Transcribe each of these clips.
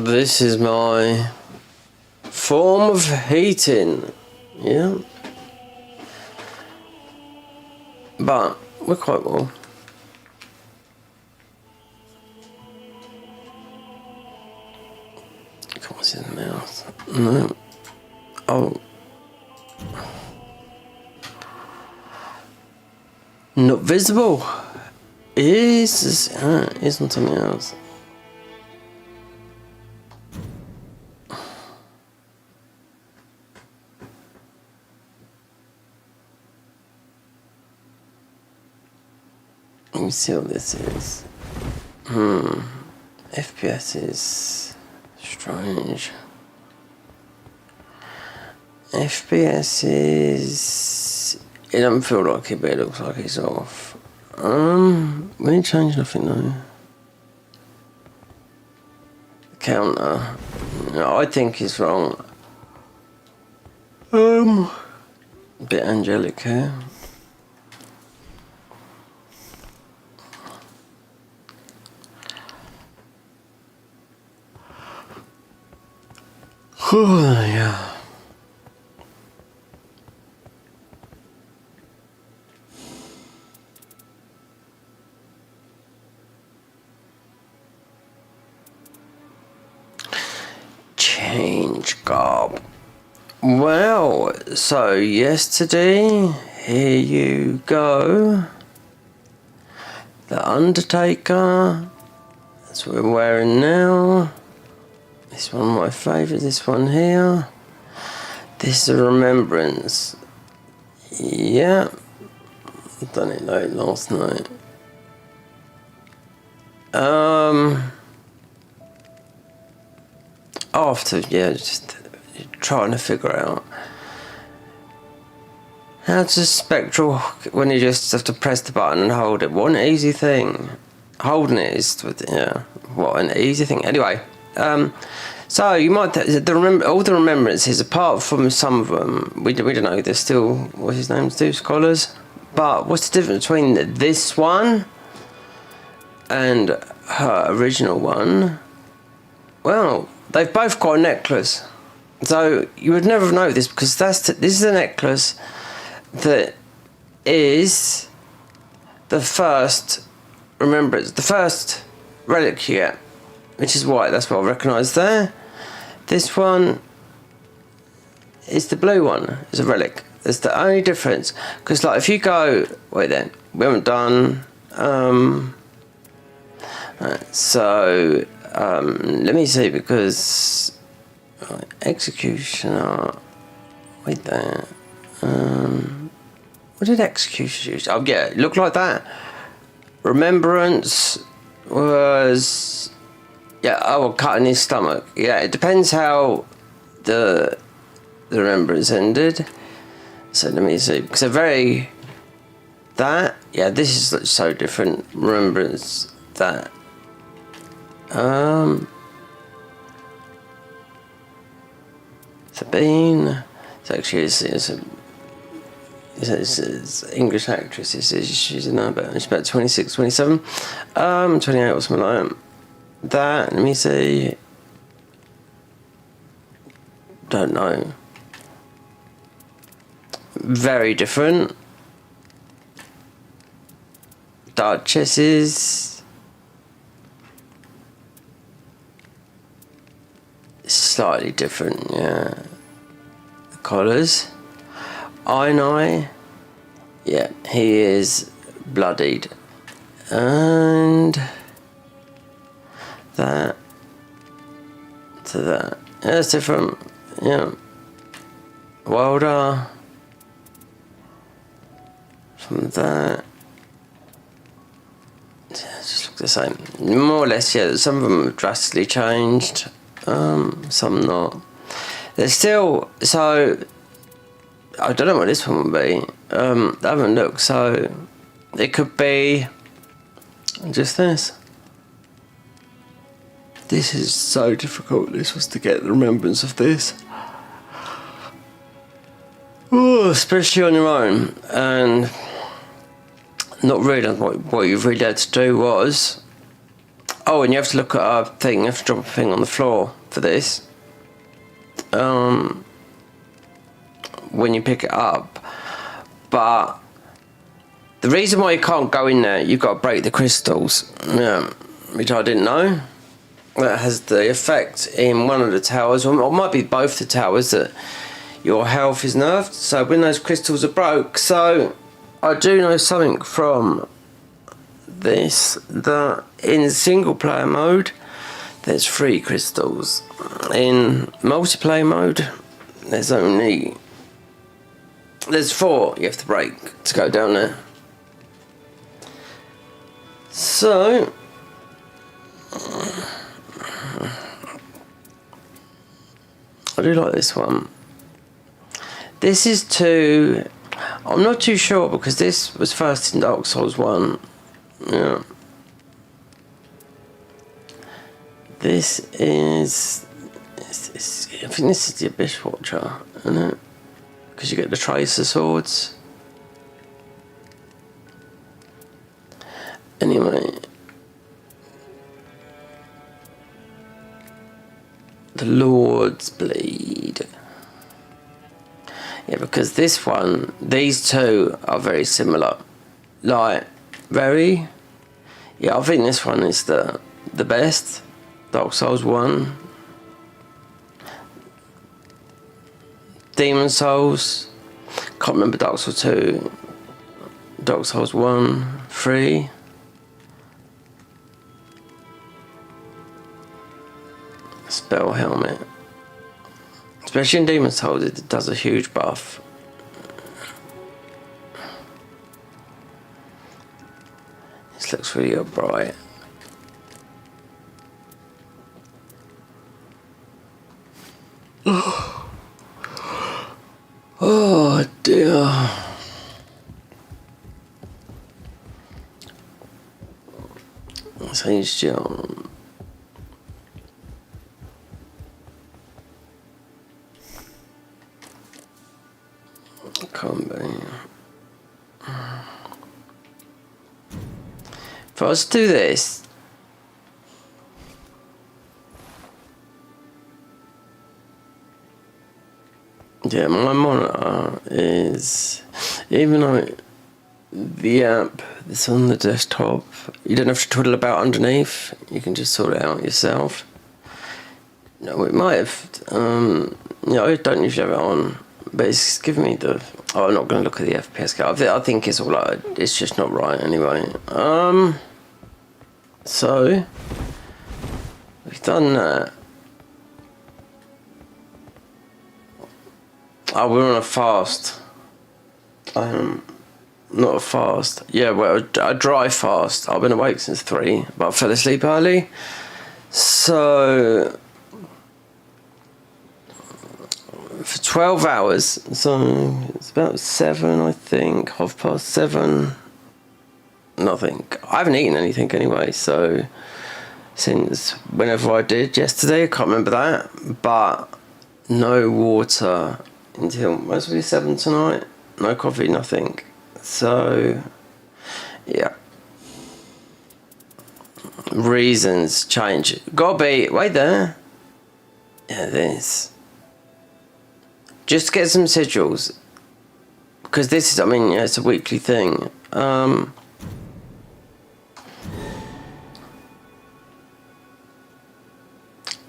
This is my form of heating, yeah. But we're quite well. Can't see the mouth. No. Oh. Not visible. Isn't something else. Let me see what this is. FPS is strange. FPS is... It doesn't feel like it, but it looks like it's off. We ain't changed nothing though. Counter. No, I think it's wrong. A bit angelic here. Yeah. Change garb. Well, so yesterday, here you go. The Undertaker. That's what we're wearing now. This one my favourite, this one here. This is a remembrance. Yeah. Done it late last night. After, yeah, just trying to figure out how to spectral when you just have to press the button and hold it. What an easy thing. Holding it is, yeah, what an easy thing. Anyway, so you might all the remembrances, apart from some of them, we don't know. There's still what's his name, two scholars. But what's the difference between this one and her original one? Well, they've both got a necklace, so you would never know this because this is a necklace that is the first remembrance, the first relic you get, which is white. That's what I recognise there. This one is the blue one. It's a relic. That's the only difference. Because like if you go, wait then, we haven't done. Right, so. Let me see, because Executioner, wait there, what did Executioner use? Oh yeah, it looked like that. Remembrance was, yeah, oh, cutting his stomach. Yeah, it depends how the remembrance ended. So let me see, because they're very, that, yeah, this is so different. Remembrance, that. Sabine. It's actually it's English actress. She's in about 26, 27, 28 or something like that. That, let me see. Don't know. Very different. Duchesses. Slightly different, yeah. The collars. Einai, yeah, he is bloodied. And that to that. Yeah, it's different, yeah. Wilder. From that. Yeah, just look the same. More or less, yeah, some of them have drastically changed. Some not. There's still, so I don't know what this one would be. I haven't looked, so it could be just this. This is so difficult. This was to get the remembrance of this. Ooh, especially on your own, and not really. What you've really had to do was Oh, and you have to look at a thing. You have to drop a thing on the floor for this. When you pick it up. But the reason why you can't go in there, you've got to break the crystals. Yeah, which I didn't know. That has the effect in one of the towers, or it might be both the towers, that your health is nerfed. So when those crystals are broke, so I do know something from this, that in single player mode there's 3 crystals. In multiplayer mode there's 4 you have to break to go down there. So I do like this one. This is too, I'm not too sure because this was first in Dark Souls 1. Yeah. This is, I think this is the Abyss Watcher, isn't it? Because you get the Tracer Swords. Anyway. The Lord's Blade. Yeah, because this one, these two are very similar. Like, very. Yeah, I think this one is the best. Dark Souls 1. Demon Souls. Can't remember Dark Souls 2. Dark Souls 1, 3. Spell Helmet. Especially in Demon Souls, it does a huge buff. This looks really bright. Oh dear. So he's still. Can't be. If I was to do this, yeah, my monitor is, even though the app that's on the desktop, you don't have to twiddle about underneath, you can just sort it out yourself. No, it might have, I don't usually have it on, but it's giving me the, I'm not going to look at the FPS card. I think it's all right, it's just not right anyway. So, we've done that. Oh, we're on a fast. Not a fast. Yeah, well, a dry fast. I've been awake since 3, but I fell asleep early. So, for 12 hours, so it's about 7, I think, 7:30. Nothing. I haven't eaten anything anyway, so since whenever I did yesterday, I can't remember that, but no water until mostly 7 tonight. No coffee, nothing. So, yeah. Reasons change. Gotta be, wait there. Yeah, this. Just get some sigils. Because this is, I mean, yeah, it's a weekly thing.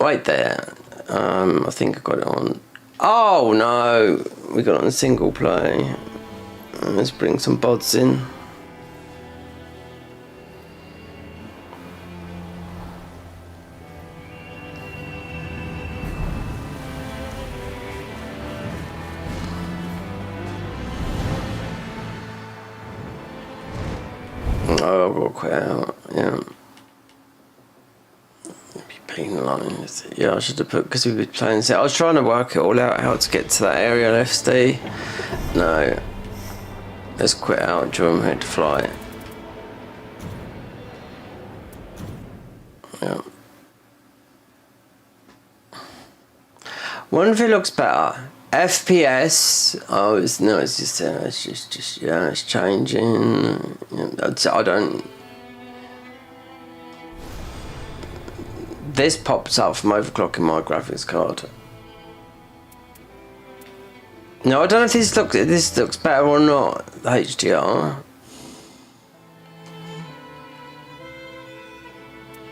Right there. I think I got it on. Oh no, we got it on single play. Let's bring some bods in. Oh, I've got to quit out, yeah. Penalised. Yeah, I should have put, because we were playing this. I was trying to work it all out, how to get to that area LFD. No. Let's quit out during head to fly. Yeah. Wonder if it looks better. FPS. Oh, it's no, it's just yeah, it's changing. I don't. this pops up from overclocking my graphics card. No, I don't know if this looks better or not, the HDR.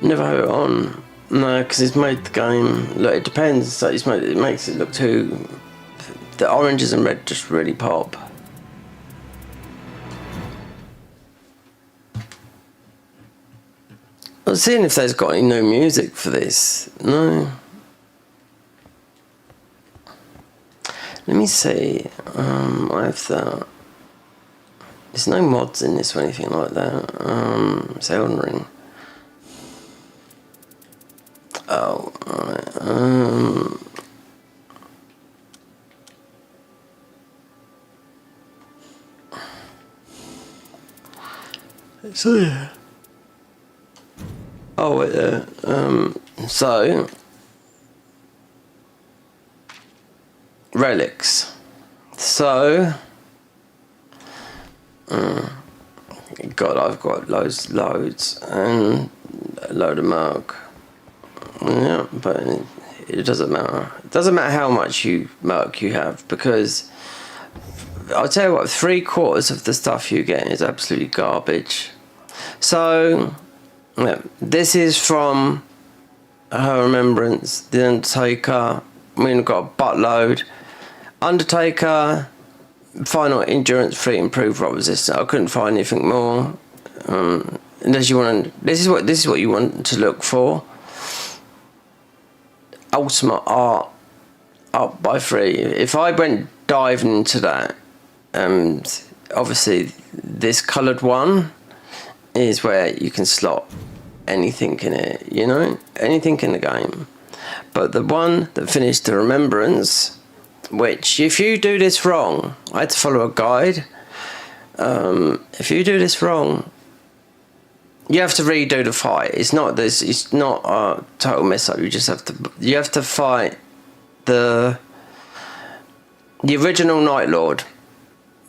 Never had it on. No, because it's made the game. Look, it depends. Like it makes it look too. The oranges and red just really pop. I was seeing if there's got any new music for this. No. Let me see. I have that. There's no mods in this or anything like that. It's Elden Ring. Oh, alright. So yeah. Oh wait there. So relics. So God, I've got loads and a load of milk. Yeah, but it doesn't matter. It doesn't matter how much milk you have, because I'll tell you what, 3/4 of the stuff you get is absolutely garbage. So yeah, this is from her remembrance, the Undertaker. We've got a buttload. Undertaker, final endurance 3, improved rock resistance. I couldn't find anything more. Unless you want, this is what you want to look for. Ultimate art up by 3. If I went diving into that, and obviously this coloured one is where you can slot anything in it, you know, anything in the game. But the one that finished the remembrance, which if you do this wrong, I had to follow a guide. If you do this wrong, you have to redo the fight. It's not a total mess up. You have to fight the original Nightlord,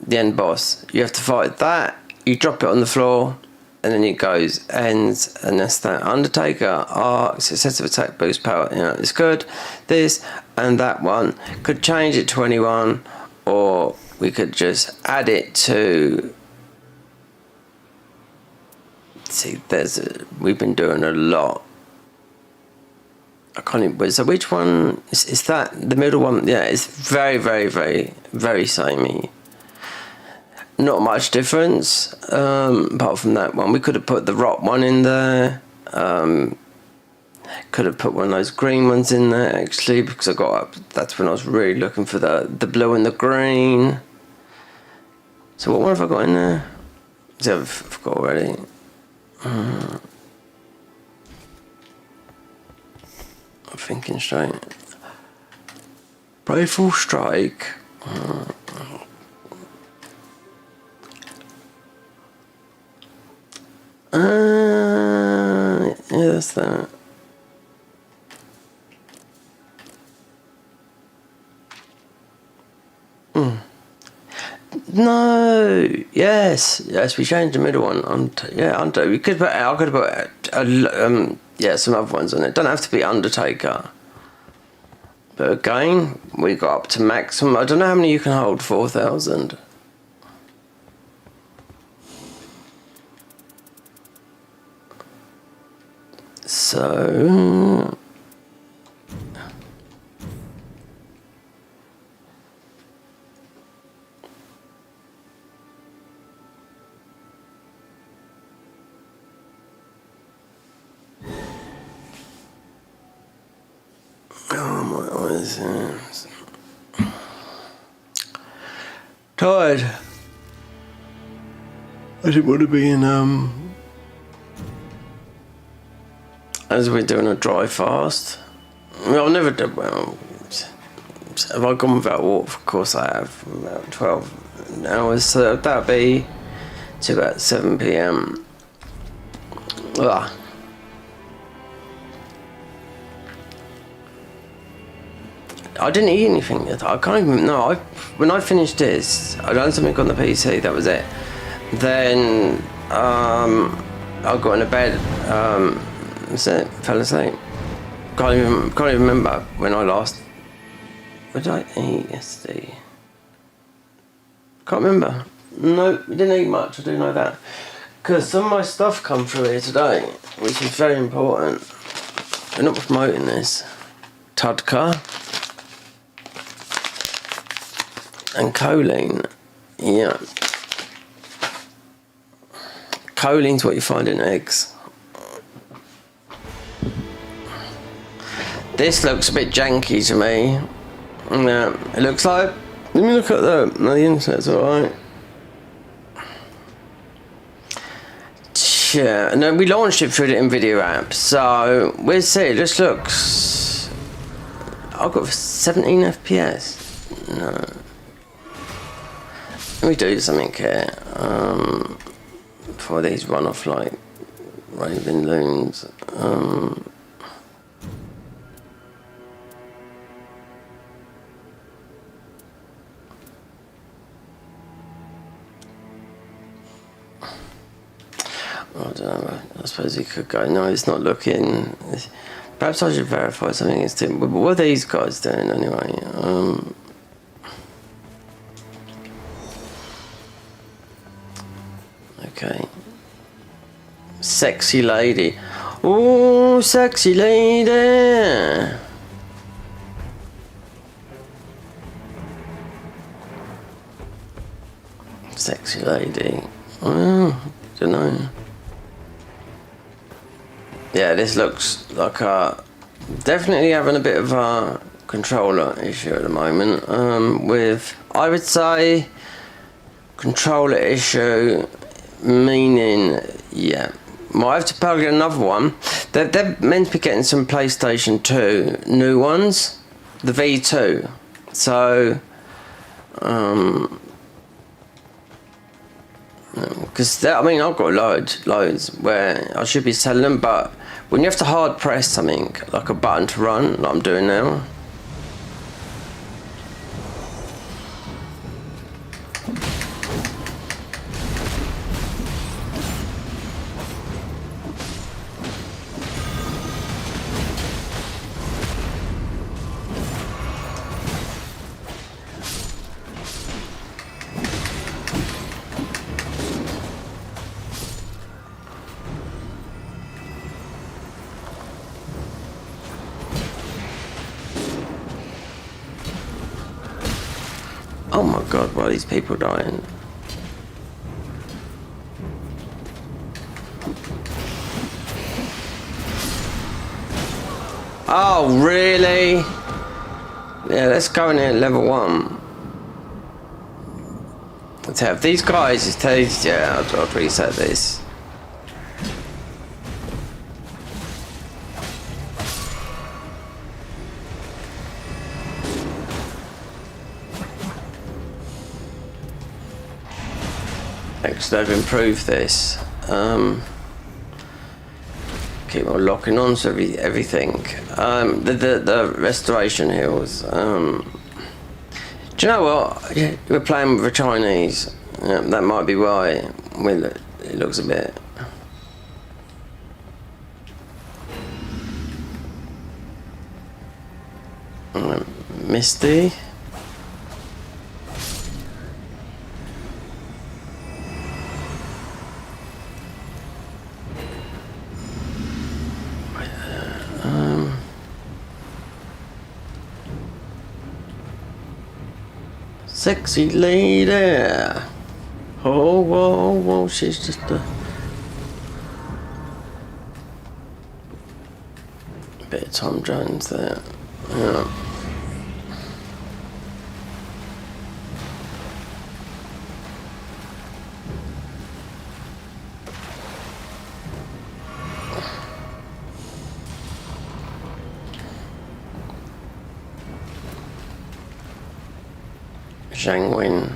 the end boss. You have to fight that. You drop it on the floor, and then it goes ends, and that's that. Undertaker arcs, excessive attack boost power. You know, it's good. This and that one could change it to anyone, or we could just add it to. See, we've been doing a lot. I can't even. So which one is that? The middle one? Yeah, it's very, very, very, very samey. Not much difference, apart from that one. We could have put the rock one in there. Could have put one of those green ones in there, actually, because I got up. That's when I was really looking for the blue and the green. So what one have I got in there? See, I've got already. I'm thinking straight. Rifle strike. Yeah, that's that. No. Yes. We changed the middle one. We could put. I could have put some other ones on it. Don't have to be Undertaker. But again, we got up to maximum. I don't know how many you can hold. 4,000. So. Tired. I didn't want to be in as we're doing a dry fast. I've never done well. Have I gone without water? Of course I have. About 12 hours. So that'll be to about 7 p.m. Ugh. I didn't eat anything yet. I can't even. No, when I finished this, I done something on the PC. That was it. Then I got into bed. That's it. Fell asleep. can't even remember when I last. What did I eat yesterday? Can't remember. No, we didn't eat much. I do know that because some of my stuff come through here today, which is very important. We're not promoting this. Tudka and choline. Yeah. Choline's what you find in eggs. This looks a bit janky to me. Yeah, it looks like. Let me look at the. No, the internet's alright. Yeah, and then we launched it through the NVIDIA app, so we'll see. It just looks. I've got 17 FPS. No. Let me do something here. Before these run off like raving loons. I don't know. I suppose he could go. No, it's not looking. Perhaps I should verify something is doing. But what are these guys doing anyway? Okay. Sexy lady. Oh, sexy lady. Sexy lady. Oh, don't know. Yeah, this looks like definitely having a bit of a controller issue at the moment. With, I would say, controller issue, meaning, yeah, might have to plug in another one. They're meant to be getting some PlayStation 2 new ones, the V2. So, because I mean, I've got loads where I should be selling them, but when you have to hard press something like a button to run, like I'm doing now. Oh my god, why are these people dying? Oh, really? Yeah, let's go in here at level 1. Let's have these guys just taste. Yeah, I'll reset this. They've improved this. Keep on locking on to everything. The restoration hills. Do you know what? We're playing with the Chinese. That might be why. It looks a bit. Misty. Sexy lady. Oh, whoa, whoa, she's just a bit of Tom Jones there. Yeah. Zhangwin.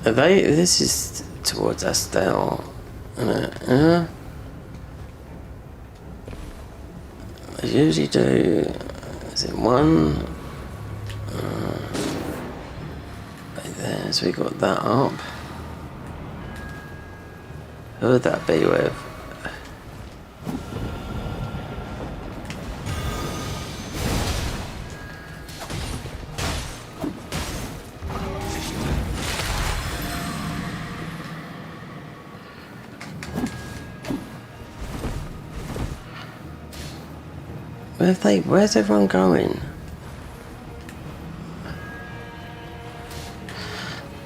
Are they? This is towards Estelle. I usually do. Is it one? Right there. So we got that up. Who would that be with? Where's everyone going?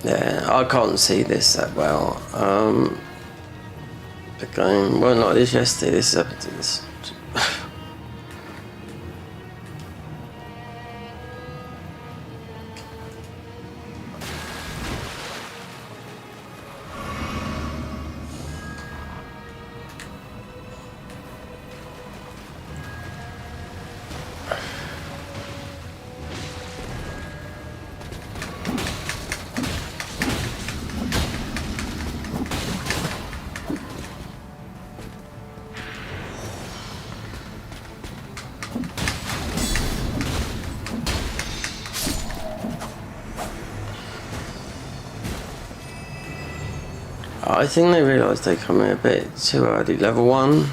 Yeah, I can't see this that well. The game, well, not this yesterday. This is I think they realised they come in a bit too early. Level 1.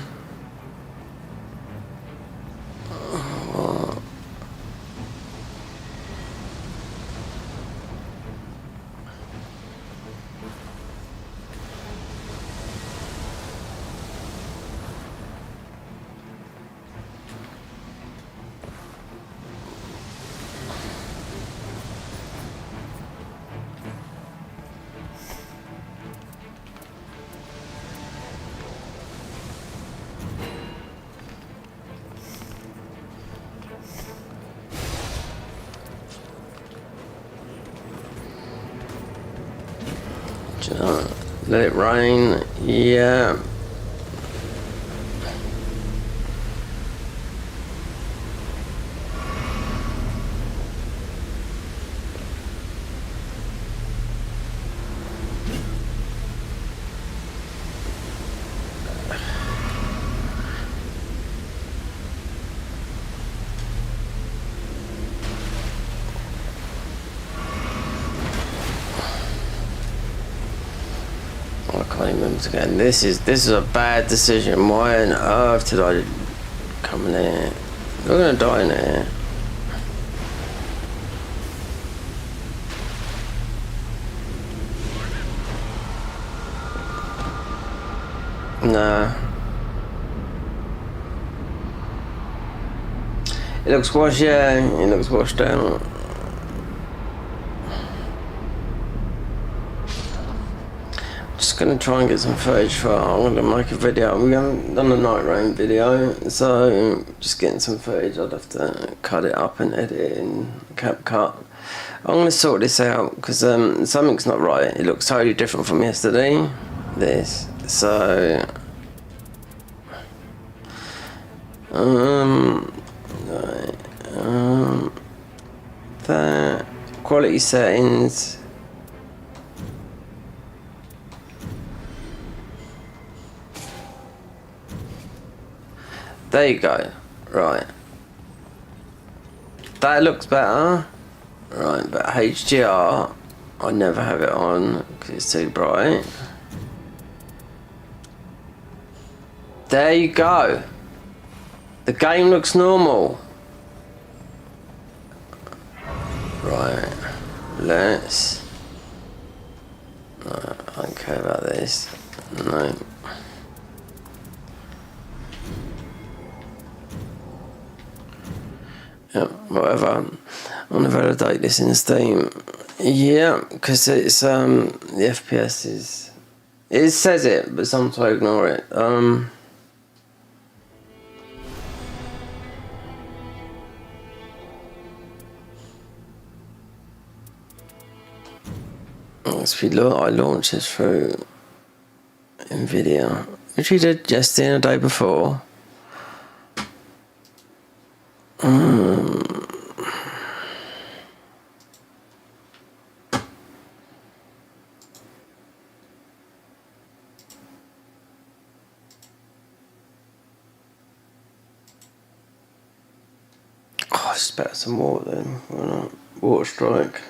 Let it rain. Yeah. I can't even remember again. This is a bad decision. Why on earth did I come in here? We're gonna die in here. Nah. It looks washed, yeah. It looks washed out. Just gonna try and get some footage for. I'm gonna make a video. We haven't done a Nightreign video, so just getting some footage. I'd have to cut it up and edit it in CapCut. I'm gonna sort this out because something's not right. It looks totally different from yesterday. This, so right, that quality settings. There you go. Right. That looks better. Right, but HDR, I never have it on because it's too bright. There you go. The game looks normal. Right. Let's. No, I don't care about this. No. Yeah, whatever. I'm gonna validate this in Steam. Yeah, because it's the FPS is. It says it, but sometimes I ignore it. I launched this through Nvidia, which we did yesterday and the day before. Oh, I just better some water then. Why not? Water strike.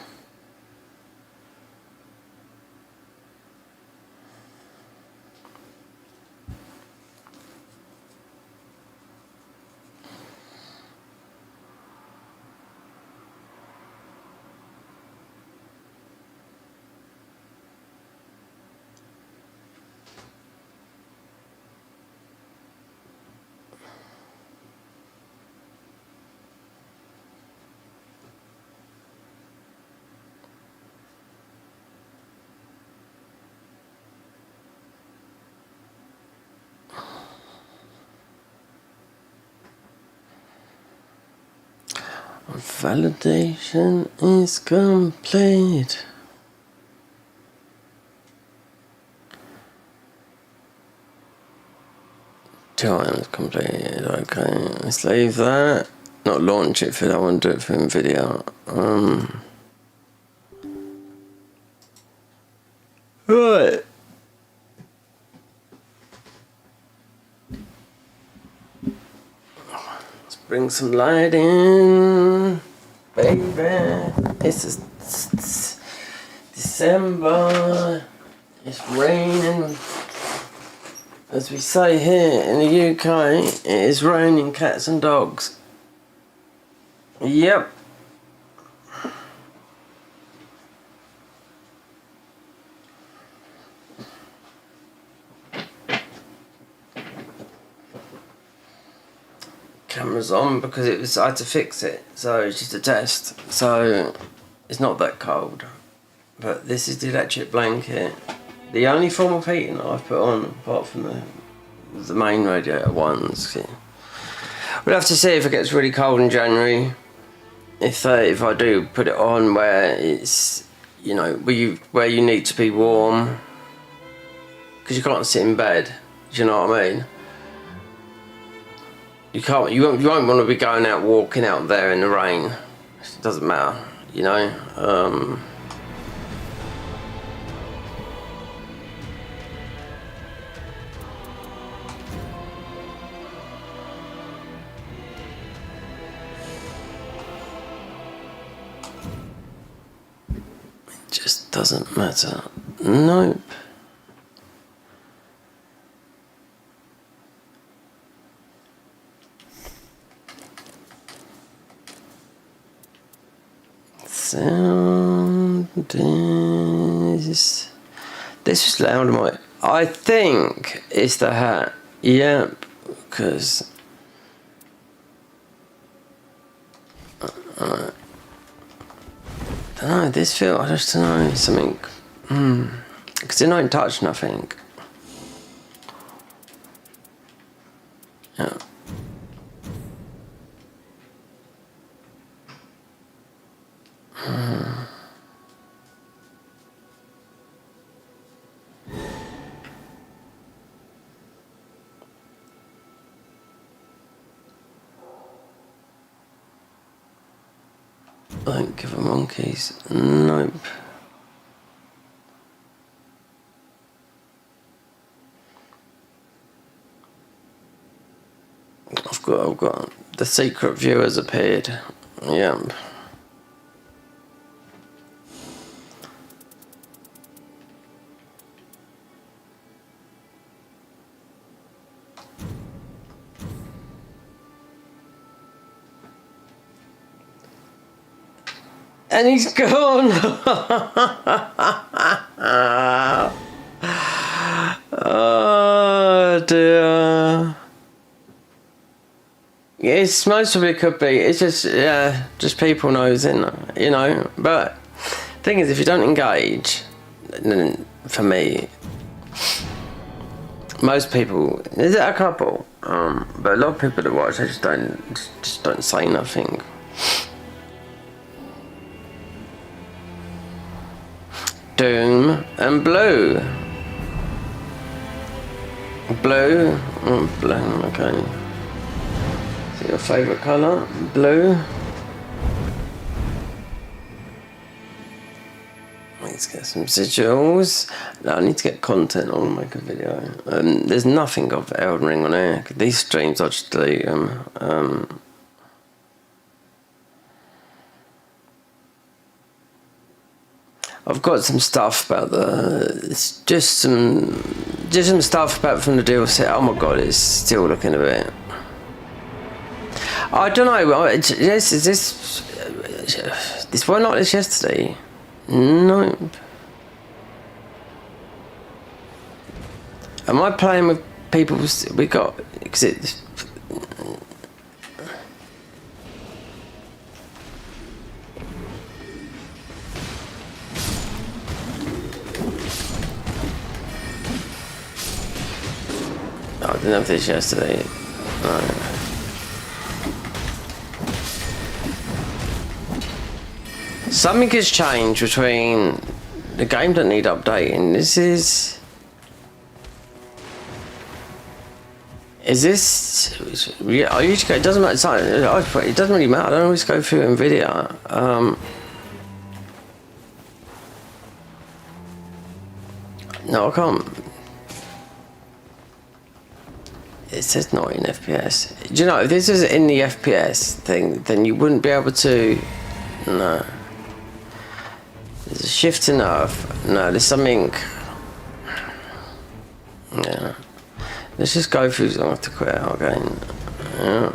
Validation is complete. Time is completed. Okay, let's leave that. Not launch it for that one, do it for NVIDIA. Right. Let's bring some light in, baby. It's December. It's raining. As we say here in the UK, it is raining cats and dogs. Yep. Camera's on because I had to fix it, so it's just a test. So it's not that cold, but this is the electric blanket. The only form of heating that I've put on, apart from the main radiator ones. We'll have to see if it gets really cold in January. If I do put it on where it's, you know, where you need to be warm, because you can't sit in bed. Do you know what I mean? You won't want to be going out walking out there in the rain. It doesn't matter, you know. Just doesn't matter. Nope. Sound is... This is loud. I think it's the hat. Yep, because... I don't know, this feel, I just don't know, something, because it don't touch nothing. Yeah. Don't give a monkeys. Nope. I've got the secret view has appeared. Yep. And he's gone. Oh dear. Yes, most of it could be. It's just, yeah, just people knows, you know. But thing is, if you don't engage, then for me, most people, is it a couple? But a lot of people that watch, they just don't say nothing. Doom and blue. Blue, blue, okay. Is it your favourite colour? Blue. Let's get some sigils. No, I need to get content on and make a video. There's nothing of Elden Ring on here. These streams I just delete them. I've got some stuff about it's just some stuff about from the DLC. Oh my god, it's still looking a bit. I don't know. This one like this yesterday? Nope. Am I playing with people we got? Because it's. I didn't have this yesterday. No. Something has changed between the game that need updating. This is this? Yeah, I usually go. It doesn't matter. It doesn't really matter. I don't always go through NVIDIA. No, I can't. It says 19 FPS. Do you know, if this is in the FPS thing, then you wouldn't be able to. No. There's a shift enough. No, there's something. Yeah. Let's just go through. I have to quit out again. Yeah.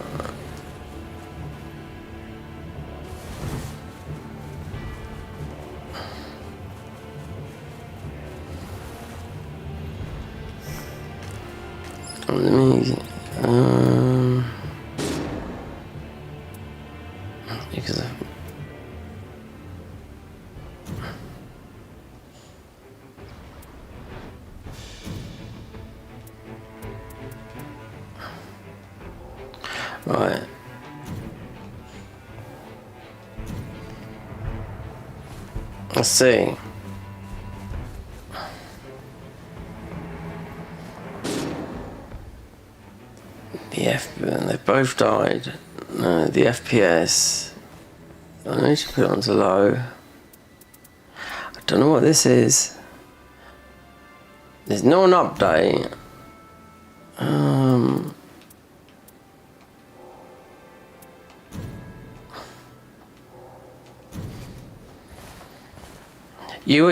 Let me. Because right. Let's see. They both died. No, the FPS. I need to put it onto low. I don't know what this is. There's no an update. You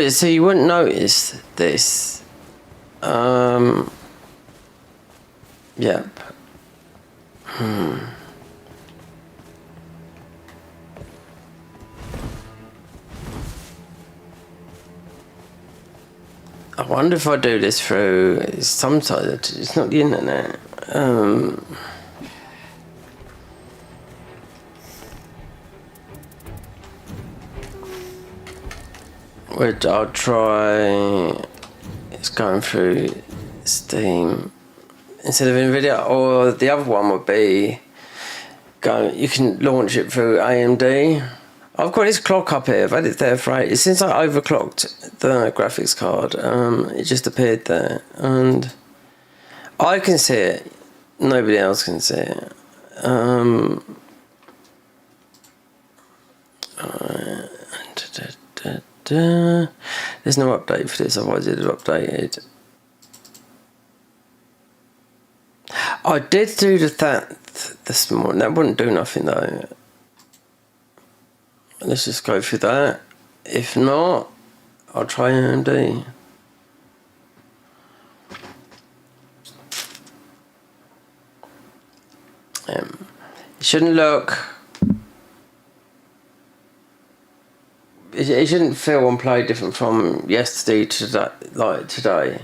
wouldn't notice this. Yep. I wonder if I do this through sometimes it's not the internet. Which I'll try. It's going through Steam instead of NVIDIA, or the other one would be you can launch it through AMD. I've got this clock up here. I've had it there for ages. Since I overclocked the graphics card, it just appeared there, and I can see it. Nobody else can see it. There's no update for this. Otherwise, it'd have updated. I did do that this morning. That wouldn't do nothing though. Let's just go through that. If not, I'll try AMD. It shouldn't look. It shouldn't feel and play different from yesterday to that, like today.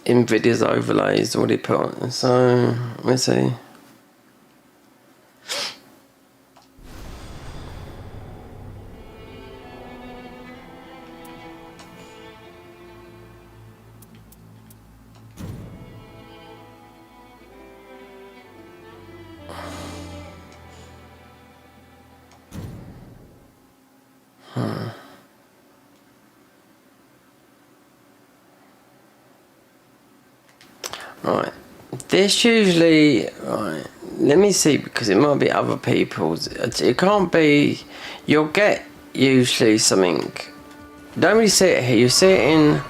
NVIDIA's overlays already put on, so let's see. Right, this usually, right, let me see, because it might be other people's. It can't be. You'll get usually something. You don't really see it here. You see it in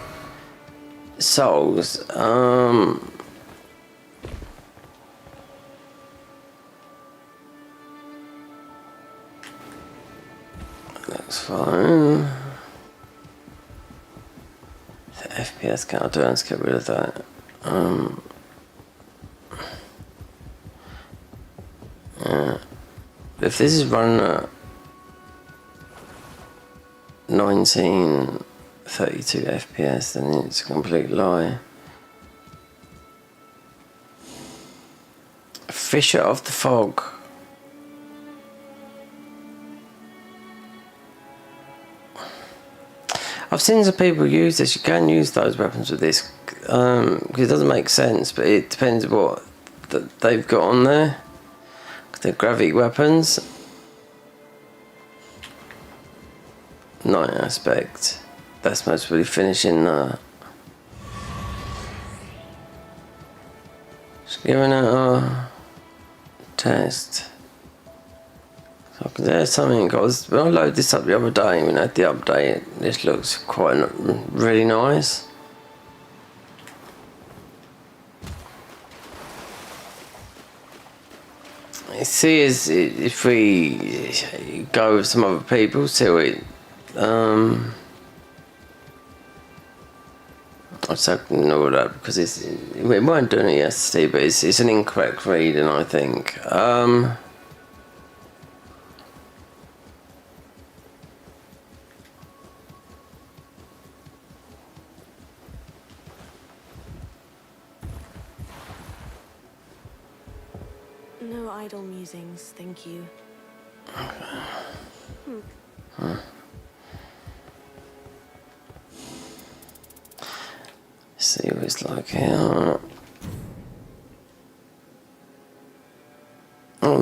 Souls. Looks fine. The FPS count. Let's get rid of that. If this is running at 1932 FPS, then it's a complete lie. Fisher of the Fog. I've seen some people use this. You can use those weapons with this, because it doesn't make sense, but it depends what they've got on there. They're gravity weapons. Night aspect. That's most probably finishing that. Just giving it a test. So there's something, guys. When I loaded this up the other day, when I had the update, this looks quite really nice. See, is if we go with some other people, see what I just ignore that because we weren't doing it yesterday, but it's an incorrect reading, I think. No idle musings, thank you. See what it's like here. Oh,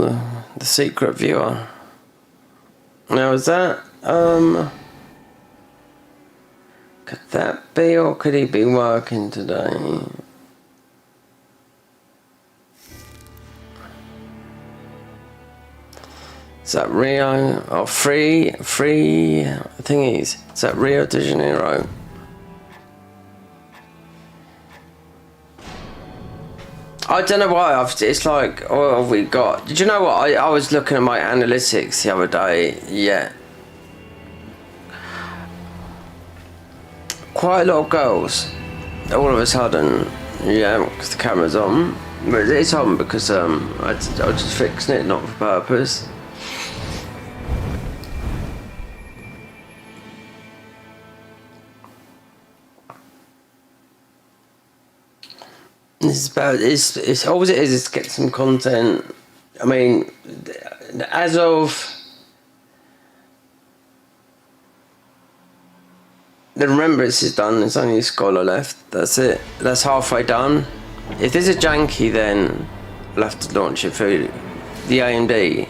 the secret viewer. Now is that could that be, or could he be working today? Is that Rio? Oh, free thingies. Is that Rio de Janeiro? I don't know why it's like, what have we got? Did you know what? I was looking at my analytics the other day. Yeah. Quite a lot of girls. All of a sudden. Yeah, because the camera's on. But it's on because I was just fixing it, not for purpose. It's all it is to get some content. I mean, as of the remembrance is done, there's only a scholar left. That's it. That's halfway done. If there's a janky, then I'll have to launch it through the AMD,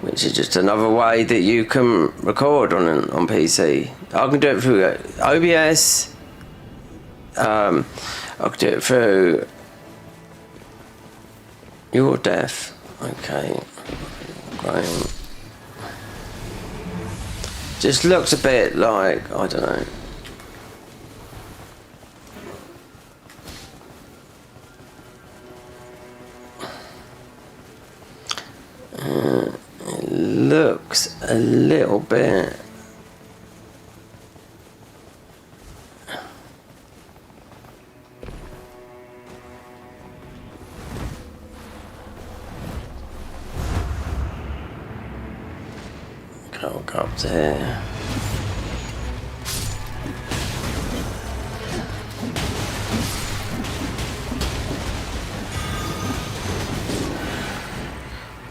which is just another way that you can record on PC. I can do it through OBS. I could do it through your death. Okay, great. Just looks a bit like, I don't know. It looks a little bit. I'll go up to here.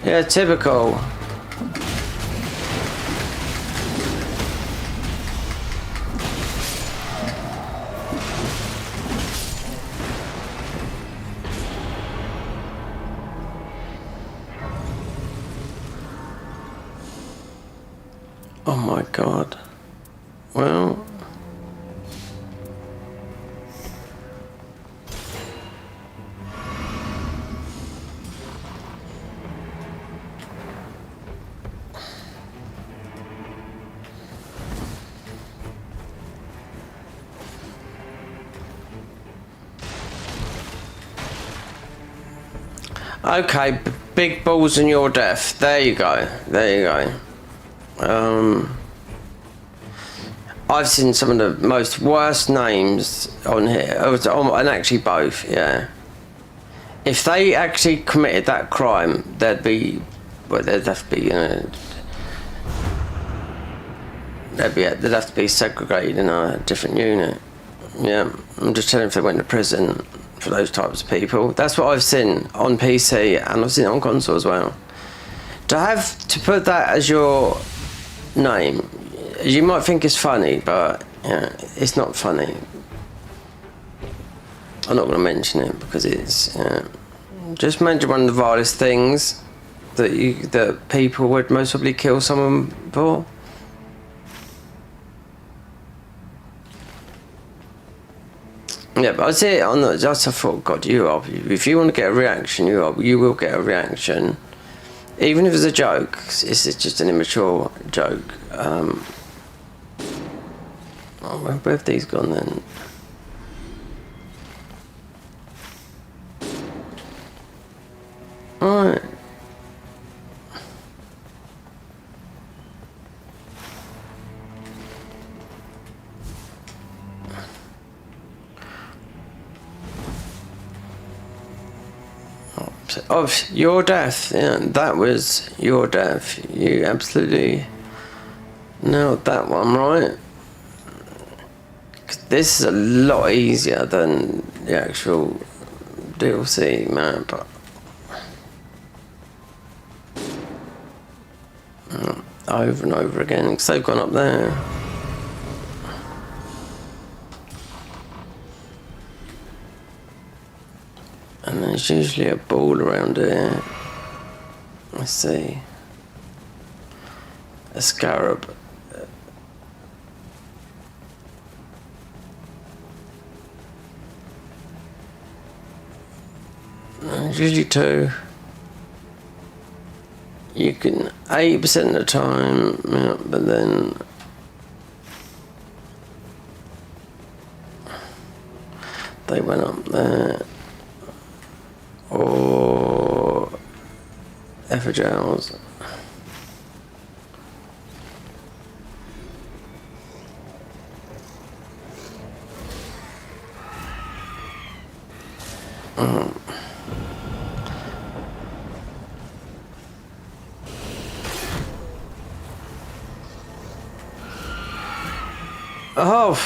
Yeah, typical. Oh my god. Well. Okay, big balls in your death. There you go. There you go. I've seen some of the most worst names on here, and actually both, yeah. If they actually committed that crime, they'd have to be, you know, they'd have to be segregated in a different unit. Yeah, I'm just telling you, if they went to prison for those types of people. That's what I've seen on PC, and I've seen it on console as well. To put that as your name, you might think it's funny, but Yeah, it's not funny. I'm not going to mention it because it's just mention one of the vilest things that people would most probably kill someone for. Yeah, but I see it on the. Just I thought, God, if you want to get a reaction, you will get a reaction, even if it's a joke. It's just an immature joke. Where have these gone then? Alright. Of your death, yeah, that was your death. You absolutely nailed that one, right? 'Cause this is a lot easier than the actual DLC map. Over and over again, because they've gone up there. And there's usually a ball around here. Let's see. A scarab. There's usually two. You can 80% of the time, yeah, but then they went up there. Or effigials. Oh.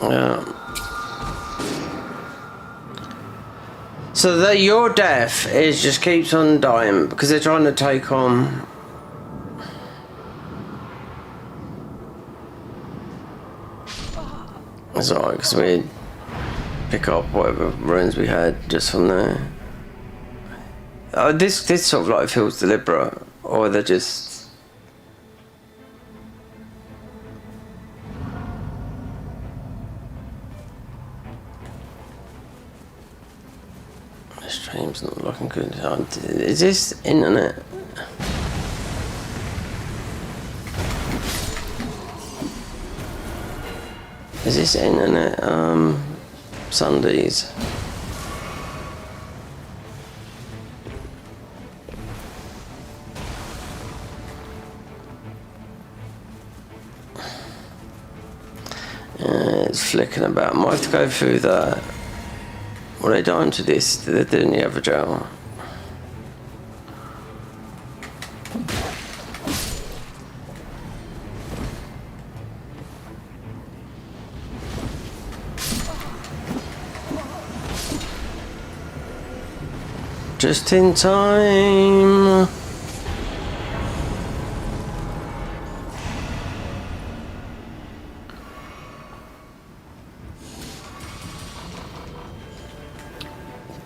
Yeah. So that your death is just keeps on dying because they're trying to take on. It's alright because we pick up whatever runes we had just from there. This sort of like feels deliberate, or they're just. The stream's not looking good. Is this internet? Is this internet Sundays? It's flicking about. Might have to go through that. What are they doing to this? They're doing the other jail. Just in time.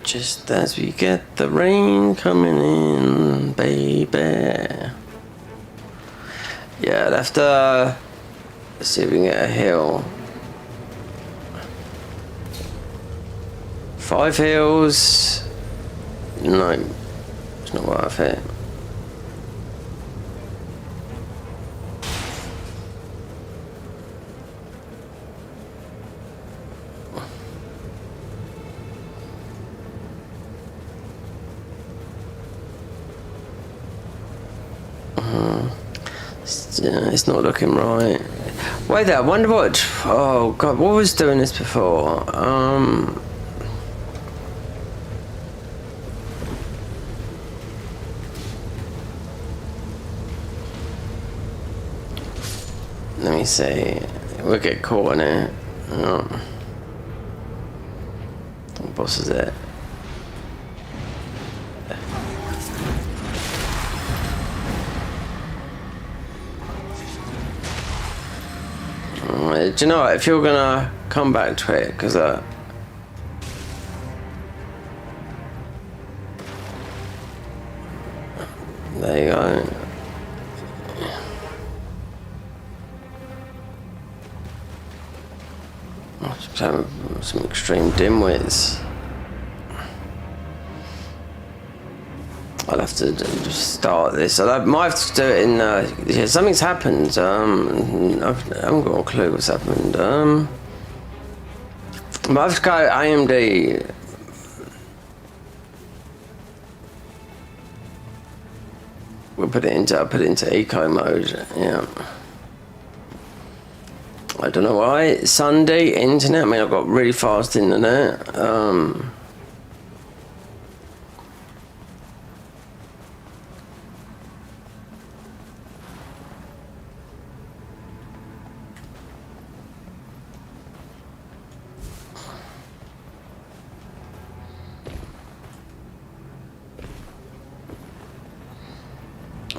Just as we get the rain coming in, baby. Yeah, I'd have to see if we can get a hill. 5 hills. No, it's not worth it. It's not looking right. Wait there, I wonder what. Oh god, what was doing this before? let me see. We'll get caught in it. What boss is it? Do you know what? If you're gonna come back to it, because there you go. Some extreme dimwits. I'll have to just start this. I might have to do it in. Yeah, something's happened. I haven't got a clue what's happened. But I have to go AMD. I'll put it into eco mode. Yeah. I don't know why. Sunday internet. I mean, I've got really fast internet.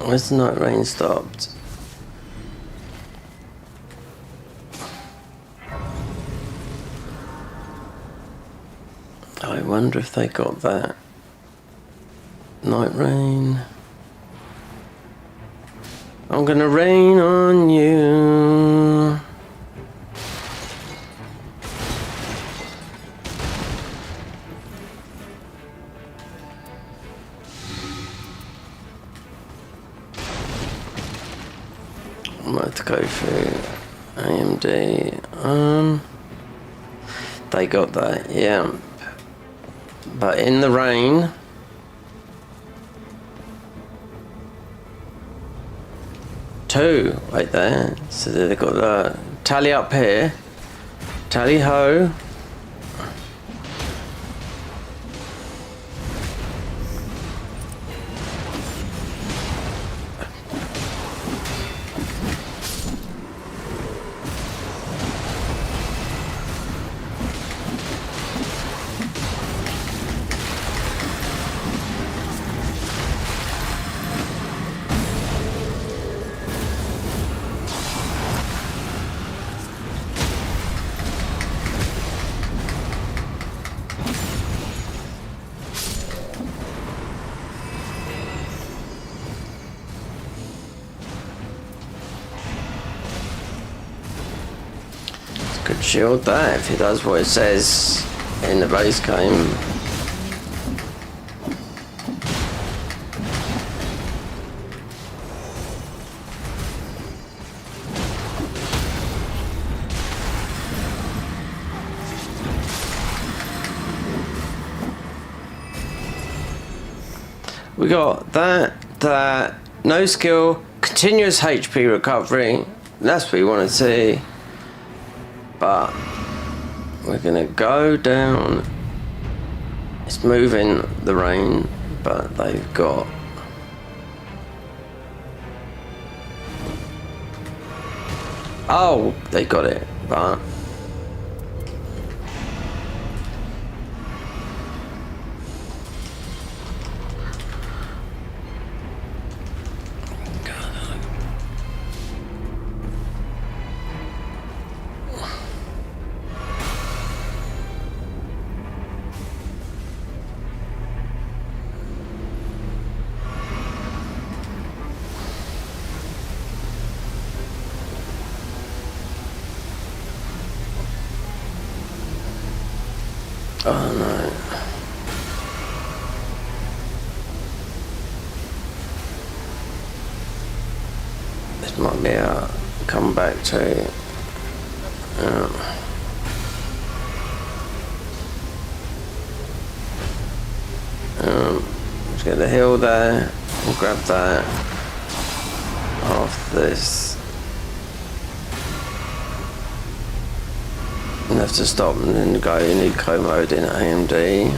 Where's the Nightreign stopped? I wonder if they got that. Nightreign. I'm gonna rain on you. I might have to go through AMD. They got that, yeah. But in the rain, two right there. So they've got the tally up here, tally ho. Could shield that if he does what it says in the base game. We got that, no skill, continuous HP recovery. That's what we want to see. But we're gonna go down. It's moving the rain, but they've got they got it, but oh no. This might be a comeback to let's get the hill there. We'll grab that off this. And have to stop and then go in eco mode in AMD.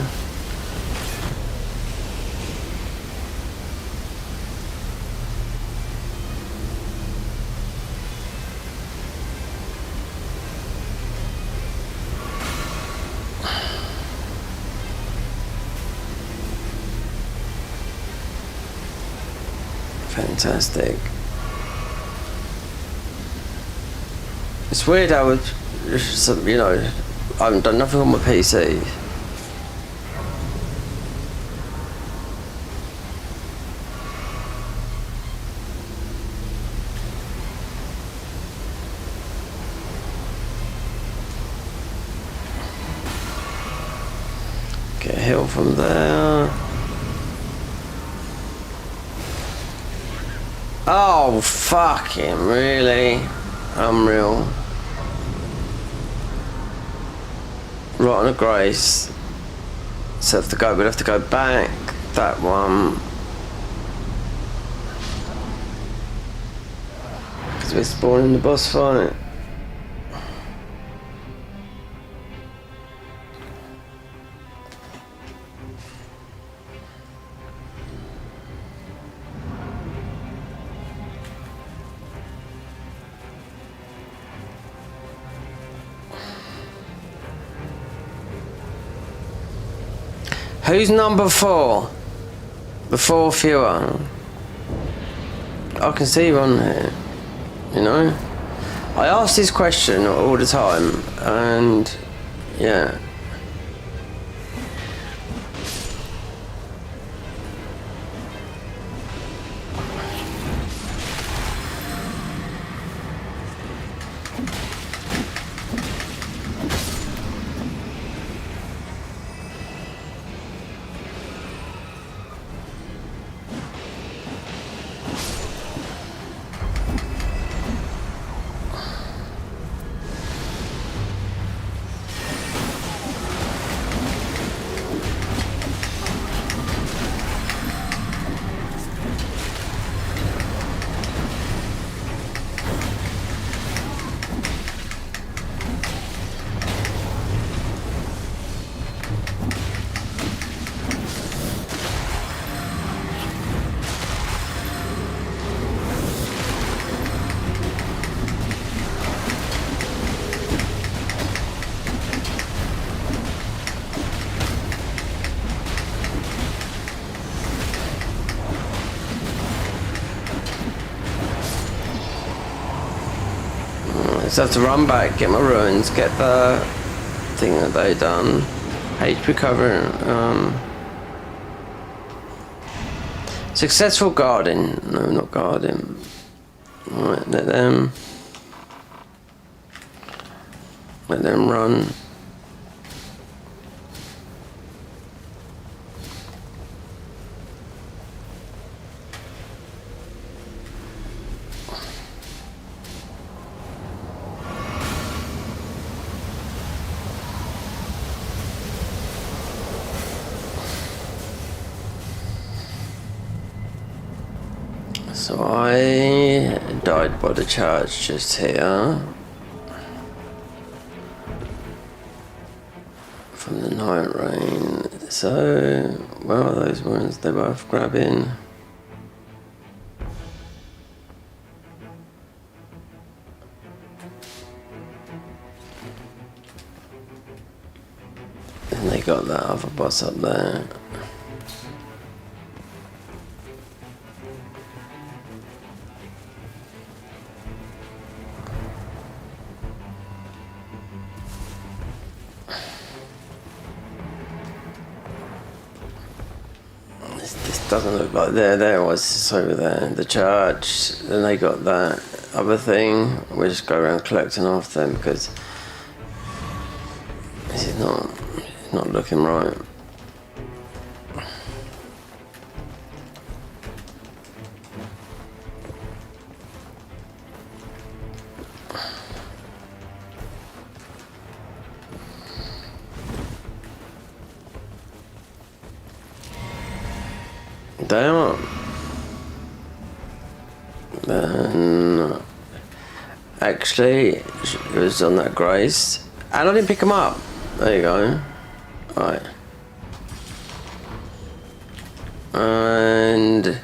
Fantastic. It's weird how I haven't done nothing on my PC. Get a hill from there. Oh, fucking really? Unreal. Right on a grace. So we'd have to go back. That one. Because we're spawning the boss fight. Who's number 4? The 4th viewer. I can see you on here. You know? I ask this question all the time, and yeah. Just have to run back, get my ruins, get the thing that they done. HP recover. Successful guarding. No, not guarding. Alright, let them run. So I died by the charge just here from the Nightreign. So where are those ones? They're worth grabbing. And they got that other boss up there. This doesn't look like there was, it's over there, the church. Then they got that other thing. We just go around collecting off them because this is not looking right. Damn. Then actually it was on that grace and I didn't pick him up. There you go. Right. And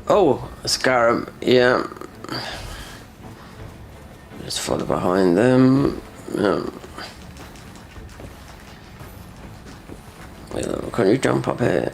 oh, a scarab, yeah. Just follow behind them. Yeah. Wait, look, can you jump up here?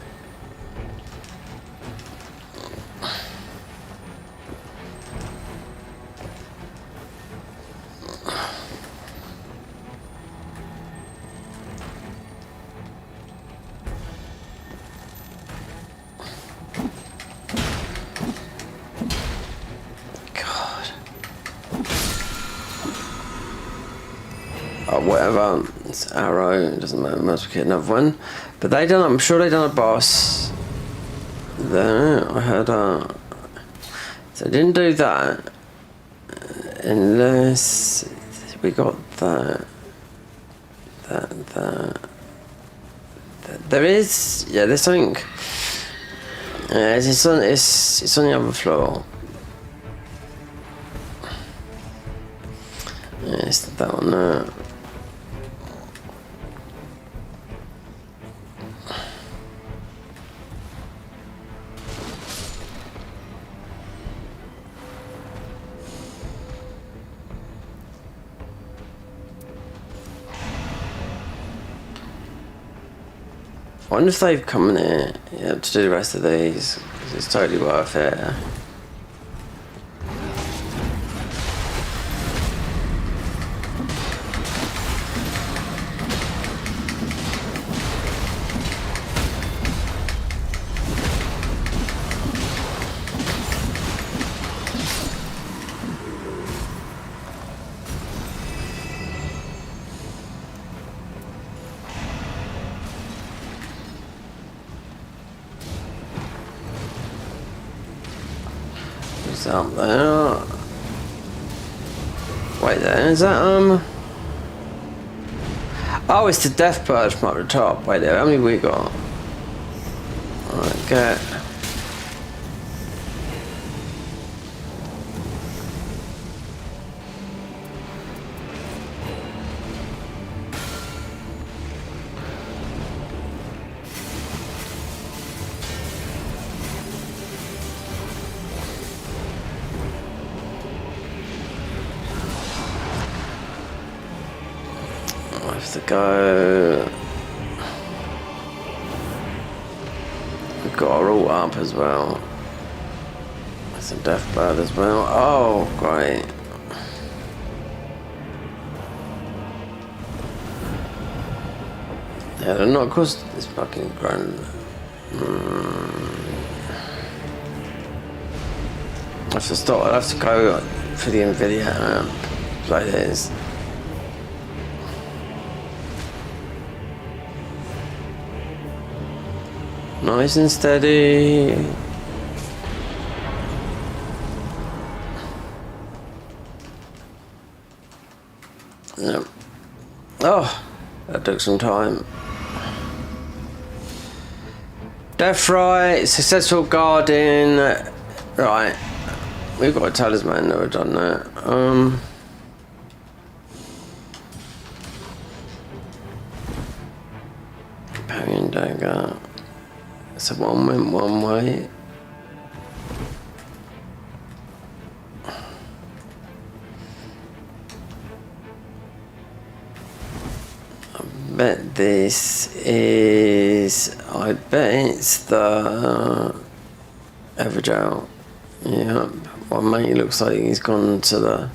Whatever, it's arrow, it doesn't matter, must get another one. But they done, I'm sure they done a boss there. I heard so I didn't do that unless we got that. There is, yeah, there's something. Yeah, it's on the other floor. Yeah, it's that one there. I wonder if they've come in here, yeah, to do the rest of these, because it's totally worth it. What's up there? Wait there, is that oh, it's the death bird from up the top. Wait there, how many we got? Alright, get. I have to go. We've got our ult up as well. There's a death bird as well. Oh, great. Yeah, they're not cost this fucking grand. I have to stop. I have to go for the Nvidia play this. Nice and steady. Yep. Oh, that took some time. Death right, successful guarding. Right, we've got a talisman. Never done that. Companion dagger. So one went one way. I bet this is. I bet it's the Evergel. Yeah, one mate looks like he's gone to the.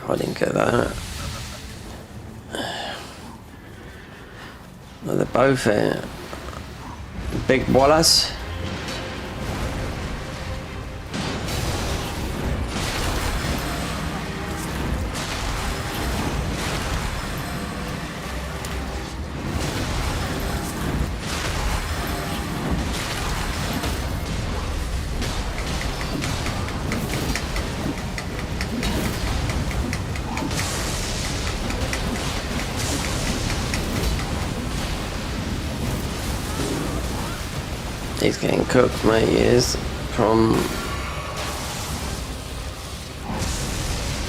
I didn't get that. Well, they're both here. Big Wallace. He's getting cooked, mate. He is from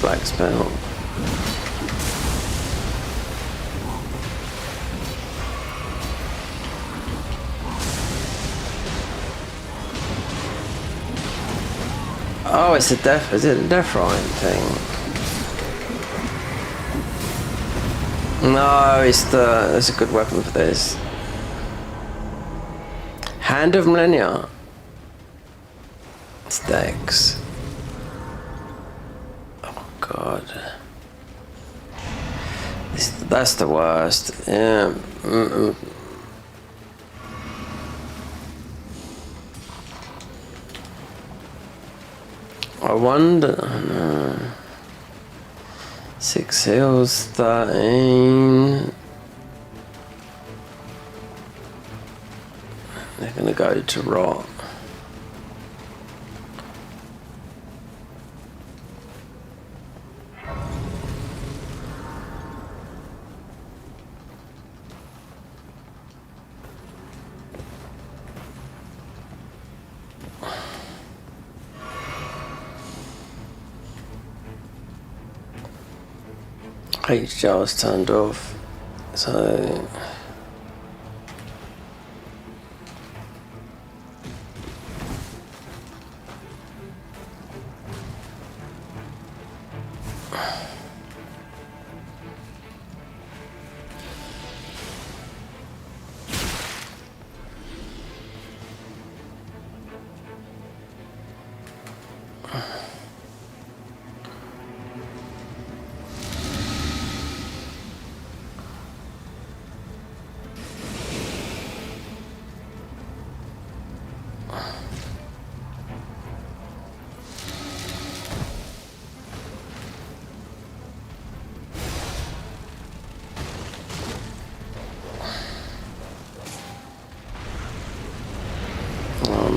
Black Spell. Oh, it's a death. Is it a death right thing? No, it's the. There's a good weapon for this. Hand of Millennia. It's Dex. Oh god. That's the worst. Yeah. I wonder. No. 6 heals, 13. They're gonna go to rot. HJar's turned off, so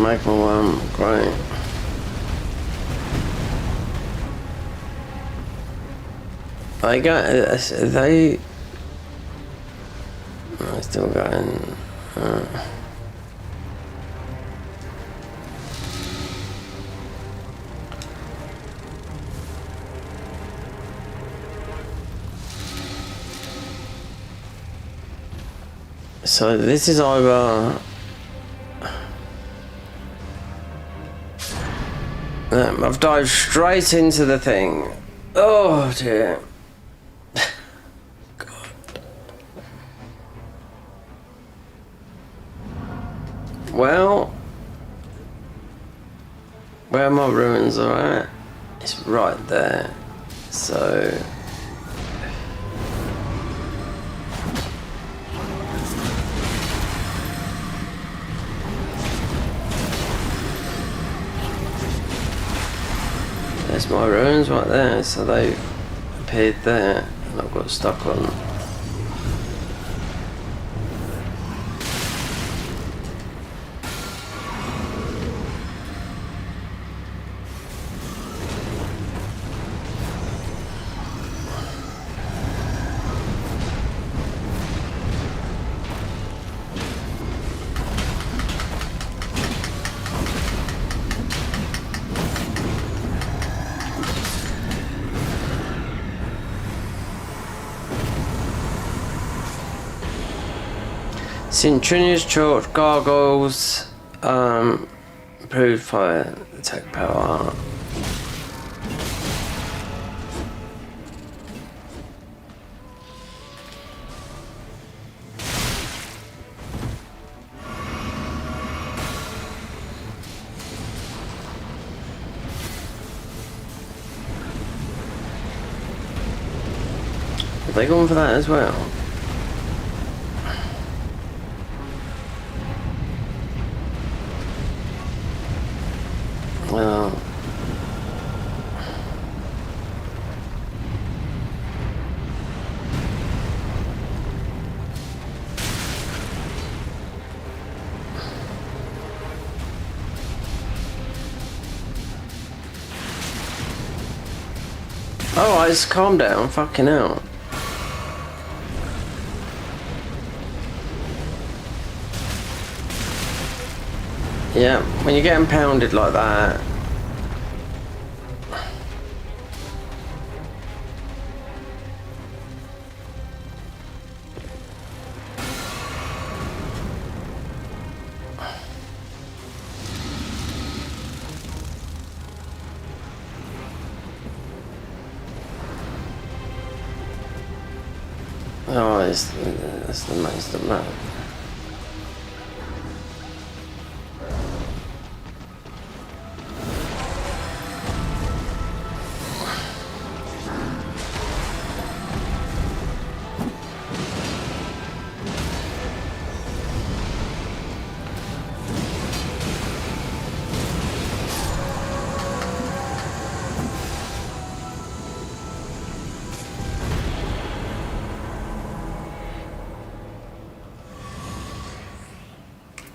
Magma one, great. They got they. I'm still going. So this is either. I've dived straight into the thing. Oh dear. God. Well, where my ruins are at, it's right there. So. There's my ruins right there, so they appeared there, and I've got stuck on. Cintrinia's Chalk Gargoyles, improved fire attack power. Are they going for that as well? Well, oh, just calm down, fucking hell. Yeah, when you're getting pounded like that. Oh, that's the master map.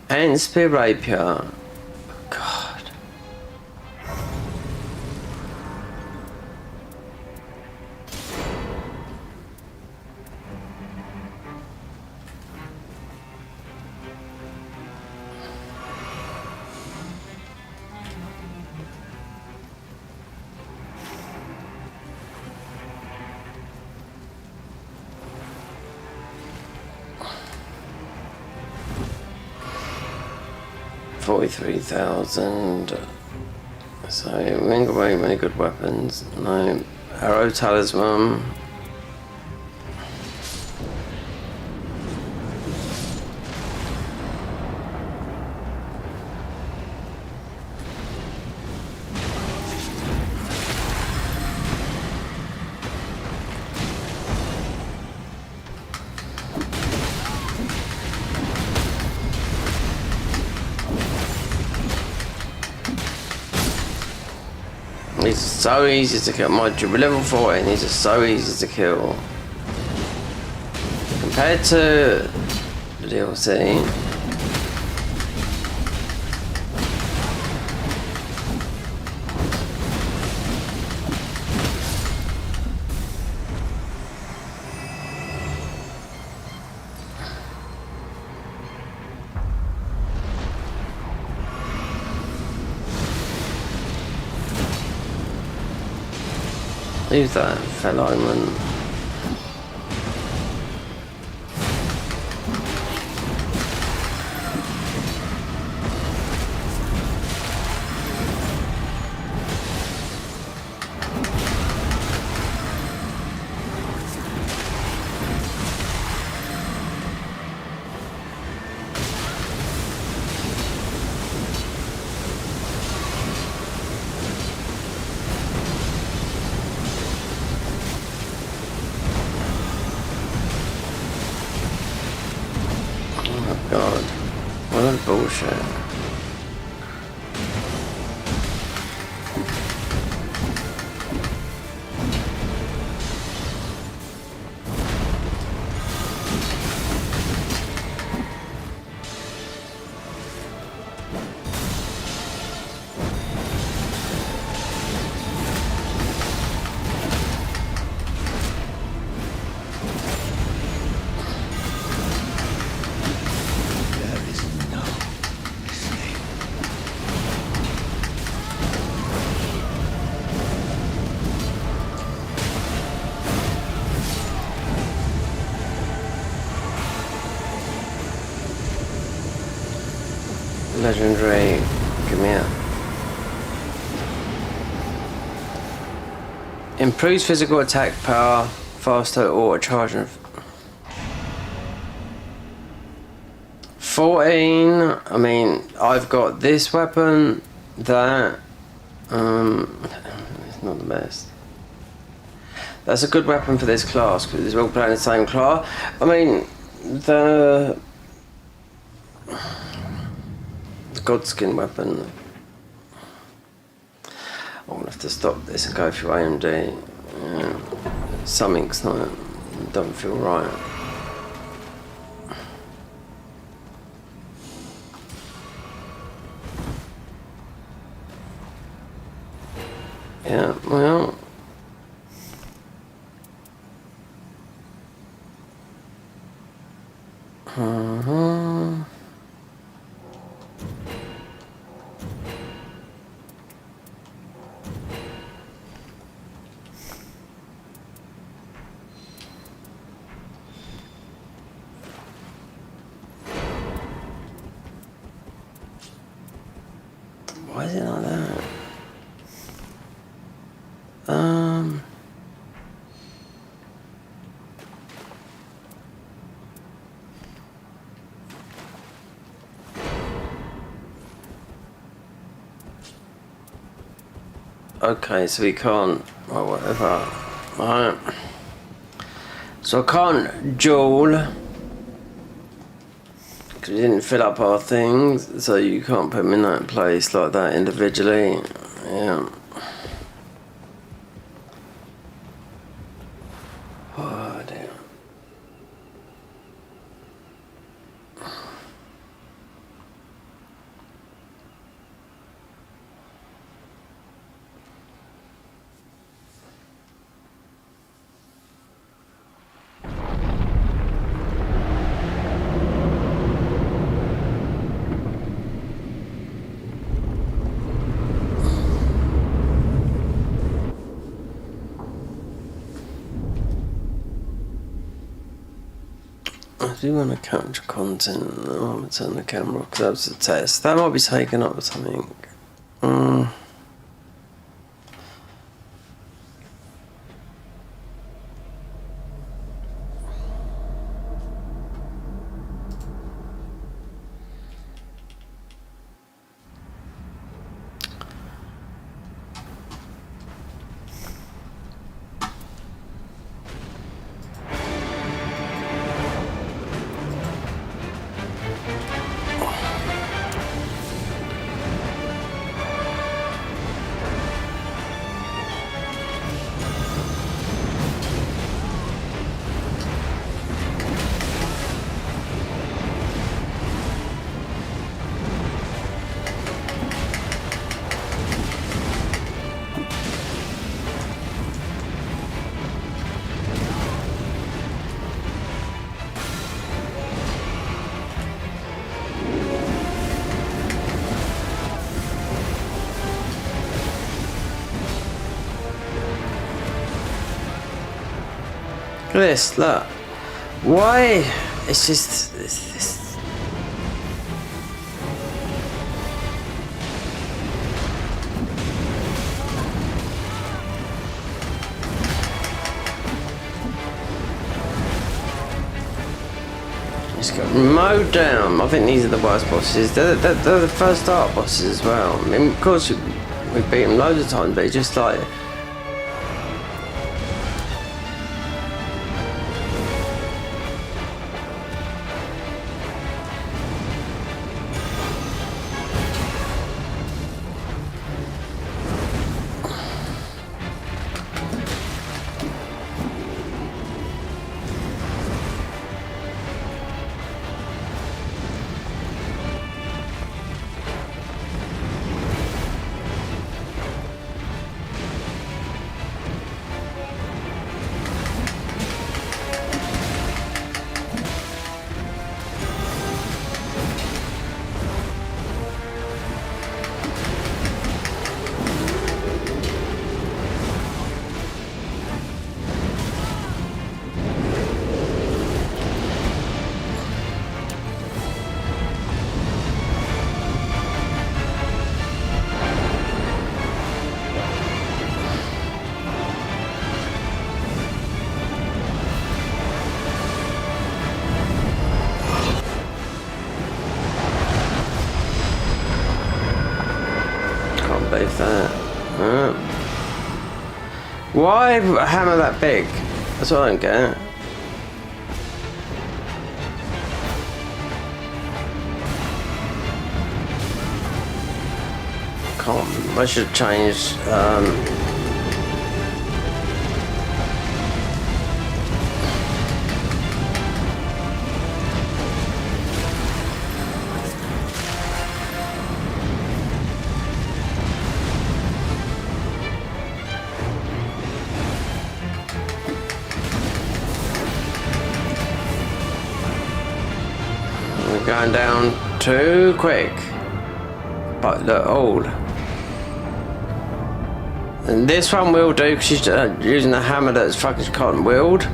And spear rapier. God. $43,000. So we ain't got very many good weapons. No. Arrow talisman. These are so easy to kill. My level 14, these are so easy to kill. Compared to the DLC. Leave that fellow man. God, what a bullshit. Legendary, give me a improves physical attack power, faster auto charging. 14. I mean, I've got this weapon. That it's not the best. That's a good weapon for this class because we're all playing the same class. I mean, the Godskin weapon. I'm gonna have to stop this and go through AMD. Yeah. Something's not, don't feel right. Yeah, well. Why is it like that? Okay, so we can't. Well, whatever. Alright. So I can't duel. Because we didn't fill up our things. So you can't put them in that place like that individually. Yeah. Oh dear. I do want to capture content. I want to turn the camera because that was a test. That might be taken up with something. Look at this, look. Why? It's just this. Just got mowed down. I think these are the worst bosses. They're the first start bosses as well. I mean, of course we've beat them loads of times, but it's just like. That. Why a hammer that big? That's what I don't get. I should change. Going down too quick, but they're old. And this one will do because she's using a hammer that's fucking can't wield.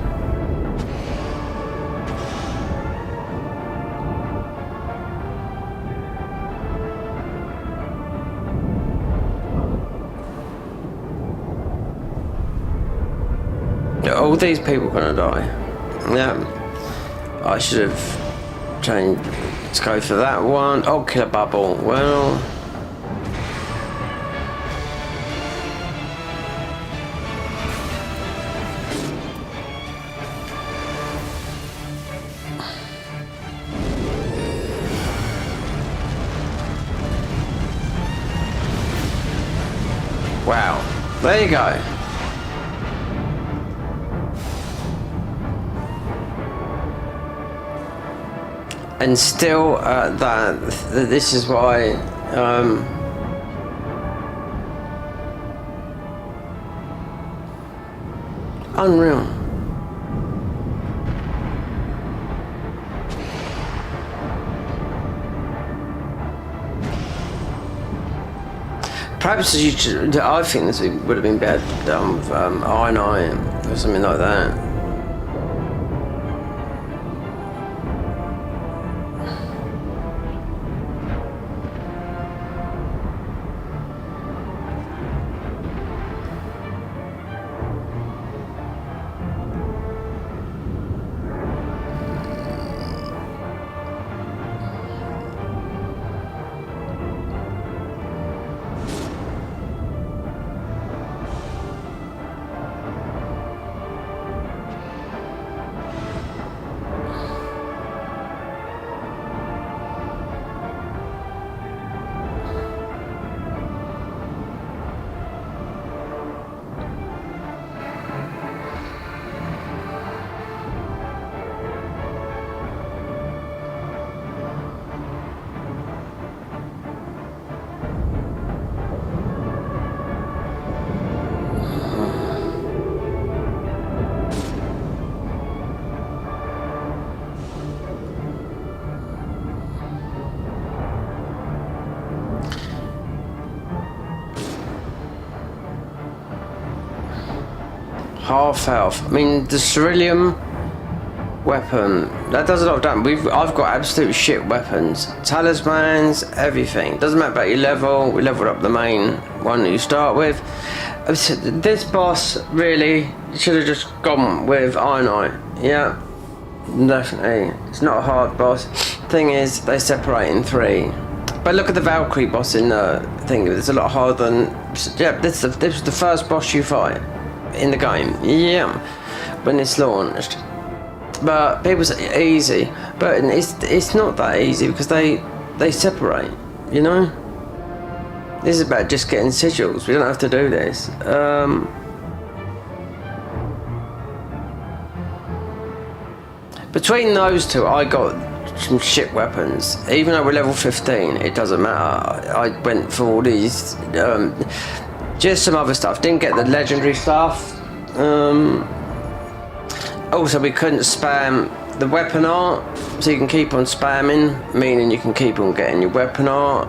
All these people are gonna die. Yeah, I should have. Change. Let's go for that one. Oh, kill a bubble. Well, There you go. And still, this is why. Unreal. Perhaps you should, I think this would have been better done with Iron or something like that. Half health. I mean, the cerulean weapon that does a lot of damage. I've got absolute shit weapons, talismans, everything. Doesn't matter about your level. We leveled up the main one that you start with. This boss really should have just gone with Iron Eye. Yeah, definitely. It's not a hard boss. Thing is, they separate in 3. But look at the Valkyrie boss in the thing. It's a lot harder than. Yeah, this was the first boss you fight in the game. Yeah, when it's launched. But people say easy, but it's not that easy because they separate. You know. This is about just getting sigils. We don't have to do this. Between those two, I got some shit weapons. Even though we're level 15, it doesn't matter. I went for all these, just some other stuff. Didn't get the legendary stuff. Also, we couldn't spam the weapon art, so you can keep on spamming, meaning you can keep on getting your weapon art.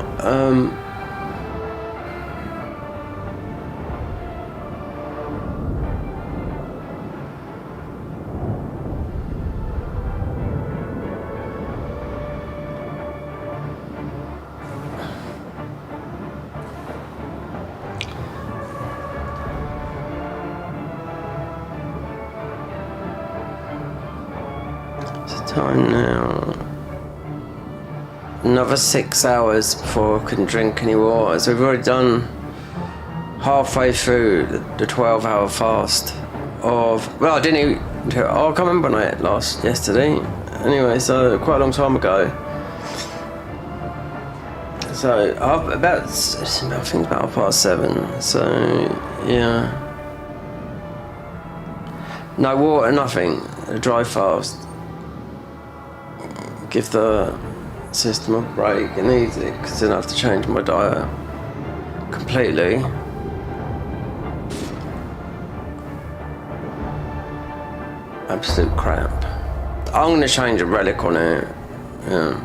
Time now. Another 6 hours before I couldn't drink any water. So we've already done halfway through the 12-hour fast of. Well, I didn't eat. Oh, I can't remember when I ate last yesterday. Anyway, so quite a long time ago. So I think it's about 7:30. So yeah. No water, nothing. A dry fast. Give the system a break. It needs it because then I have to change my diet completely. Absolute crap. I'm going to change a relic on it. Yeah.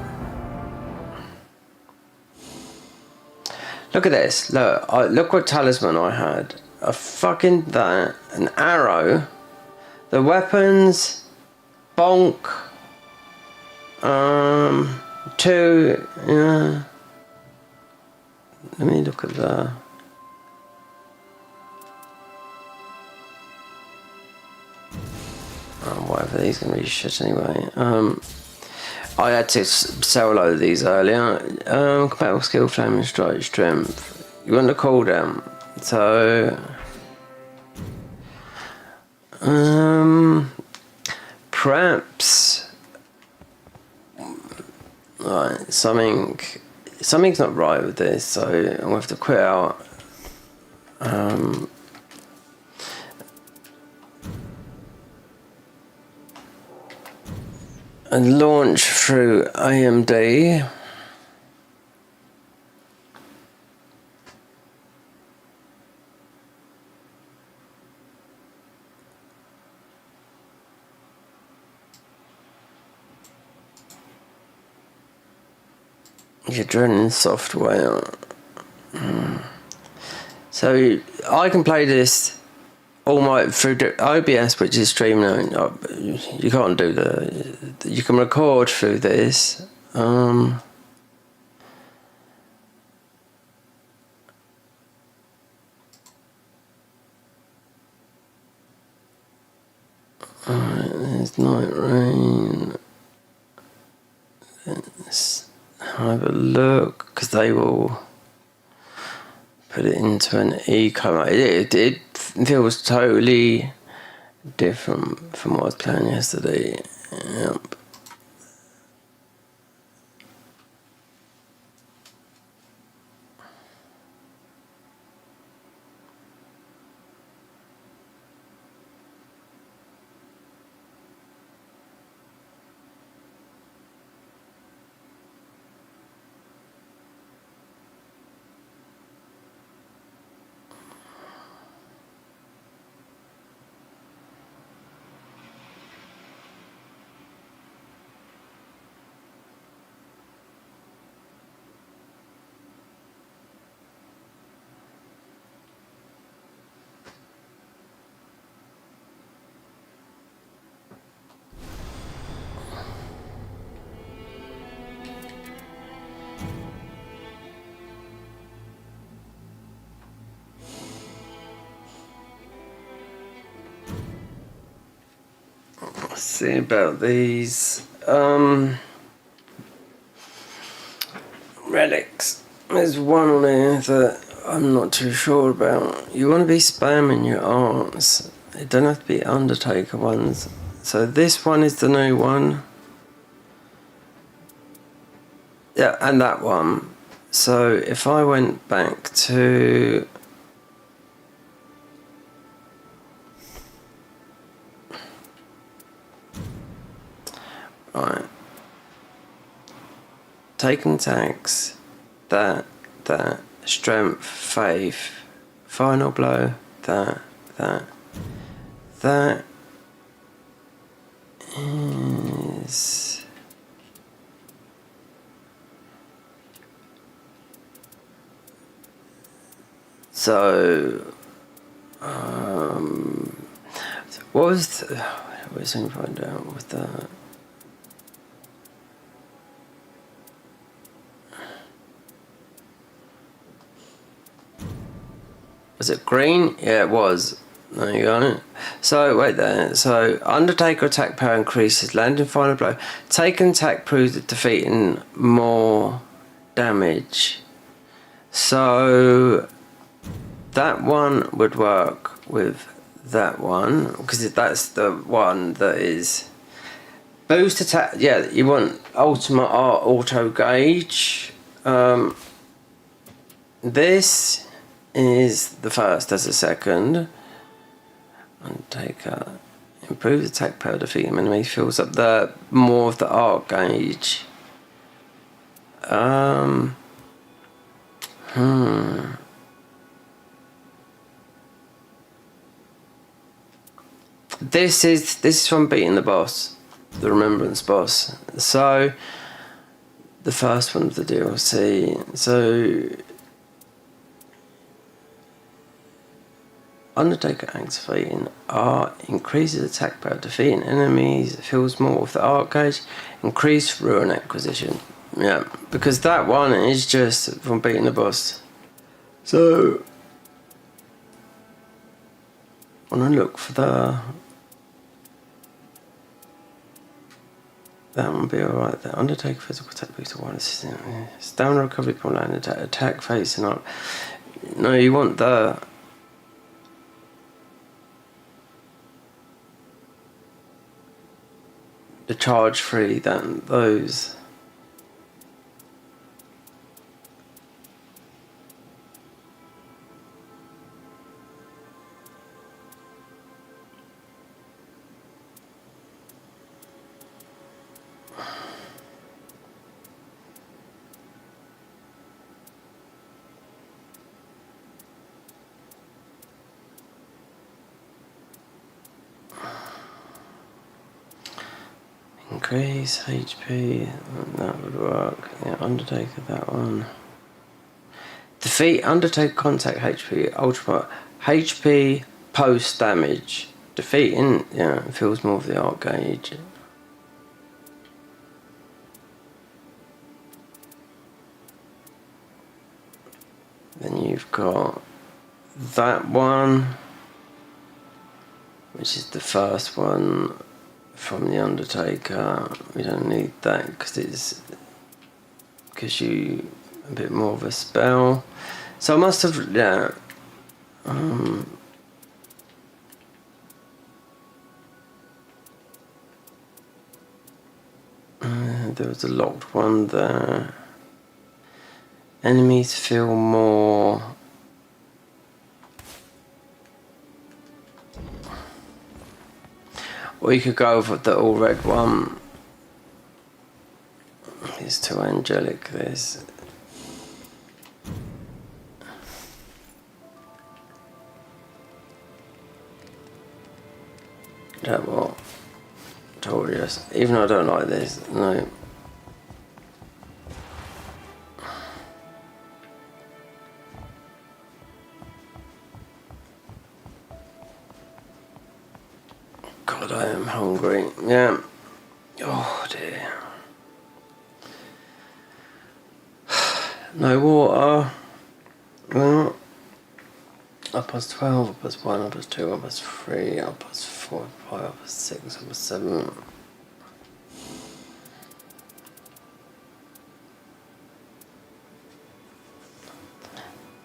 Look at this. Look what talisman I had. A fucking that. An arrow. The weapons. Bonk. 2, yeah. Let me look at the. Whatever, these can be shit anyway. I had to sell a load of these earlier. Compatible skill, flame and strike, strength. You want the cooldown. So. Perhaps. Right, something's not right with this, so I'm gonna have to quit out. and launch through AMD. Your adrenaline software. So I can play this all my through OBS, which is streaming. You can't do you can record through this. Alright, there's Nightreign. Let's have a look, because they will put it into an eco mode. It feels totally different from what I was playing yesterday. Yep. Let's see about these relics. There's one on here that I'm not too sure about. You want to be spamming your arms. It don't have to be Undertaker ones. So this one is the new one. Yeah, and that one. So if I went back to... Right. Taken tax. That. Strength, faith. Final blow. That is... So, what was the... Where's I find out with that? Was it green? Yeah, it was. There you go. So, wait there. So, Undertaker attack power increases, landing final blow. Taken attack proves that defeating more damage. So, that one would work with that one, because that's the one that is boost attack. Yeah, you want ultimate art auto gauge. This is the first, as a second. Undertaker improves attack power, defeating enemy, fills up the more of the art gauge. This is from beating the boss, the remembrance boss. So the first one of the DLC. So Undertaker activating art increases attack power, defeating enemies, fills more with the art gauge, increased ruin acquisition. Yeah, because that one is just from beating the boss. So when I look for that one will be alright there. Undertaker physical attack boost of 1 stamina recovery from land attack facing up. No, you want the charge free than those. Increase HP, that would work. Yeah, Undertaker, that one. Defeat Undertaker contact HP, ultimate HP post damage. Defeating, yeah, feels more of the art gauge. Then you've got that one, which is the first one from the Undertaker. We don't need that because it gives you a bit more of a spell. So I must have, yeah. There was a locked one there. Enemies feel more. Or you could go for the all red one. It's too angelic, this. That what? Told you. Even though I don't like this, no. God, I am hungry. Yeah. Oh dear. No water. Well, up plus 12, up plus 1, up plus 2, up plus 3, up plus 4, 5, up plus 6, up plus 7.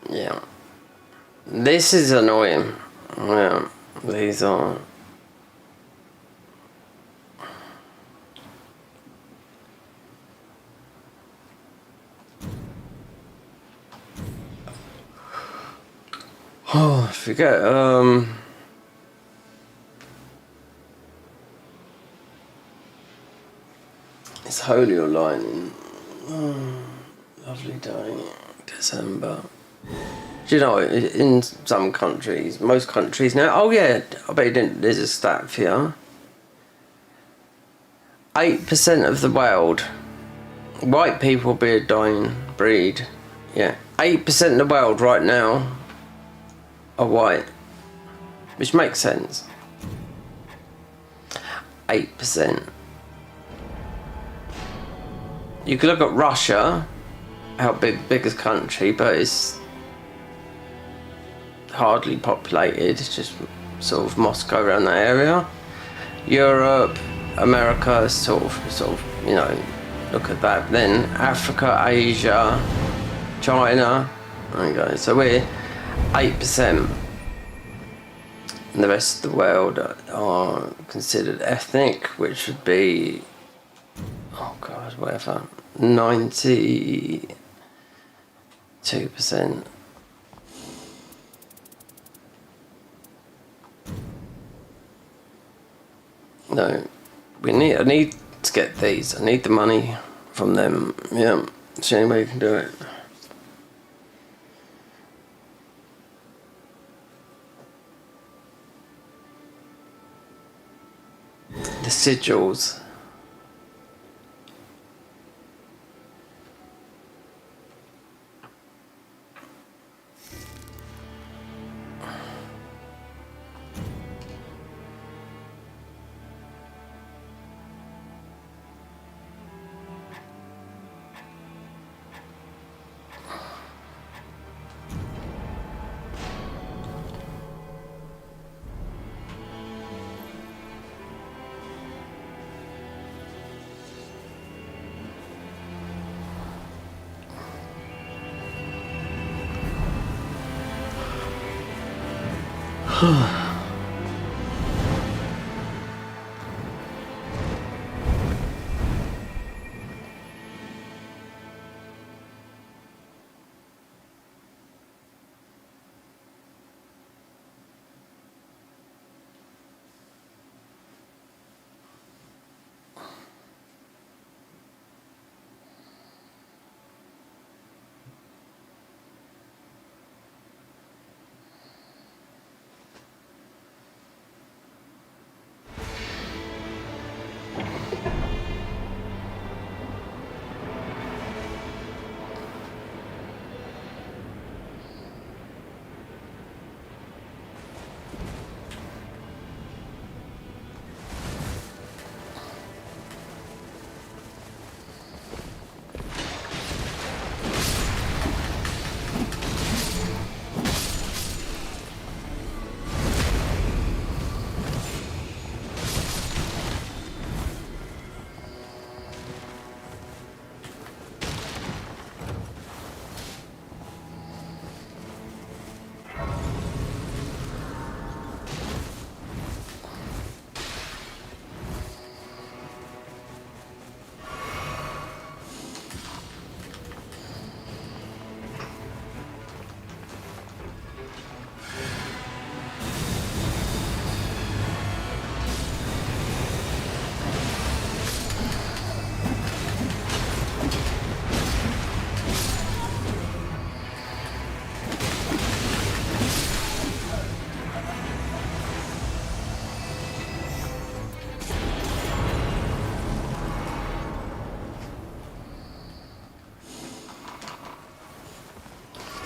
Yeah. This is annoying. Yeah. These are. Oh, I forget, it's Holy or Lightning. Oh, lovely day, December. Do you know, in some countries, most countries now, oh yeah, I bet you didn't, there's a stat for you. 8% of the world, white people be a dying breed. Yeah, 8% of the world right now are white, which makes sense. 8%. You could look at Russia, how biggest country, but it's hardly populated. It's just sort of Moscow around that area. Europe, America, sort of, you know, look at that. Then Africa, Asia, China. There you go. So we're 8%. And the rest of the world are considered ethnic, which would be, oh God, whatever, 92%. No, I need to get these. I need the money from them. Yeah, it's the only way you can do it. The sigils.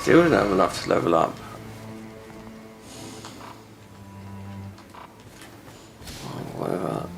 Still don't have enough to level up. Whatever.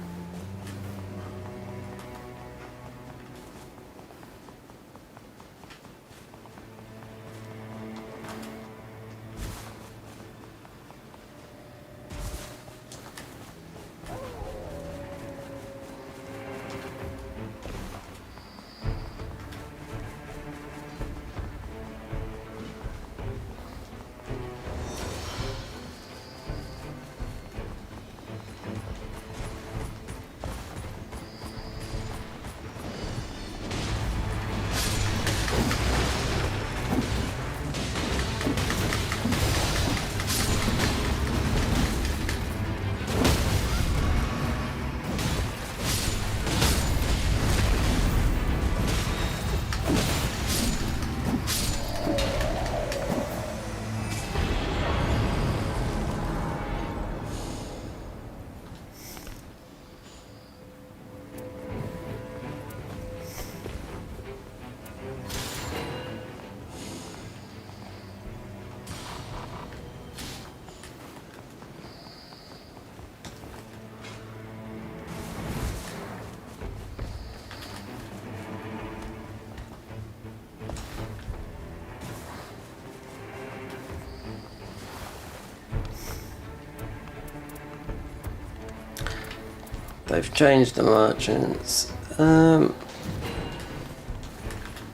They've changed the merchants. No,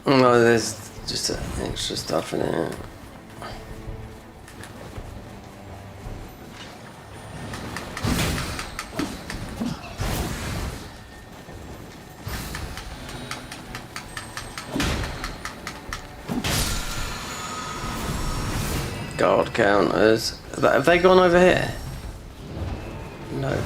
there's just extra stuff in here. Guard counters. Have they gone over here? No.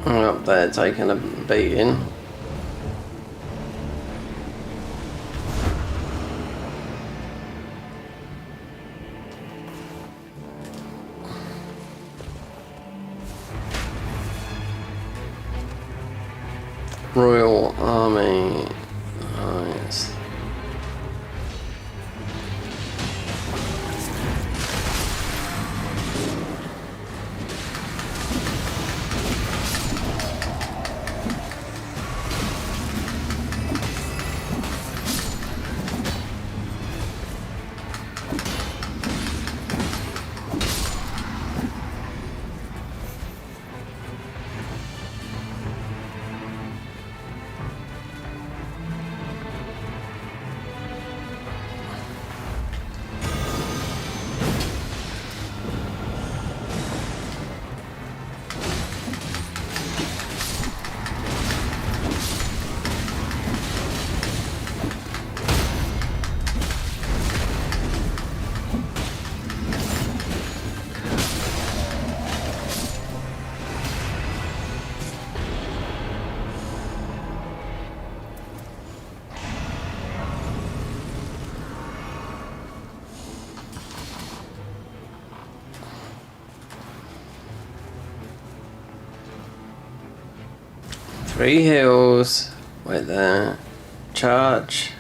Up there taking a beating. Royal Army. Nice. Three hills. Wait there. Charge.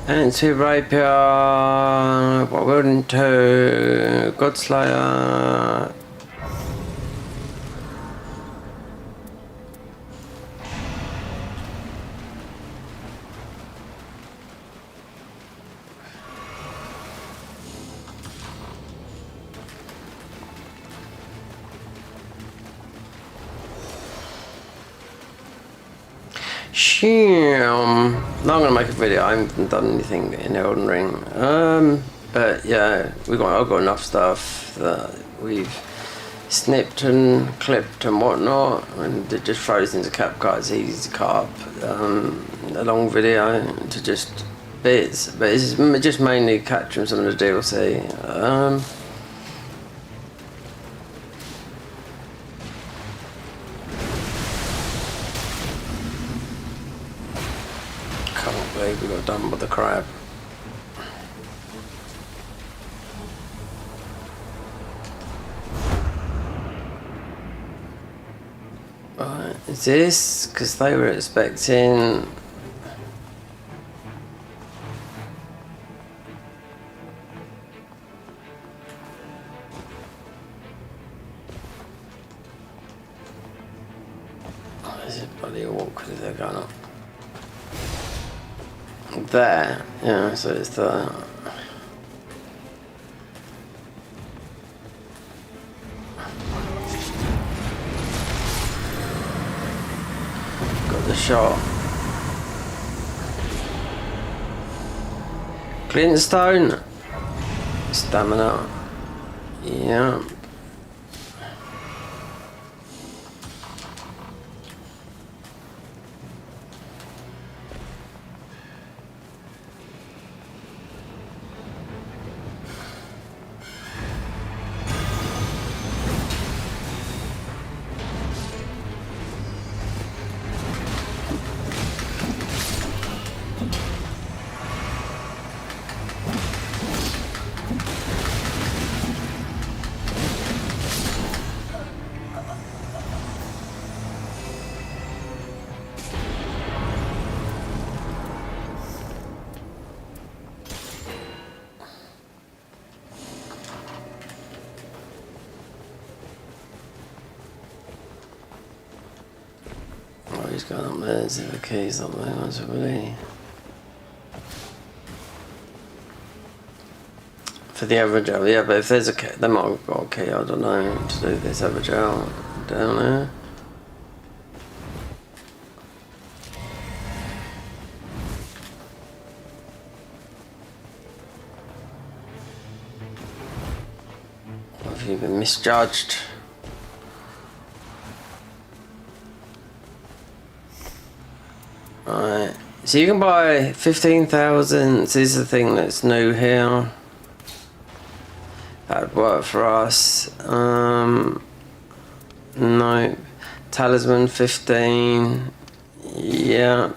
Anti Rapier, what Wielding 2, Godslayer. Now I'm gonna make a video. I haven't done anything in Elden Ring. But yeah, I've got enough stuff that we've snipped and clipped and whatnot, and it just throws into CapCut. It's easy to cut up a long video to just bits, but it's just mainly capturing some of the DLC. Can't believe we got done with the crab. Right, is this because they were expecting? Oh, is it bloody awkward if they're going up? There, yeah, so it's the. Got the shot. Glintstone. Stamina. Yeah. He's going up there, there's the keys up there, that's really. For the average hour, yeah, but if there's a key, they might have got a key, I don't know, to do this average hour down there. Or have you been misjudged? Right, so you can buy 15,000. This is the thing that's new here. That'd work for us. No, talisman 15. Yeah.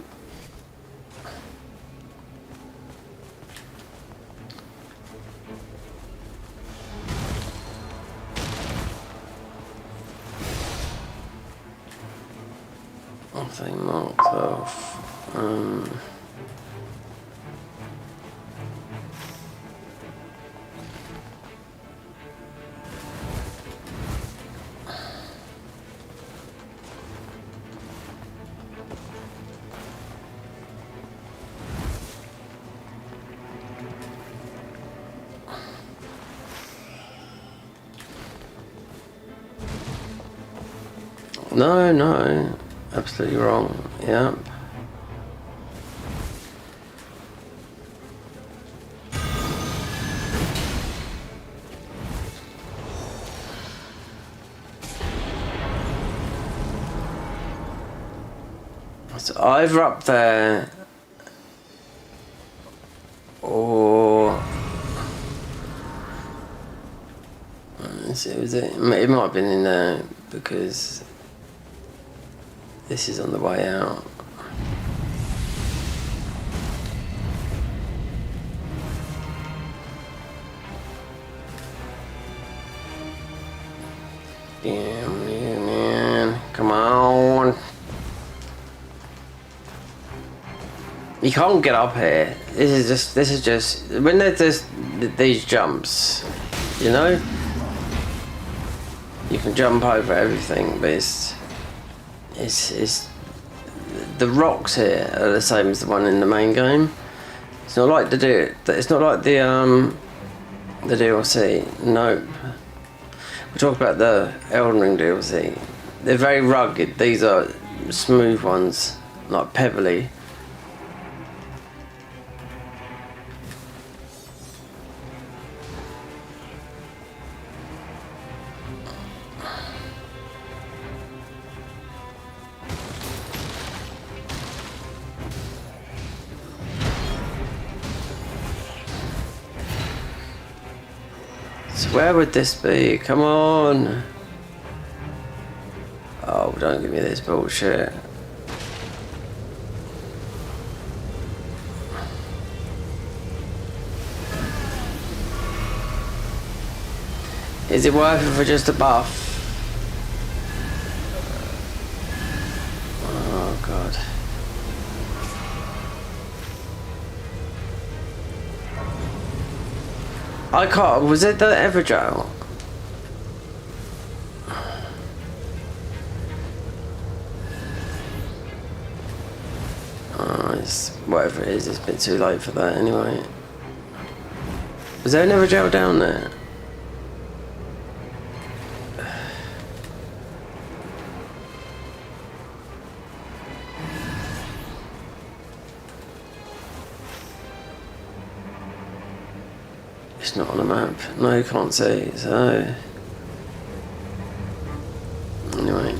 Nothing marked off. No, absolutely wrong. Yeah. So either up there or it might have been in there because this is on the way out. Yeah, man. Come on. You can't get up here. This is just when there's just these jumps, you know. You can jump over everything, but it's the rocks here are the same as the one in the main game. It's not like it's not like the DLC. Nope. We talk about the Elden Ring DLC. They're very rugged. These are smooth ones, like pebbly. So where would this be? Come on. Oh, don't give me this bullshit. Is it worth it for just a buff? Oh god. I can't. Was it the Everdrill? Oh, it's whatever it is. It's a bit too late for that anyway. Was there an Everdrill down there? It's not on the map. No, you can't see. So anyway.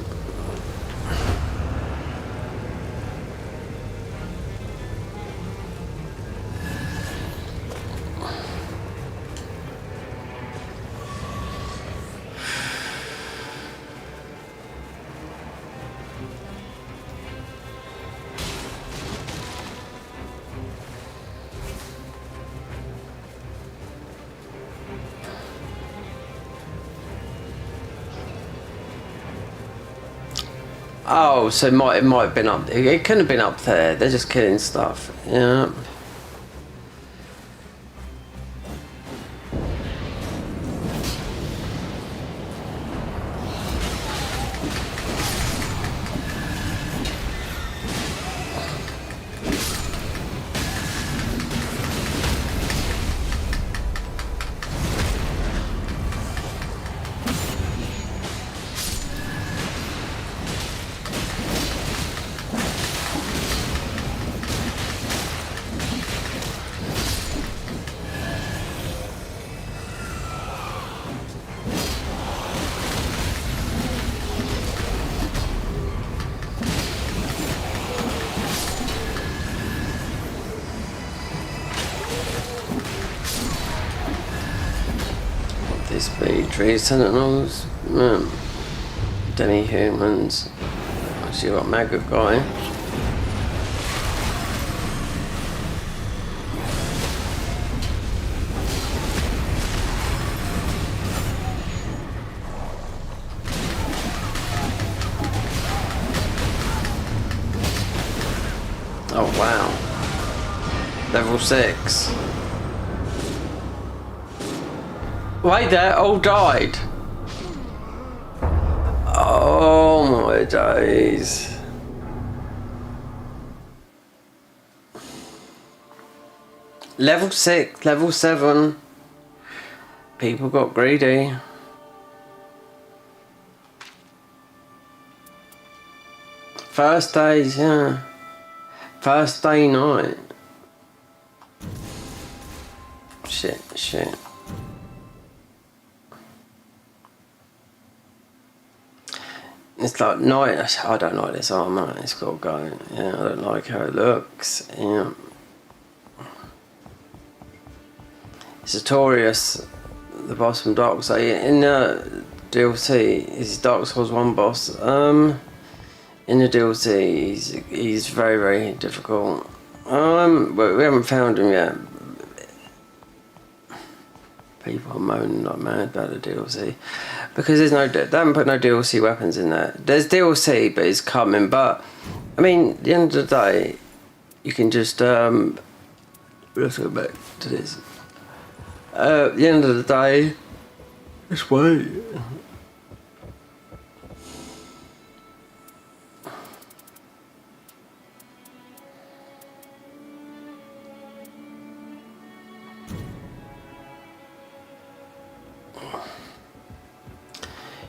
Oh, so it might have been up. It couldn't have been up there. They're just killing stuff. Yeah. This be tree sentinels, demi-humans. Actually, got maggot guy. Oh wow, level 6. Wait, they all died. Oh my days. Level 6, level 7. People got greedy. First days, yeah. First day night. Shit. It's like night. I don't like this armor. It's got to go. Yeah, I don't like how it looks. Yeah. Sartorius, the boss from Dark Souls. In the DLC, is Dark Souls 1 boss. In the DLC, he's very, very difficult. But we haven't found him yet. People are moaning like mad about the DLC because they haven't put no DLC weapons in there. There's DLC, but it's coming. But I mean, at the end of the day, you can just let's go back to this. At the end of the day, just wait.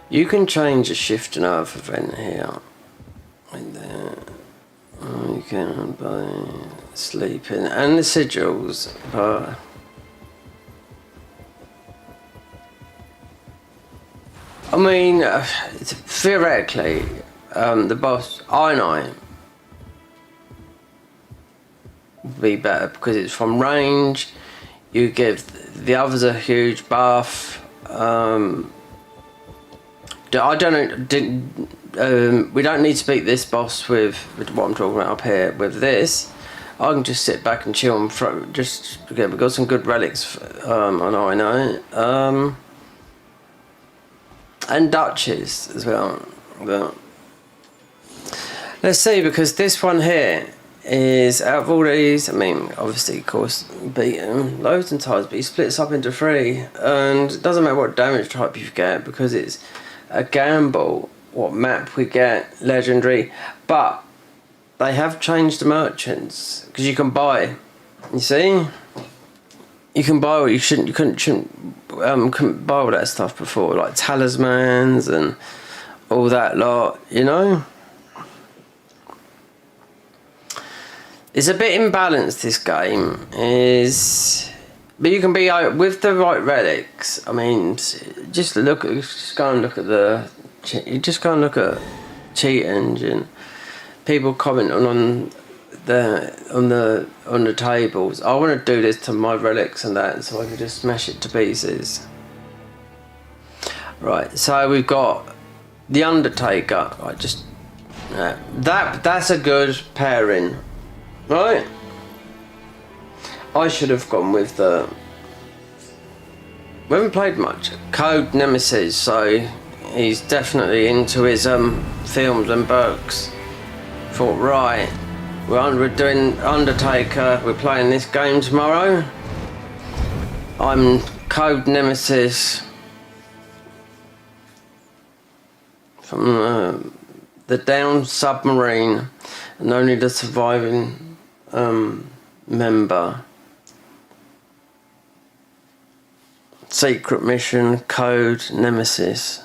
You can change the shift and earth event here. Like that. Oh, you can buy sleeping and the sigils, but I mean, theoretically, the boss I know would be better because it's from range. You give the others a huge buff. I don't know. We don't need to beat this boss with what I'm talking about up here. With this, I can just sit back and chill and throw. Just again, we've got some good relics. I know. And duchies as well. But let's see, because this one here is out of all these. I mean, obviously, of course, beat him loads of times, but he splits up into 3, and it doesn't matter what damage type you get because it's a gamble what map we get, legendary, but they have changed the merchants because you can buy. You see, you can buy what you couldn't buy all that stuff before, like talismans and all that lot. You know, it's a bit imbalanced. This game is. But you can be with the right relics. I mean, just go and look at Cheat Engine. People commenting on the tables. I want to do this to my relics and that, so I can just smash it to pieces. Right. So we've got the Undertaker. That's a good pairing, right? I should have gone with the. We haven't played much. Code Nemesis, so he's definitely into his films and books. Thought, right, we're doing Undertaker. We're playing this game tomorrow. I'm Code Nemesis from the downed submarine, and only the surviving member. Secret mission, Code Nemesis.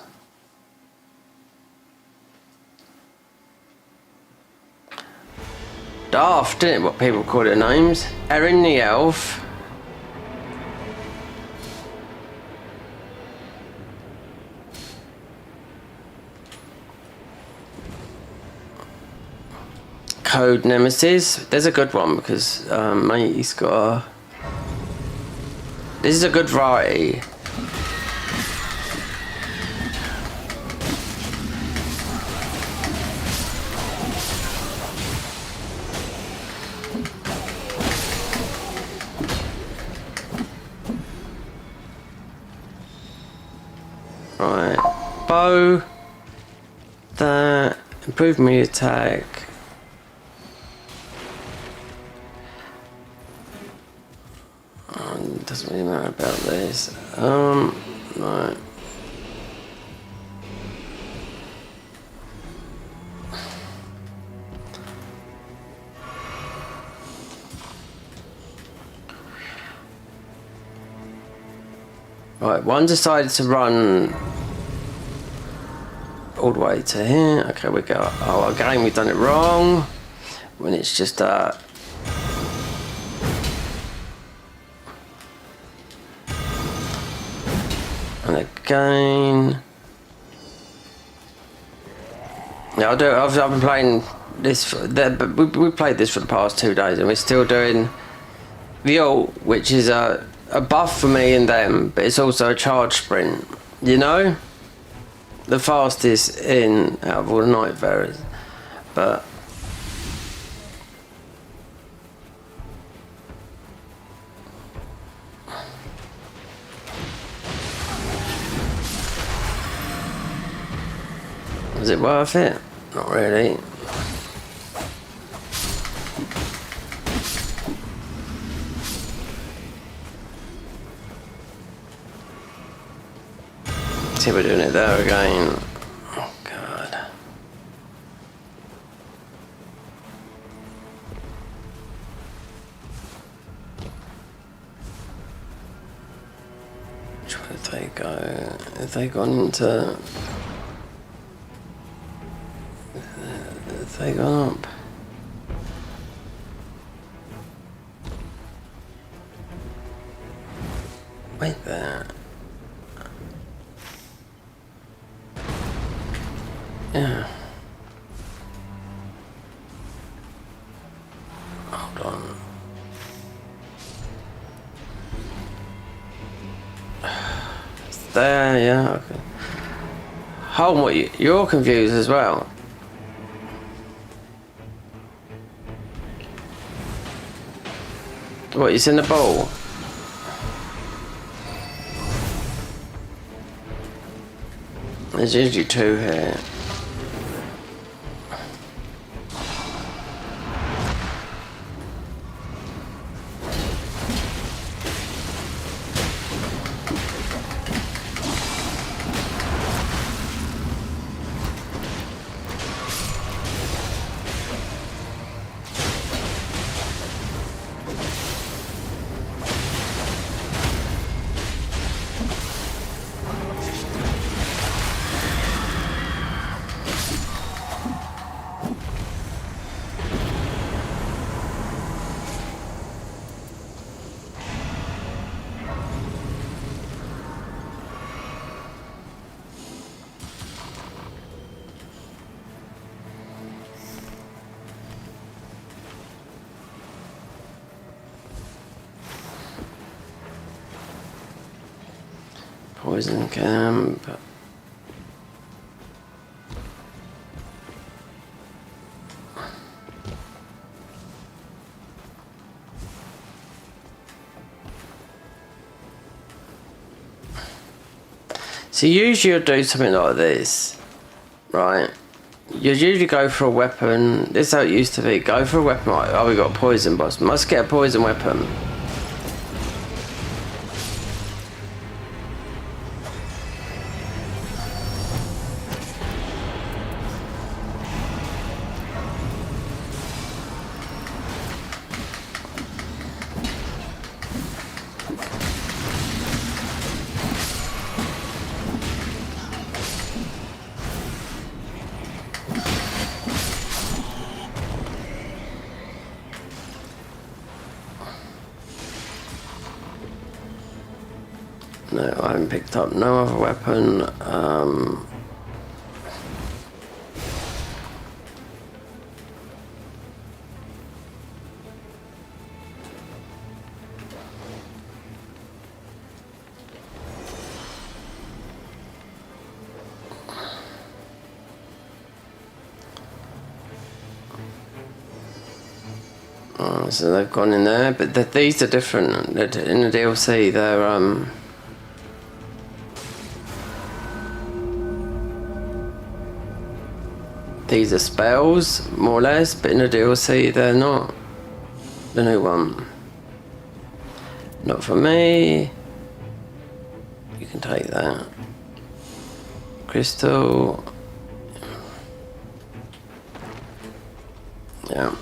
Daft, isn't it? What people call their names. Erin the Elf. Code Nemesis. There's a good one because mate, he's got a. This is a good variety. Right, bow. That improve me attack. Doesn't really matter about this. Right. Right, one decided to run all the way to here. Okay, we go. Oh, again, we've done it wrong. When it's just and again. Yeah, I've been playing this. But we played this for the past 2 days, and we're still doing the ult, which is a buff for me and them, but it's also a charge sprint. You know, the fastest in out of all the night bearers, but. Was it worth it? Not really. see we're doing it there again. Oh, God. Which way did they go? Have they gone into... Have they gone up? Wait there. Yeah. Hold on. It's there, yeah. Okay. Hold on, what, you're confused as well. What, it's in the bowl? There's usually two here. Poison camp. So usually you'll do something like this, right? You usually go for a weapon. This is how it used to be. Go for a weapon. Right, oh, we got a poison boss. Must get a poison weapon. No, I haven't picked up no other weapon. So they've gone in there, but these are different. In the DLC, they're these are spells, more or less, but in the DLC they're not. The new one. Not for me. You can take that. Crystal. Yeah.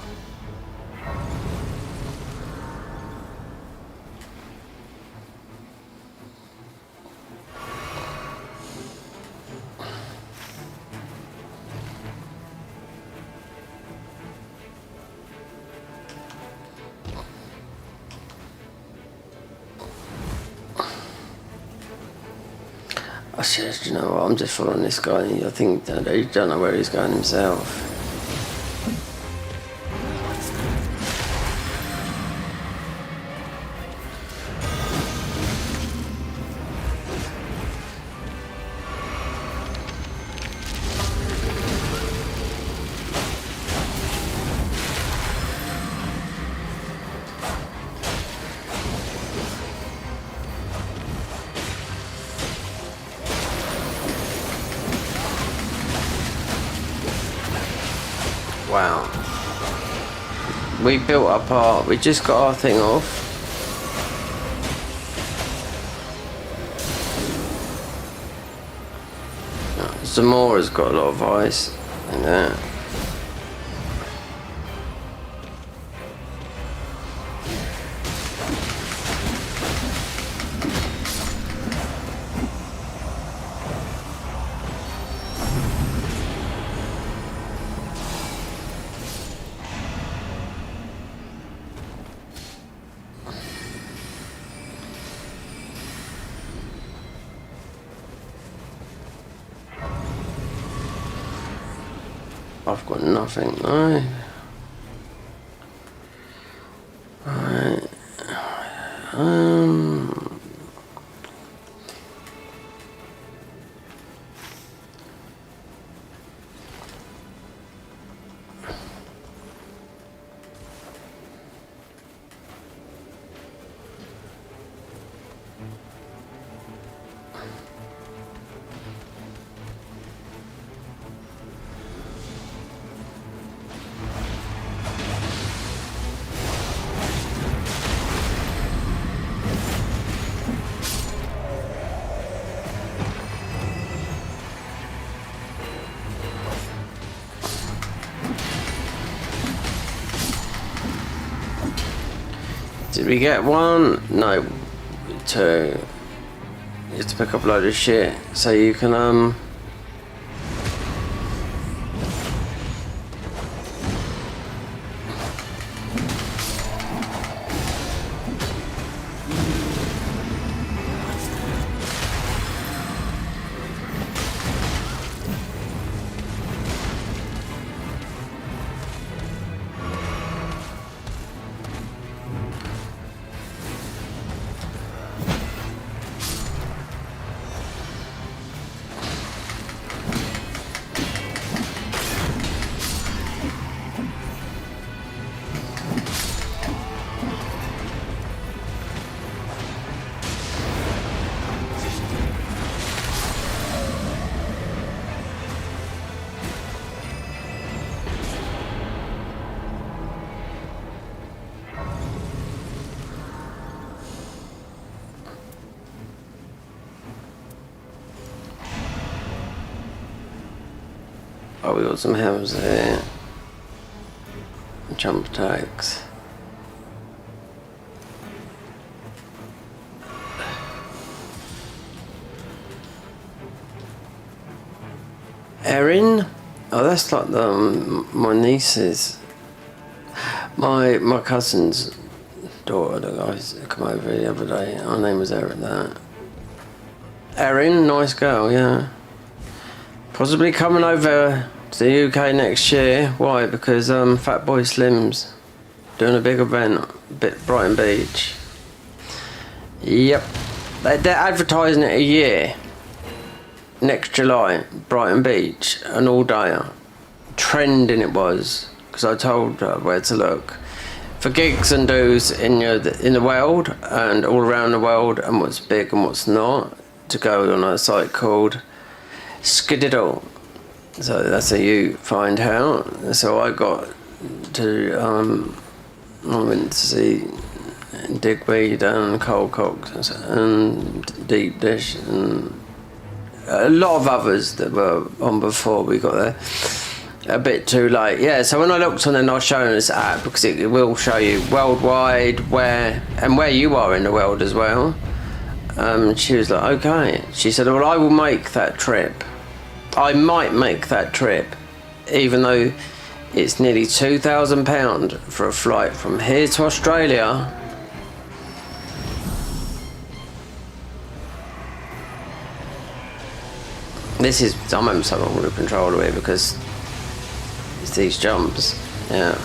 I said, you know what, I'm just following this guy. I think that he don't know where he's going himself. Wow. We built up we just got our thing off. Zamora's got a lot of ice in there. I've got nothing, no. Alright. Did we get one? No. Two. You have to pick up a load of shit so you can oh, we got some helms there. Jump attacks. Erin? Oh, that's like my niece's, my cousin's daughter that I come over the other day. Her name was Erin. That Erin, nice girl, yeah. Possibly coming over to the UK next year. Why? Because Fatboy Slim's doing a big event at Brighton Beach. Yep, they're advertising it a year. Next July, Brighton Beach, an all-dayer. Trending it was, because I told her where to look for gigs and do's in the world and all around the world, and what's big and what's not, to go on a site called Skididdle. So that's how you find out. So I got to I went to see Digweed and Coldcocks and Deep Dish and a lot of others that were on before we got there. A bit too late, yeah. So when I looked on the Not Showing This app, because it will show you worldwide where you are in the world as well. She was like, okay. She said, well, I will make that trip. I might make that trip, even though it's nearly £2,000 for a flight from here to Australia. I'm having so long with the controller here because it's these jumps, yeah.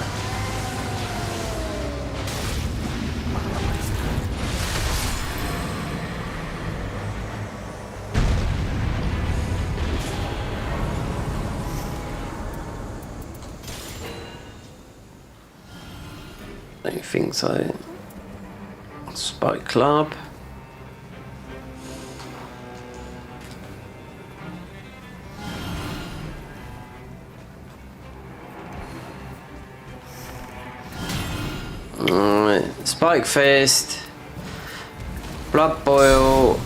Don't you think so? Spike Club. Alright, Spike Fist, Blood Boil,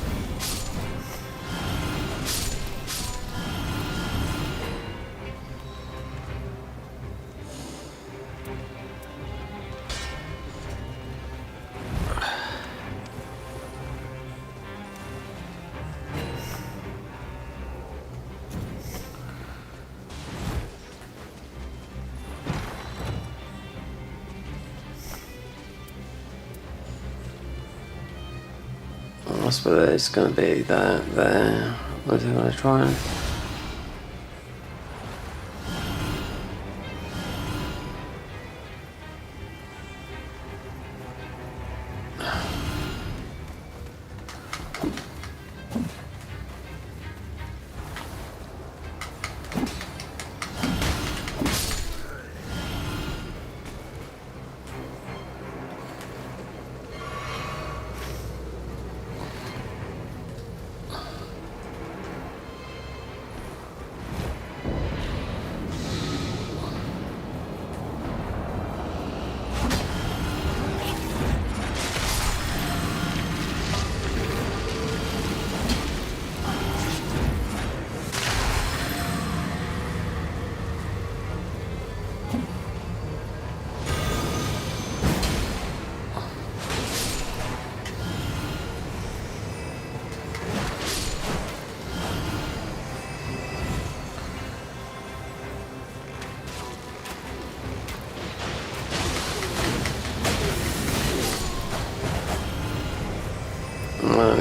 I suppose it's going to be that there. What do you want to try?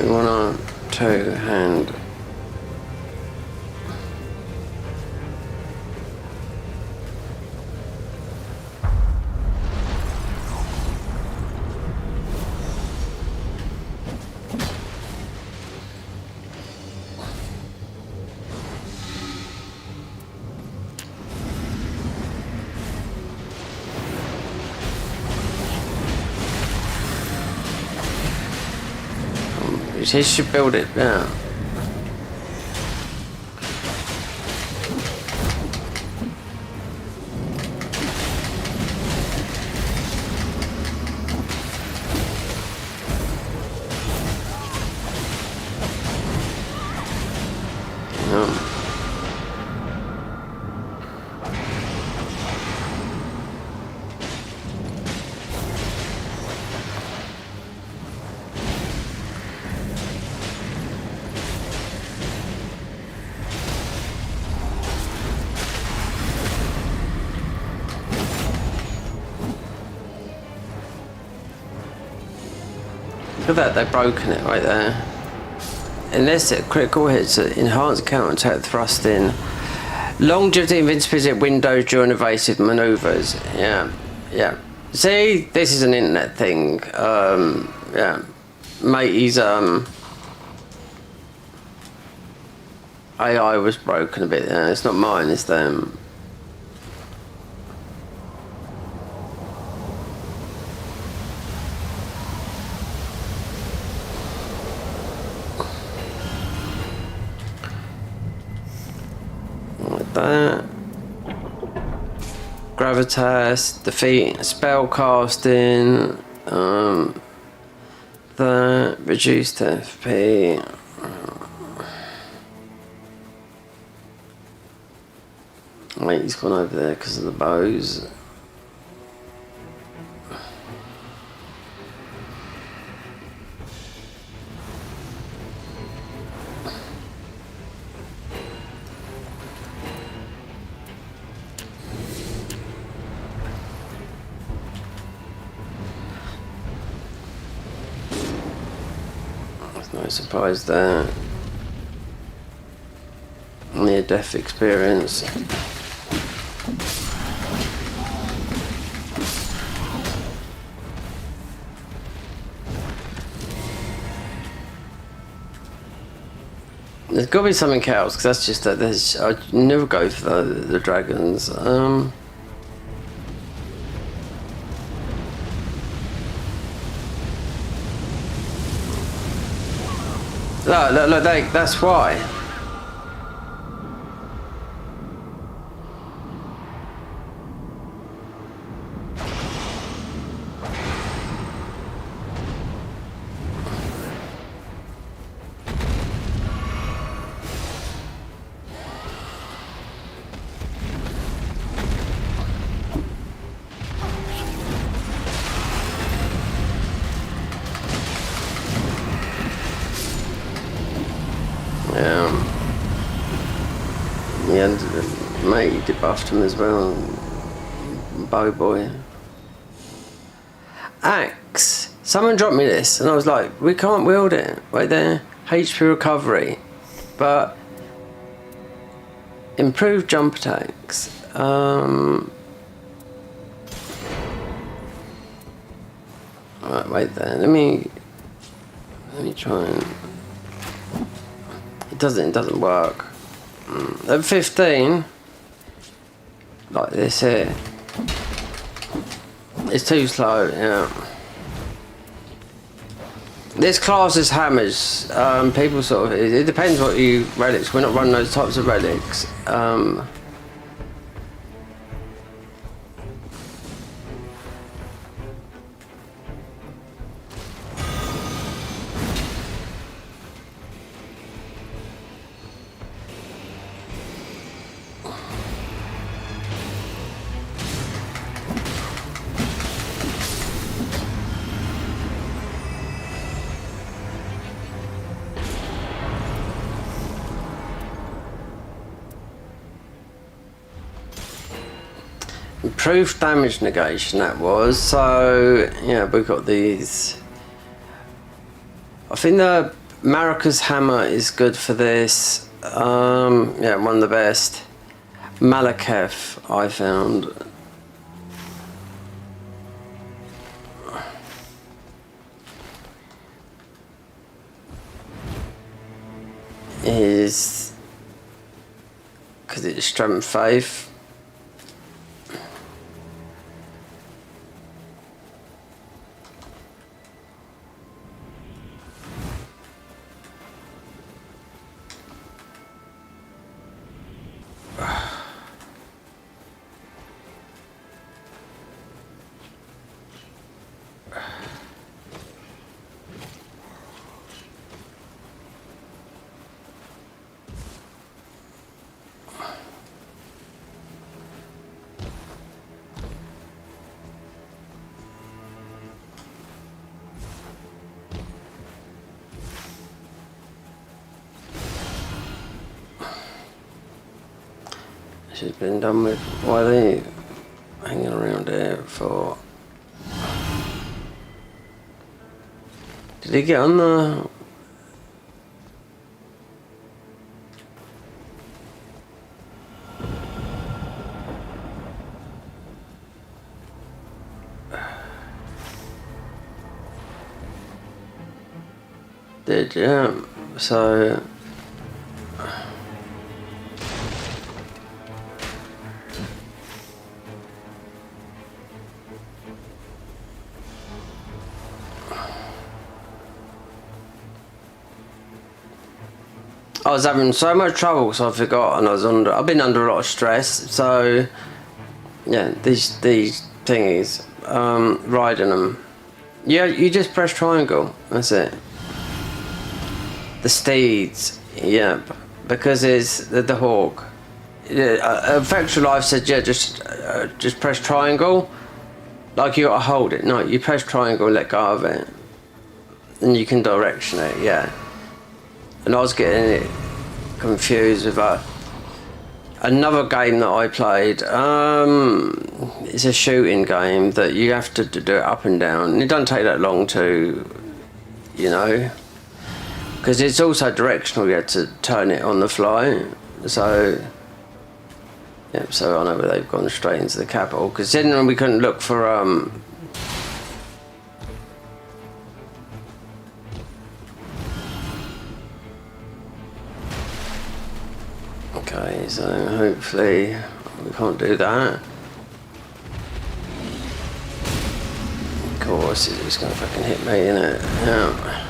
We want a two-hand. He should build it now. Look at that, they've broken it right there. Unless it critical hits enhanced counter-attack thrusting. Longevity invincibility at windows during evasive manoeuvres. Yeah, yeah. See, this is an internet thing. Yeah. Matey's AI was broken a bit. Yeah, it's not mine, it's them. That gravitas, defeat, spell casting, that reduced FP. Wait, he's gone over there because of the bows. No surprise there. Near-death experience. There's got to be something else, because that's just that there's. I never go for the dragons. Look, that's why. And mate, he debuffed him as well. Bow boy. Axe. Someone dropped me this, and I was like, we can't wield it. Wait there, HP recovery, but improved jump attacks. Right, wait there. Let me try and. It doesn't work. At 15, like this here, it's too slow. Yeah. This class is hammers. People sort of. It depends what you relics. We're not running those types of relics. Improved damage negation, that was. So yeah, we've got these. I think the Marika's hammer is good for this. Yeah, one of the best. Malekith, I found. Is because it's strength faith. She's been done with. Why are they hanging around here for? Did he get on the? Did, yeah. So. I was having so much trouble because I forgot, and I've been under a lot of stress. So yeah, these thingies, riding them. Yeah, you just press triangle. That's it. The steeds, yeah, because it's the hawk. Yeah, Factual Life said, yeah, just press triangle. Like you gotta hold it. No, you press triangle, let go of it, and you can direction it. Yeah. And I was getting it confused with another game that I played. It's a shooting game that you have to do it up and down. It doesn't take that long to, you know, because it's also directional. You have to turn it on the fly. So, yeah. So I know where they've gone straight into the capital. Because then we couldn't look for Okay, so hopefully we can't do that. Of course, it's gonna fucking hit me, innit? Yeah.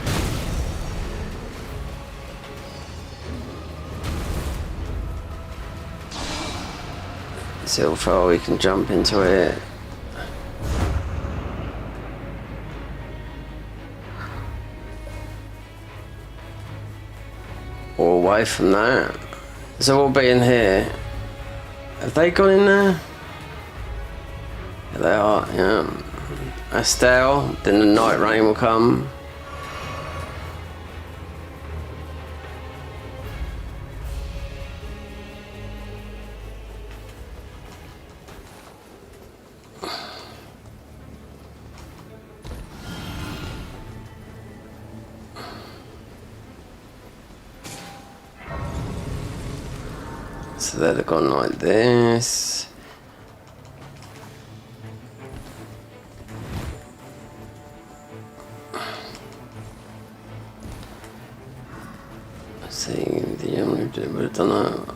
So far we can jump into it. Or away from that. So we'll be in here. Have they gone in there? Yeah, they are, yeah. Estelle, then the Nightreign will come. So they'd have gone like this. Let's see, the only would have done that.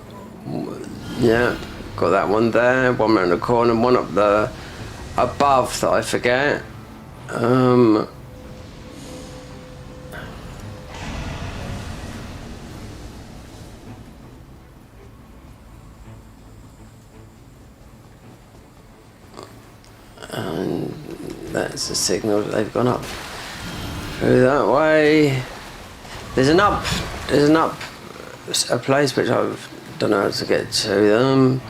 Yeah, got that one there, one around the corner, one up the above that I forget. And that's a signal that they've gone up through that way. There's a place which I don't know how to get to them.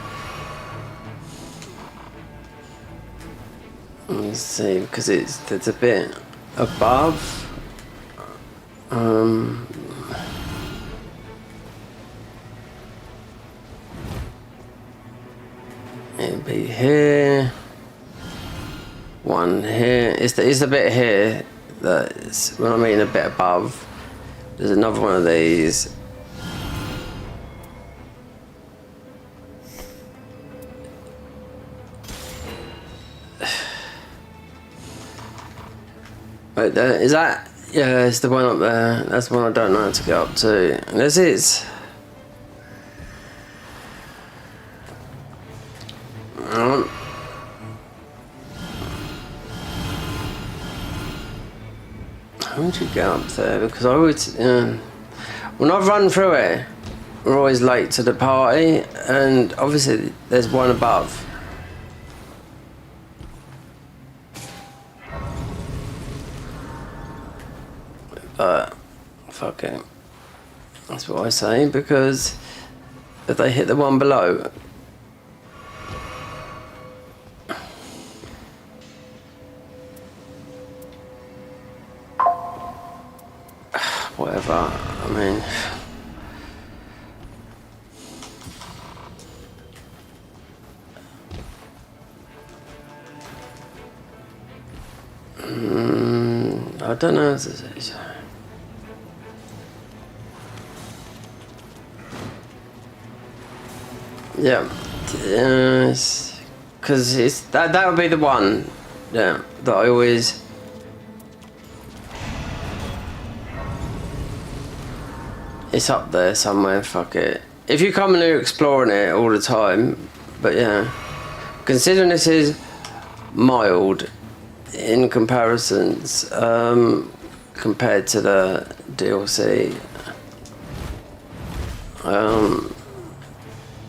Let's see, because it's a bit above. It'll be here. One here. It's the bit here that's when I mean a bit above. There's another one of these. Right there. Is that? Yeah, it's the one up there. That's the one I don't know how to get up to. This is. How would you get up there? Because I would. When I've run through it, we're always late to the party, and obviously there's one above. But fuck it. That's what I say, because if they hit the one below, whatever, I mean, I don't know. Yeah, because it's that would be the one, yeah, that I always. It's up there somewhere. Fuck it. If you come and you're exploring it all the time, but yeah, considering this is mild in comparisons, compared to the DLC.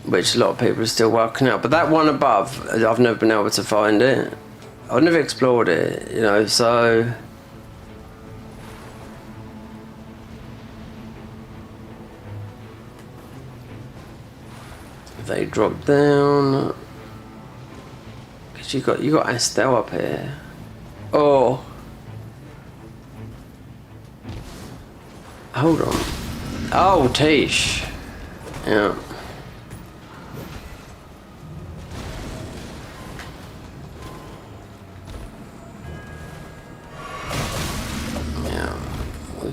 Which a lot of people are still working out, but that one above, I've never been able to find it. I've never explored it, you know, so if they drop down, because you got Estelle up here. Oh, hold on. Oh, Tish. Yeah.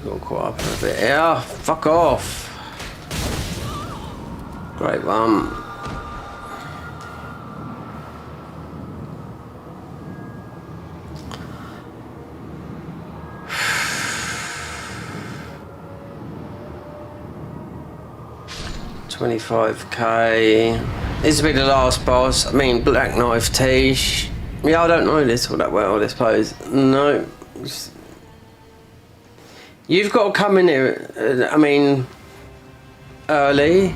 Got caught up in a bit. Yeah, fuck off. Great one. $25k. This will be the last boss. I mean, Black Knife Tish. Yeah, I don't know this all that well, I suppose. No. You've got to come in here, I mean, early.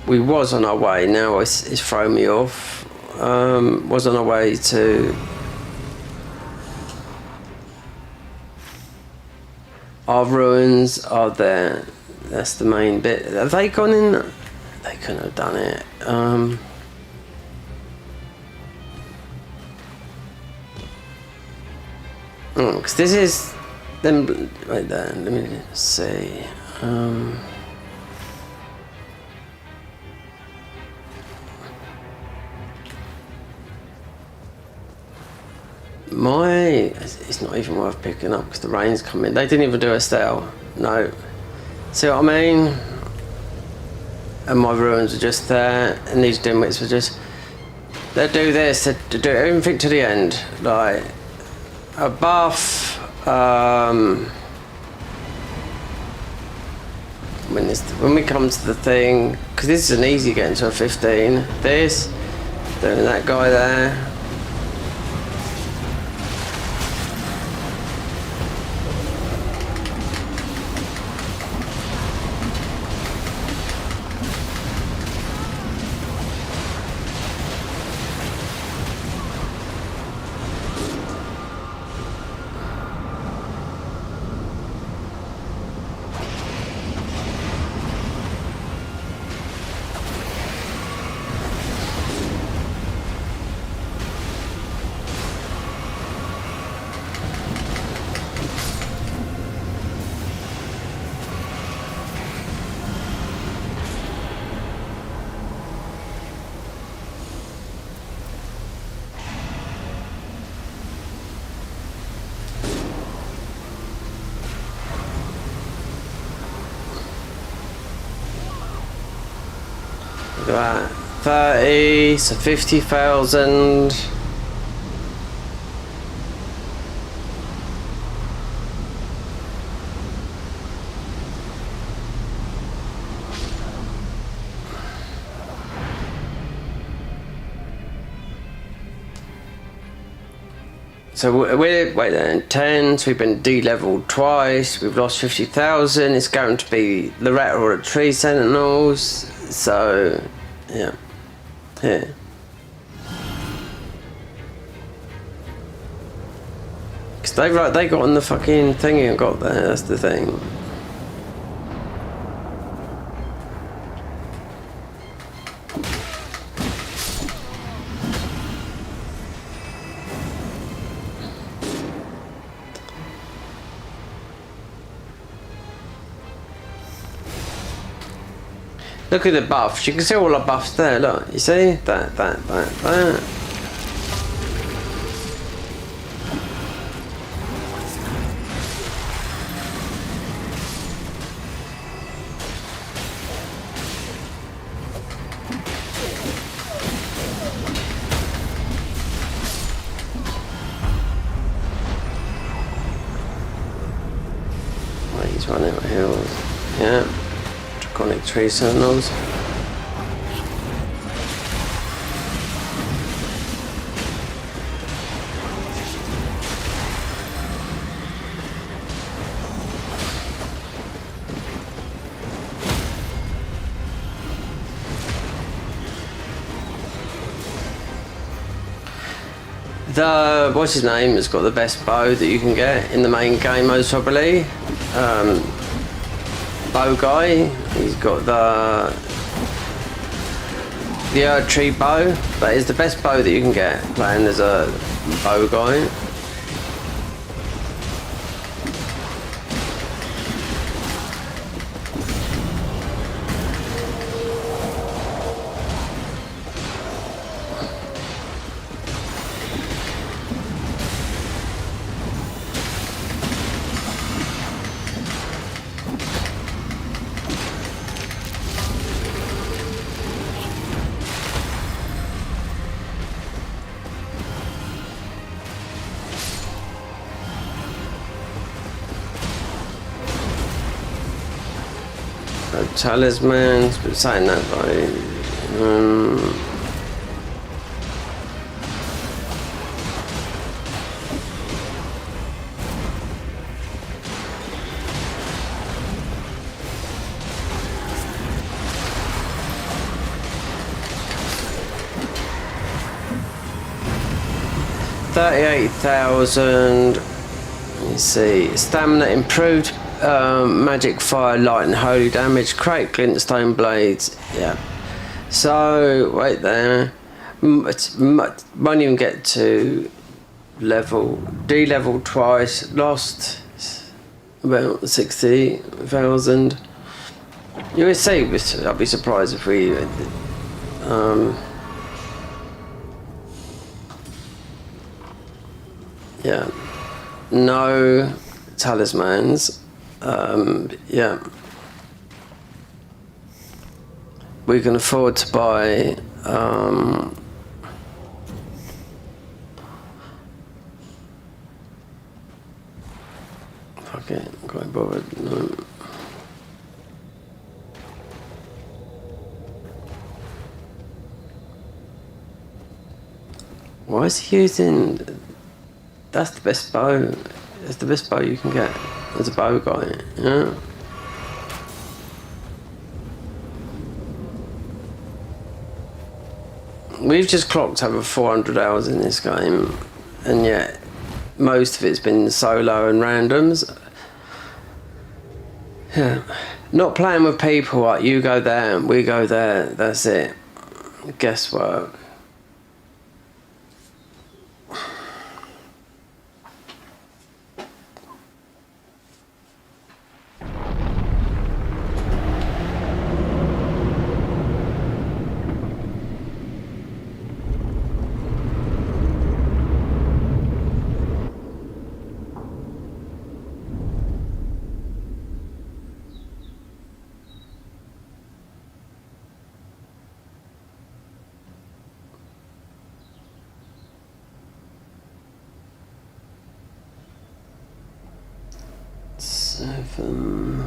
We was on our way, now it's thrown me off. Was on our way to... Our ruins are there. That's the main bit. Have they gone in? They couldn't have done it. Because this is them right there. Let me see. It's not even worth picking up because the rain's coming. They didn't even do a stale. No. See what I mean? And my ruins are just there, and these dimwits were just... They do this, they do everything to the end. Like, a buff, when we come to the thing, because this is an easy getting to a 15. This, doing that guy there. Look at that. 30, so 50,000. So we're, wait then, 10, so we've been de-leveled twice, we've lost 50,000, it's going to be Loretta or the Tree Sentinels, so, yeah, here. Because they got on the fucking thingy and got there, that's the thing. Look at the buffs. You can see all the buffs there. Look, you see that. Wait, he's running out of hills. Yeah. Draconic Tree Sentinels. What's his name has got the best bow that you can get in the main game, most probably. Bow guy, he's got the Earth Tree bow. That is the best bow that you can get playing as a bow guy. Talismans, but saying that right. 38,000. Let me see. Stamina improved. Magic, fire, light and holy damage, crate, glintstone blades, yeah. So, wait there. Won't even get to level, de-leveled twice, lost about 60,000. You would say, I'd be surprised if we, yeah. No talismans. Yeah. We can afford to buy fuck it, quite bothered. No. Why is he using? That's the best bow. It's the best bow you can get as a bow guy. Yeah. We've just clocked over 400 hours in this game, and yet most of it's been solo and randoms. Yeah. Not playing with people like you go there and we go there. That's it. Guesswork. Seven.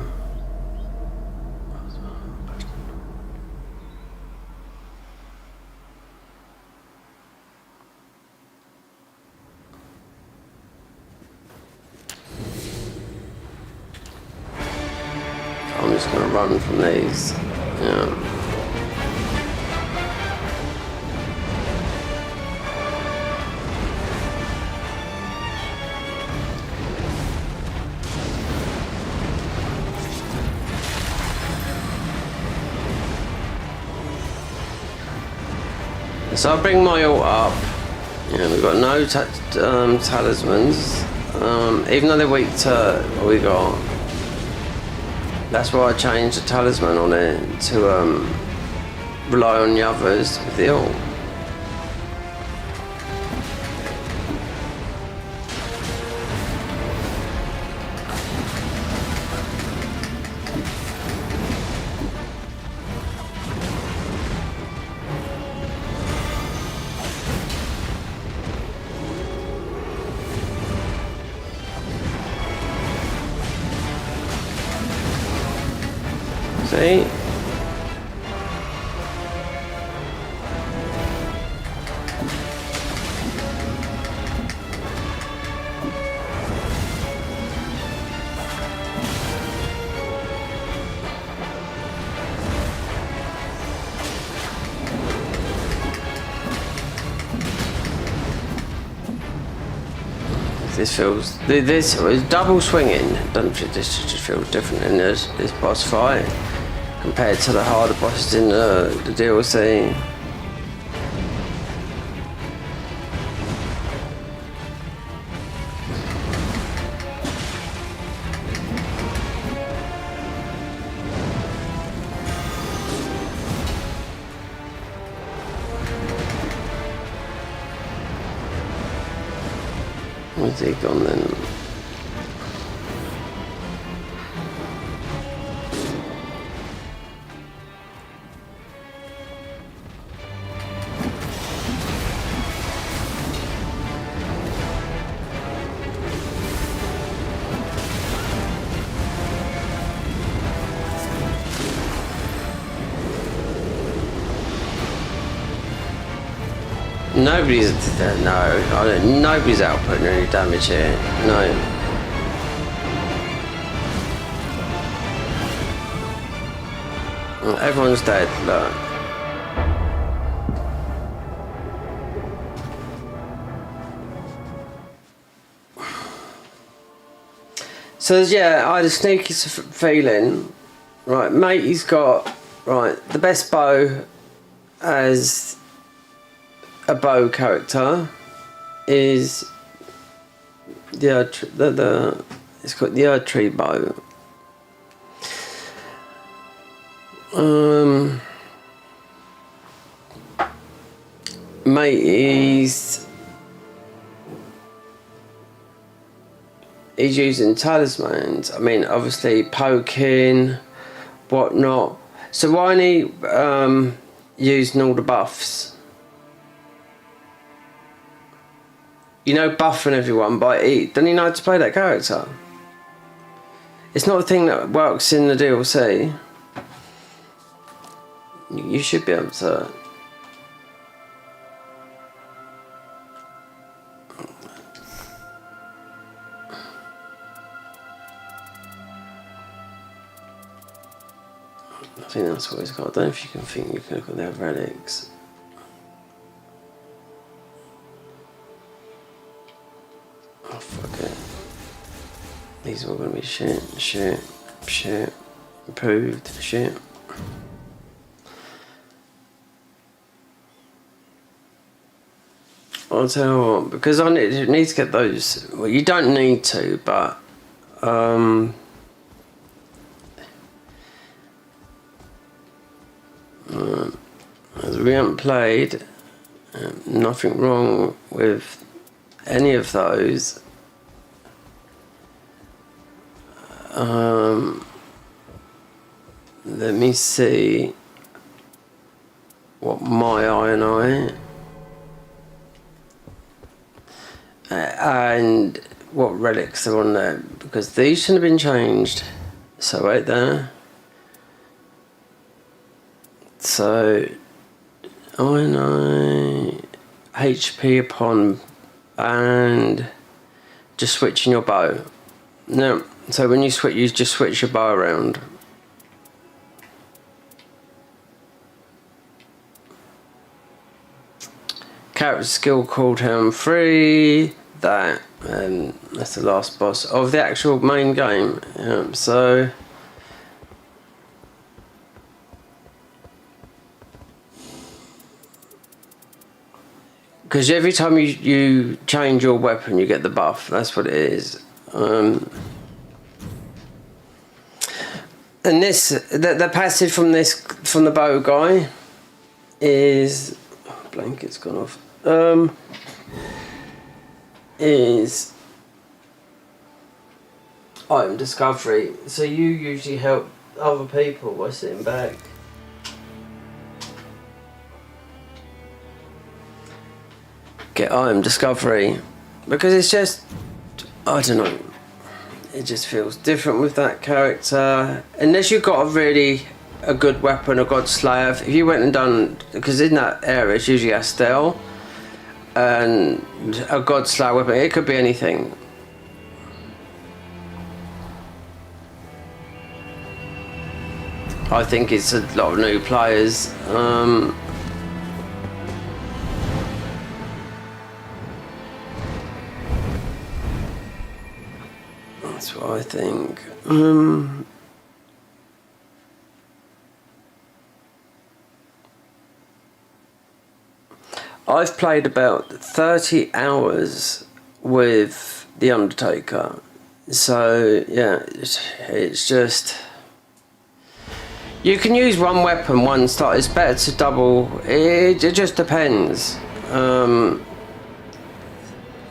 I'm just gonna run from these. Yeah. So I'll bring my ult up. Yeah, we've got no talismans. Even though they're weak to what we got. That's why I changed the talisman on it to rely on the others with the ult. See? This double swinging. Doesn't feel, this just feels different in this boss fight compared to the harder bosses in the DLC. Where's he gone then? Nobody's nobody's outputting any damage here. No. Everyone's dead. Look. So yeah, I had a sneaky feeling. Right, mate, he's got the best bow as a bow character is it's got the Earth Tree bow. Mate, he's using talismans. I mean, obviously poking, whatnot. So why ain't he using all the buffs? You know, buffing everyone by eat. Doesn't he know how to play that character? It's not a thing that works in the DLC. You should be able to. I think that's what he's got. I don't know if you can think you can look at their relics. Oh, fuck it. These are all going to be shit, improved, shit. I'll tell you what, because I need to get those. Well, you don't need to, but as we haven't played, nothing wrong with any of those. Let me see what my eye and what relics are on there, because these shouldn't have been changed. So right there. So I HP upon and just switching your bow. No, so when you switch, you just switch your bow around. Character skill cooldown 3. That's the last boss of the actual main game. So because every time you change your weapon, you get the buff. That's what it is. And this, the passive from the bow guy is, blanket's gone off. Is item discovery. So you usually help other people by sitting back. Get item discovery, because it's just, I don't know, it just feels different with that character. Unless you've got a good weapon, a god slayer. If you went and done, because in that area it's usually Astel and a god slayer weapon, it could be anything. I think it's a lot of new players. That's what I think. I've played about 30 hours with The Undertaker. So, yeah, it's just... You can use one weapon, one start. It's better to double. It just depends.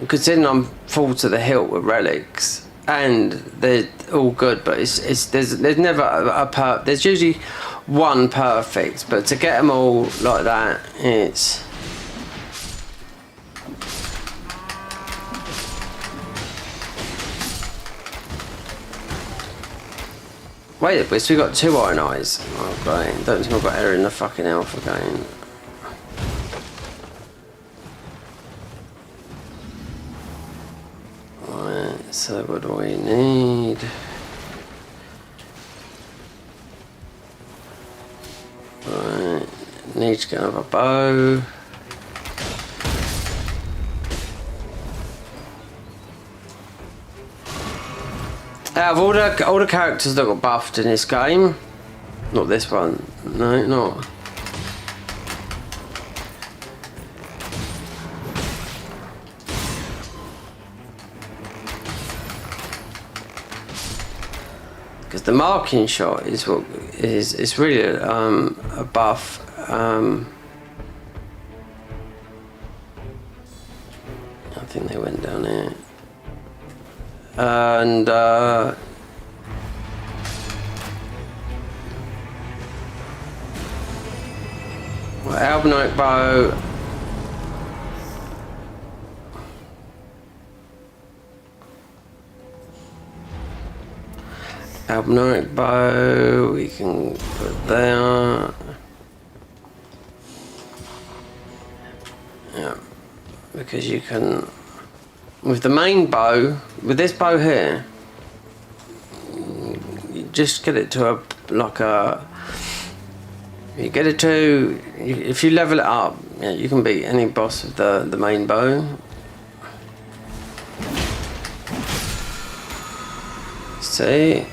Because then I'm full to the hilt with relics. And they're all good, but there's never there's usually one perfect, but to get them all like that, it's... Wait, so we got 2 iron eyes. Oh great, don't think I've got error in the fucking elf again. Right, so what do we need? Right, need to get another bow. Out of all the characters that got buffed in this game, not this one, no, not. Because the marking shot is what is really a buff. I think they went down here. And Albinote bow. Albinote bow. We can put there. Yeah, because you can. With the main bow, with this bow here, you just get it to you get it to, if you level it up, yeah, you can beat any boss with the main bow. See,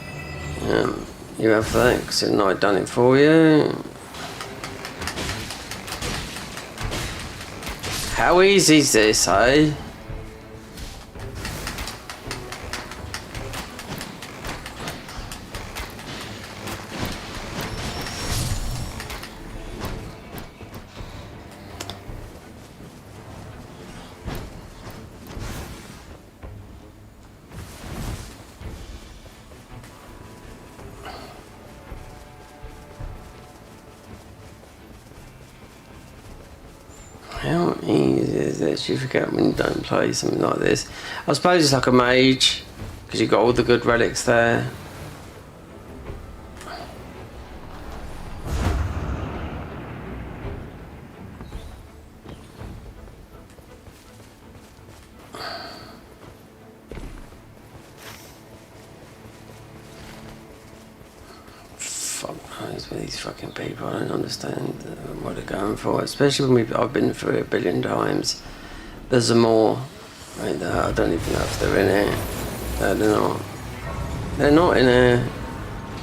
you have that because I've done it for you. How easy is this, eh? How easy is this? You forget when you don't play something like this. I suppose it's like a mage, because you've got all the good relics there. Fuck knows with these fucking people. I don't understand what they're going for, especially when I've been through it a billion times. There's a more. Right there. I don't even know if they're in here. No, they're not. They're not in here.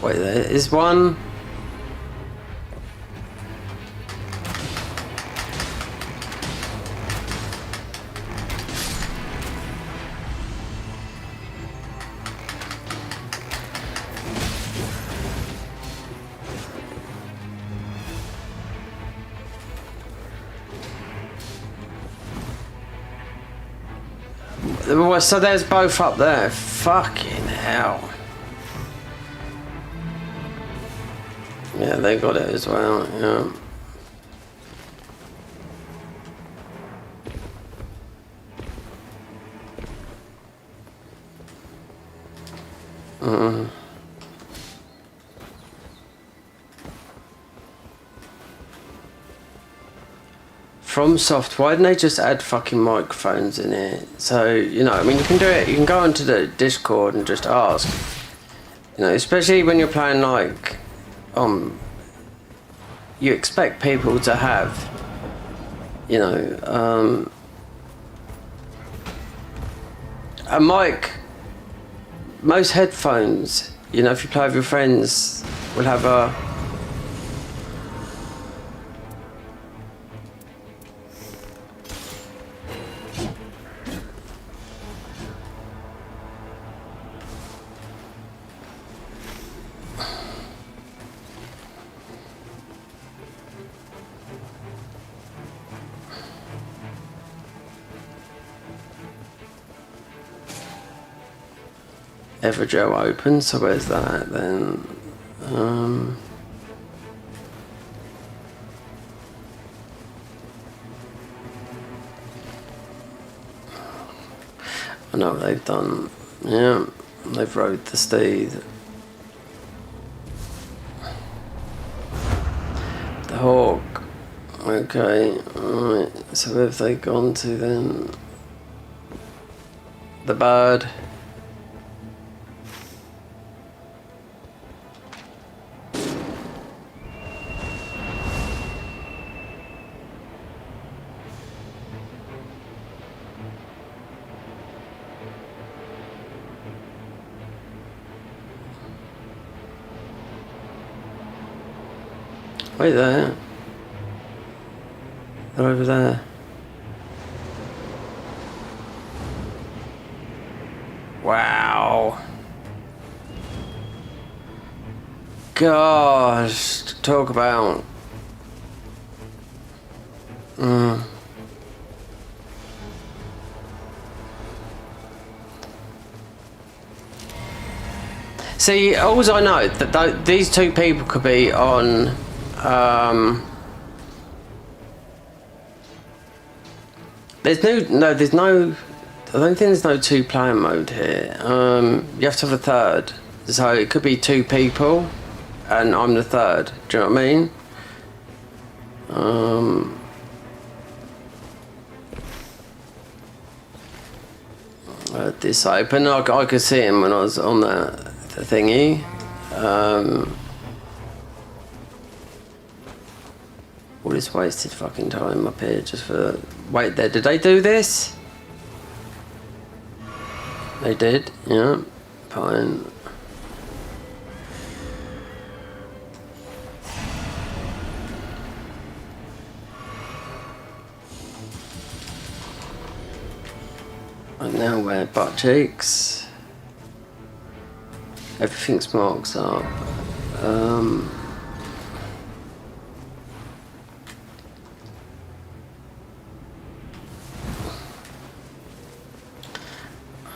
Wait, there is one. So there's both up there. Fucking hell. Yeah, they got it as well, yeah. FromSoft, why didn't they just add fucking microphones in here? So, you know, I mean, you can do it, you can go onto the Discord and just ask. You know, especially when you're playing like, you expect people to have, you know, a mic. Most headphones, you know, if you play with your friends, will have a... Evergel open, so where's that then? I know what they've done. Yeah, they've rode the steed. The hawk. Okay, alright, so where have they gone to then? The bird. Wait there. They're over there. Wow. Gosh, talk about. See, alls I know that these two people could be on. There's no. I don't think there's no two-player mode here. You have to have a third, so it could be two people, and I'm the third. Do you know what I mean? This open, I could see him when I was on the thingy. All this wasted fucking time up here just for. Wait there, did they do this? They did, yeah. Fine. And now we're butt cheeks. Everything's marked up.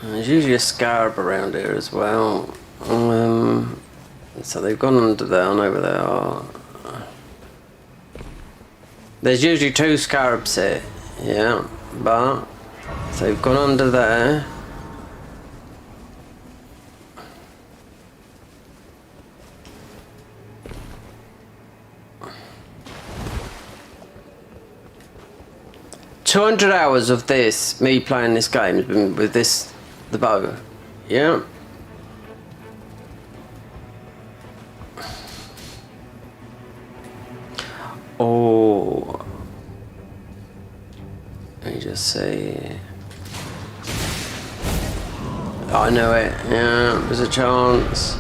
There's usually a scarab around here as well. So they've gone under there. I know where they are. There's usually two scarabs here. Yeah, but so they've gone under there. $200 hours of this, me playing this game, has been with this, the bow. Yeah. Oh. Let me just see. I know it. Yeah, there's a chance.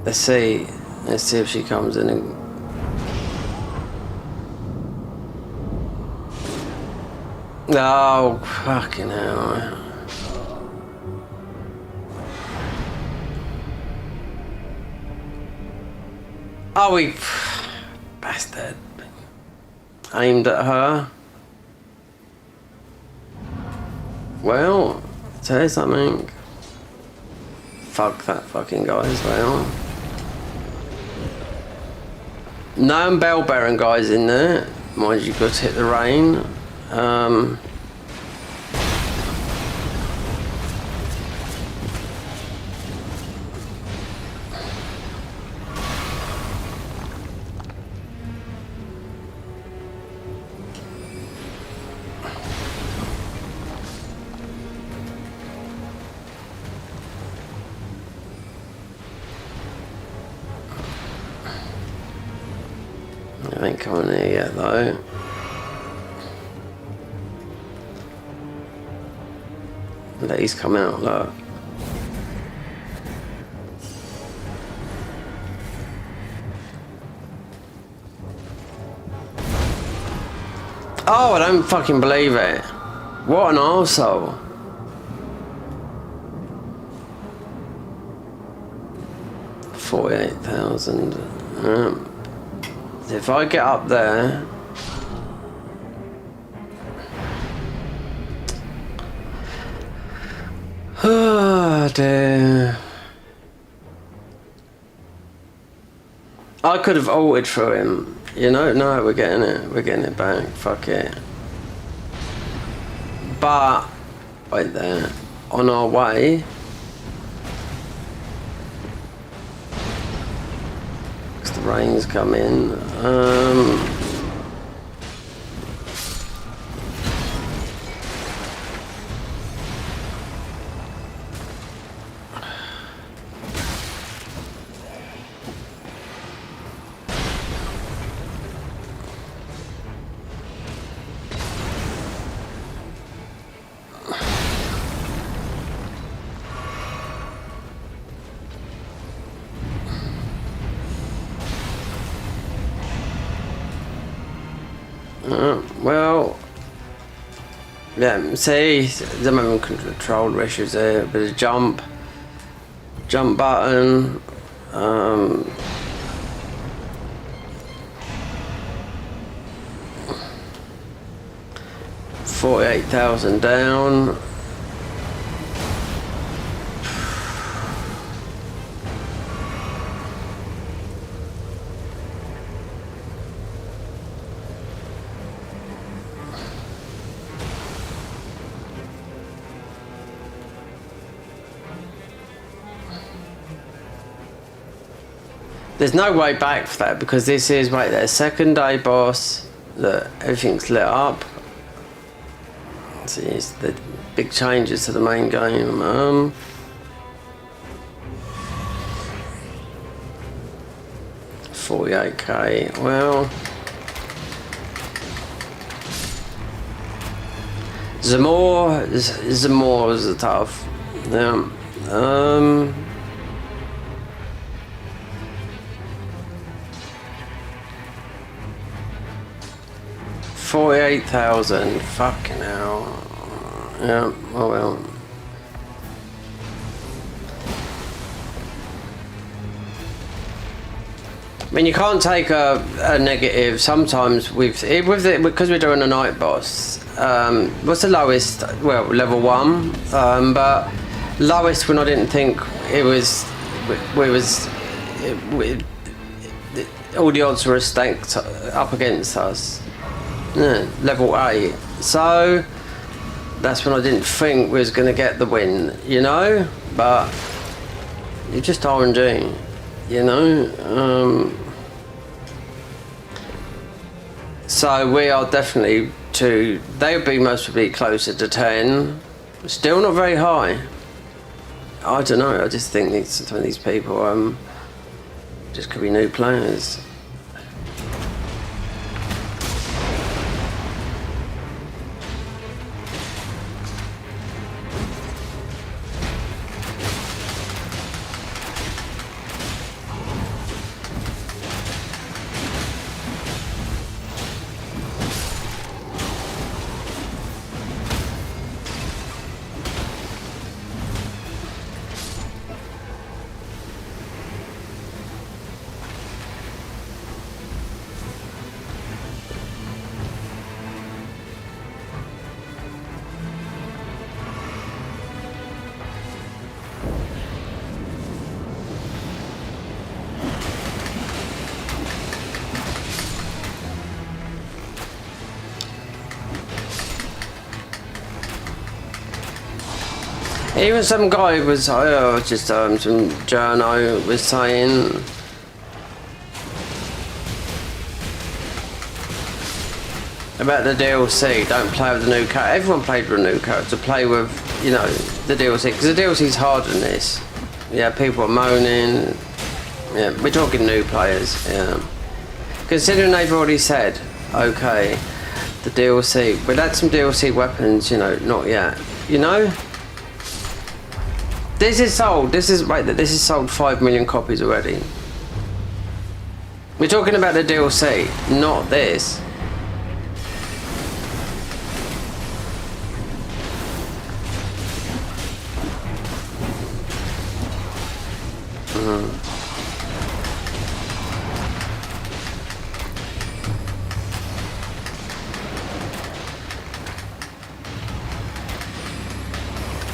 Let's see. Let's see if she comes in and. Oh, fucking hell. Oh, we bastard. Aimed at her. Well, tell you something. Fuck that fucking guy as well. No bell bearing guys in there. Mind you, got to hit the rain. I ain't coming here yet though. But he's come out, look. Oh, I don't fucking believe it. What an arsehole. $48,000. If I get up there. Oh dear. I could have altered through him. You know, no, we're getting it. We're getting it back. Fuck it. But, wait there. On our way. Because the rain's come in. Well, yeah, see, I'm having control issues there. A bit of jump button, 48,000 down. There's no way back for that because this is, wait, their second day boss. Look, everything's lit up. See, it's the big changes to the main game. 48k. Well, Zamor is tough. Yeah. 48,000. Fucking hell. Yeah. Oh well. I mean, you can't take a negative. Sometimes because we're doing a night boss. What's the lowest? Well, level 1. But lowest when I didn't think it was. All the odds were stacked up against us. Yeah, level 8. So that's when I didn't think we was going to get the win, you know. But you're just RNG, you know. So we are definitely they would be most probably closer to 10. Still not very high. I don't know. I just think some of these people just could be new players. Even some guy was, just some journo was saying about the DLC. Don't play with the new character. Everyone played with a new character. Play with, you know, the DLC because the DLC's harder than this. Yeah, people are moaning. Yeah, we're talking new players. Yeah, considering they've already said, okay, the DLC. We'll add some DLC weapons. You know, not yet. You know. This is sold. This is sold 5 million copies already. We're talking about the DLC, not this.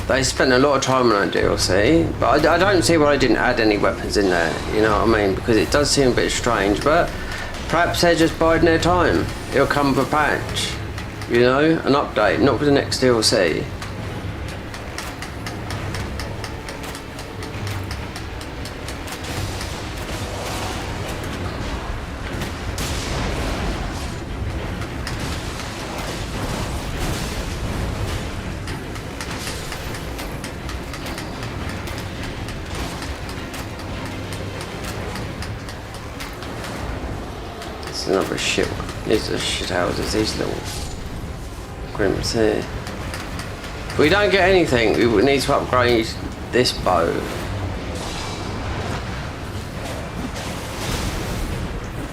They spent a lot of time on DLC, but I don't see why I didn't add any weapons in there, you know what I mean? Because it does seem a bit strange, but perhaps they're just biding their time. It'll come with a patch, you know, an update, not for the next DLC. Another shit one. These are shit houses, these little grimps here. If we don't get anything, we would need to upgrade this bow.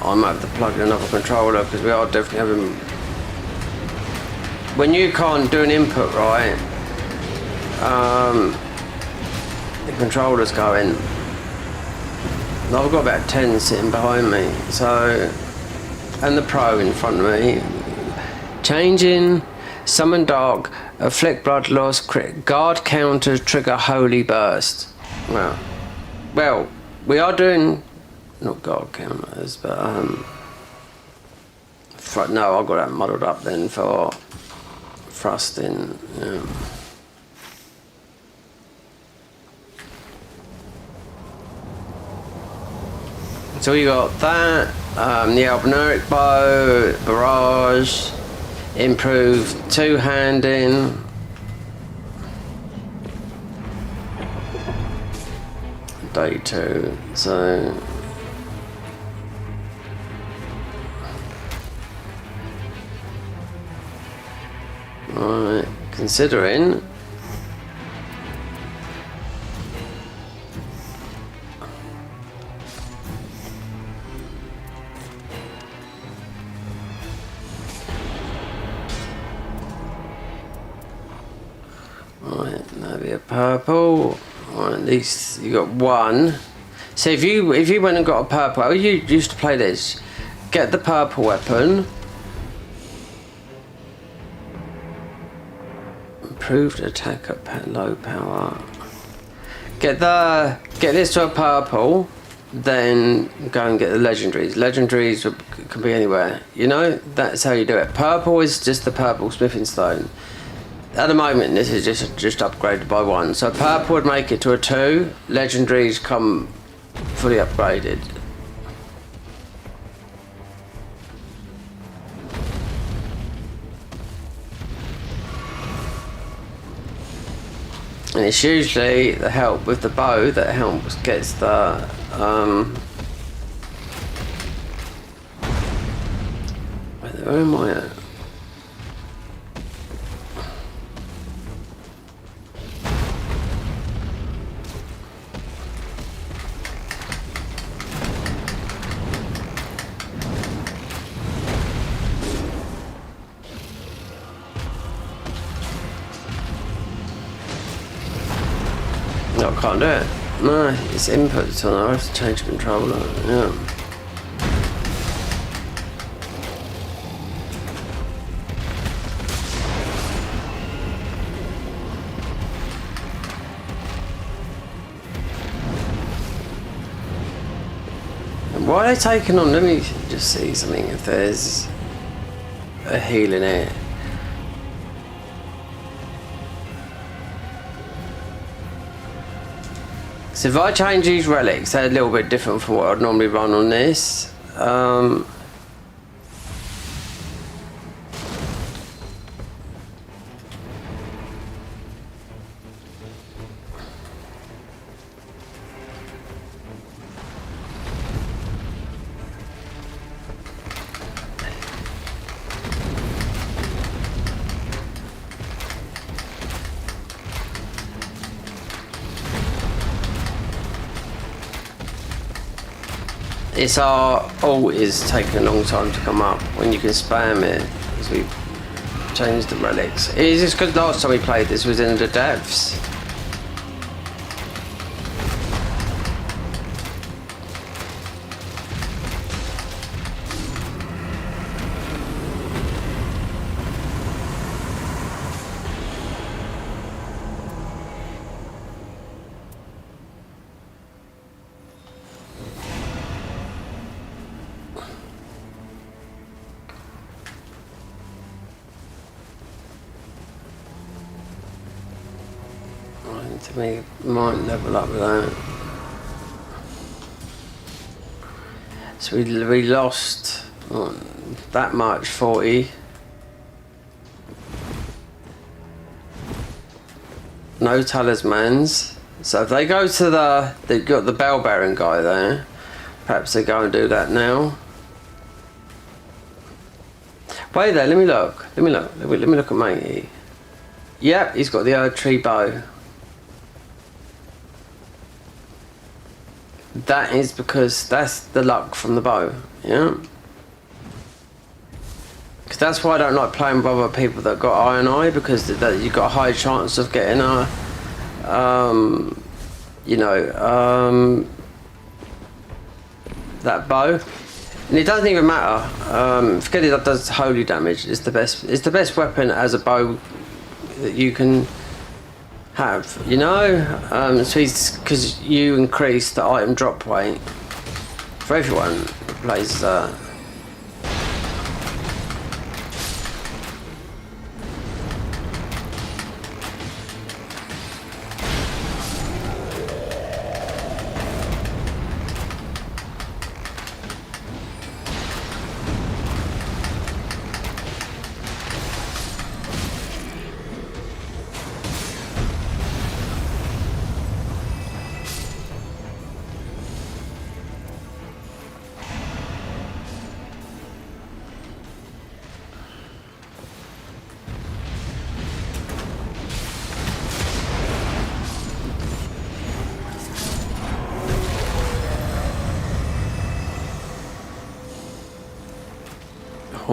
I might have to plug in another controller because we are definitely having. When you can't do an input right, the controller's going. And I've got about 10 sitting behind me, so. And the pro in front of me. Changing, summon dark, afflict blood loss, crit, guard counter, trigger holy burst. Well, we are doing not guard counters, but no, I got that muddled up then for thrusting. Yeah. So we got that, the albinuric bow, barrage, improved two-handing. Day 2, so right, considering right, that'd be a purple. Right, at least you got one. So if you went and got a purple, how you used to play this, get the purple weapon, improved attack at low power. Get this to a purple, then go and get the legendaries. Legendaries can be anywhere. You know, that's how you do it. Purple is just the purple smithing stone. At the moment, this is just upgraded by 1. So purple would make it to a 2. Legendaries come fully upgraded. And it's usually the help with the bow that helps gets the where am I at? No, I can't do it. No, it's input, so I have to change the controller. Yeah. Why are they taking on? Let me just see something. If there's a heal in it. So if I change these relics, they're a little bit different from what I'd normally run on this. It's our ult is taking a long time to come up when you can spam it as we changed the relics. It's just because last time we played this was in the depths. To me, might level up with that. So we lost that much, 40. No talismans. So if they go to they've got the bell bearing guy there. Perhaps they go and do that now. Wait there, let me look. Let me look at matey. Yep, he's got the Erd Tree bow. That is because that's the luck from the bow, yeah? Because that's why I don't like playing with other people that got Iron Eye, because you've got a high chance of getting a, that bow. And it doesn't even matter. Forget it does holy damage. It's the best weapon as a bow that you can have, you know. So because you increase the item drop rate for everyone who plays that.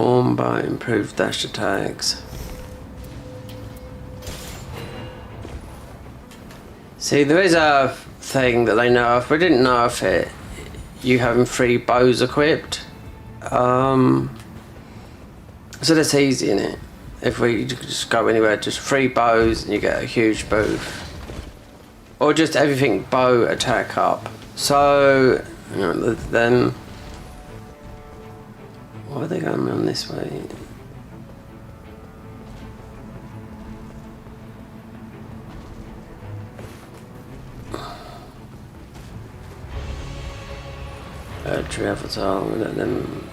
combo, improved dash attacks. See, there is a thing that they nerf. We didn't nerf it. You having 3 bows equipped. So that's easy, innit? If we just go anywhere, just 3 bows and you get a huge boost. Or just everything bow attack up. So, you know, then... Why are they going around this way? Tree avatar, we let them...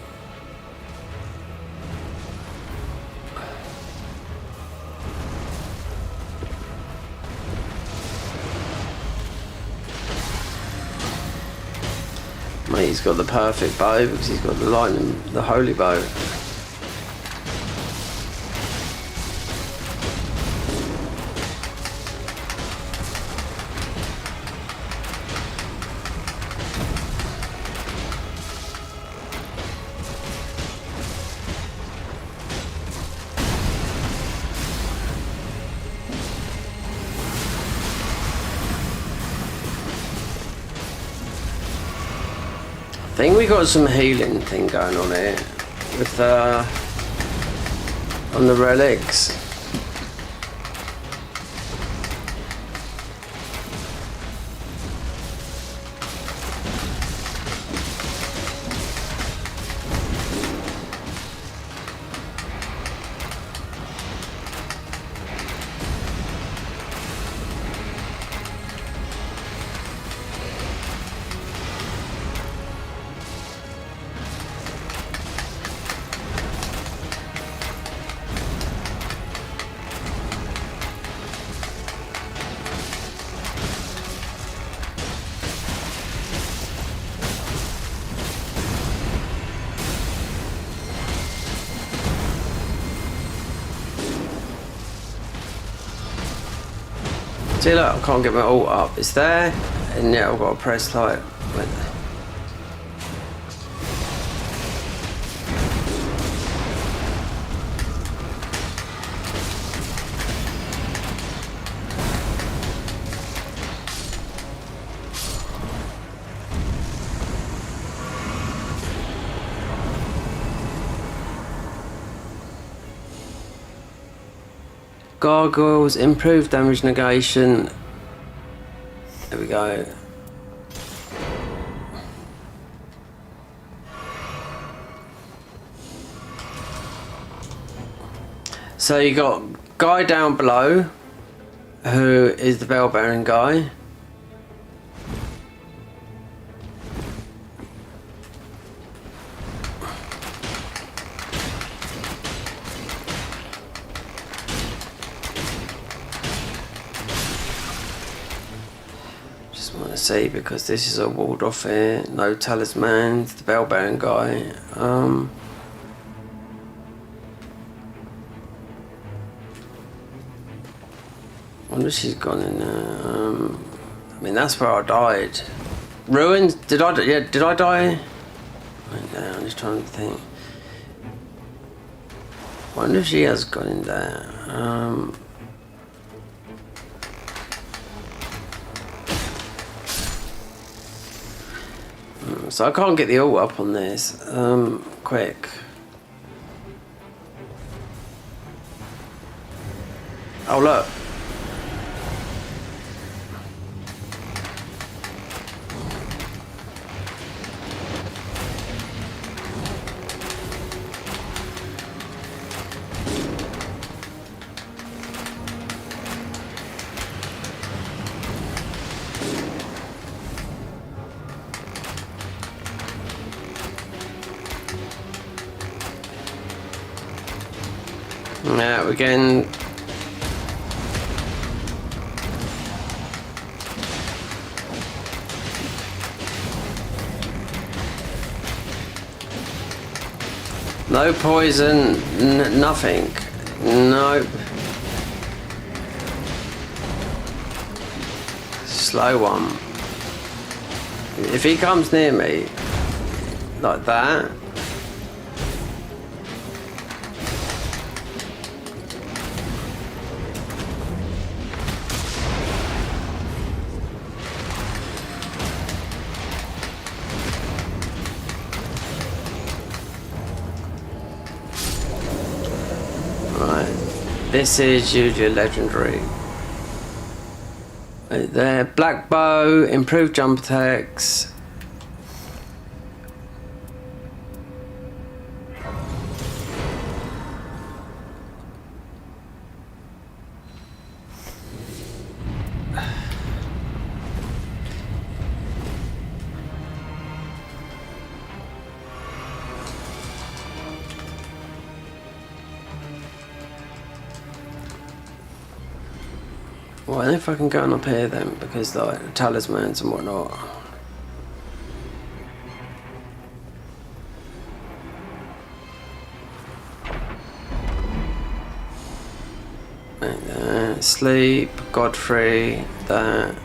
Mate, he's got the perfect bow because he's got the lightning, the holy bow. I think we got some healing thing going on here with on the relics. See, look, I can't get my ult up. It's there, and now I've got to press like. Gargoyles, improved damage negation. There we go. So you got guy down below, who is the bell bearing guy. See, because this is a walled off here, no talismans, the bell bearing guy. Wonder if she's gone in there. I mean, that's where I died. Ruins? Did I? Yeah, did I die? Wait, no, I'm just trying to think. Wonder if she has gone in there. So I can't get the ult up on this. Quick. Oh look. Yeah, again. No poison, nothing. Nope. Slow one. If he comes near me like that. This is usually legendary. Right there, black bow, improved jump attacks. Why are they fucking going up here then? Because like talismans and whatnot. Right there. Sleep, Godfrey, that.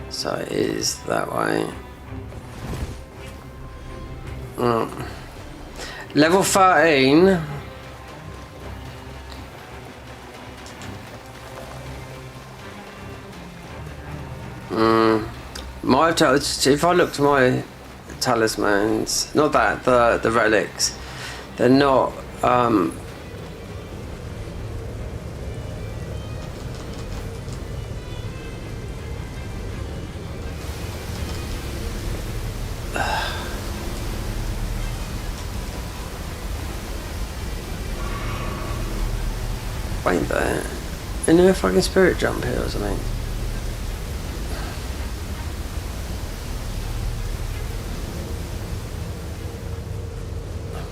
So it is that way. Level 13. If I look to my talismans, not that, the relics, they're not wait there. Isn't there a fucking spirit jump here or something?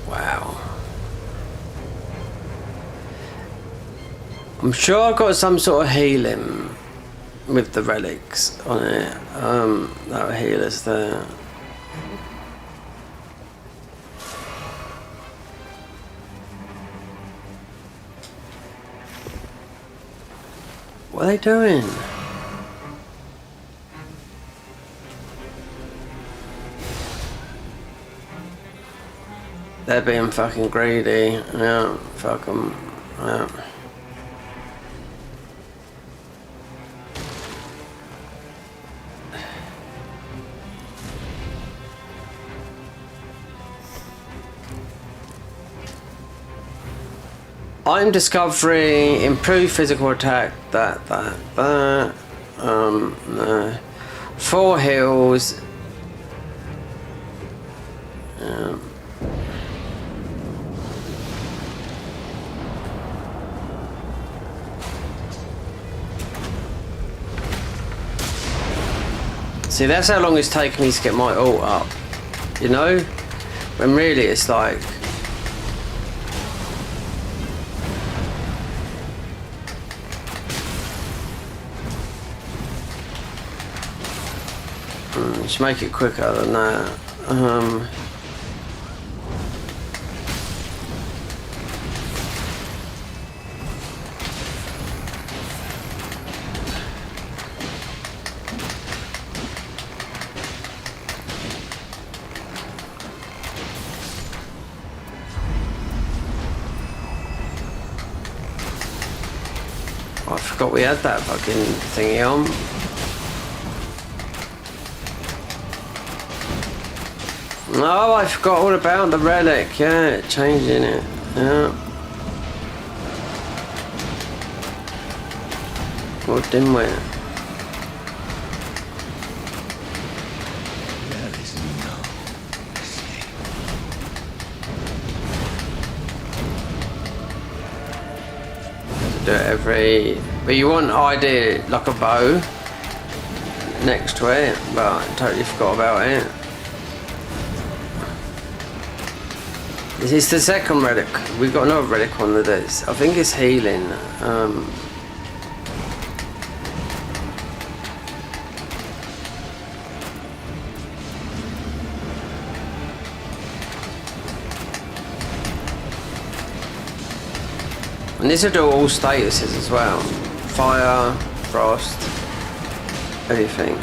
Wow. I'm sure I've got some sort of healing with the relics on it. That'll heal us there. What are they doing? They're being fucking greedy. Yeah, fuck them. Yeah. I'm discovering improved physical attack, that. No. 4 heals. See, that's how long it's taken me to get my ult up. You know? When really it's like... Just make it quicker than that. I forgot we had that fucking thingy on. Oh, I forgot all about the relic. Yeah, changing it. Yeah. What didn't we? There is no escape. Do it every... But you want ID like a bow next to it, but I totally forgot about it. This is the second relic. We've got another relic on the this. I think it's healing. And these will do all statuses as well. Fire, frost, everything.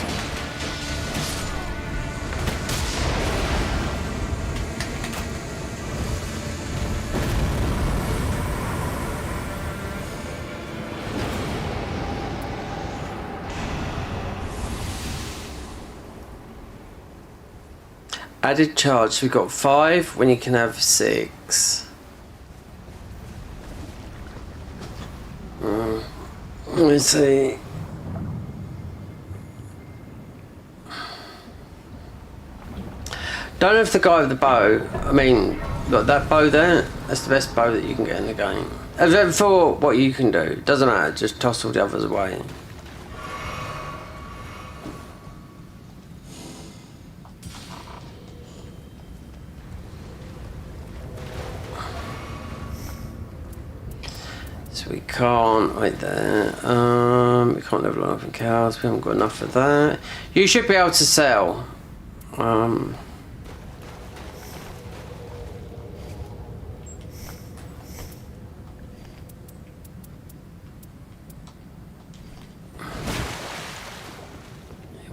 Added charge. So we've got 5 when you can have 6. Let me see. Don't know if the guy with the bow, I mean, look, that bow there, that's the best bow that you can get in the game. For what you can do, doesn't matter, just toss all the others away. So we can't, wait there, we can't level up in cows, we haven't got enough of that. You should be able to sell.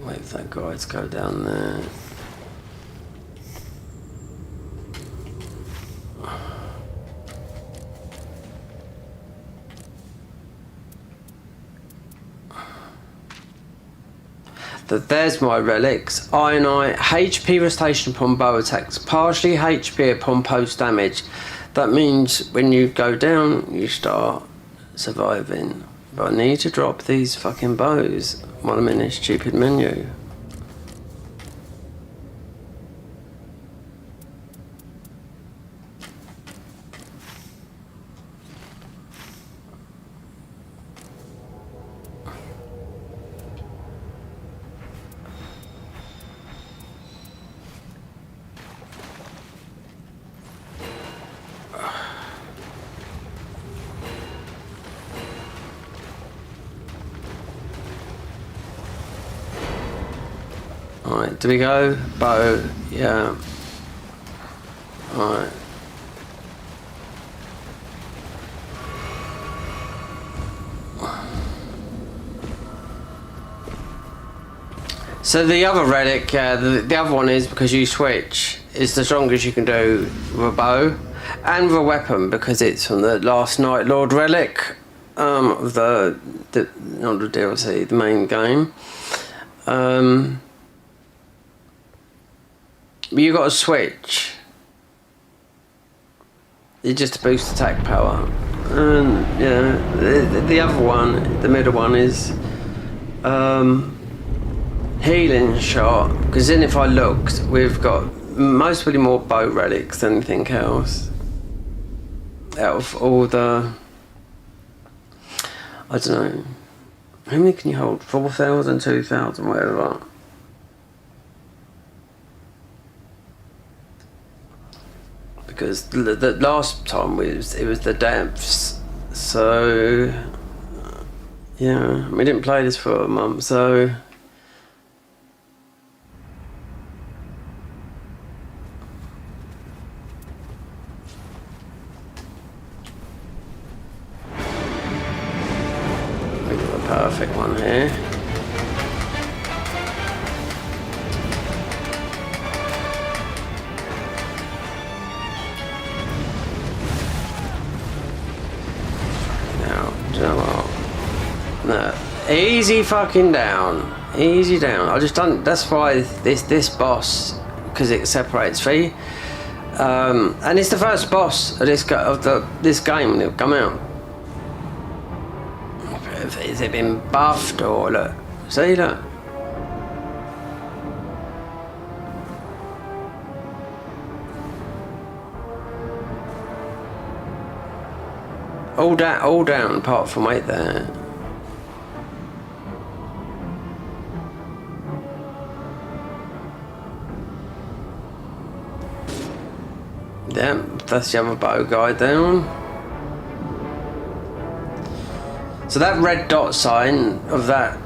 Wait for that guy to go down there. There's my relics. Ironite, HP restoration upon bow attacks, partially HP upon post damage. That means when you go down, you start surviving. But I need to drop these fucking bows while I'm in this stupid menu. Alright, do we go? Bow, yeah. Alright. So the other relic, the other one is because you switch, is the strongest you can do with a bow and with a weapon because it's from the last Nightlord relic of the not the DLC, the main game. You got to switch. It's just to boost attack power. And yeah, the other one, the middle one is healing shot. Because then if I looked, we've got mostly more bow relics than anything else. Out of all the, I don't know, how many can you hold? 4,000, 2,000, whatever. Because the last time it was the depths, so yeah, we didn't play this for a month, so we got the perfect one here. No, easy fucking down, easy down. I just don't. That's why this boss, because it separates three, and it's the first boss of this game when it'll come out. Has it been buffed or look? See, look. All down, apart from right there. Yeah, that's the other bow guy down. So that red dot sign of that,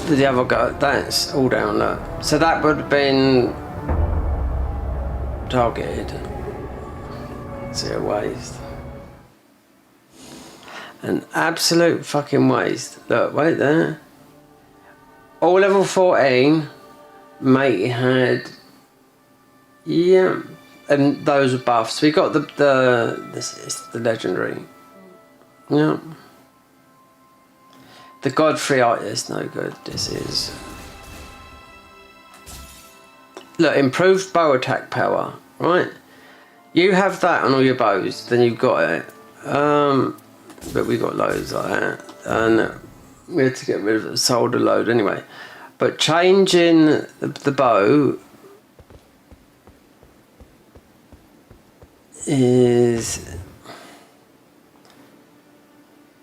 the other guy, that's all down there. So that would have been targeted. See a waste. An absolute fucking waste. Look, wait there. All level 14, mate had, yeah. And those are buffs. We got this is the legendary. Yeah. The Godfrey art is no good. This is look, improved bow attack power, right? You have that on all your bows, then you've got it. But we got loads like that, and we had to get rid of the solder load anyway. But changing the bow is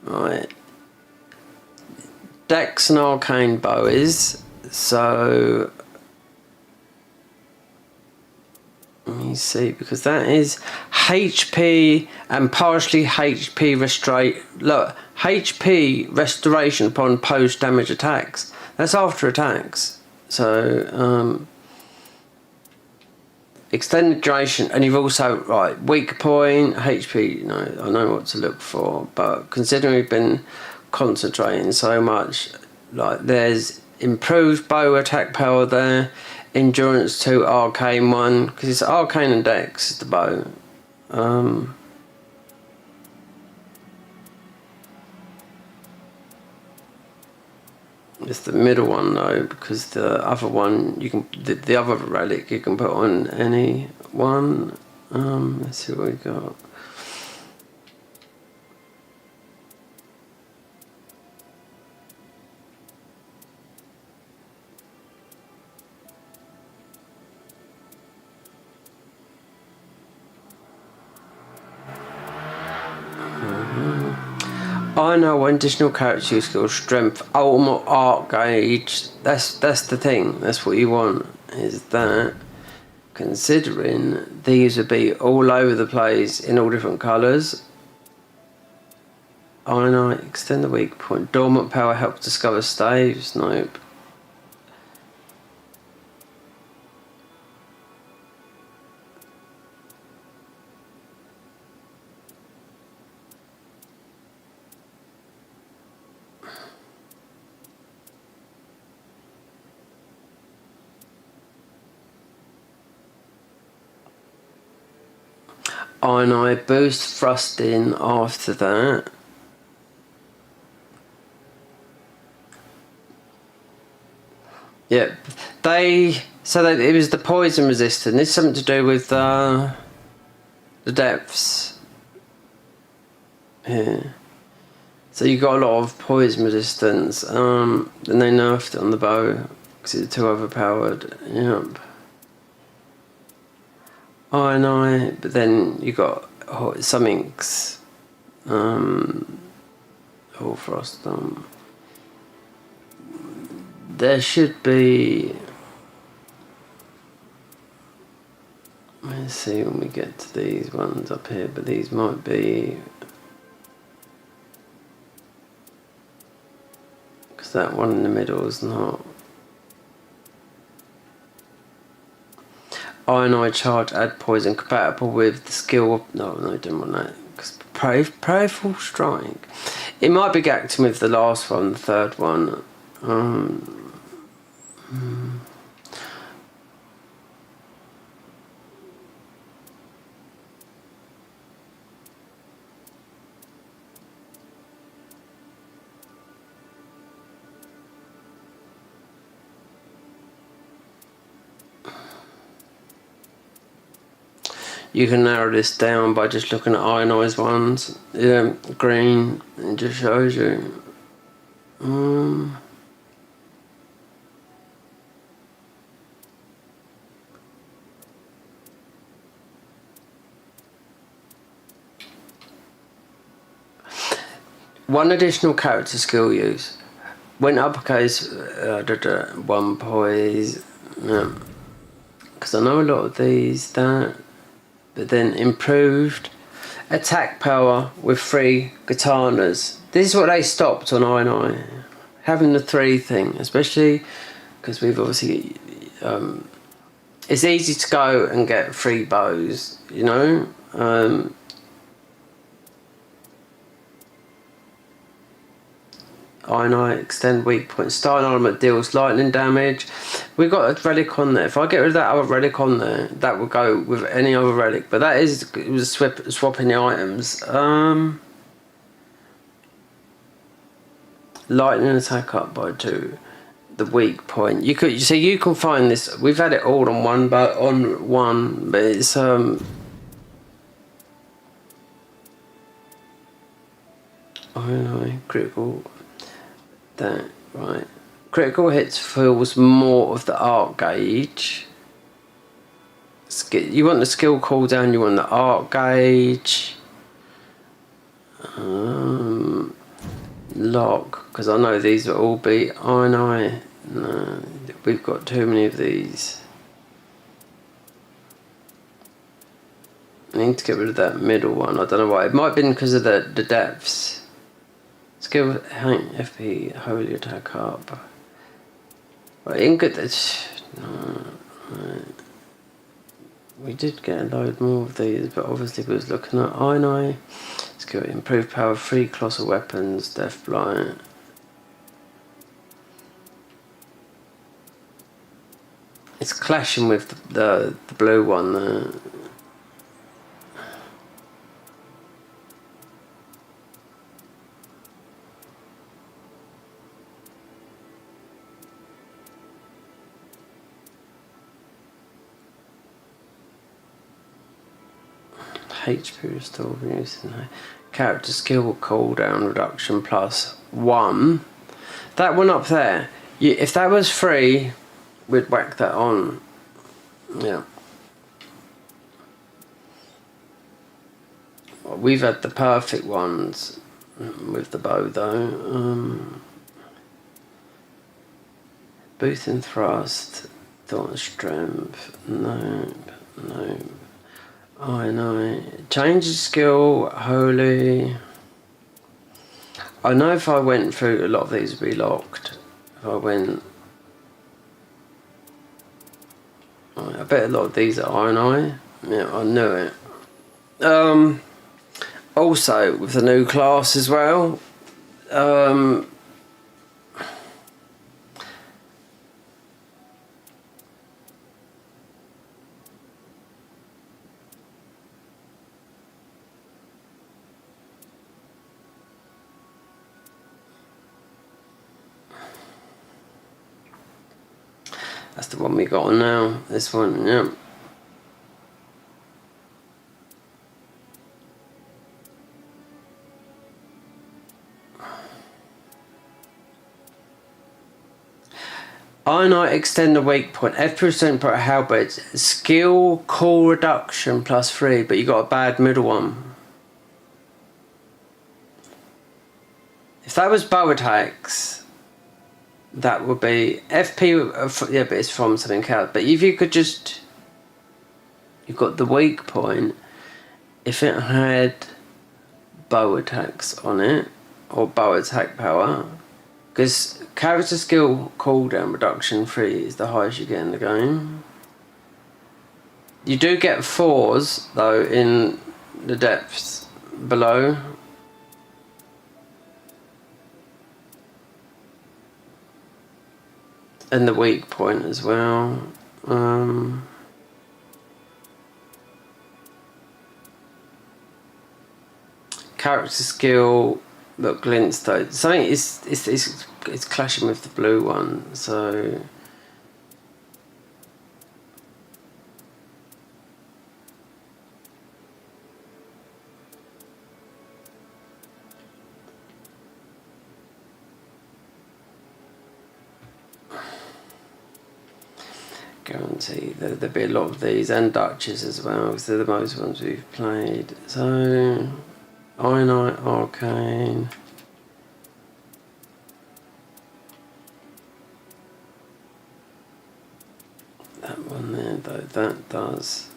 right. Dex and arcane bow is so. Let me see, because that is HP and partially HP look, HP restoration upon post damage attacks. That's after attacks. So extended duration, and you've also right weak point HP. You know, I know what to look for, but considering we've been concentrating so much, like there's improved bow attack power there. Endurance 2, Arcane 1, because it's Arcane and Dex is the bow. It's the middle one though, because the other one you can the other relic you can put on any one. Let's see what we got. I know one additional character use skill, strength, ultimate art gauge. That's the thing. That's what you want. Is that considering these would be all over the place in all different colours. I know. Extend the weak point. Dormant power helps discover staves. Nope. And I boost thrusting after that. Yep. It was the poison resistant. It's something to do with the depths. Yeah. So you got a lot of poison resistance. And they nerfed it on the bow because it's too overpowered. Yep. I know, but then you got some inks. All frost. There should be. Let's see when we get to these ones up here, but these might be. Because that one in the middle is not. Ionite charge, add poison, compatible with the skill. No, I didn't want that. Because prayerful strike. It might be acting with the last one, the third one. You can narrow this down by just looking at ionized ones. Yeah, green. It just shows you. One additional character skill use. When uppercase, one poise. Because I know a lot of these that. But then improved attack power with 3 katanas. This is what they stopped on I9. Having the 3 thing, especially because we've obviously it's easy to go and get 3 bows, you know. I9 extend weak point. Starting element deals lightning damage. We've got a relic on there. If I get rid of that other relic on there, that would go with any other relic. But that is, it was swapping the items. Lightning attack up by 2. the weak point. You can find this. We've had it all on one, but it's critical. That right. Critical hits fills more of the arc gauge. You want the skill cooldown. You want the arc gauge. Lock, because I know these will all be no, we've got too many of these. I need to get rid of that middle one. I don't know why. It might have been because of the depths. Skill hang FP holy attack up. Right, in good right. We did get a load more of these, but obviously we was looking at I skill improved power, 3 colossal weapons, death blight. It's clashing with the blue one there. HP restored when using character skill cooldown reduction +1. That one up there. If that was free, we'd whack that on. Yeah. Well, we've had the perfect ones with the bow though. Boost and thrust, thought and strength. No. I know. Change of skill, holy. I know if I went through, a lot of these would be locked. If I went... I bet a lot of these are I. Yeah, I knew it. Also, with the new class as well. That's the one we got on now. This one, yeah. I extend the weak point. F% per halberd. Skill call reduction +3, but you got a bad middle one. If that was bow attacks, that would be FP. Yeah, but it's from something else. But if you could just, you've got the weak point. If it had bow attacks on it, or bow attack power, because character skill cooldown reduction 3 is the highest you get in the game. You do get 4s though in the depths below. And the weak point as well. Character skill, look, glintstone. Something it's clashing with the blue one, so. Guarantee there'll be a lot of these, and Duchess as well, because they're the most ones we've played. So, Ironite, Arcane. That one there, though, that does.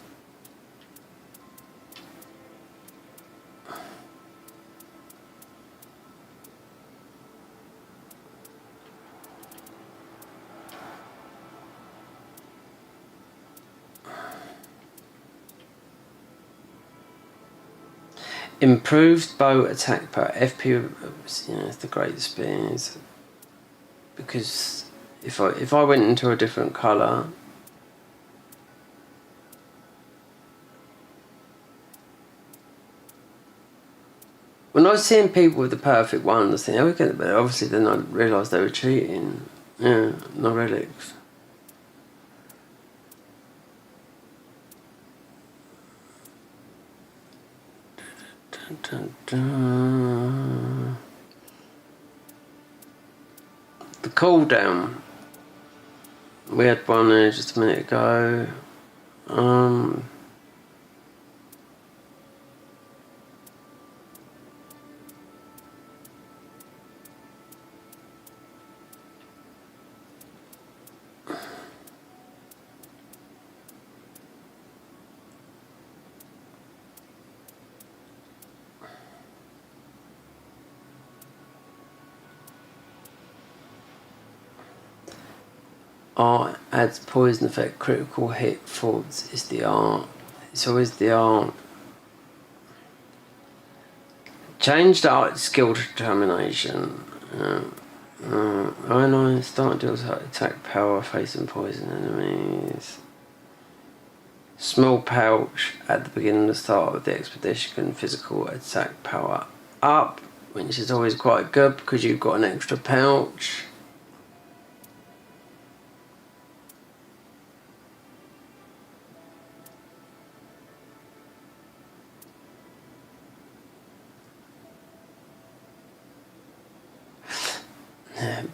Improved bow attack power, FP, it's the great spears. Because if I went into a different colour, when I was seeing people with the perfect ones, I think, but obviously then I realised they were cheating. Yeah, no relics. Dun, dun, dun. The cooldown. We had one there just a minute ago. Art adds poison effect, critical hit faults is the art. It's always the art. Changed art skill determination. I know, start deals attack power, facing poison enemies. Small pouch at the beginning and the start of the expedition can physical attack power up, which is always quite good because you've got an extra pouch.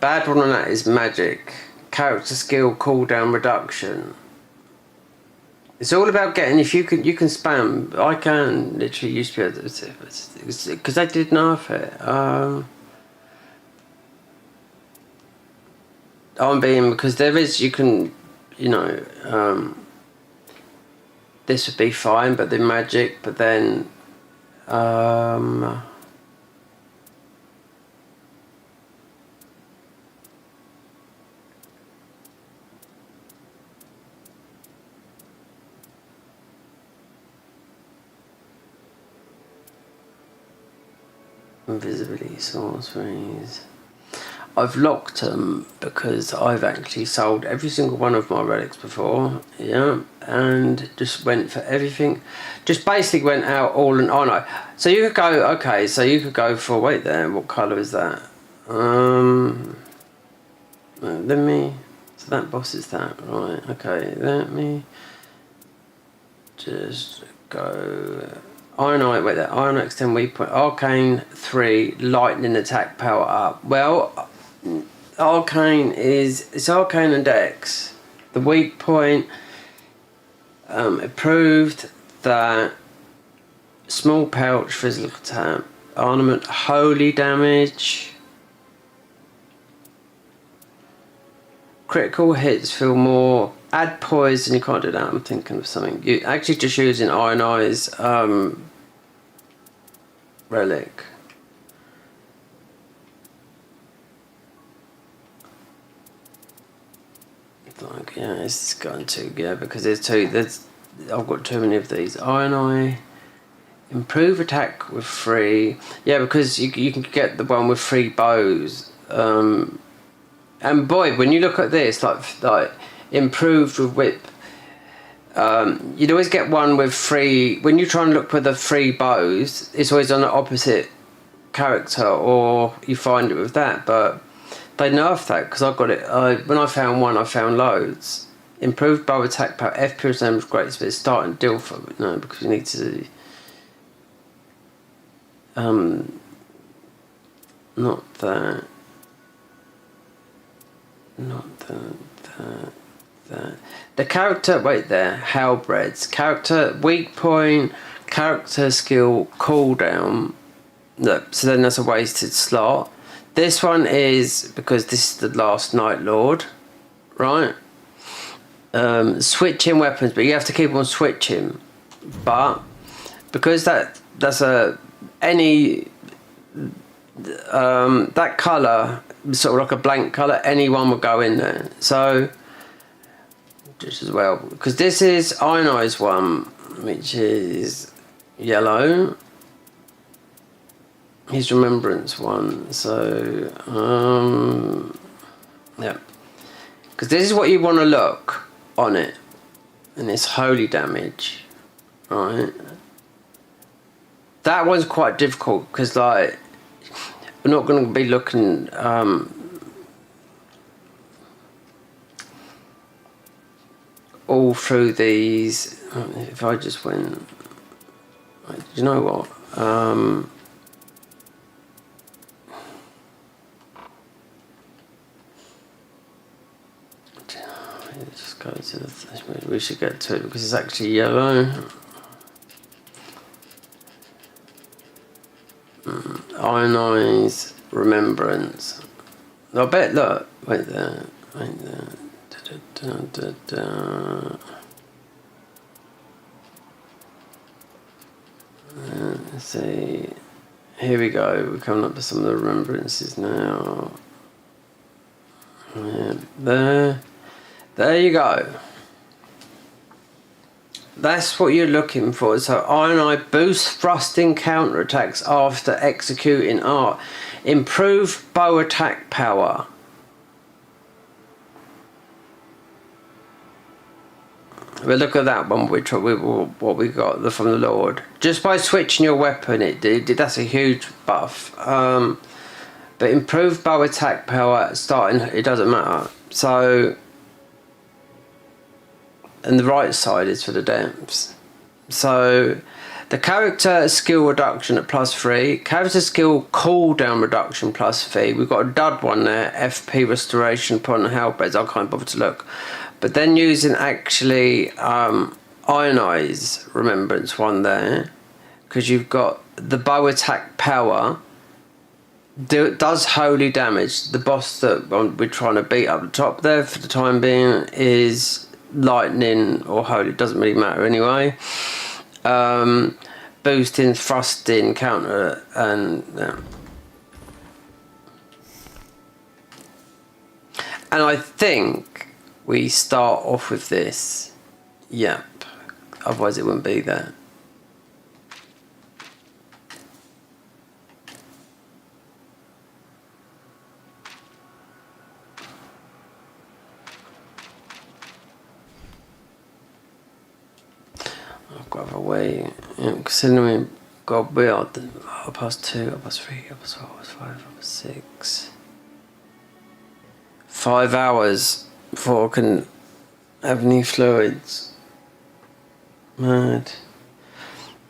Bad one on that is magic. Character skill cooldown reduction. It's all about getting, if you can spam. I can literally used to be able to, because they did nerf it. I'm being, because there is, you can, this would be fine, but the magic, but then, invisibility sorceries. I've locked them because I've actually sold every single one of my relics before, yeah, and just went for everything. Just basically went out all and on. So you could go, okay, so you could go for, wait there, what colour is that? Let me, so that boss is that, right, okay, let me just go. Iron Eye, wait there, Iron Eye extend weak point, Arcane 3, lightning attack power up. Well, Arcane is, it's Arcane and Dex. The weak point, it proved that small pouch, physical attack, ornament, holy damage, critical hits feel more, add poison, you can't do that, I'm thinking of something. You actually just using Iron Eye's relic. Like, yeah, it's going to, yeah, because I've got too many of these. Iron Eye, improve attack with 3, yeah, because you can get the one with 3 bows. And boy, when you look at this, like improved with whip, you'd always get one with 3. When you try and look for the 3 bows, it's always on the opposite character, or you find it with that. But they nerfed that because I got it. When I found one, I found loads. Improved bow attack power, FPS damage, great speed, starting deal for it. No, because you need to. Not that. Not that. The character, wait there, Halbreds. Character, weak point, character skill, cooldown. Look, so then that's a wasted slot. This one is, because this is the last Night Lord, right? Switching weapons, but you have to keep on switching. But, because that's any, that colour, sort of like a blank colour, anyone would go in there. So, just as well, because this is Iron Eye's one, which is yellow. His remembrance one, so yeah, because this is what you want to look on it, and it's holy damage, right? That one's quite difficult because, like, we're not going to be looking all through these. If I just went, do you know what? Just go to the. We should get to it because it's actually yellow. Ionize remembrance. I bet. Look, wait there. Let's see. Here we go. We're coming up to some of the remembrances now. Yeah, there you go. That's what you're looking for. So Ironite boosts thrusting counterattacks after executing art. Improve bow attack power. Well, look at that one. What we got from the Lord. Just by switching your weapon, that's a huge buff. But improved bow attack power starting. It doesn't matter. So, and the right side is for the depths. So, the character skill reduction at +3. Character skill cooldown reduction +3. We've got a dud one there. FP restoration upon hellbeds. I can't bother to look. But then using actually ionize remembrance one there, because you've got the bow attack power does holy damage. The boss that we're trying to beat up the top there for the time being is lightning or holy, it doesn't really matter anyway. Boosting, thrusting, counter, and and I think we start off with this. Yep. Otherwise it wouldn't be there. I've got a way. Considering God, we are +2, +3, +4, +5, +6. 5 hours before I can have any fluids. Mad.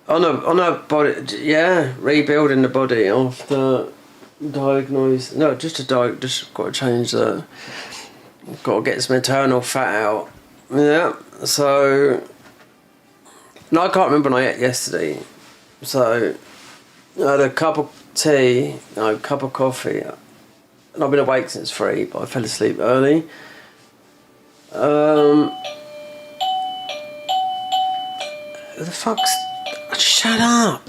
On a body, yeah, rebuilding the body after diagnose. No, just got to change the. Got to get some internal fat out. Yeah, so. No, I can't remember when I ate yesterday. So, I had a cup of tea, a cup of coffee. And I've been awake since 3, but I fell asleep early. Who the fuck's... Shut up!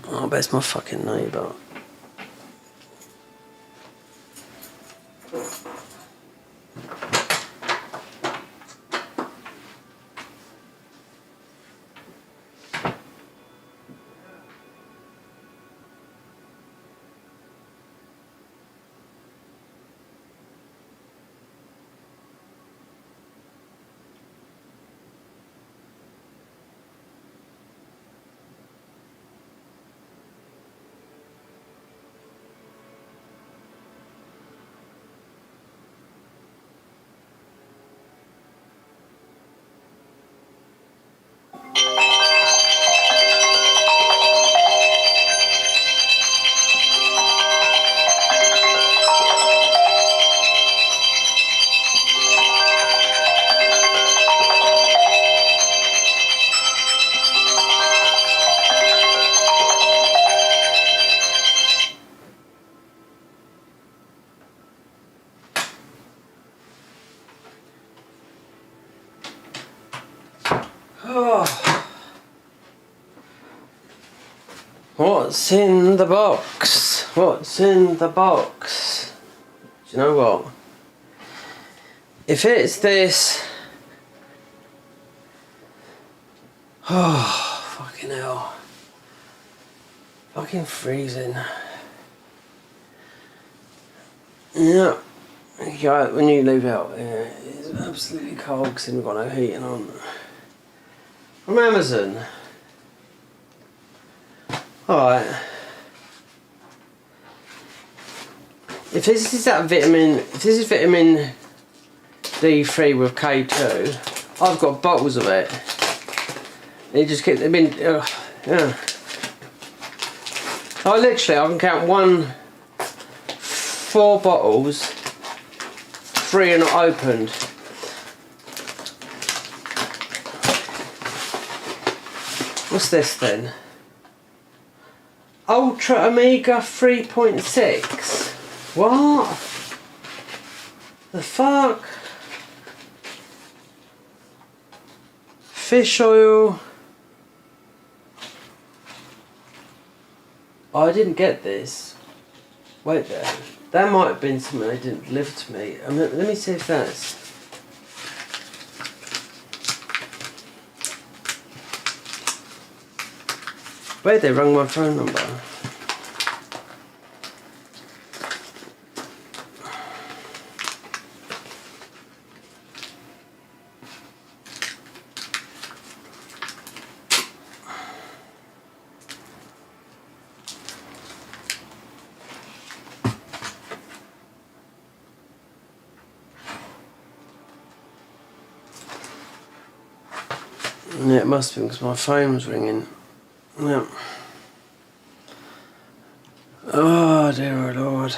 Oh, I bet it's my fucking neighbour. What's in the box? What's in the box? Do you know what? If it's this... Oh, fucking hell. Fucking freezing. Yeah. When you leave out here, it's absolutely cold because we've got no heating on. From Amazon. Alright. If this is vitamin D3 with K2, I've got bottles of it. It just keeps. I mean, yeah. I can count 4 bottles, 3 are not opened. What's this then? Ultra Omega 3.6. What? The fuck? Fish oil. Oh, I didn't get this. Wait there. That might have been something they didn't deliver to me. Let me see if that's... Wait, they rang my phone number. Yeah, it must have been because my phone was ringing. Yeah. Oh dear Lord.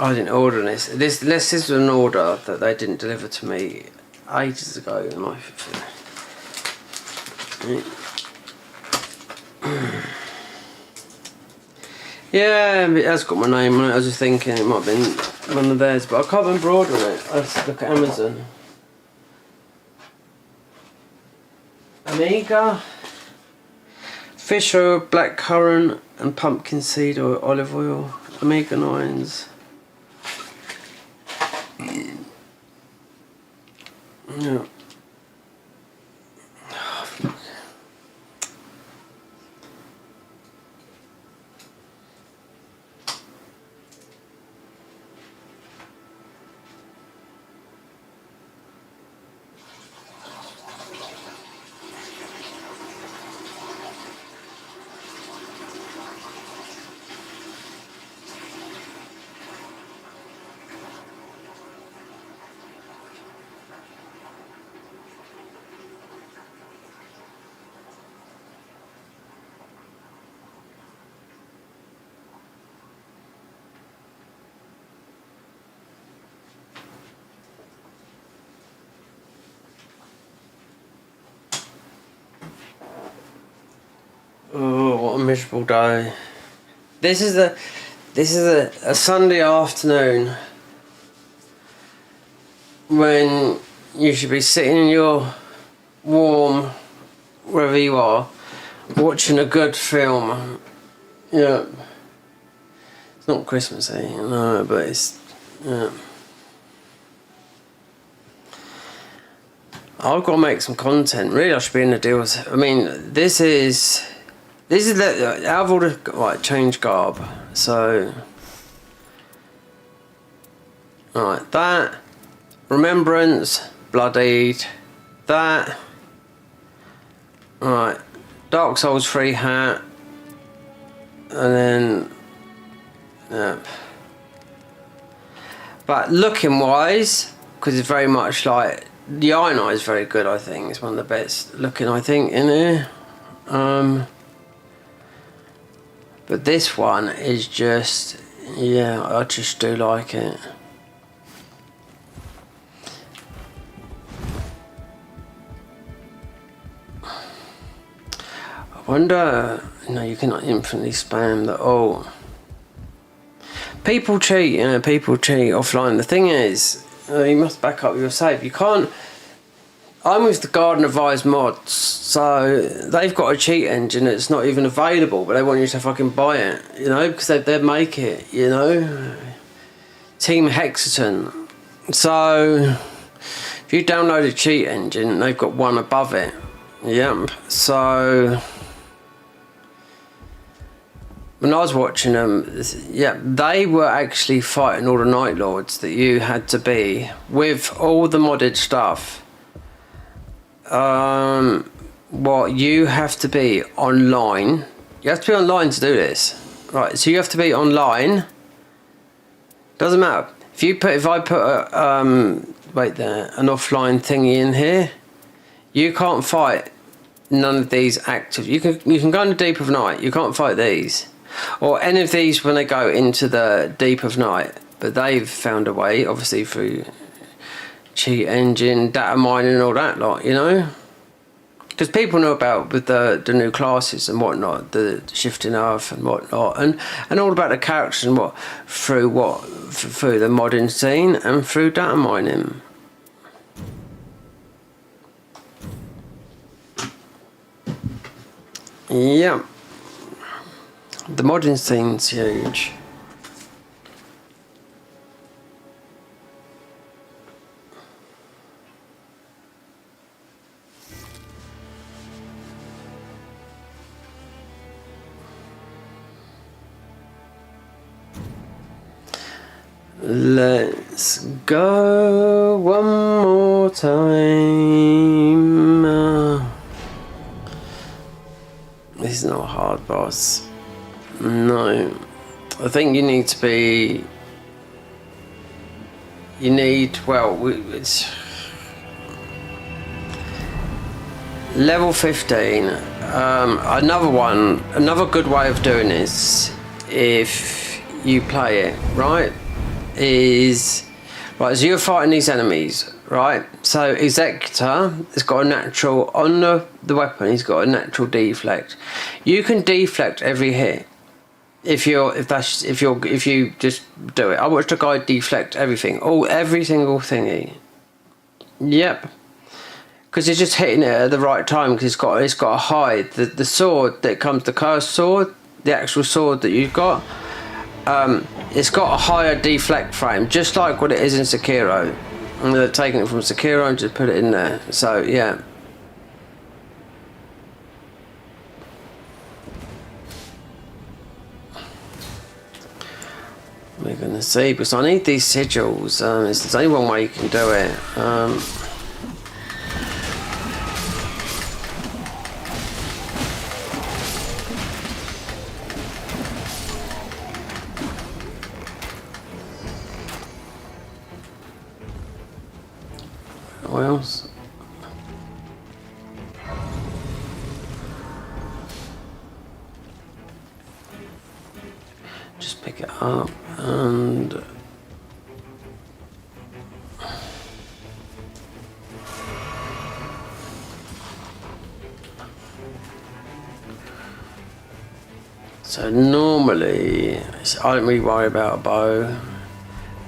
I didn't order this. This was an order that they didn't deliver to me ages ago. And yeah, it has got my name on it. I was just thinking it might have been one of theirs, but I can't remember ordering it. I have to look at Amazon. Omega, fish oil, blackcurrant, and pumpkin seed or olive oil. Omega 9s. Yeah. Oh, what a miserable day. This is a Sunday afternoon when you should be sitting in your warm, wherever you are, watching a good film. Yeah. It's not Christmassy, no, but it's, yeah. I've got to make some content. Really, I should be in the deals. I mean, this is the out of all the right change garb. So, alright, that remembrance, bloodied, that. Alright, Dark Souls 3 hat, and then yeah. But looking wise, because it's very much like the Iron Eye is very good. I think it's one of the best looking. I think in here. But this one is just, yeah, I just do like it. I wonder, no, you cannot infinitely spam the, oh. People cheat, you know, people cheat offline. The thing is, you must back up your save. You can't, I'm with the Garden of Eyes mods, so they've got a cheat engine that's not even available, but they want you to fucking buy it, you know, because they make it, you know. Team Hexaton. So, if you download a cheat engine, they've got one above it. Yep. So, when I was watching them, yeah, they were actually fighting all the nightlords that you had to be with all the modded stuff. What you have to be online. You have to be online to do this, right? So you have to be online. Doesn't matter if I put a wait there an offline thingy in here. You can't fight none of these active. You can go in the deep of night. You can't fight these. Or any of these when they go into the deep of night, but they've found a way, obviously through cheat engine, data mining, and all that lot, you know. Because people know about with the new classes and whatnot, the shifting earth and whatnot, and all about the characters and through the modding scene and through data mining. Yeah. The modding scene's huge. Let's go one more time. This is not a hard boss. No, I think you need to be. You need it's level 15. Another good way of doing this, if you play it right, is right. So you're fighting these enemies, right? So Executor has got a natural on the weapon. He's got a natural deflect. You can deflect every hit. If you just do it. I watched a guy deflect everything. Every single thingy. Yep. Because he's just hitting it at the right time because it's got a hide. The sword that comes, the cursed sword, the actual sword that you've got, it's got a higher deflect frame, just like what it is in Sekiro. And they're taking it from Sekiro and just put it in there. So yeah. We're gonna see, because I need these sigils. There's only one way you can do it. What else? Just pick it up and so normally I don't really worry about a bow.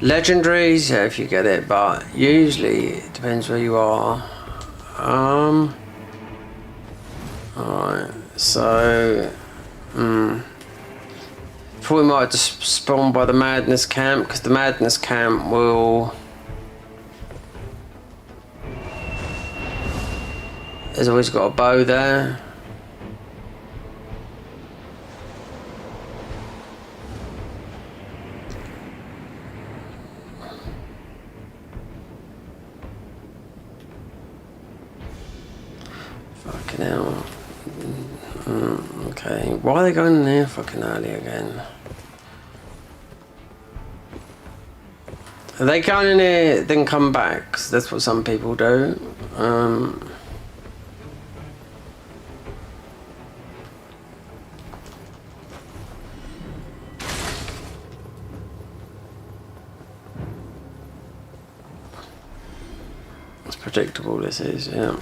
Legendaries, yeah, if you get it, but usually it depends where you are. Alright, so probably might just spawn by the madness camp, because the madness camp will. There's always got a bow there. Fucking hell. Okay, why are they going in there fucking early again? Are they going in here then come back? 'Cause that's what some people do. It's predictable, this is, yeah.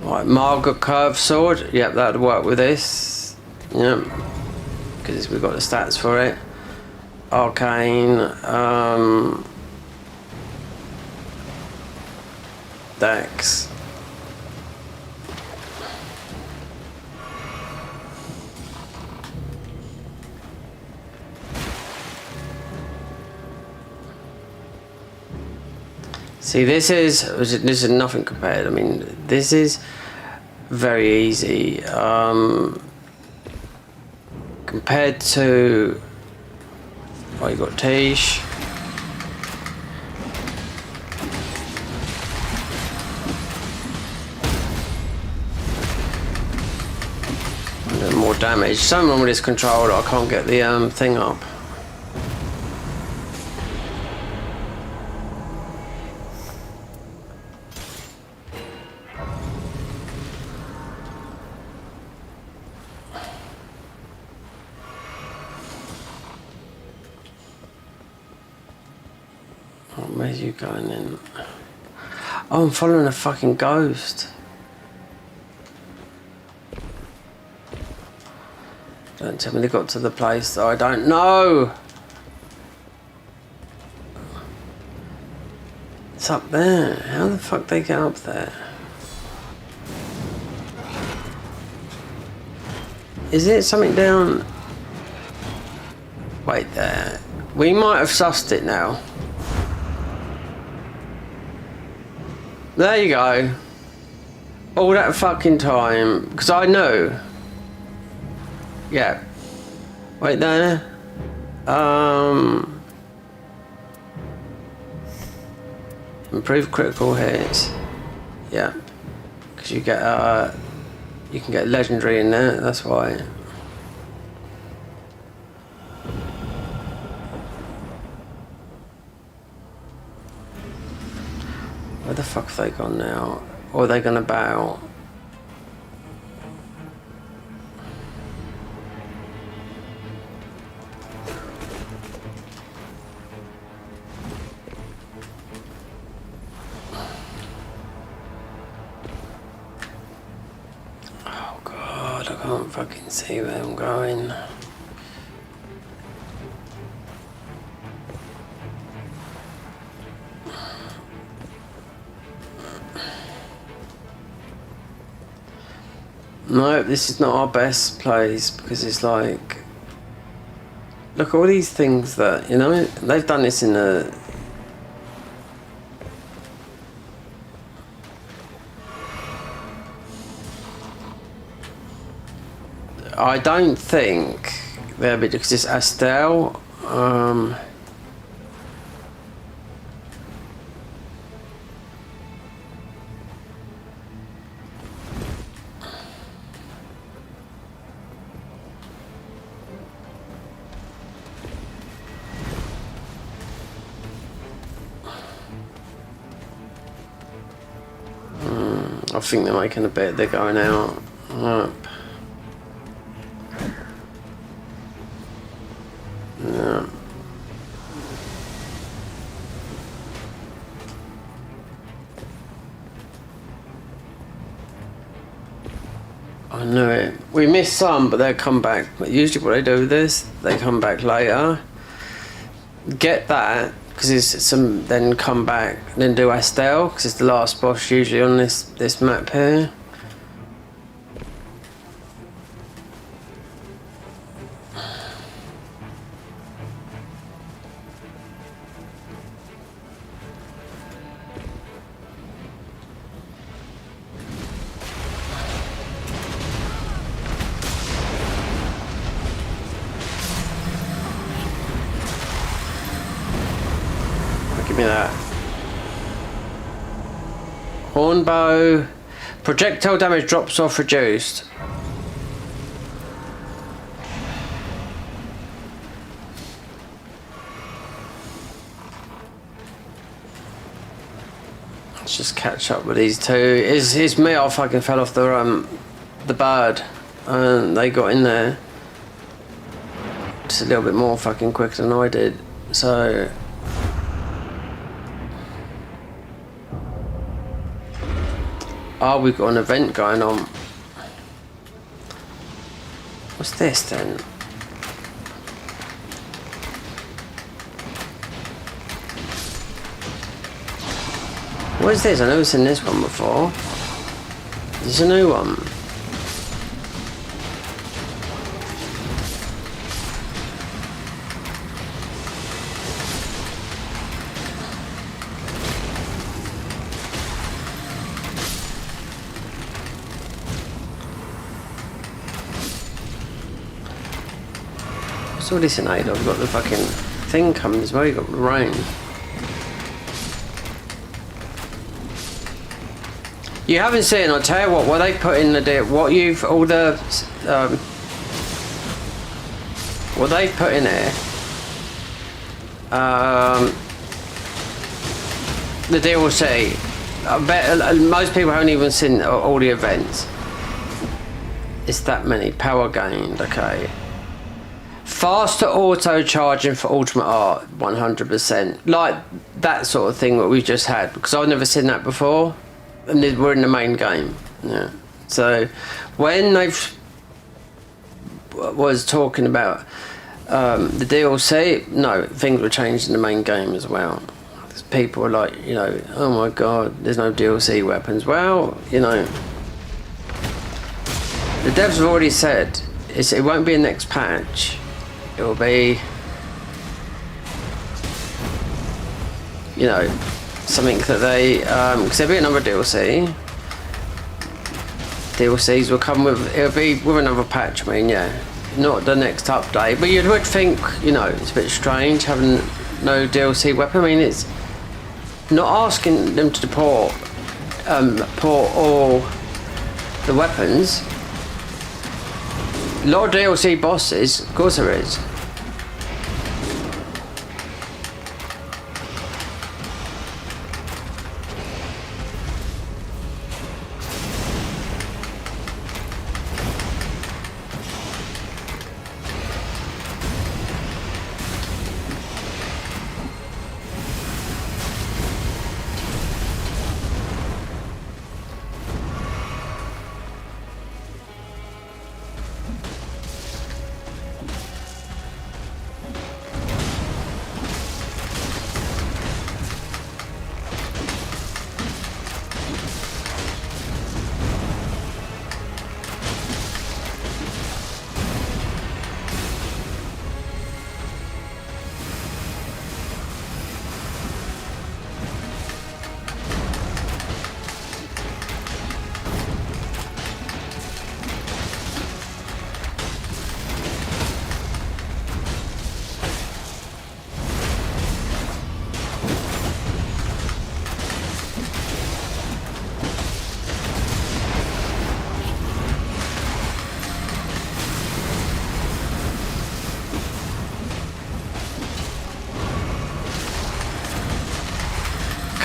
Right, Margaret curved sword. Yep, that'd work with this. Yep, because we've got the stats for it. Arcane. Dex. See, this is nothing compared. I mean, this is very easy compared to. Oh, you got Tish. More damage. Something wrong with this controller. I can't get the thing up. Where's you going in? Oh, I'm following a fucking ghost. Don't tell me they got to the place that I don't know. It's up there. How the fuck they get up there? Is it something down? Wait there. We might have sussed it now. There you go. All that fucking time. Because I know. Yeah. Wait there. Improve critical hits. Yeah. Because you get you can get legendary in there, that's why. Where the fuck have they gone now? Or are they gonna bow? Oh god, I can't fucking see where I'm going. No, this is not our best place because it's like, look, all these things that, you know, they've done this in a. I don't think they're because it's Astel. I think they're making a bet they're going out. Up. Yeah. I knew it. We missed some, but they'll come back. But usually what they do with this, they come back later. Get that. Because it's some, then come back, and then do Astel, because it's the last boss usually on this map here. Give me that. Hornbow. Projectile damage drops off reduced. Let's just catch up with these two. It's me, I fucking fell off the bird. And they got in there. Just a little bit more fucking quicker than I did. So... Oh, we've got an event going on. What's this then? What is this? I've never seen this one before. This is a new one. Saw this in Ada. I've got the fucking thing coming as well. You got the rain. You haven't seen. I'll tell you what they put in the deal. What they put in there. The DLC. I bet most people haven't even seen all the events. It's that many. Power gained. Okay. Faster auto charging for Ultimate Art, 100%. Like that sort of thing that we've just had, because I've never seen that before, and we're in the main game. Yeah. So when was talking about the DLC, no, things were changed in the main game as well. People were like, you know, oh my god, there's no DLC weapons. Well, you know, the devs have already said it won't be a next patch. It will be, you know, something that they, because there'll be another DLC. DLCs will come with, it'll be with another patch. I mean, yeah, not the next update, but you would think, you know, it's a bit strange having no DLC weapon. I mean, it's not asking them to port all the weapons. A lot of DLC bosses, of course there is.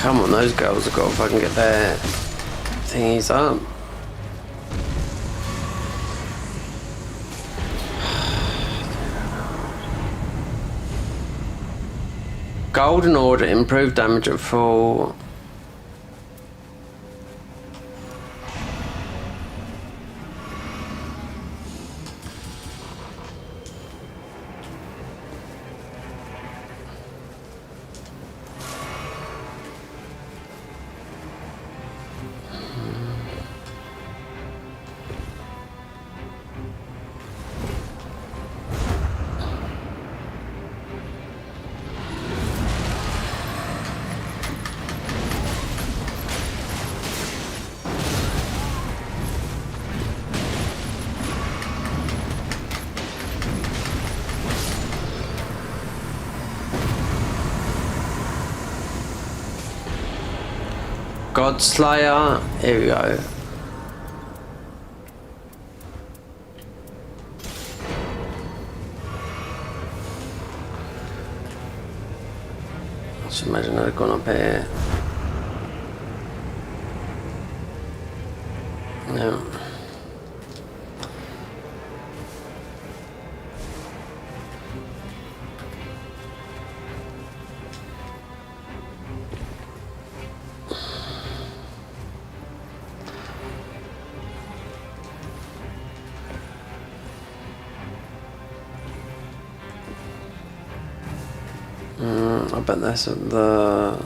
Come on, those girls have got to fucking get their thingies up. Golden Order, improved damage at full. Godslayer, here we go. Just imagine I'd gone up here. No. I bet that's the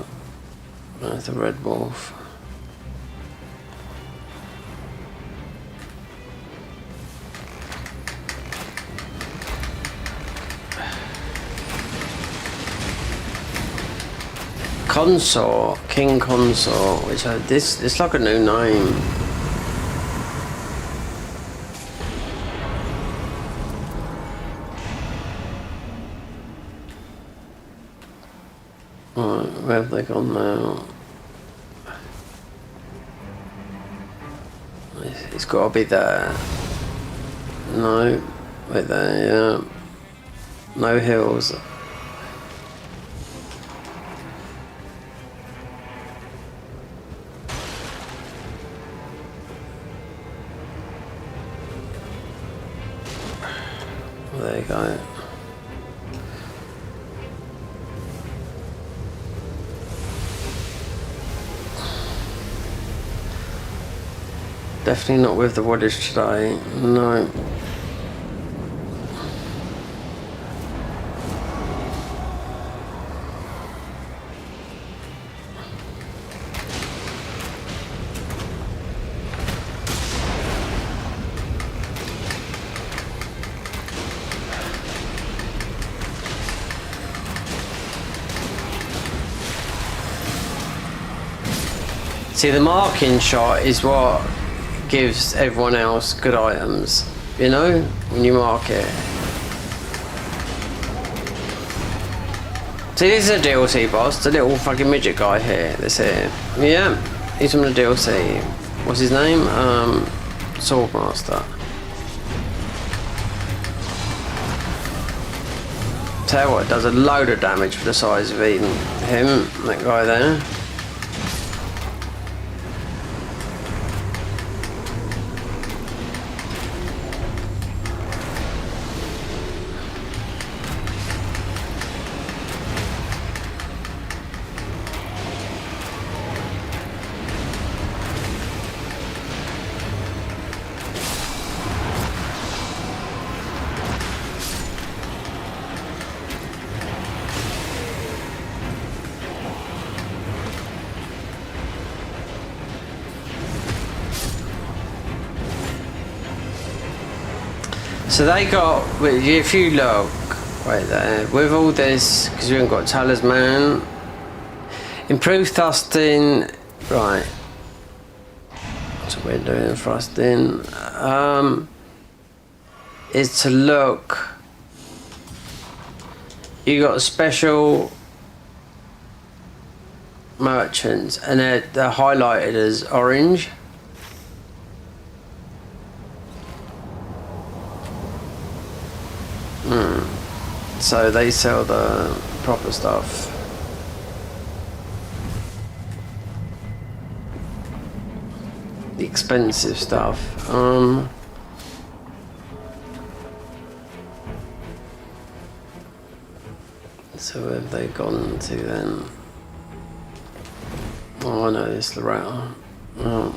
Red Wolf. Consort, King Consort, which it's like a new name. Right, where have they gone now? It's got to be there. No, wait there, yeah. No hills. There you go. Definitely not with the woodage today. No. See, the marking shot is what gives everyone else good items, you know, when you mark it. See, this is a DLC boss, the little fucking midget guy here, that's here. Yeah, he's from the DLC. What's his name? Swordmaster. Tell you what, it does a load of damage for the size of even him, that guy there. So they got, if you look, right there, with all this, because we haven't got talisman, improved thrusting, right, that's what we're doing, thrusting, is to look, you got special merchants, and they're highlighted as orange. So they sell the proper stuff. The expensive stuff. So where have they gone to then? Oh, I know this Loretta. Oh.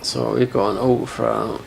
So we've got an ultra.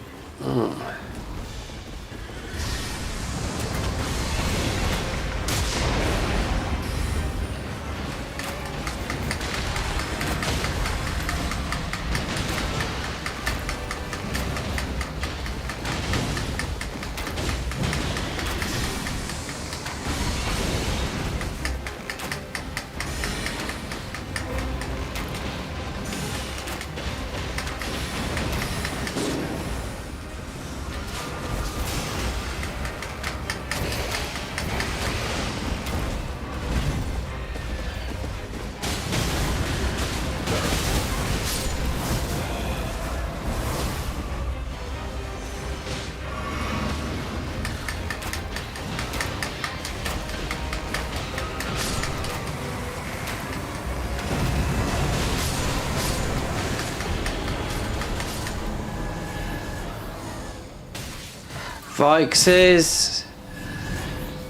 Vikes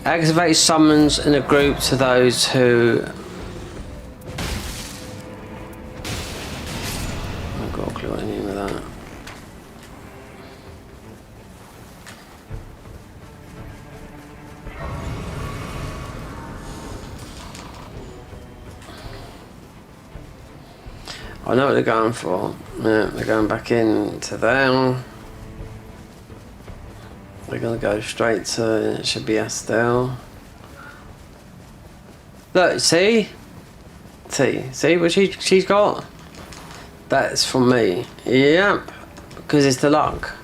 activate summons in a group to those who. I've got a clue what I mean with that. I know what they're going for. Yeah, they're going back into there. We're gonna go straight to, it should be Estelle. Look, see what she's got? That's from me. Yep, because it's the luck.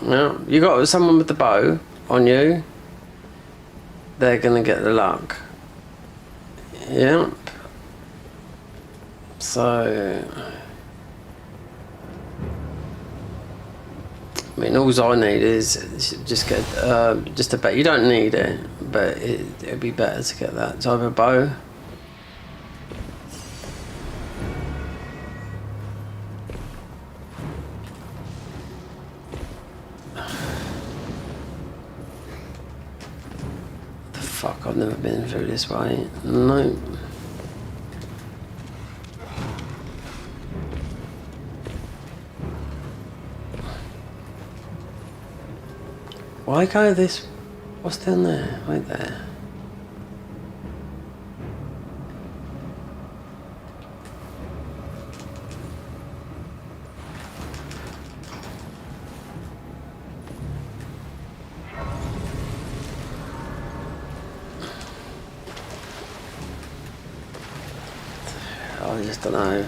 Yeah, you got someone with the bow on you. they're gonna get the luck. Yep. So, I mean, all I need is just get just a bet. You don't need it, but it'd be better to get that type of bow. The fuck! I've never been through this way. No. Why go this? What's down there? Right there. I just don't know.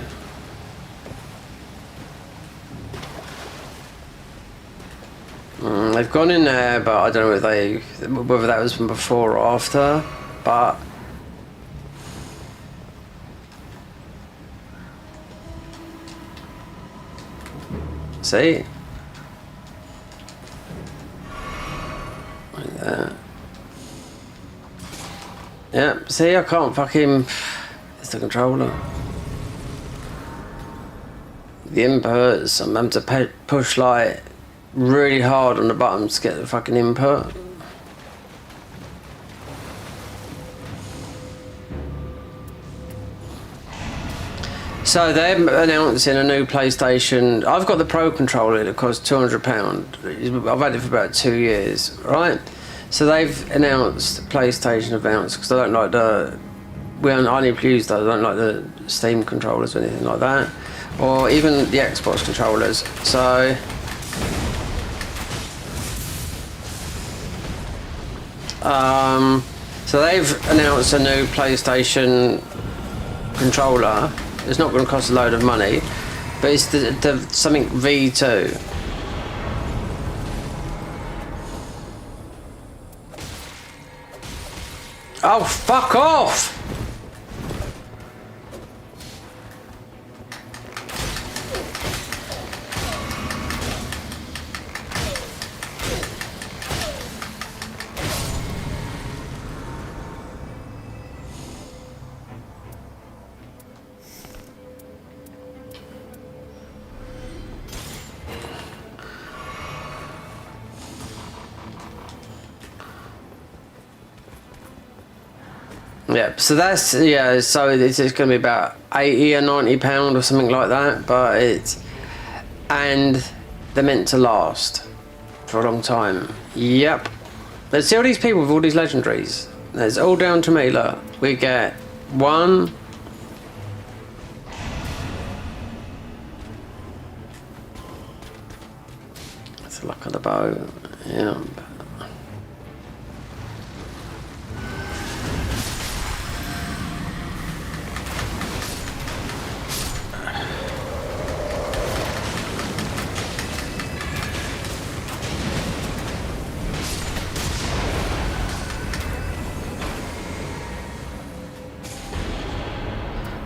They've gone in there, but I don't know whether that was from before or after. But see, like that. Yeah, see, I can't fucking. It's the controller. The inputs. I'm having to push like really hard on the buttons to get the fucking input. So they're announcing a new PlayStation. I've got the Pro controller that costs £200. I've had it for about 2 years, right? So they've announced PlayStation Advance because I don't like the. I only use those. I don't like the Steam controllers or anything like that, or even the Xbox controllers. So. So they've announced a new PlayStation controller. It's not going to cost a load of money, but it's the something V2. Oh, fuck off! Yeah, so that's so it's going to be about £80 or £90 or something like that, but and they're meant to last for a long time. Yep. Let's see all these people with all these legendaries. It's all down to me. Look, we get one. That's the luck of the bow. Yeah.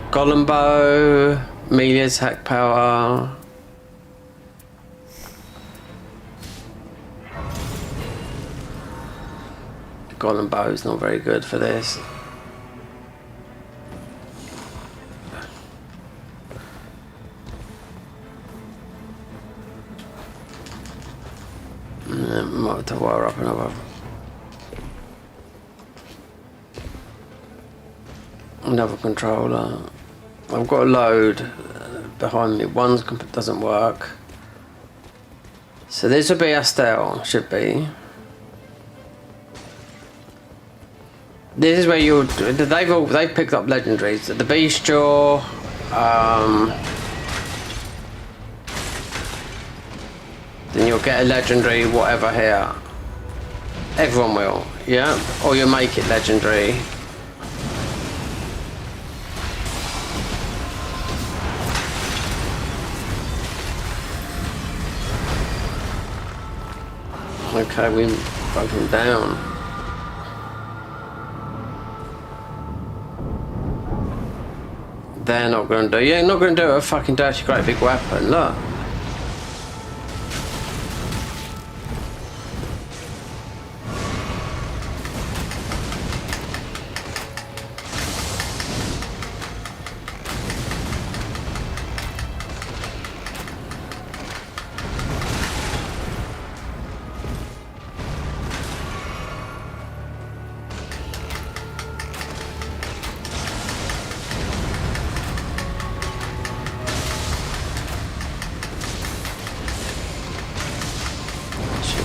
Golem bow, melee attack power. The golem bow is not very good for this. Might have to wire up another controller. I've got a load behind me. One doesn't work. So this would be Astel, should be. This is where they've picked up legendaries. The Beast Jaw, then you'll get a legendary whatever here. Everyone will, yeah? Or you'll make it legendary. Okay, we broke him down. they're not going to do. You're not going to do it with a fucking dirty, great big weapon. Look.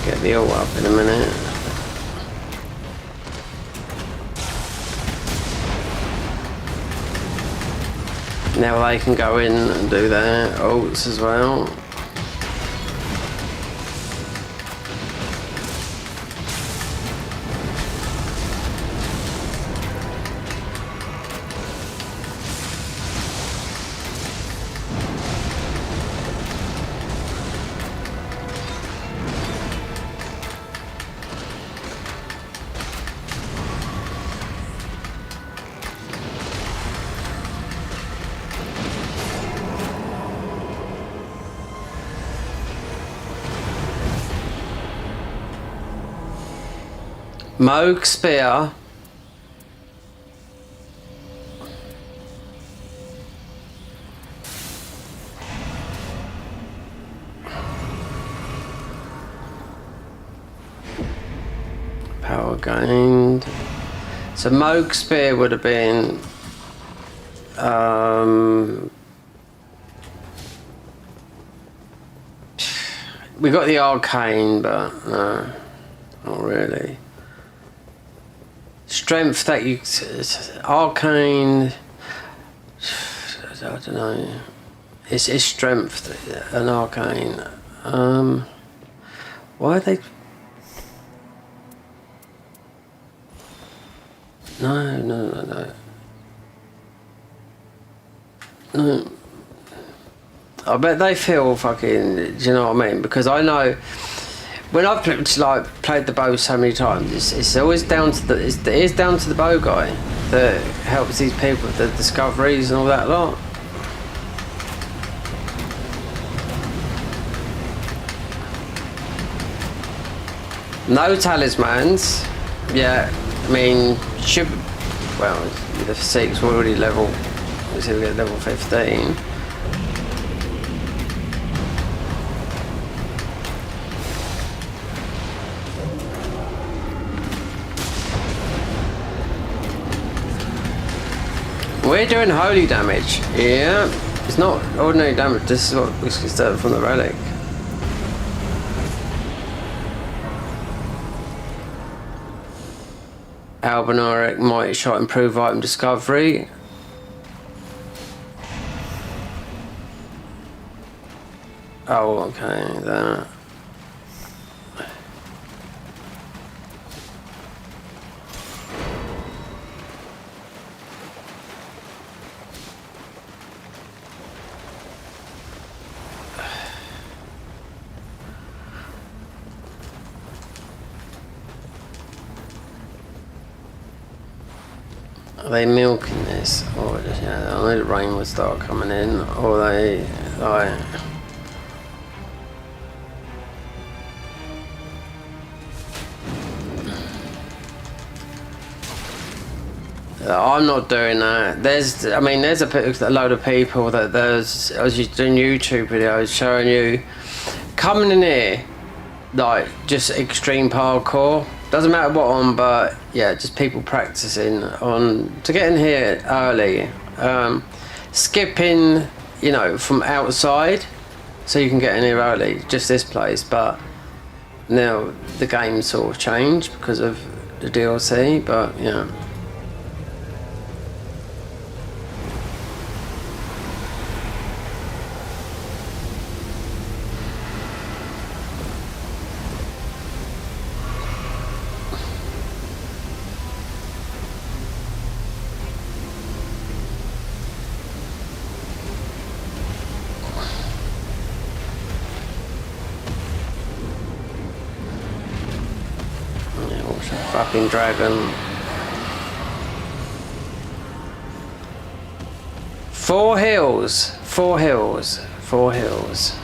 Get the all up in a minute. Now they can go in and do their ults as well. Moog Spear. Power gained. So Moog Spear would have been we got the arcane, but no, not really. Strength that you arcane, I don't know. It's strength an arcane. Why are they? No. I bet they feel fucking. Do you know what I mean? Because I know. When I've played the bow so many times, it's always down to the it is down to the bow guy that helps these people with the discoveries and all that lot. No talismans. Yeah, I mean should well the 6 we're already level. Let's see if we get level 15. We're doing holy damage. Yeah. It's not ordinary damage. This is what we can start from the relic. Albinoric mighty shot, improve item discovery. Oh, okay. That. Are they milking this, or yeah, I know the rain will start coming in, or they like. I'm not doing that. There's a load of people that I was just doing YouTube videos showing you coming in here, like just extreme parkour. Doesn't matter what on, but yeah, just people practicing on to get in here early, skipping, from outside, so you can get in here early. Just this place, but now the game sort of changed because of the DLC. But yeah. Fucking dragon. 4 hills. 4 hills. 4 hills.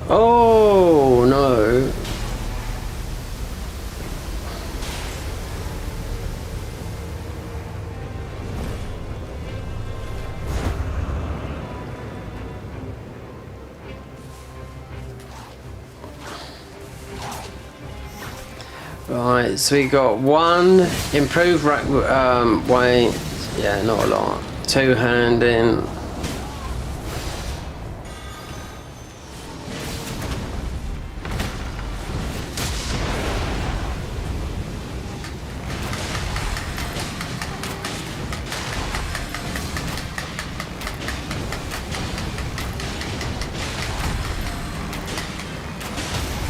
Oh no. Right, so we got 1 improved weight, yeah, not a lot. 2 handing.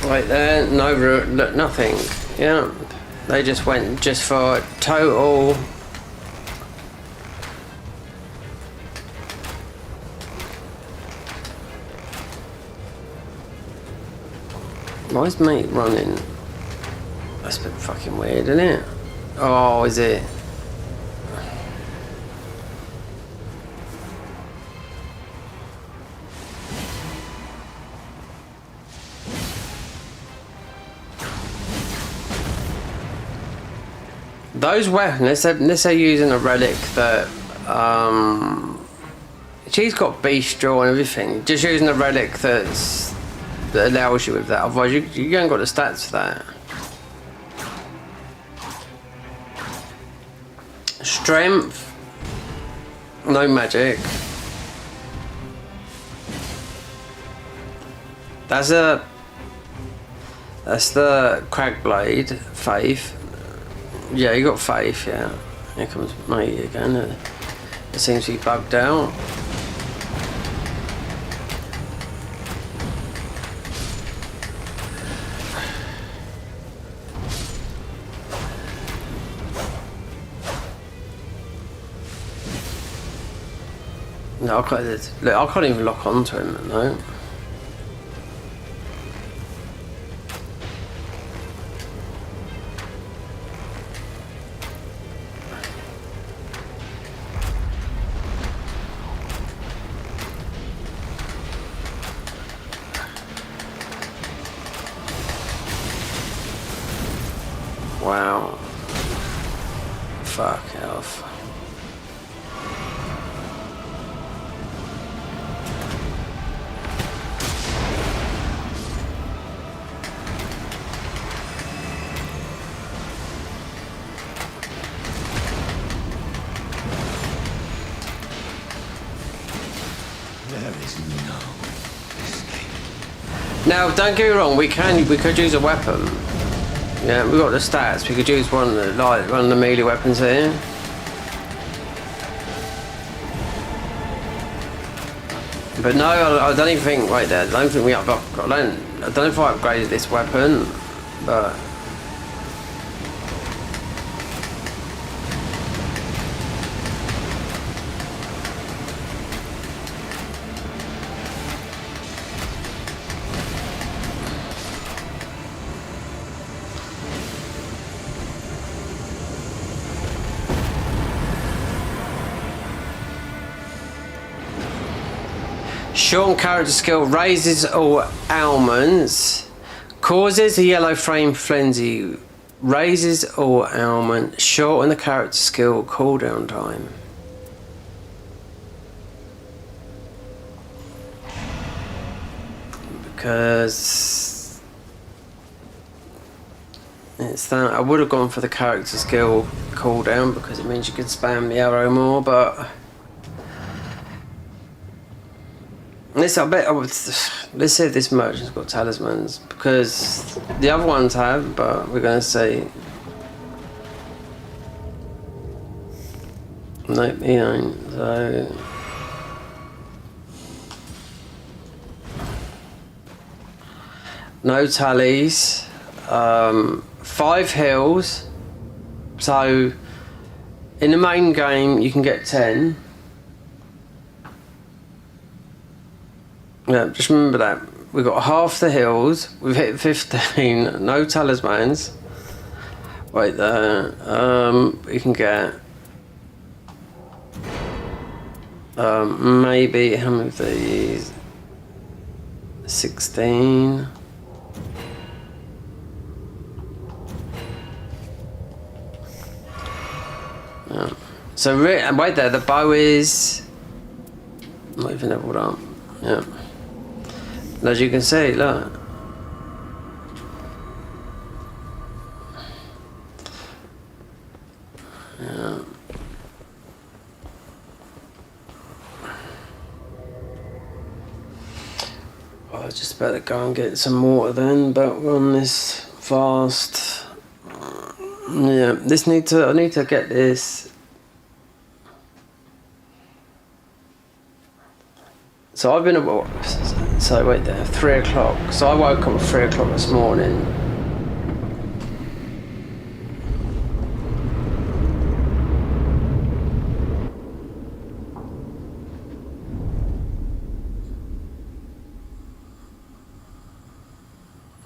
Right there, no, nothing. Yeah, they just went just for total. Why is mate running? That's a bit fucking weird, isn't it? Oh, is it? Those weapons, let's say using a relic that, she's got beast jaw and everything. Just using a relic that allows you with that. Otherwise, you ain't got the stats for that. Strength, no magic. That's the crag blade. Faith. Yeah, you got faith, yeah. Here comes mate again. It seems to be bugged out. No, I can't even lock onto him, no. Wow. Fuck off. There is no escape. Now, don't get me wrong. We could use a weapon. Yeah, we've got the stats. We could use one of the melee weapons here. But no, I don't even think. Wait there. I don't think I don't know if I upgraded this weapon, but. Short character skill raises all ailments, causes a yellow flame frenzy, raises all ailments, shorten the character skill cooldown time. Because it's that I would have gone for the character skill cooldown because it means you can spam the arrow more, but. Let's see if this merchant's got talismans, because the other ones have, but we're going to see. Nope, he ain't, so. no tallies, 5 heals. So in the main game you can get 10. Yeah, just remember that. We've got half the heals, we've hit 15, no talismans. Wait there, we can get maybe, how many of these? 16. Yeah. So wait there, the bow is not even leveled up. Yeah. And as you can see, look. Yeah. I just better go and get some water then, but we're on this fast. Yeah, I need to get this. So I've been so wait there, 3 o'clock. So I woke up at 3 o'clock this morning.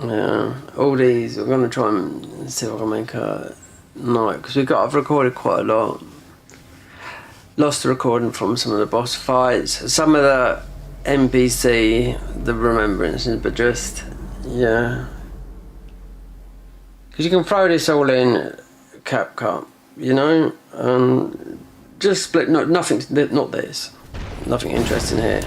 Yeah, all these, we're going to try and see if I can make a night, because I've recorded quite a lot. Lost the recording from some of the boss fights, some of the NPC, the remembrances, but just, yeah. Because you can throw this all in CapCut, you know, just split, nothing, not this, nothing interesting here.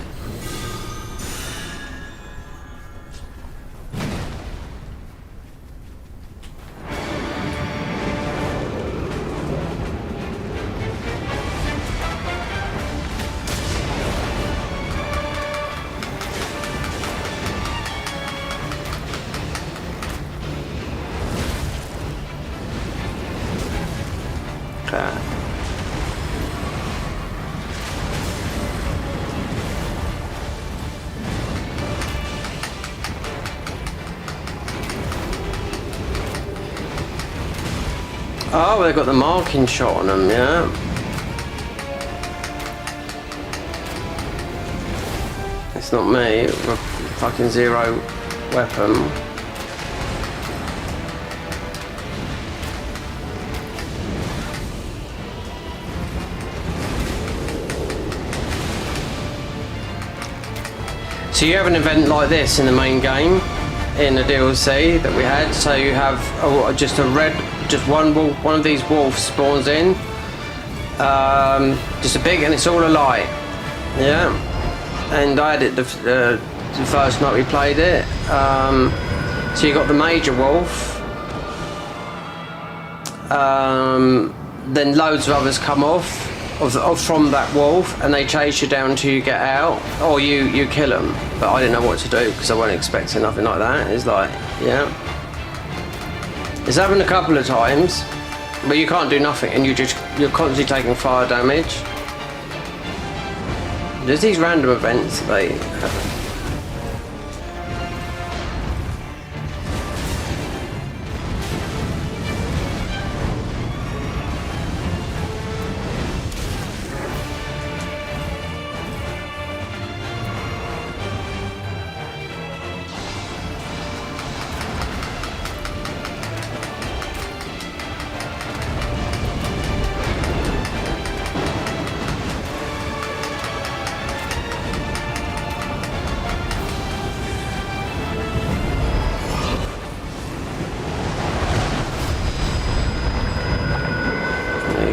Oh, they've got the marking shot on them, yeah. It's not me, with a fucking 0 weapon. So you have an event like this in the main game, in the DLC that we had. So you have just one of these wolves spawns in, just a big, and it's all a light. Yeah, and I had it the first night we played it. So you got the major wolf, then loads of others come off from that wolf, and they chase you down till you get out, or you kill them. But I didn't know what to do because I wasn't expecting nothing like that. It's like, yeah, it's happened a couple of times, but you can't do nothing, and you're constantly taking fire damage. There's these random events they happen.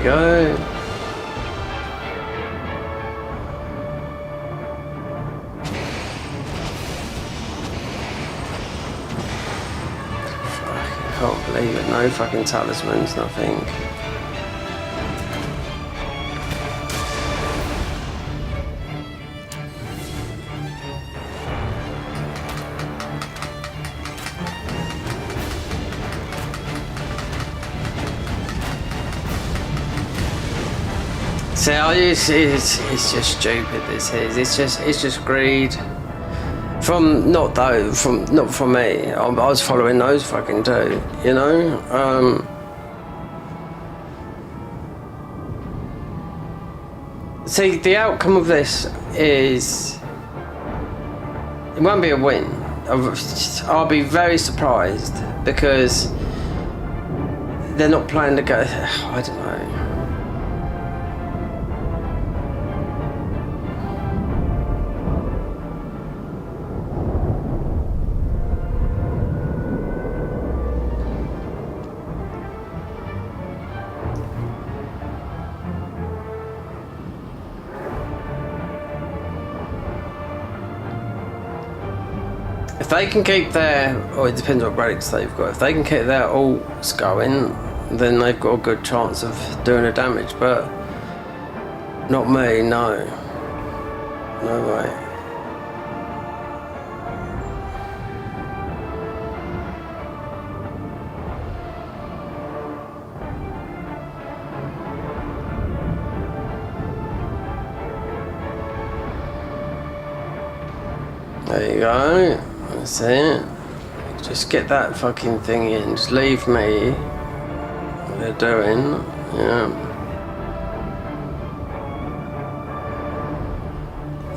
Go. I can't believe it. No fucking talismans, nothing. See, it's just stupid. This is. It's just greed. not from me. I was following those fucking two, you know. See, the outcome of this is it won't be a win. I'll be very surprised because they're not planning to go. I don't know. If they can keep their, or it depends what relics they've got, if they can keep their alts going, then they've got a good chance of doing the damage, but not me, no. No way. There you go. That's it. Just get that fucking thing in. Just leave me what they're doing. Yeah.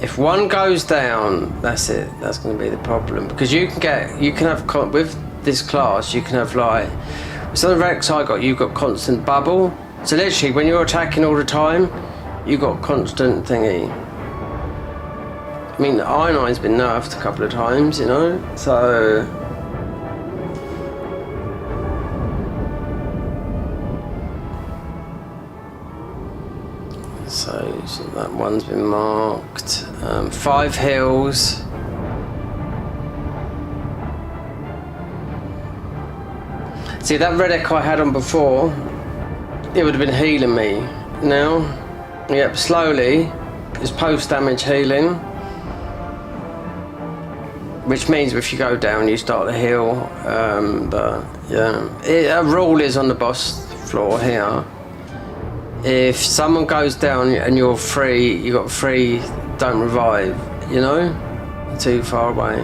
If one goes down, that's it. That's going to be the problem because you can have with this class. You can have like some of the relics I got. You got constant bubble. So literally, when you're attacking all the time, you got constant thingy. I mean, the Ionine's been nerfed a couple of times, you know, so... So that one's been marked. 5 hills. See, that relic I had on before, it would have been healing me. Now, yep, slowly, it's post-damage healing. Which means if you go down, you start to heal. But yeah, a rule is on the boss floor here. If someone goes down and you're free, you got free, don't revive. You know, too far away.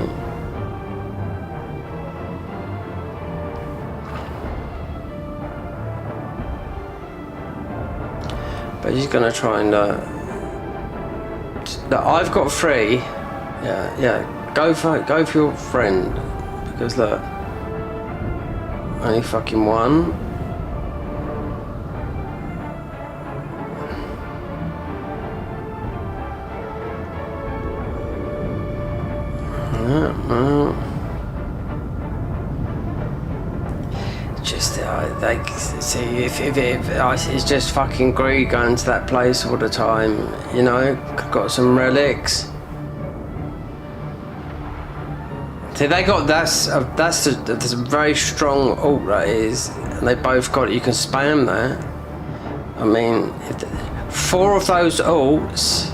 But he's gonna try and. I've got free. Yeah. Go for your friend, because look, only fucking one. Just like see if it's just fucking greed going to that place all the time, you know. Got some relics. See, they got that's a very strong ult that is, and they both got it. You can spam that. I mean, 4 of those ults.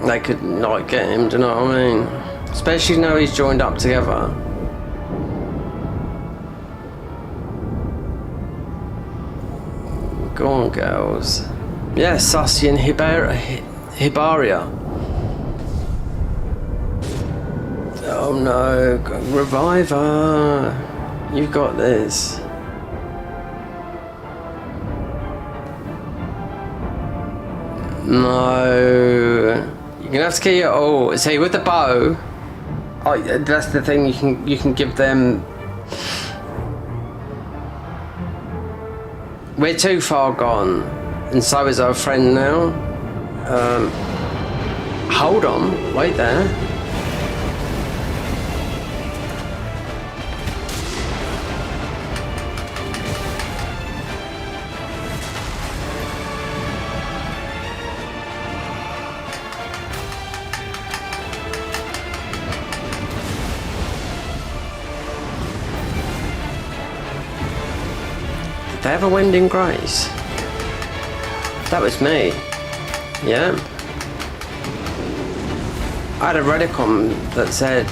They could not get him. Do you know what I mean? Especially now he's joined up together. Go on, girls. Yeah, Sussy and Hibaria. Oh no, revive her. You've got this. No. You're gonna have to get your ult. See, with the bow, that's the thing, you can give them. We're too far gone. And so is our friend now. Hold on, wait there. Did they have a Wending Grace? That was me. Yeah. I had a relic on that said.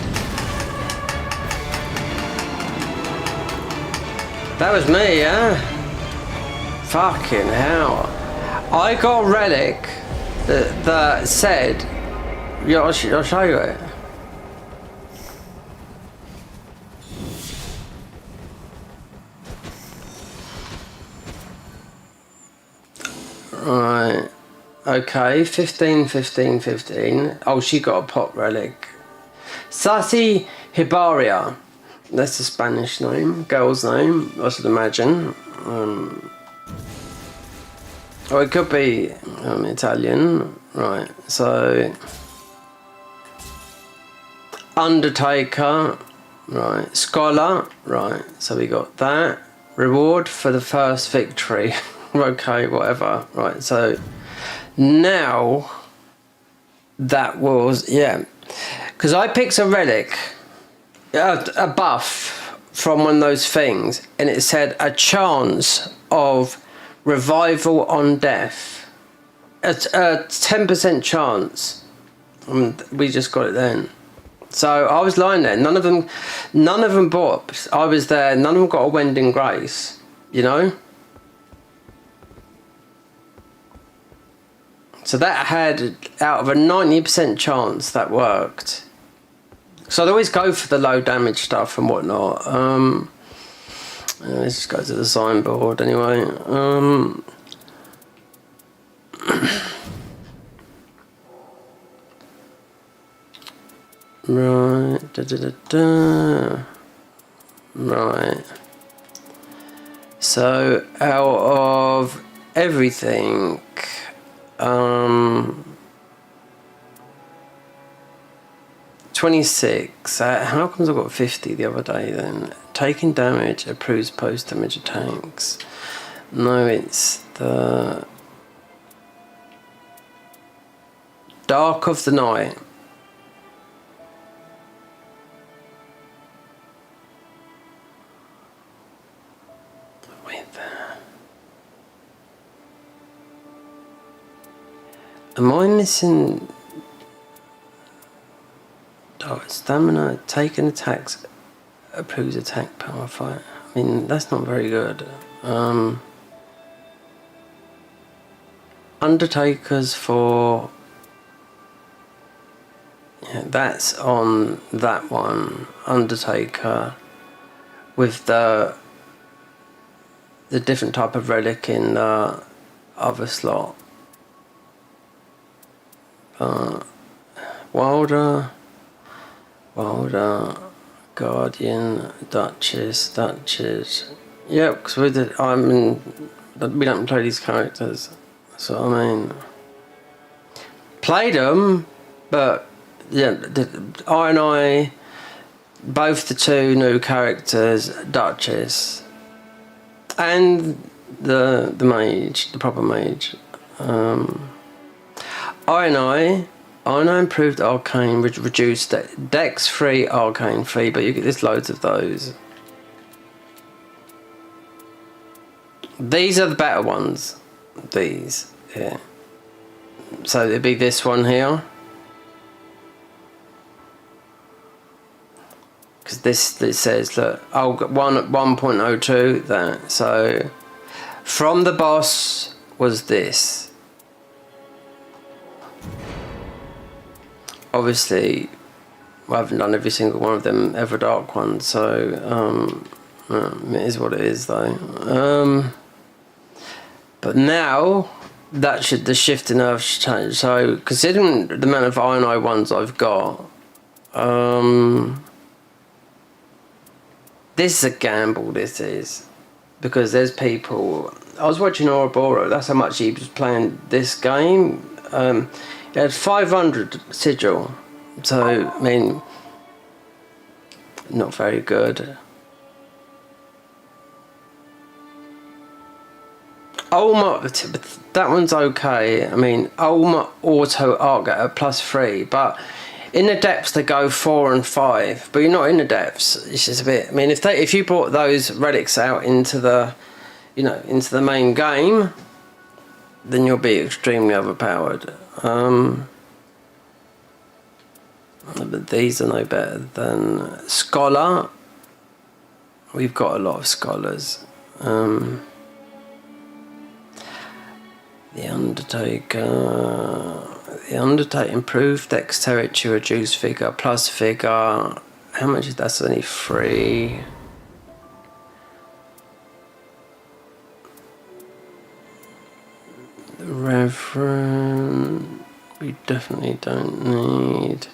That was me, yeah? Fucking hell. I got a relic that said, yeah, I'll show you it. Right. Okay, 15, 15, 15. Oh, she got a pot relic. Sasi Hibaria. That's the Spanish name, girl's name, I should imagine. Or it could be Italian. Right, so... Undertaker. Right, Scholar. Right, so we got that. Reward for the first victory. Okay, whatever. Right, so... Now... That was... Yeah. Because I picked a relic. A buff from one of those things. And it said a chance of revival on death. A 10% chance. And we just got it then. So I was lying there. None of them bought. I was there. None of them got a Wending Grace. You know? So that had, out of a 90% chance, that worked. So I'd always go for the low damage stuff and whatnot. Let's just go to the signboard anyway. Right. Right. So out of everything, 26. How comes I got 50 the other day then? Taking damage approves post damage attacks. No, it's the Dark of the Night. Wait there. Am I missing? Oh, stamina, taken attacks, approves attack power fight. I mean, that's not very good. Undertakers for... Yeah, that's on that one. Undertaker with the different type of relic in the other slot. Wilder, Guardian, Duchess. Yeah, because we don't play these characters. That's what I mean. Played them, but yeah, I, both the two new characters, Duchess, and the mage, the proper mage. I improved arcane, reduced dex 3, arcane 3, but there's loads of those. These are the better ones. These, yeah. So it'd be this one here. Because this says, look, I'll get 1.02 that. So from the boss was this. Obviously, I haven't done every single one of them Everdark ones, so it is what it is, though. But now the shift in Earth should change. So, considering the amount of I ones I've got, this is a gamble. This is because there's people. I was watching Ouroboros. That's how much he was playing this game. He had 500 sigil, so I mean, not very good. Ulma, that one's okay. I mean, Ulma auto arc at +3, but in the depths they go 4 and 5. But you're not in the depths. It's just a bit. I mean, if you brought those relics out into the, into the main game, then you'll be extremely overpowered. But these are no better than Scholar. We've got a lot of Scholars. The Undertaker. The Undertaker improved dexterity, reduced figure, plus figure. How much is that? That's only 3. The Reverend. We definitely don't need.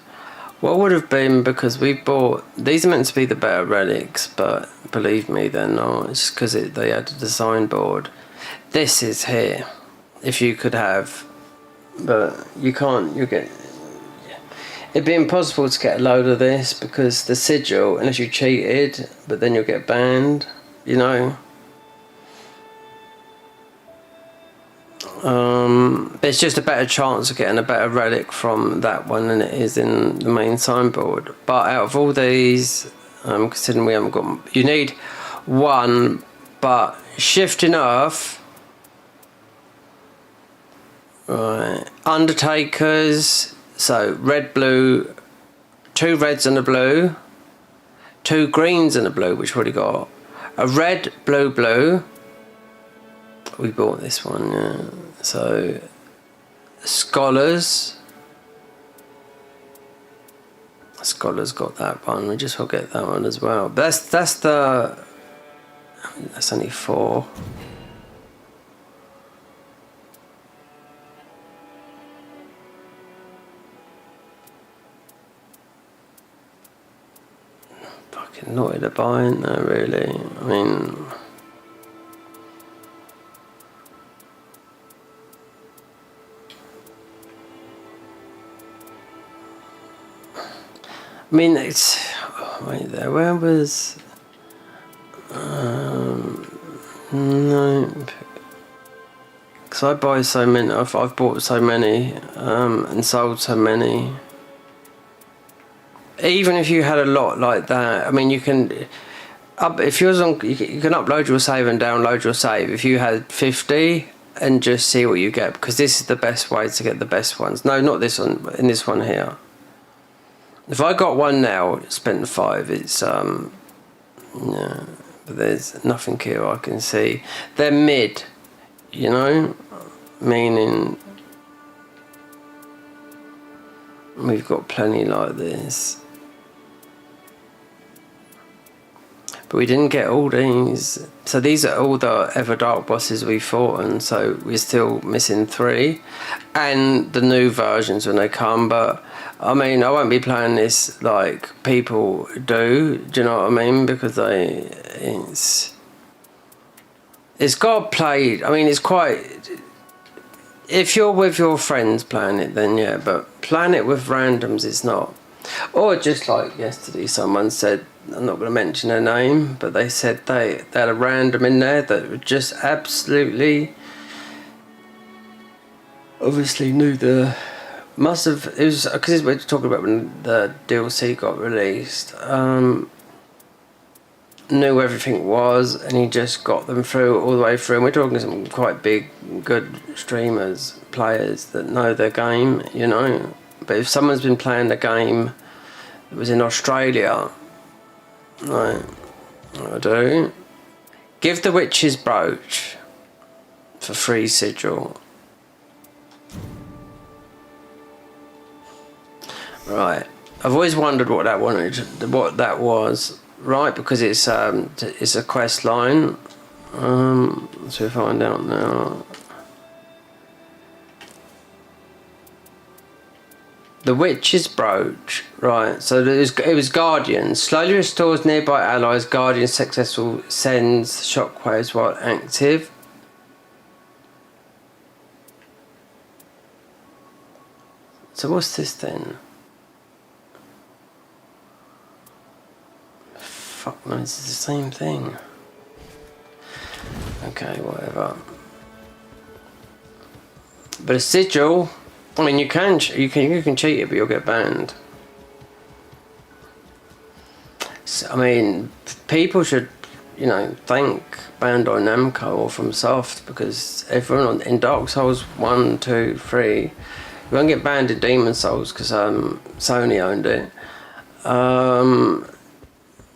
What would have been, because we bought. These are meant to be the better relics, but believe me, they're not. It's just because they had a design board. This is here. If you could have. But you can't. You get. It'd be impossible to get a load of this because the sigil, unless you cheated, but then you'll get banned, you know. It's just a better chance of getting a better relic from that one than it is in the main signboard. But out of all these, considering we haven't got, you need one, but shifting off. Right, Undertakers. So red, blue, 2 reds and a blue, 2 greens and a blue, which we already got. A red, blue, blue. We bought this one, yeah. So Scholars. Scholars got that one. We just will get that one as well. But that's only 4. Fucking naughty to buy, isn't there, really? I mean, it's. Wait there, where was. No. Because I buy so many, I've bought so many, and sold so many. Even if you had a lot like that, I mean, you can. If you was on, you can upload your save and download your save. If you had 50, and just see what you get, because this is the best way to get the best ones. No, not this one. But in this one here. If I got one now, spent 5. It's yeah, but there's nothing here I can see. They're mid, you know, meaning we've got plenty like this. But we didn't get all these. So these are all the Everdark bosses we fought, and so we're still missing 3. And the new versions when they come, but I mean, I won't be playing this like people do you know what I mean? Because it's got played, I mean, it's quite, if you're with your friends playing it, then yeah, but playing it with randoms is not. Or just like yesterday, someone said, I'm not going to mention their name, but they said they had a random in there that just absolutely obviously knew the, must have, it was because we're talking about when the DLC got released, knew everything was, and he just got them through all the way through. And we're talking some quite big, good streamers, players that know their game, you know. But if someone's been playing the game that was in Australia, right, I do. Give the witch's brooch for free sigil. Right, I've always wondered what that was, right? Because it's a quest line. So we find out now. The witch's brooch, right? So it was guardians. Slowly restores nearby allies. Guardian successful sends shockwaves while active. So what's this then? Fuck no, this is the same thing. Okay, whatever. But a sigil, I mean, you can cheat it, but you'll get banned. So, I mean, people should, you know, thank Bandai Namco or From Soft, because everyone in Dark Souls 1, 2, 3, you won't get banned in Demon Souls because Sony owned it.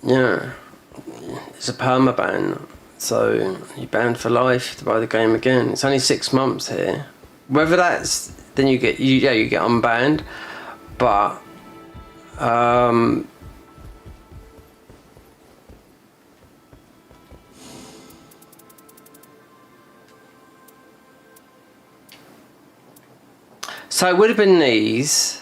Yeah, it's a permaban. So you're banned for life to buy the game again. It's only 6 months here. Whether that's then you get unbanned, but so it would have been these,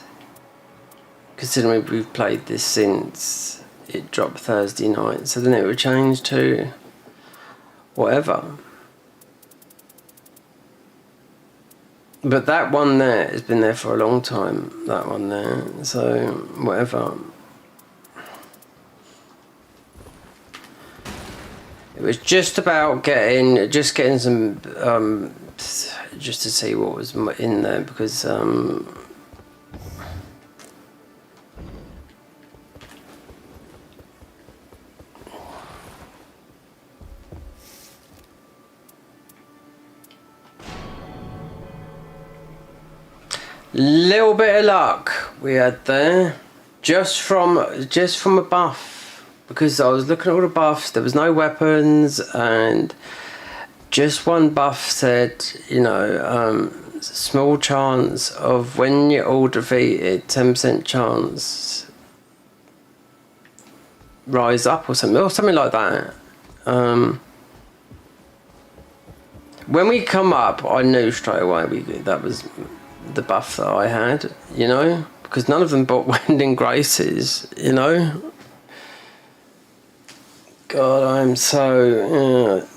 considering we've played this since it dropped Thursday night, so then it would change to whatever. But that one there has been there for a long time, that one there, so whatever. It was just about getting some, just to see what was in there, because little bit of luck we had there, just from a buff, because I was looking at all the buffs. There was no weapons, and just one buff said, you know, small chance of when you're all defeated, 10% chance rise up or something like that. When we come up, I knew straight away that was the buff that I had, you know, because none of them bought Wending Graces, you know. God, I'm so...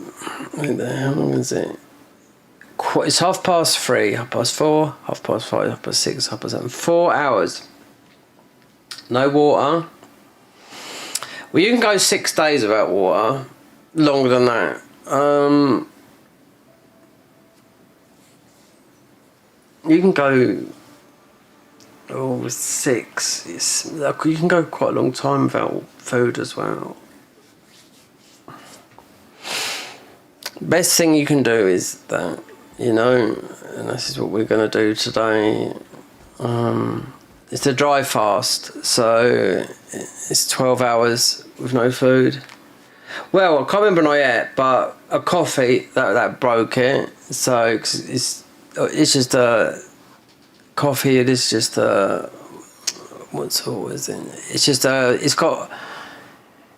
how long is it? It's 3:30, 4:30, 5:30, 6:30, 7:30. 4 hours. No water. Well, you can go 6 days without water. Longer than that. You can go 6. You can go quite a long time without food as well. Best thing you can do is that, you know, and this is what we're going to do today, is to dry fast. So it's 12 hours with no food. Well, I can't remember yet, but a coffee that broke it. So it's just a coffee. It is just a, what sort is it? It's just it's got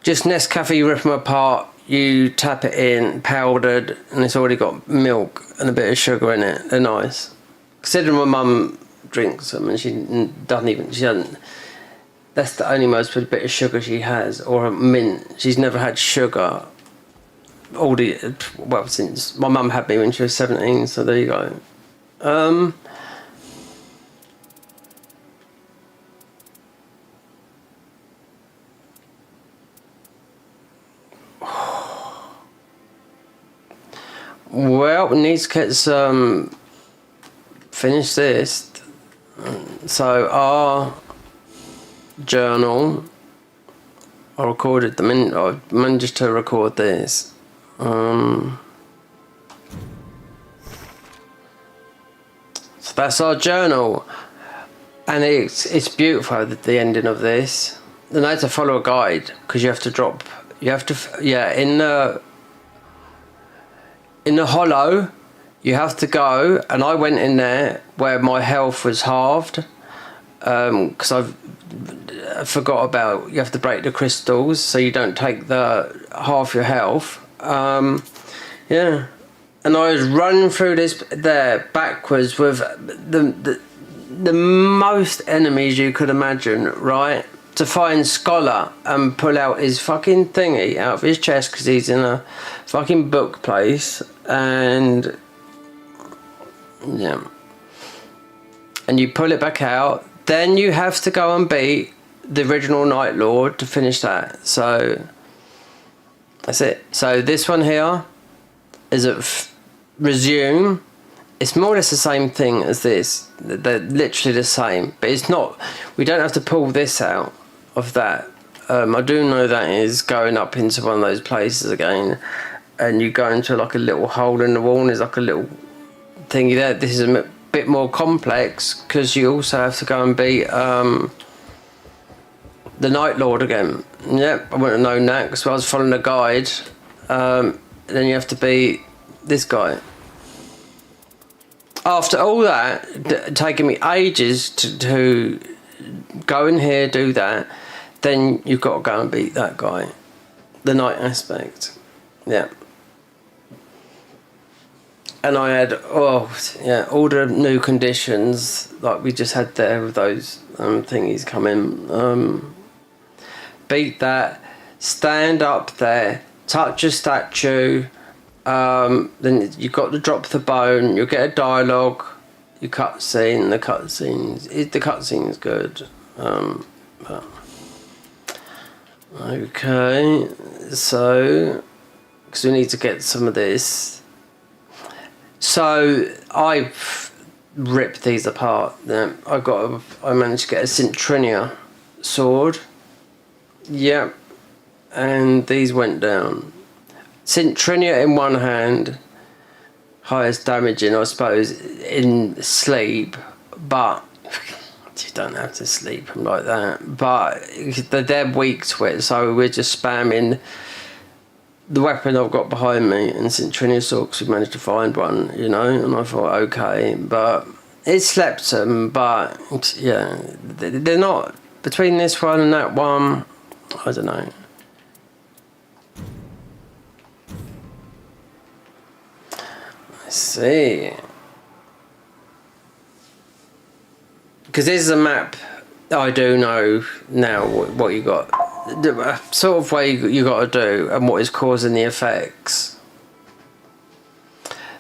just Nescafe. You rip them apart, you tap it in, powdered, and it's already got milk and a bit of sugar in it. They're nice. Considering my mum drinks them, and she doesn't. That's the only most bit of sugar she has, or a mint. She's never had sugar. Since my mum had me when she was 17. So there you go. Well, we need to get some. Finish this. So our journal. I recorded the minute. I managed to record this. So that's our journal, and it's beautiful at the ending of this. Then I had to follow a guide because you have to in the hollow, you have to go, and I went in there where my health was halved, because I forgot about, you have to break the crystals so you don't take the half your health. Yeah, and I was running through this there backwards with the most enemies you could imagine, right? To find Scholar and pull out his fucking thingy out of his chest because he's in a fucking book place, and yeah, and you pull it back out. Then you have to go and beat the original Night Lord to finish that. So that's it. So this one here is at resume. It's more or less the same thing as this. They're literally the same, but it's not. We don't have to pull this out of that. I do know that is going up into one of those places again, and you go into like a little hole in the wall, and there's like a little thingy there. This is a bit more complex because you also have to go and beat the Night Lord again. Yep, I wouldn't have known that because I was following a guide. then you have to beat this guy. After all that, taking me ages to go in here, do that, then you've got to go and beat that guy. The night aspect. Yeah. And I had, all the new conditions, like we just had there with those thingies coming. Beat that, stand up there, touch a statue, then you've got to drop the bone, you'll get a dialogue, your cutscene, the cutscene's good. But okay, so, because we need to get some of this. So, I've ripped these apart. I managed to get a Cintrinia sword. Yep. And these went down. Cintrinia in one hand, highest damaging, I suppose, in sleep, but you don't have to sleep like that. But they're weak to it, so we're just spamming the weapon I've got behind me and Cintrinia sword because we managed to find one, you know, and I thought, okay, but it slept them, but yeah, they're not, between this one and that one, I don't know. Let's see. Because this is a map I do know now what you got. The sort of way you got to do and what is causing the effects.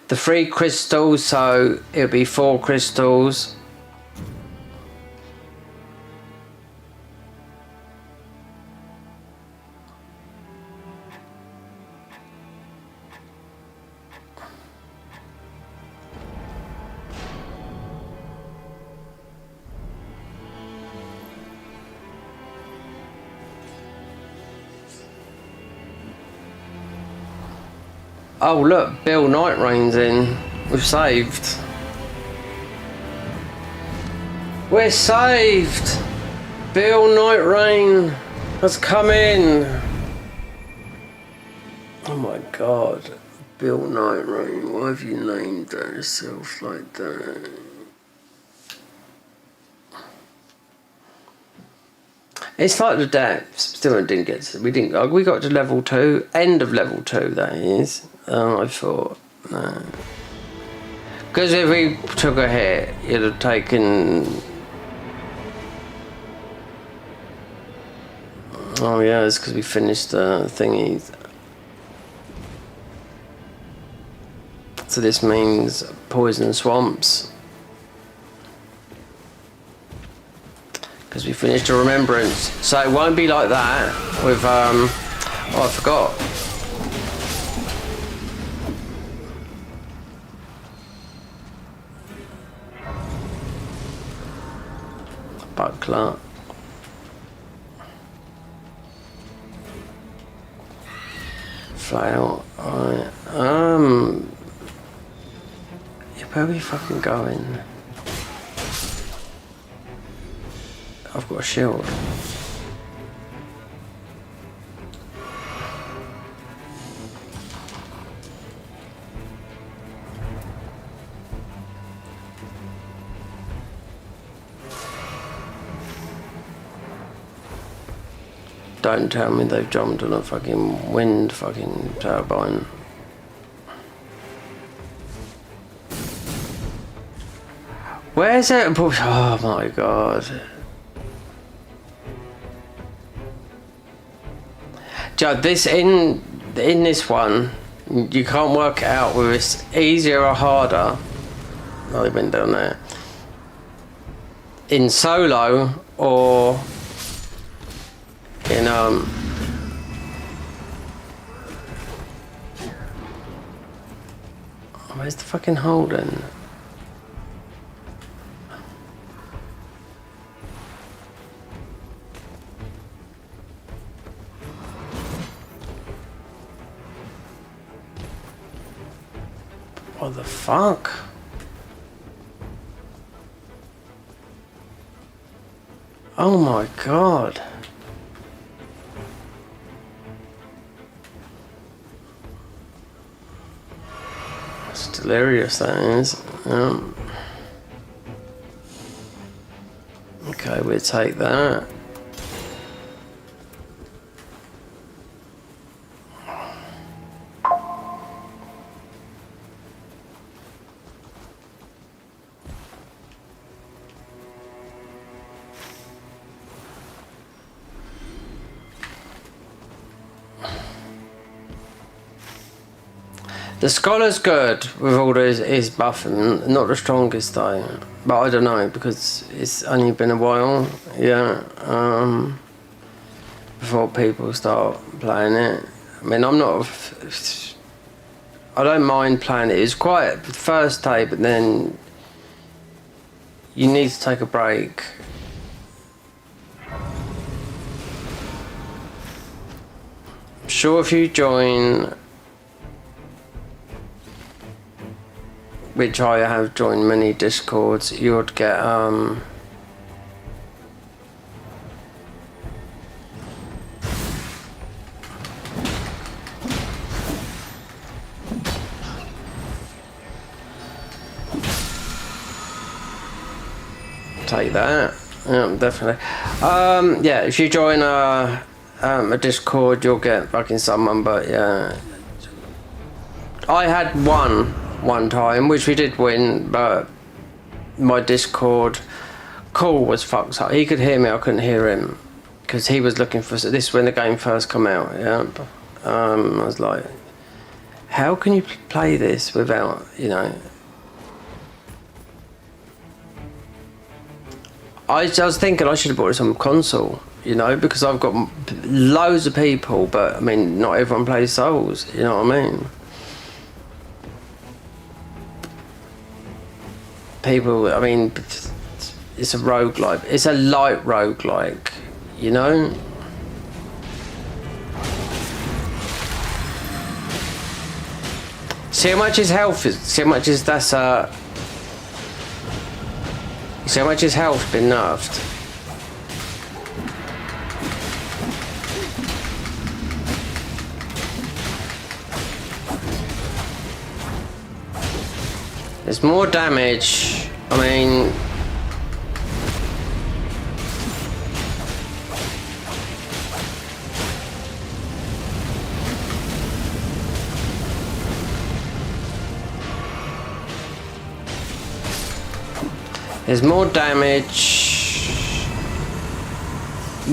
The 3 crystals, so it'll be 4 crystals. Oh look, Bill Nightrein's in. We've saved. We're saved! Bill Nightreign has come in. Oh my god. Bill Nightreign, why have you named yourself like that? It's like the depths. Still didn't get to, we got to level 2, end of level 2 that is. I thought, no. Because if we took a hit, it'd have taken... Oh yeah, it's because we finished the thingies. So this means poison swamps. Because we finished a remembrance. So it won't be like that with, oh I forgot. Buckler. Flail. Alright. Where are we fucking going? I've got a shield. Don't tell me they've jumped on a fucking wind fucking turbine. Where's it? Oh my god. Joe, this in this one, you can't work it out whether it's easier or harder. Oh, they've been down there. In solo or in where's the fucking Holden? What the fuck? Oh my god. It's delirious, that is. Okay, we'll take that. The Scholar's good with all his buffing, not the strongest though. But I don't know, because it's only been a while, yeah, before people start playing it. I mean, I don't mind playing it. It's quite the first day, but then you need to take a break. I'm sure if you join, which I have joined many discords, you would get take that. Yeah, definitely. Yeah, if you join a discord, you'll get fucking someone. But yeah, I had one time, which we did win, but my Discord call was fucked up. He could hear me, I couldn't hear him, because he was looking for this when the game first come out. Yeah, I was like, how can you play this without, you know? I was thinking I should have bought it on console, you know, because I've got loads of people, but I mean, not everyone plays Souls, you know what I mean? People, I mean, it's a roguelike. It's a light roguelike, you know? See how much his health is, see how much his, see how much his health's been nerfed. There's more damage. I mean, there's more damage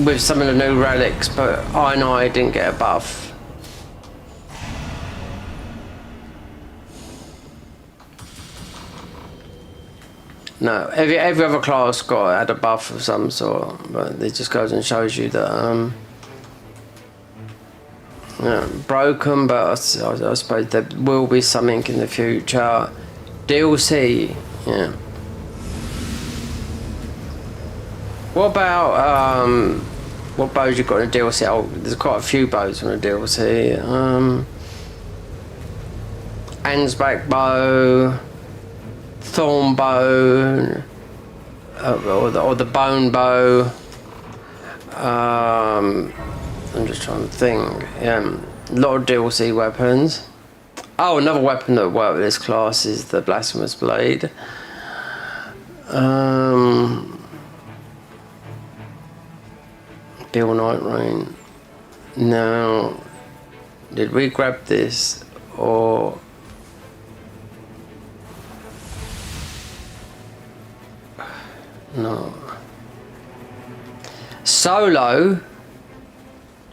with some of the new relics, but I know I didn't get a buff. No, every other class had a buff of some sort, but it just goes and shows you that yeah, broken. But I suppose there will be something in the future. DLC, yeah. What about what bows you got in a DLC? Oh, there's quite a few bows on a DLC. Ansback bow. Thorn bow, or the bone bow. I'm just trying to think. Yeah, a lot of DLC weapons. Oh, another weapon that worked with this class is the blasphemous blade. Bill Nightreign. Now, did we grab this or? No. Solo.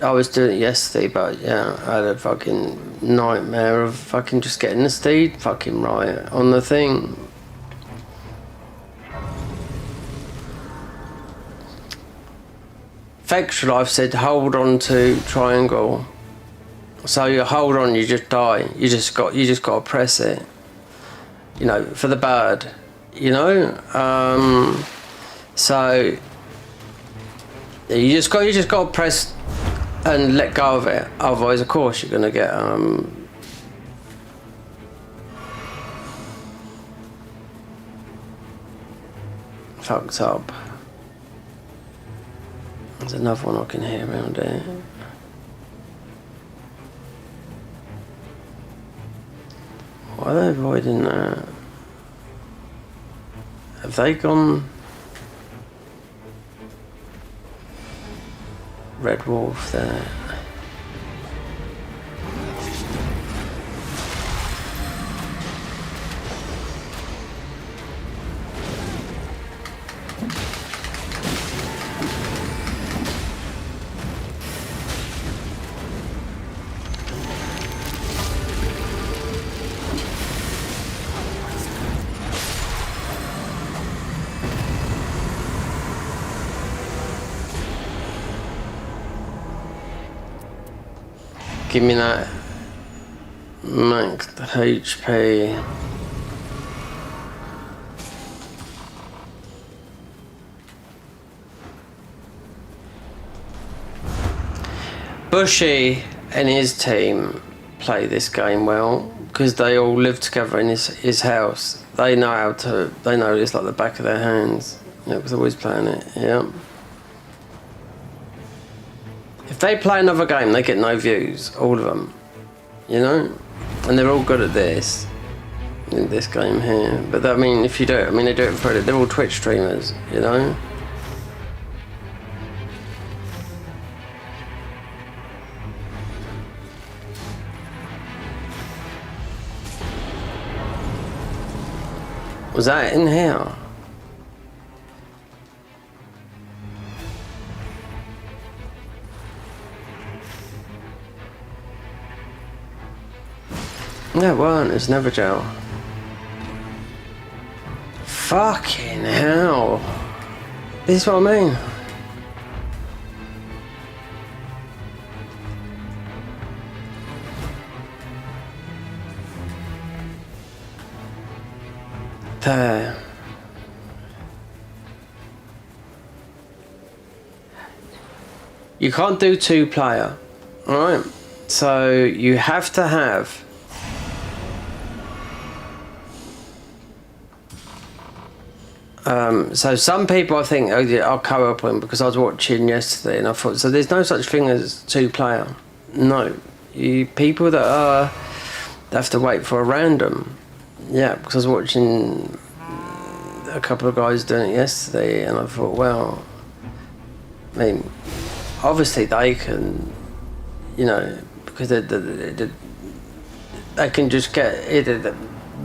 I was doing it yesterday, but yeah, I had a fucking nightmare of fucking just getting the steed fucking right on the thing. Factual, I've said hold on to triangle. So you hold on, you just die. You just got to press it. You know, for the bird. You know. So you just got to press and let go of it. Otherwise, of course, you're gonna get fucked up. There's another one I can hear around here. Why are they avoiding that? Have they gone... Red Wolf there. Give me that max HP. Bushy and his team play this game well because they all live together in his house. They know how to. They know it's like the back of their hands. Yeah, because they're always playing it. Yeah. If they play another game, they get no views, all of them, you know, and they're all good at this, in this game here. But I mean, if you do it, I mean, they do it for it. They're all Twitch streamers, you know. Was that in here? No, it weren't. It's never jail. Fucking hell. This is what I mean. There. You can't do 2-player. Alright? So you have to have so some people I think are co-oping because I was watching yesterday and I thought so there's no such thing as 2-player. No. You people that are they have to wait for a random. Yeah, because I was watching a couple of guys doing it yesterday and I thought, well, I mean, obviously they can, you know, because they can just get it.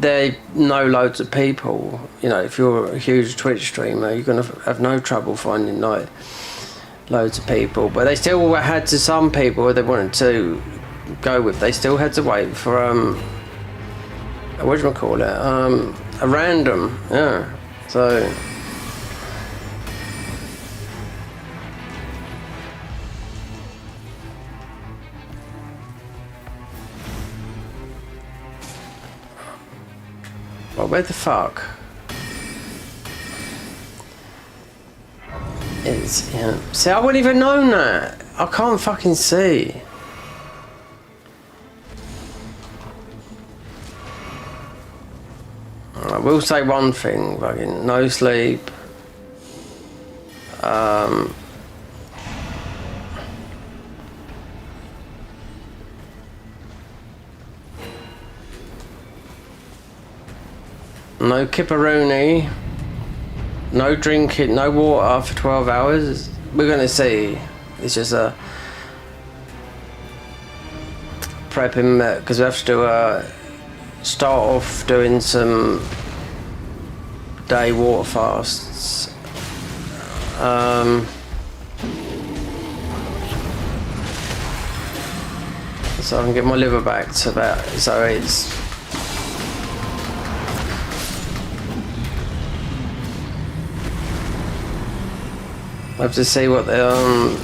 They know loads of people. You know, if you're a huge Twitch streamer, you're gonna have no trouble finding like loads of people. But they still had to some people they wanted to go with. They still had to wait for what do you call it? A random. Yeah. So. Well, where the fuck? It's, yeah. See, I wouldn't even known that. I can't fucking see. I will say one thing, fucking no sleep. No kipperoni, no drinking, no water for 12 hours. We're gonna see. It's just a prepping because we have to do start off doing some day water fasts. So I can get my liver back to about, so it's I have to see what the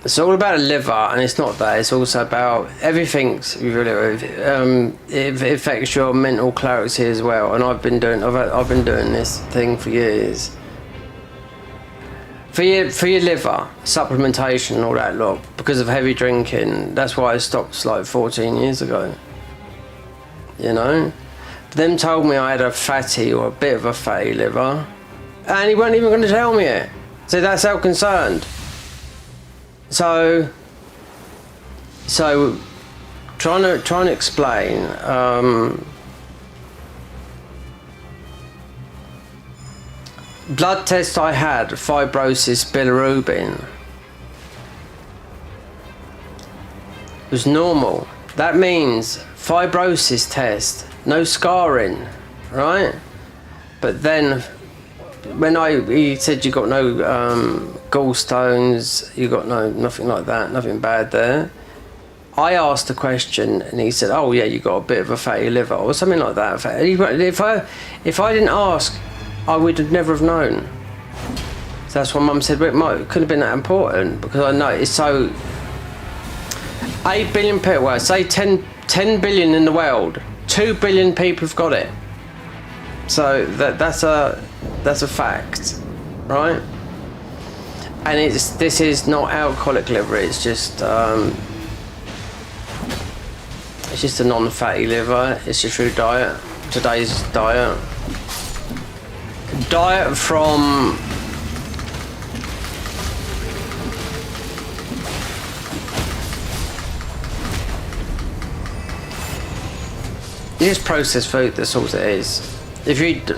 it's all about a liver, and it's not that. It's also about everything's really. It affects your mental clarity as well. And I've been doing this thing for years. For your liver, supplementation and all that lot, because of heavy drinking. That's why I stopped like 14 years ago. You know? Them told me I had a fatty or a bit of a fatty liver. And he weren't even going to tell me it. So that's how concerned. So trying to explain. Blood test I had, fibrosis, bilirubin, was normal. That means fibrosis test, no scarring, right? But then when he said you got no gallstones, you got nothing like that, nothing bad there. I asked a question and he said, "Oh yeah, you got a bit of a fatty liver or something like that." If I didn't ask, I would have never have known. So that's why Mum said, "Well, it couldn't have been that important," because I know it's so. 8 billion people, well, say 10 billion in the world, 2 billion people have got it. So that's a fact, right? And this is not alcoholic liver. It's just a non-fatty liver. It's just through diet. Today's diet from it's just processed food. That's all it is. If you eat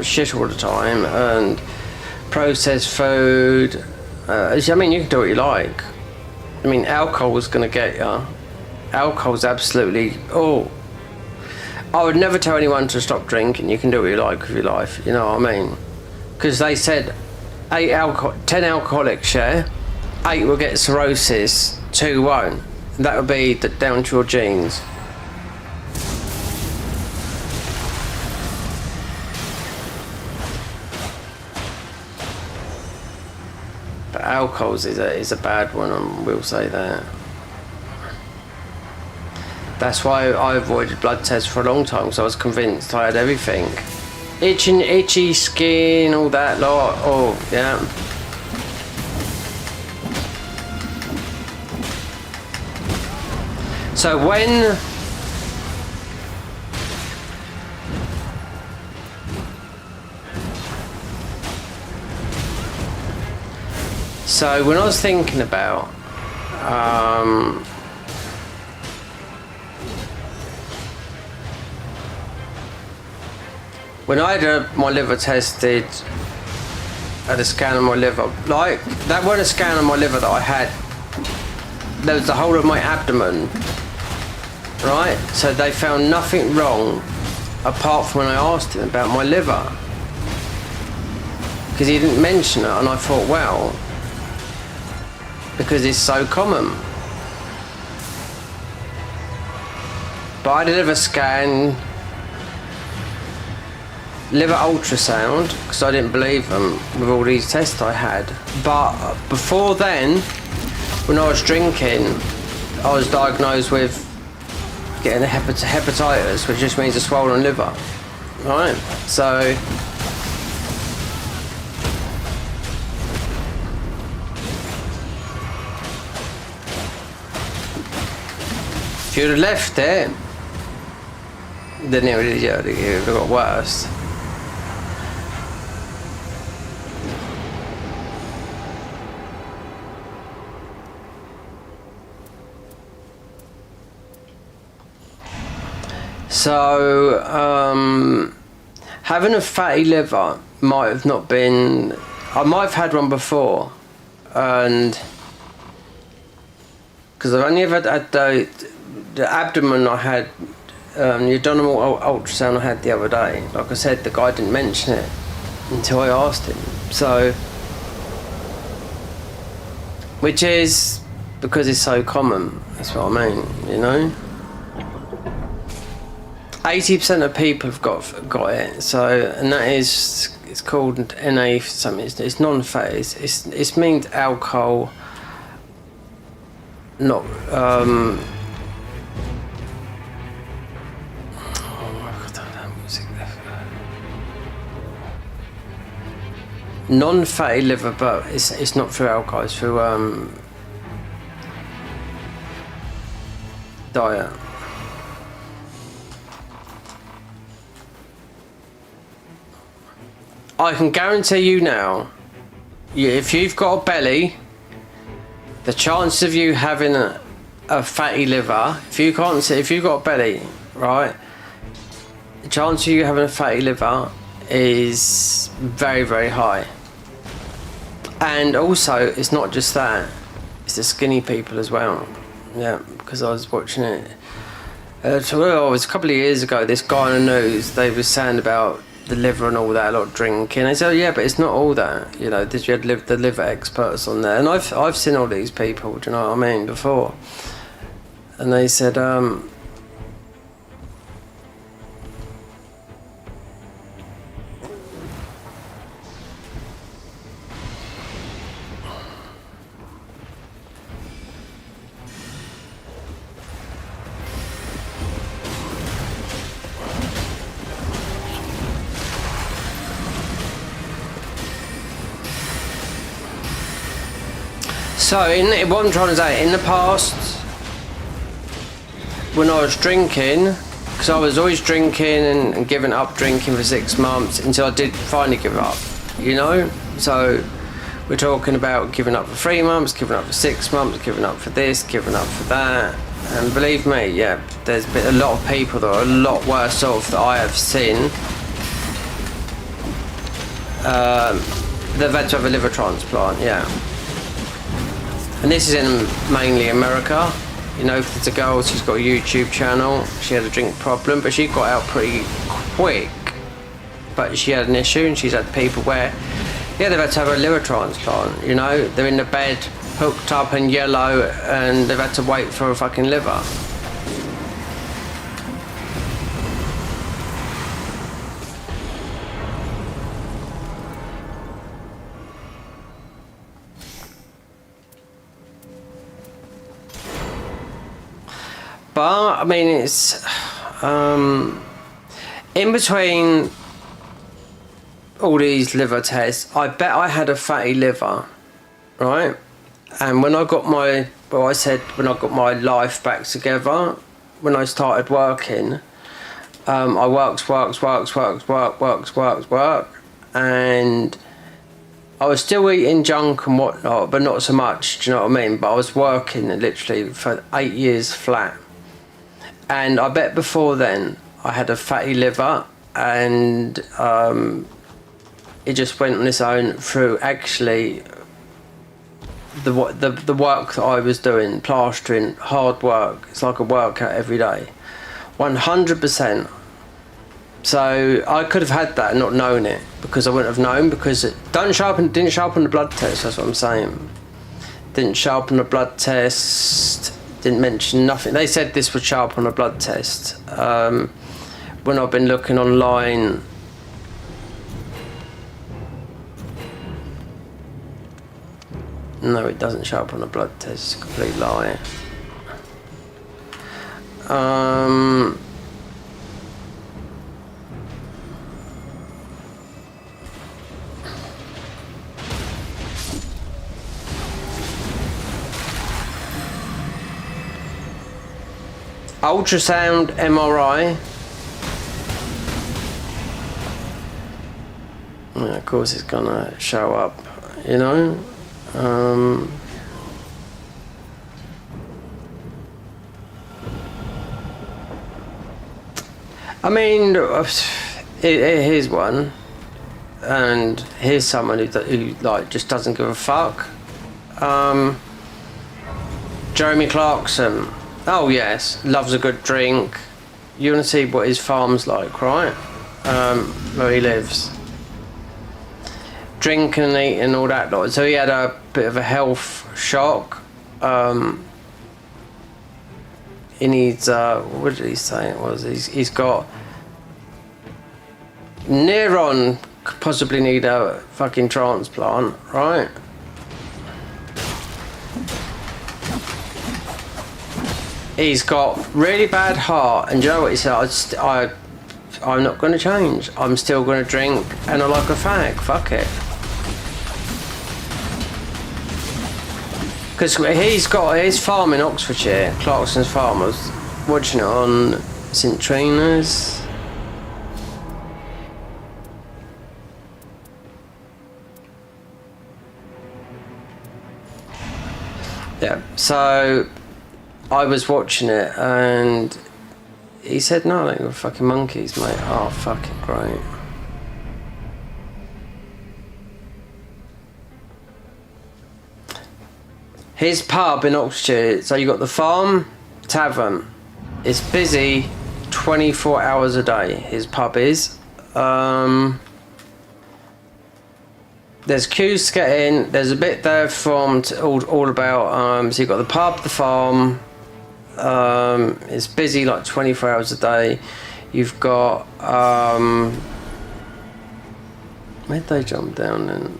shit all the time and processed food, I mean, you can do what you like. I mean, alcohol is going to get you. Alcohol's absolutely. Oh, I would never tell anyone to stop drinking. You can do what you like with your life. You know what I mean? Because they said 10 alcoholics, yeah, 8 will get cirrhosis, 2 won't. That would be down to your genes. But alcohol's is a bad one, and we'll say that. That's why I avoided blood tests for a long time, because I was convinced I had everything. Itchy skin, all that lot. Oh, yeah. So when I was thinking about when I had my liver tested, had a scan of my liver, like, that wasn't a scan of my liver that I had. There was the whole of my abdomen, right? So they found nothing wrong apart from when I asked him about my liver. Because he didn't mention it, and I thought, well, because it's so common. But I had a liver scan, liver ultrasound, because I didn't believe them with all these tests I had. But before then, when I was drinking, I was diagnosed with getting a hepatitis, which just means a swollen liver. Right? So if you'd have left it, then it would have got worse. So, having a fatty liver might have not been. I might have had one before, and because I've only ever had the abdomen I had, the abdominal ultrasound I had the other day. Like I said, the guy didn't mention it until I asked him. So, which is because it's so common. That's what I mean, you know. 80% of people have got it. So, and that is, it's called NA something. It's non-fatty. It means alcohol. Not non-fatty liver, but it's not through alcohol. It's through diet. I can guarantee you now, if you've got a belly, the chance of you having a fatty liver, if you've got a belly, right, the chance of you having a fatty liver is very, very high. And also, it's not just that, it's the skinny people as well. Yeah, because I was watching it. It was a couple of years ago, this guy on the news, they were saying about the liver and all that, a lot of drinking. They said, oh, yeah, but it's not all that. You know, you had the liver experts on there. And I've seen all these people, do you know what I mean, before. And they said, so, what I'm trying to say, in the past, when I was drinking, because I was always drinking and giving up drinking for 6 months until I did finally give up, you know? So, we're talking about giving up for 3 months, giving up for 6 months, giving up for this, giving up for that. And believe me, yeah, there's been a lot of people that are a lot worse off that I have seen. They've had to have a liver transplant, yeah. And this is in mainly America. You know, there's a girl, she's got a YouTube channel. She had a drink problem, but she got out pretty quick. But she had an issue, and she's had people where, yeah, they've had to have a liver transplant. You know, they're in the bed, hooked up and yellow, and they've had to wait for a fucking liver. But, I mean, it's, in between all these liver tests, I bet I had a fatty liver, right? And when I got my, well, I said when I got my life back together, when I started working, I worked, and I was still eating junk and whatnot, but not so much, do you know what I mean? But I was working literally for 8 years flat. And I bet before then I had a fatty liver, and it just went on its own through actually the work that I was doing, plastering, hard work. It's like a workout every day, 100%. So I could have had that and not known it, because I wouldn't have known, because it didn't show up on the blood test. That's what I'm saying. Didn't show up on the blood test. Didn't mention nothing. They said this would show up on a blood test. When I've been looking online, no, it doesn't show up on a blood test. It's a complete lie. Ultrasound, MRI. Yeah, of course it's gonna show up, you know. I mean, here's one, and here's someone who like just doesn't give a fuck. Jeremy Clarkson. Oh yes, loves a good drink. You want to see what his farm's like, right? Where he lives. Drinking and eating, all that lot. So he had a bit of a health shock. He needs, what did he say it was? He's got neuron, could possibly need a fucking transplant, right? He's got really bad heart, and you know what he said? I'm not going to change. I'm still going to drink, and I like a fag. Fuck it. Because he's got his farm in Oxfordshire, Clarkson's farm. I was watching it on St Trina's. Yeah, so I was watching it and he said, no, like, we're fucking monkeys, mate. Oh, fucking great. His pub in Oxfordshire, so you got the Farm Tavern. It's busy 24 hours a day, his pub is. There's queues to get in. There's a bit there from all about. So you've got the pub, the farm. It's busy like 24 hours a day. You've got. Where'd they jump down then?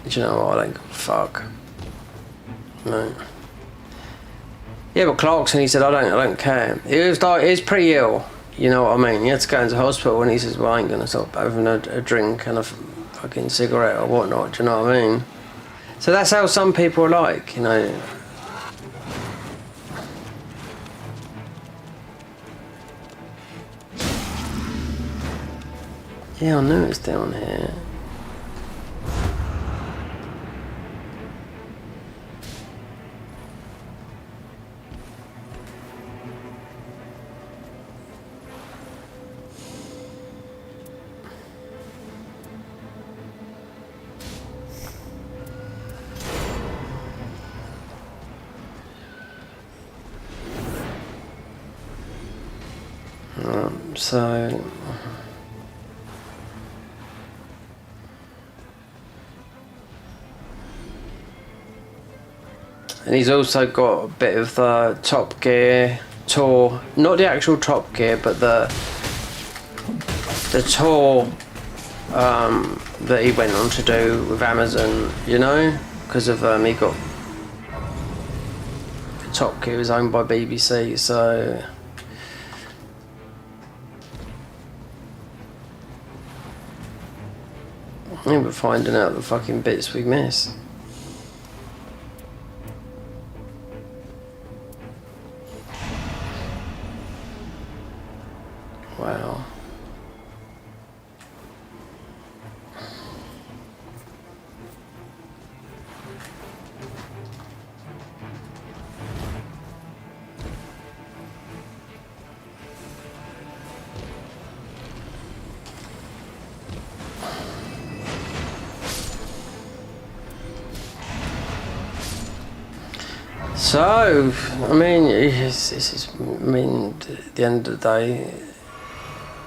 Do you know what? I don't give a fuck. No. Yeah, but Clarkson, he said, I don't care. He was pretty ill, you know what I mean? He had to go into hospital and he says, well, I ain't gonna stop having a drink and a fucking cigarette or whatnot, do you know what I mean? So that's how some people are like, you know. Yeah, I knew it's down here. So and he's also got a bit of the Top Gear tour, not the actual Top Gear, but the tour that he went on to do with Amazon, you know, because of he got Top Gear is owned by BBC, so. Yeah, we're finding out the fucking bits we miss. Wow. So, I mean, this is, I mean, at the end of the day,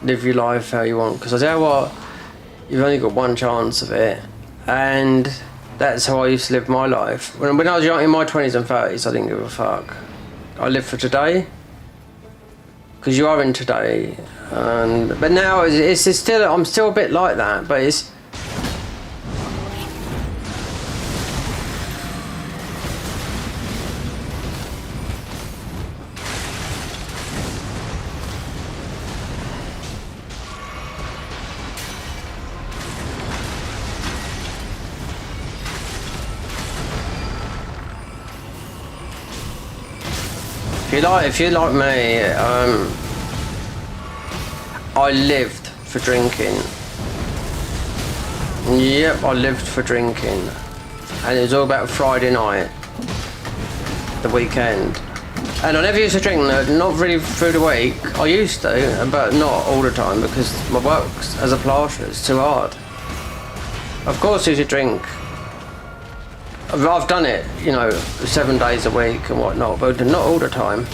live your life how you want. Because I tell you what, you've only got one chance of it. And that's how I used to live my life. When I was young, in my 20s and 30s, I didn't give a fuck. I lived for today. Because you are in today. But now, it's still, I'm still a bit like that, but it's, if you like me, I lived for drinking. Yep, I lived for drinking. And it was all about Friday night, the weekend. And I never used to drink, not really through the week. I used to, but not all the time because my work as a plasterer is too hard. Of course I used to drink. I've done it, you know, 7 days a week and whatnot, but not all the time.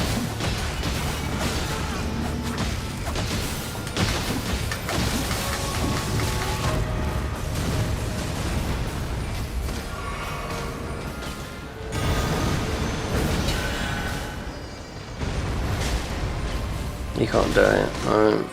You can't do it.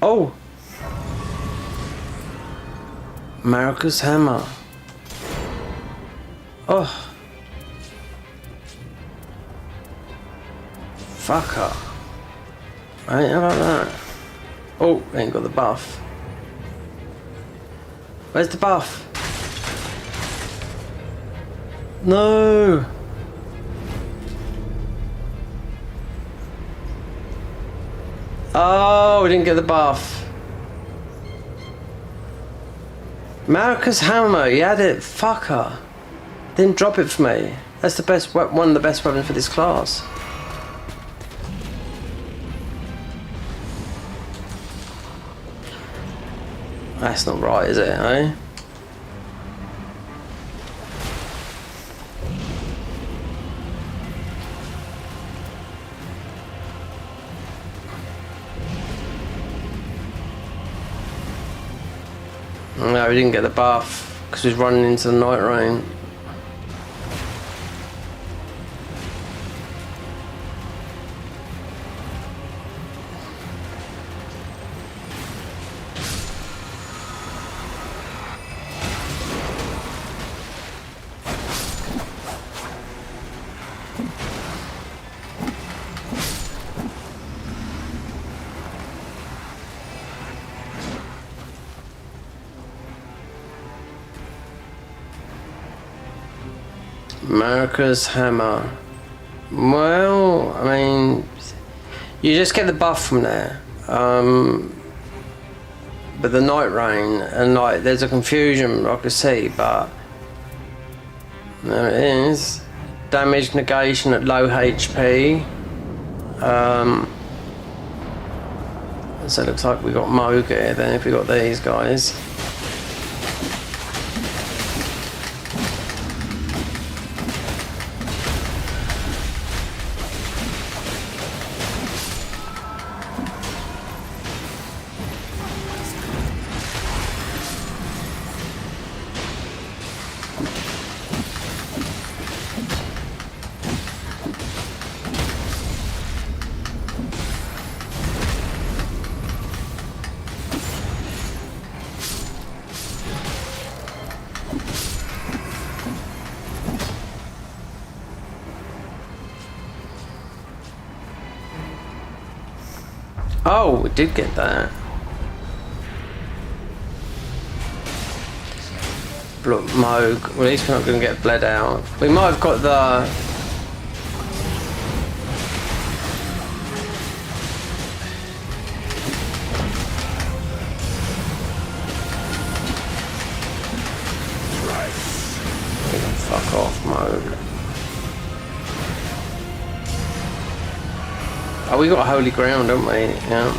Oh! Marcus hammer. Oh. Fucker. I ain't about that. Oh, ain't got the buff. Where's the buff? No! Oh, we didn't get the buff. Marcus hammer, you had it. Fucker. Didn't drop it for me. That's the best, one of the best weapons for this class. That's not right, is it, eh? No, we didn't get the buff because we was running into the Nightreign. Marcus hammer. Well, I mean, you just get the buff from there. But the Nightreign, and like, there's a confusion I could see, but there it is. Damage negation at low HP. So it looks like we got Moog here then if we got these guys. Oh, we did get that. Look, Moog. Well, at least we're not going to get bled out. We might have got the... Fuck off, Moog. Oh, we got holy ground, don't we? Yeah.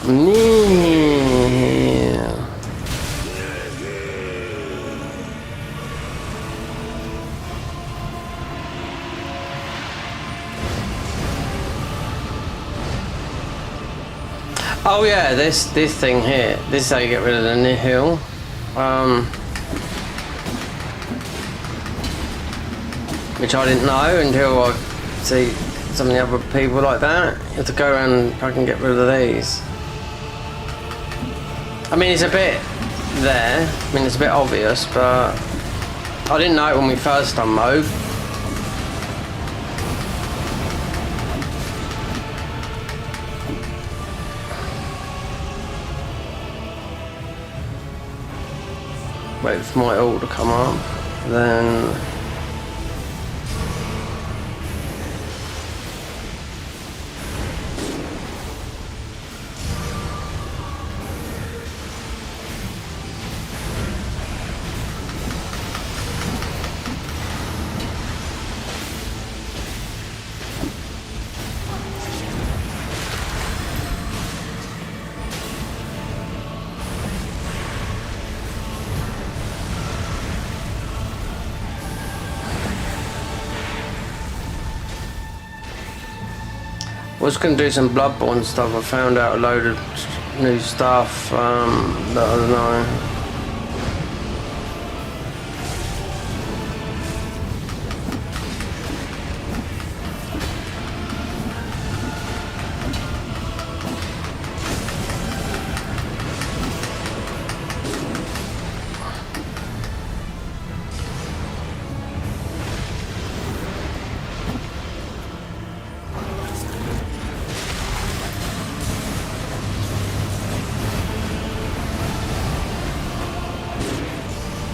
Yeah. Oh yeah, this thing here. This is how you get rid of the nihil. Which I didn't know until I see some of the other people like that. You have to go around and fucking get rid of these. I mean, it's a bit there. I mean, it's a bit obvious, but I didn't know it when we first done Moog. Wait for my ult to come up, then... Was going to do some Bloodborne stuff. I found out a load of new stuff that I don't know.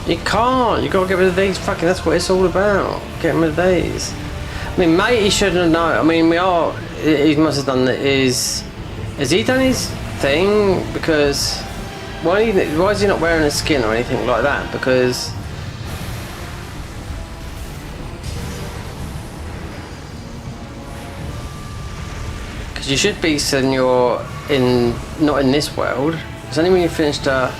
You can't. You gotta get rid of these. Fucking, that's what it's all about. Getting rid of these. I mean, mate, he shouldn't have known. I mean, we are. He must have done his. Has he done his thing? Because why is he not wearing a skin or anything like that? Because you should be saying you're in not in this world. It's only when you finished there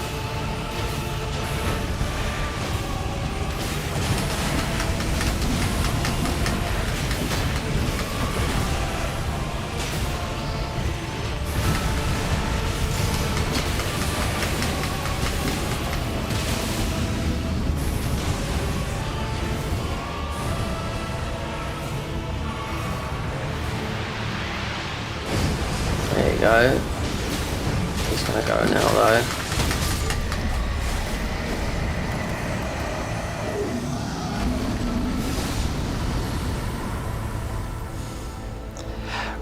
you go. He's gonna go now though.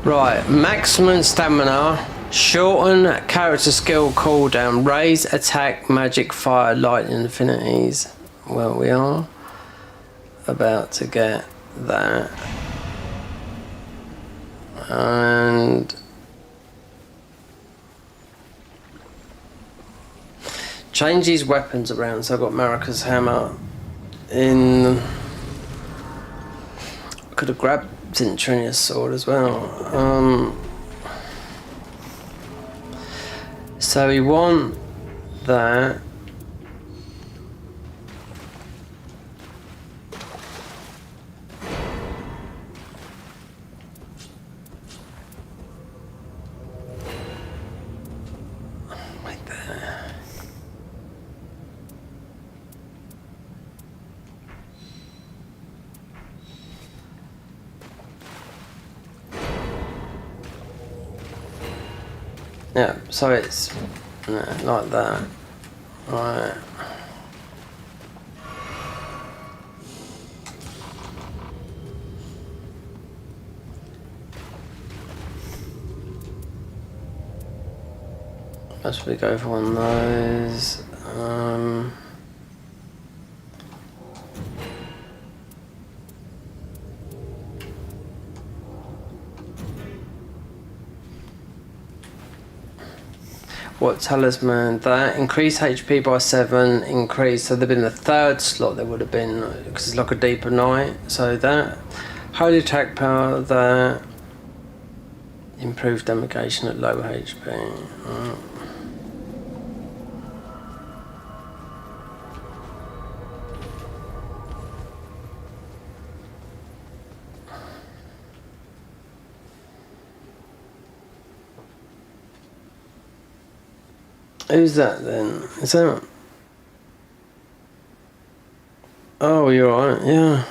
Right, maximum stamina, shorten character skill cooldown, raise attack, magic, fire, lightning affinities. Well, we are about to get that. And change these weapons around. So I've got Marika's hammer in. I could have grabbed Cintrinia's sword as well. So we want that. Like that. Yeah, so it's like that. Right. Let's we go for one of those. What talisman? That increase HP by 7, increase. So there'd been the third slot. There would have been because it's like a deeper night. So that holy attack power. That improved damagation at low HP. Who's that then? Is that? Oh, you're right. Yeah.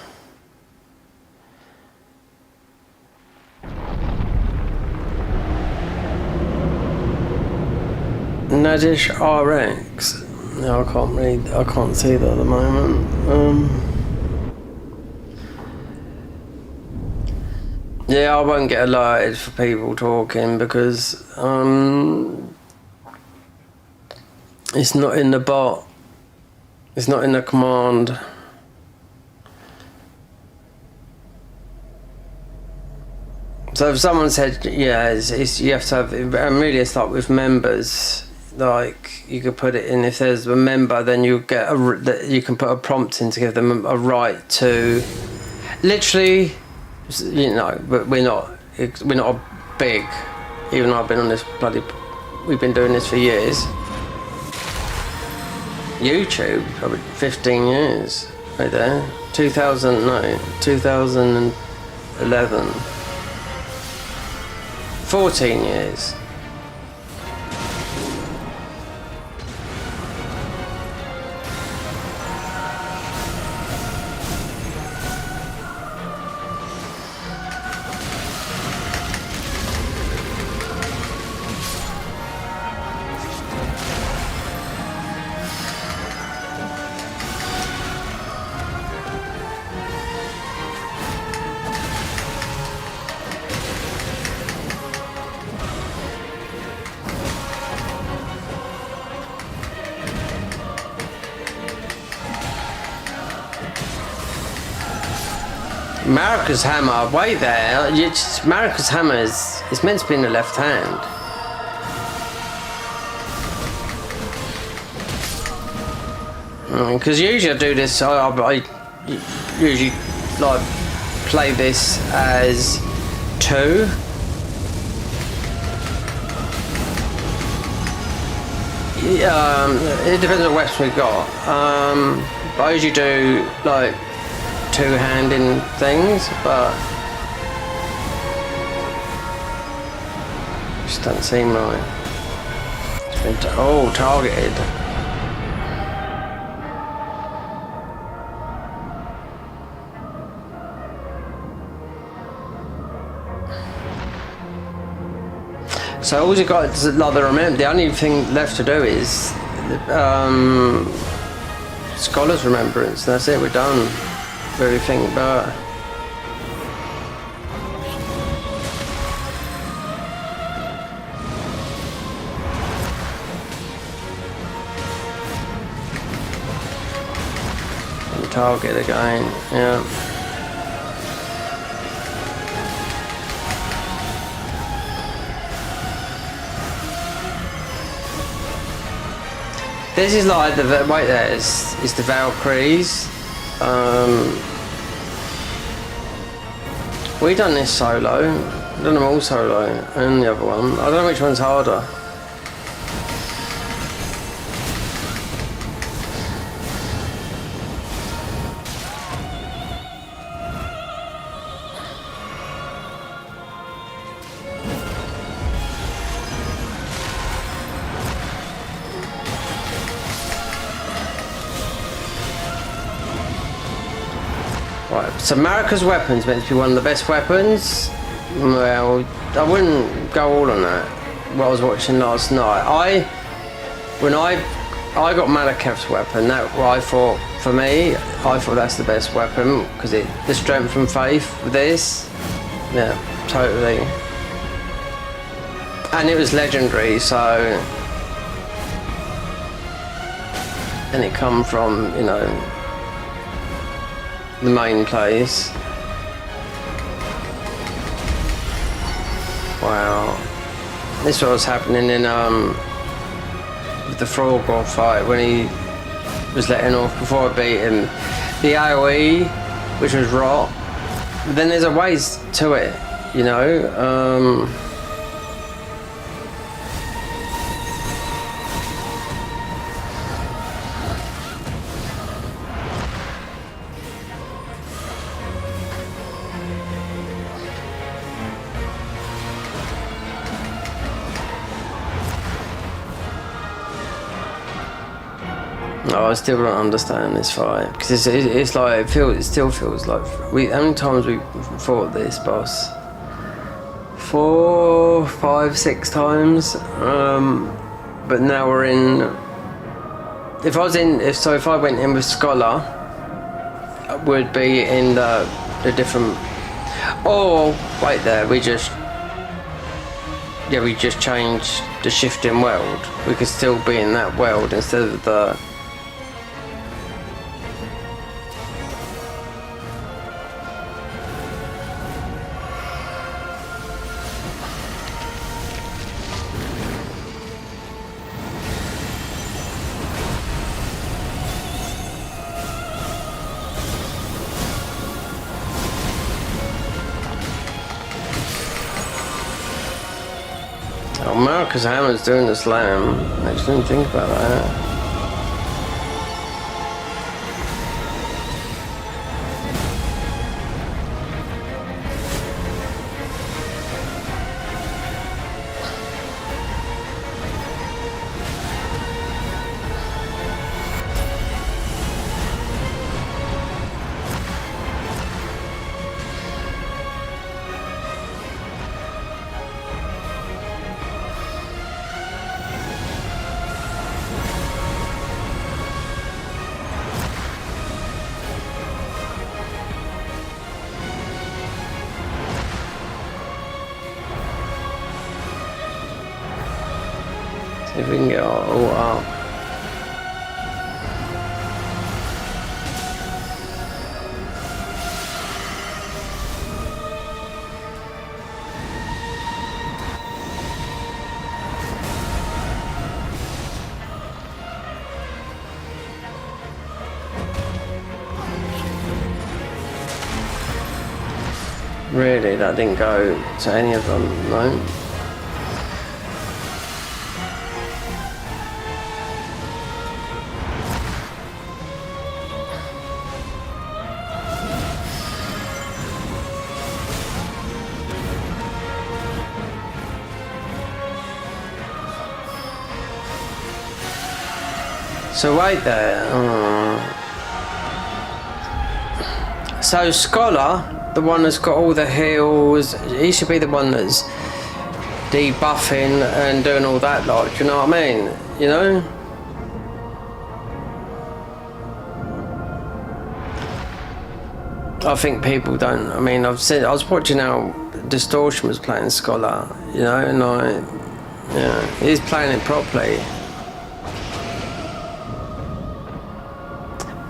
Nadish RX. No, I can't read. I can't see that at the moment. Yeah, I won't get alerted for people talking because it's not in the bot. It's not in the command. So if someone said, yeah, it's you have to have, and really it's like with members, like you could put it in, if there's a member, then you get you can put a prompt in to give them a right to, literally, you know, but we're not a big, even though I've been on this we've been doing this for years. YouTube, probably 15 years, right there. 2011. 14 years. Marika's hammer, wait there. Marika's hammer is meant to be in the left hand. Because usually I do this, I usually like play this as 2. It depends on what weapons we got. But I usually do like 2-handing things, but just doesn't seem right. It's been targeted. So all you got is like the only thing left to do is Scholar's Remembrance. That's it. We're done. Everything but target again, yeah. This is like the wait there is the Valkyries. We done this solo, done them all solo, and the other one. I don't know which one's harder. Right, so Marika's weapon's meant to be one of the best weapons. Well, I wouldn't go all on that. What I was watching last night, when I got Malekith's weapon, that I thought, for me, I thought that's the best weapon because the strength and faith with this, yeah, totally. And it was legendary, so, and it come from, you know, the main place. Wow, this is what was happening in with the Frogor fight when he was letting off before I beat him. The AOE, which was rot. But then there's a ways to it, you know. I still don't understand this fight because it's like it still feels like how many times we fought this boss? 4, 5, 6 times. But now we're in. If I went in with Scholar, I would be in the different. Oh wait, there we just changed the shifting world. We could still be in that world instead of the. Oh, Marika's hammer's doing the slam. I just didn't think about that. If we can get all up. Really, that didn't go to any of them, no? So wait there. So Scholar, the one that's got all the heals, he should be the one that's debuffing and doing all that lot, do you know what I mean? You know? I think people don't, I mean, I was watching how Distortion was playing Scholar, you know, and yeah, he's playing it properly.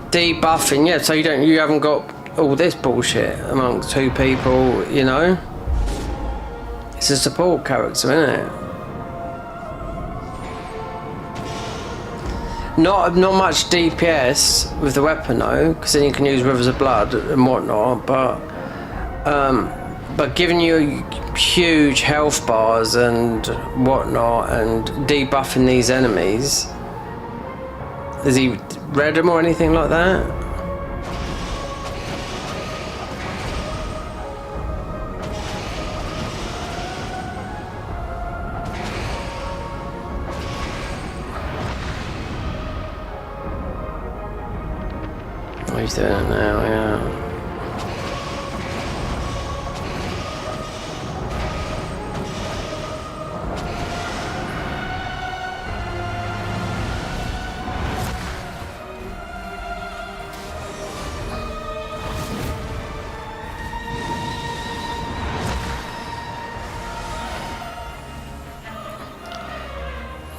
Debuffing, yeah, so you haven't got all this bullshit amongst two people, you know? It's a support character, isn't it? Not much DPS with the weapon though, because then you can use Rivers of Blood and whatnot, but giving you huge health bars and whatnot and debuffing these enemies. Has he read them or anything like that? Oh, he's doing it now, yeah.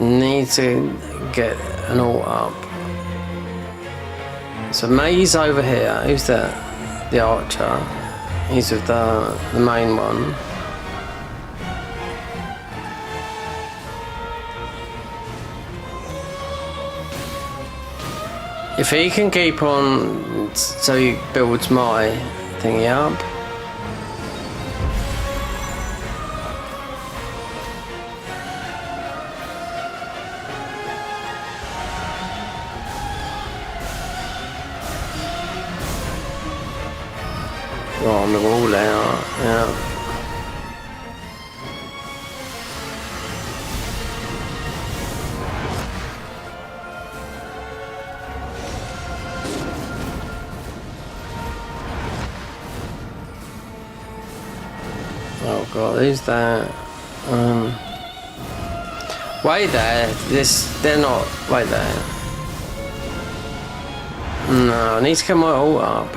Need to get an ult up. So May's over here. Who's that? The archer. He's with the main one. If he can keep on, so he builds my thingy up. Oh, on the wall there, yeah. Oh god, who's that? Wait there, they're not, wait there. No, I need to get my ult up.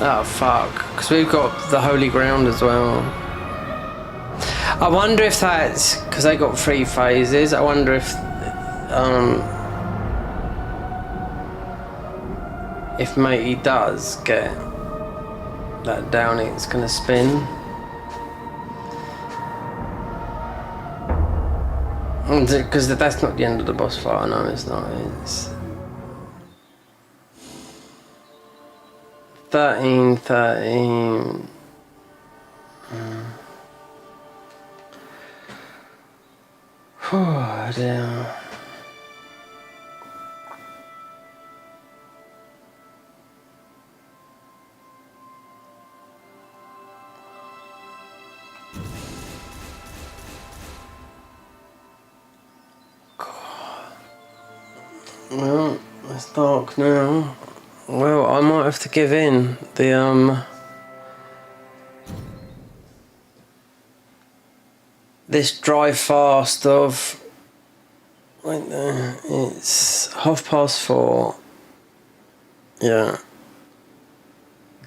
Oh fuck, because we've got the holy ground as well. I wonder if that's because they got 3 phases. I wonder if matey does get that down, it's gonna spin. Because that's not the end of the boss fight. I know it's not. It's 13. Oh dear. Well, it's dark now. Well, I might have to give in. This dry fast of... Wait there, it's 4:30. Yeah.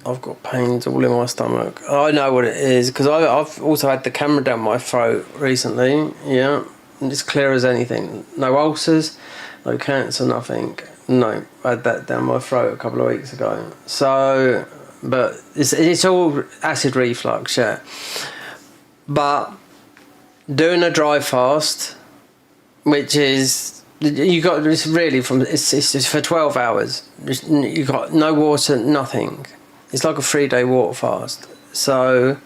I've got pains all in my stomach. I know what it is, because I've also had the camera down my throat recently. Yeah. And it's clear as anything. No ulcers, no cancer, nothing. No, I had that down my throat a couple of weeks ago. So, but it's all acid reflux, yeah. But doing a dry fast, which is it's really it's for 12 hours. You got no water, nothing. It's like a 3-day water fast. So,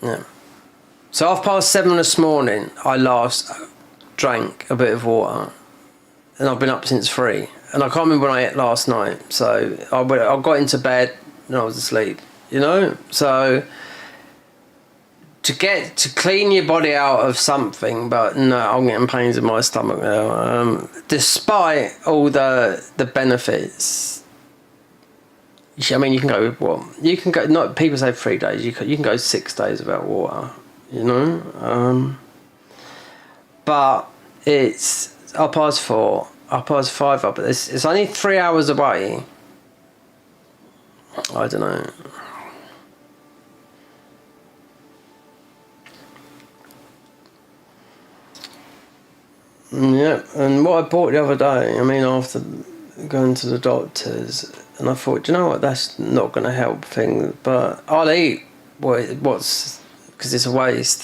yeah. So 7:30 this morning, I last drank a bit of water, and I've been up since 3. And I can't remember when I ate last night. So I got into bed and I was asleep. You know, so. To clean your body out of something, but no, I'm getting pains in my stomach now. Despite all the benefits, I mean, you can go with what? You can go. Not people say 3 days. You can go 6 days without water. You know, but it's 4:30, 5:30. Up. It's only 3 hours away. I don't know. Yeah, and what I bought the other day, I mean, after going to the doctors, and I thought, you know what, that's not going to help things, but I'll eat what's, because it's a waste,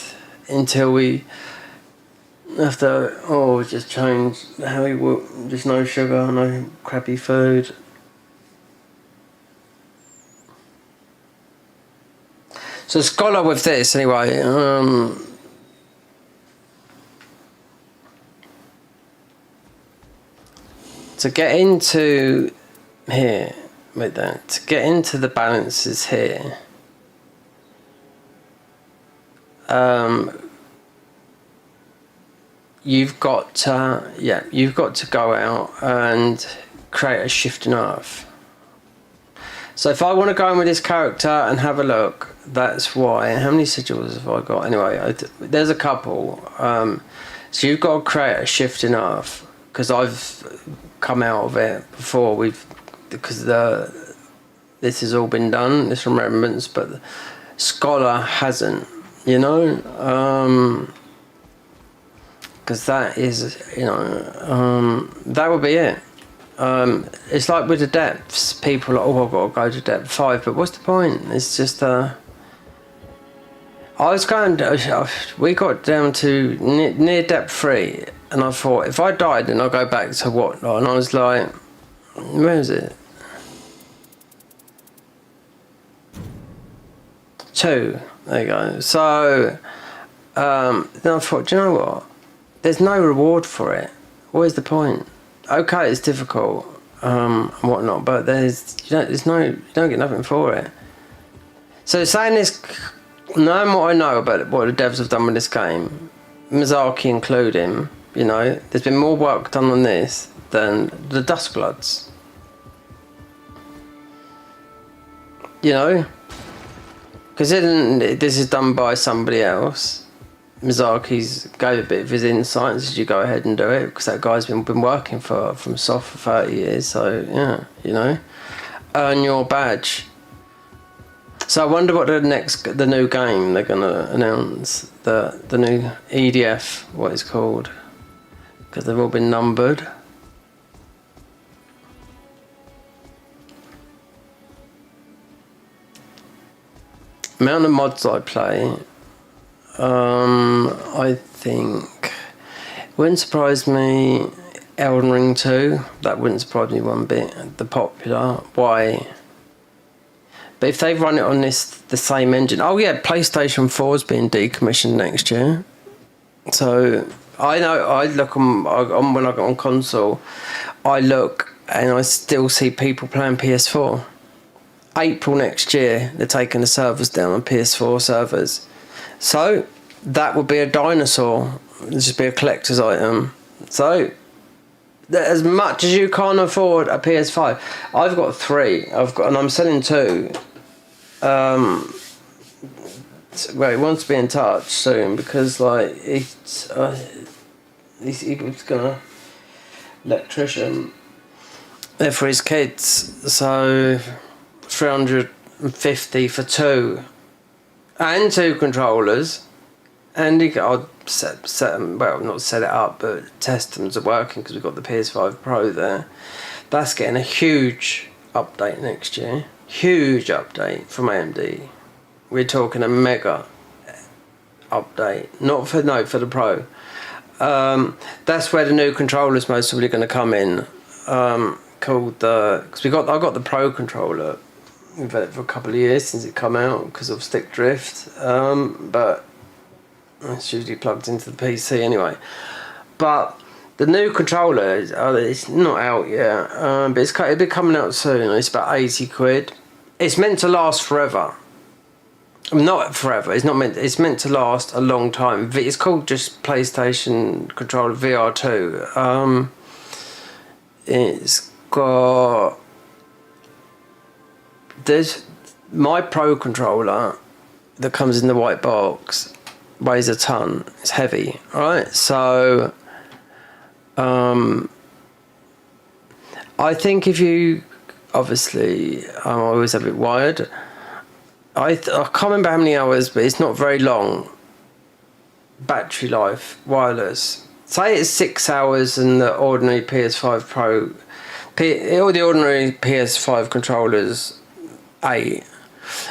until we have to, just change how we work, just no sugar, no crappy food. So scholar with this, anyway, to get into here with that, to get into the balances here, you've got to go out and create a shift in earth. So if I want to go in with this character and have a look, that's why. How many sigils have I got? Anyway, there's a couple. So you've got to create a shift in earth, because I've come out of it before. Because this has all been done, this remembrance, but the scholar hasn't. You know, because that is, that would be it. It's like with the depths, people are like, I've got to go to depth 5, but what's the point? It's just we got down to near depth 3, and I thought, if I died, then I'll go back to what? And I was like, where is it? 2. There you go. So then I thought, do you know what? There's no reward for it. What is the point? Okay, it's difficult and whatnot, but you don't get nothing for it. So saying this, knowing what I know about what the devs have done with this game, Miyazaki including, there's been more work done on this than the Duskbloods. Because this is done by somebody else. Miyazaki's gave a bit of his insight and said, you go ahead and do it, because that guy's been working from Soft for 30 years. So yeah, earn your badge. So I wonder what the new game they're gonna announce, the new EDF, what it's called, because they've all been numbered. Amount of mods I play. I think wouldn't surprise me. Elden Ring 2, that wouldn't surprise me one bit. The popular, why? But if they run it on the same engine, PlayStation 4 is being decommissioned next year. So I know I look on when I go on console, I look and I still see people playing PS4. April next year, they're taking the servers down on PS4 servers. So that would be a dinosaur. It'd just be a collector's item. So as much as you can't afford a PS5. I've got 3. And I'm selling 2. Well, he wants to be in touch soon because like he was gonna electrician. They're for his kids, so 350 for 2 and 2 controllers. And I'll set them, well, not set it up, but test them as working because we've got the PS5 Pro there. That's getting a huge update next year. Huge update from AMD. We're talking a mega update. Not for the Pro. That's where the new controller's most probably going to come in. Called the, because I got the Pro controller. We've had it for a couple of years since it come out because of stick drift. But it's usually plugged into the PC anyway. But the new controller, it's not out yet, but it'll be coming out soon. It's about 80 quid. It's meant to last forever. Not forever. It's not meant. It's meant to last a long time. It's called just PlayStation controller VR2. It's got my Pro controller that comes in the white box. Weighs a ton. It's heavy, right? So I think if you, obviously I'm always a bit wired. I can't remember how many hours, but it's not very long. Battery life, wireless. Say it's 6 hours and the ordinary PS5 Pro, all the ordinary PS5 controllers 8.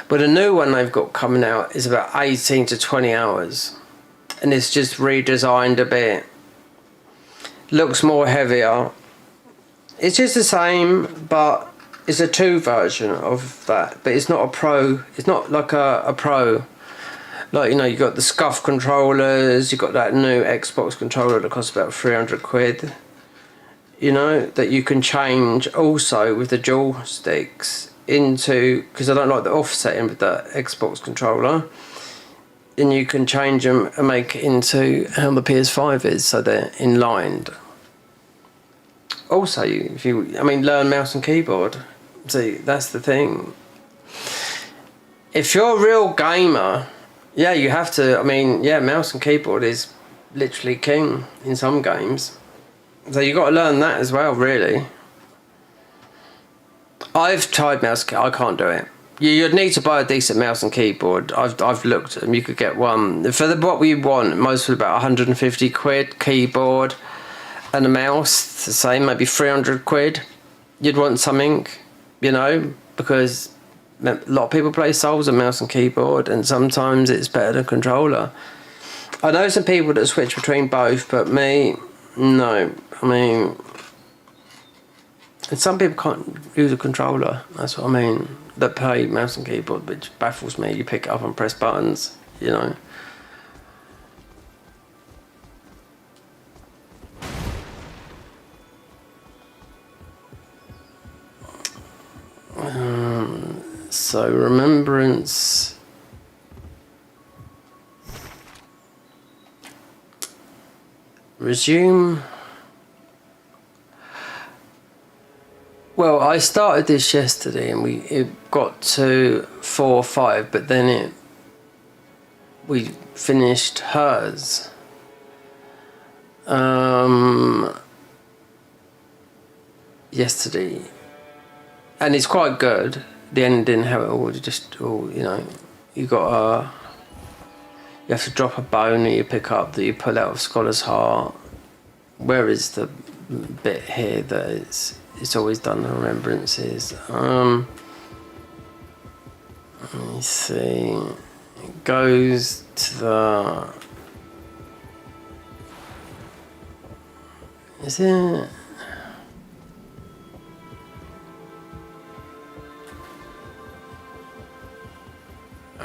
But the new one they've got coming out is about 18 to 20 hours. And it's just redesigned a bit. Looks more heavier. It's just the same, but it's a 2 version of that. But it's not a Pro. It's not like a Pro. Like, you know, you got the scuff controllers. You got that new Xbox controller that costs about 300 quid. You know, that you can change also with the joysticks into, because I don't like the offsetting with the Xbox controller, and you can change them and make it into how the PS5 is, so they're inlined. Also, if you learn mouse and keyboard. See, that's the thing. If you're a real gamer, yeah, you have to. Mouse and keyboard is literally king in some games. So you got to learn that as well, really. I've tried mouse. I can't do it. You'd need to buy a decent mouse and keyboard. I've looked at them. You could get one for what we want. Most of about 150 quid keyboard, and a mouse the same, maybe 300 quid. You'd want something, you know, because a lot of people play Souls and mouse and keyboard, and sometimes it's better than controller. I know some people that switch between both, but me, no. And some people can't use a controller, that's what I mean, that play mouse and keyboard, which baffles me. You pick it up and press buttons, you know. So, remembrance. Resume. Well, I started this yesterday and it got to 4 or 5, but then we finished hers. Yesterday, and it's quite good. The ending, how it all you know, you have to drop a bone that you pick up that you pull out of Scholar's Heart. Where is the bit here that it's always done the remembrances? Let me see. It goes to the. Is it?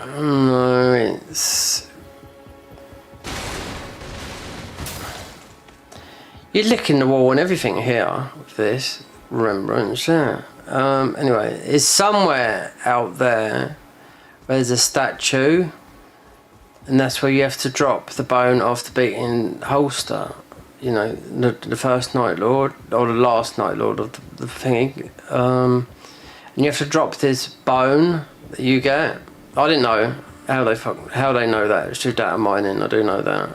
No, it's. You're licking the wall and everything here with this remembrance, yeah. Anyway, it's somewhere out there where there's a statue, and that's where you have to drop the bone off the beating holster. you know, the first Night Lord or the last Night Lord of the thingy. And you have to drop this bone that you get. I didn't know how they know that. It's through data mining. I do know that.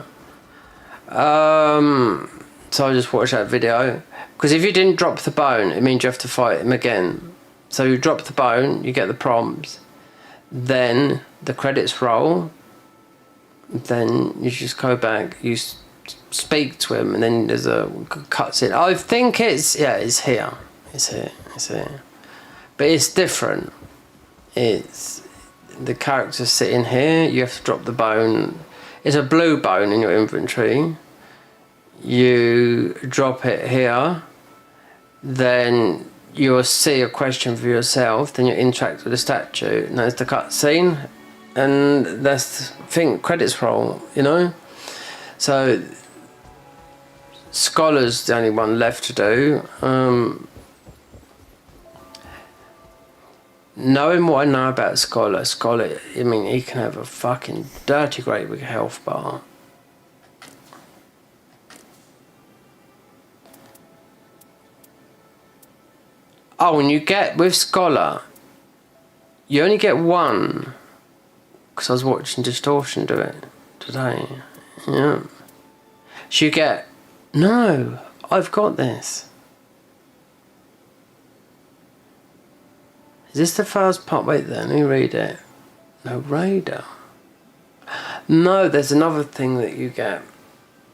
So I just watched that video, because if you didn't drop the bone, it means you have to fight him again. So you drop the bone, you get the prompts, then the credits roll, then you just go back, you speak to him, and then there's a cutscene. I think it's here, it's here, but it's different. It's the character's sitting here, you have to drop the bone. It's a blue bone in your inventory. You drop it here, then you'll see a question for yourself, then you interact with the statue, and there's the cutscene, and that's credits roll, you know? So Scholar's the only one left to do. Knowing what I know about Scholar, I mean, he can have a fucking dirty great big health bar. Oh, and you get, with Scholar, you only get one, because I was watching Distortion do it today. Yeah. So you get, no, I've got this. Is this the first part? Wait there, let me read it. No, Raider. No, there's another thing that you get.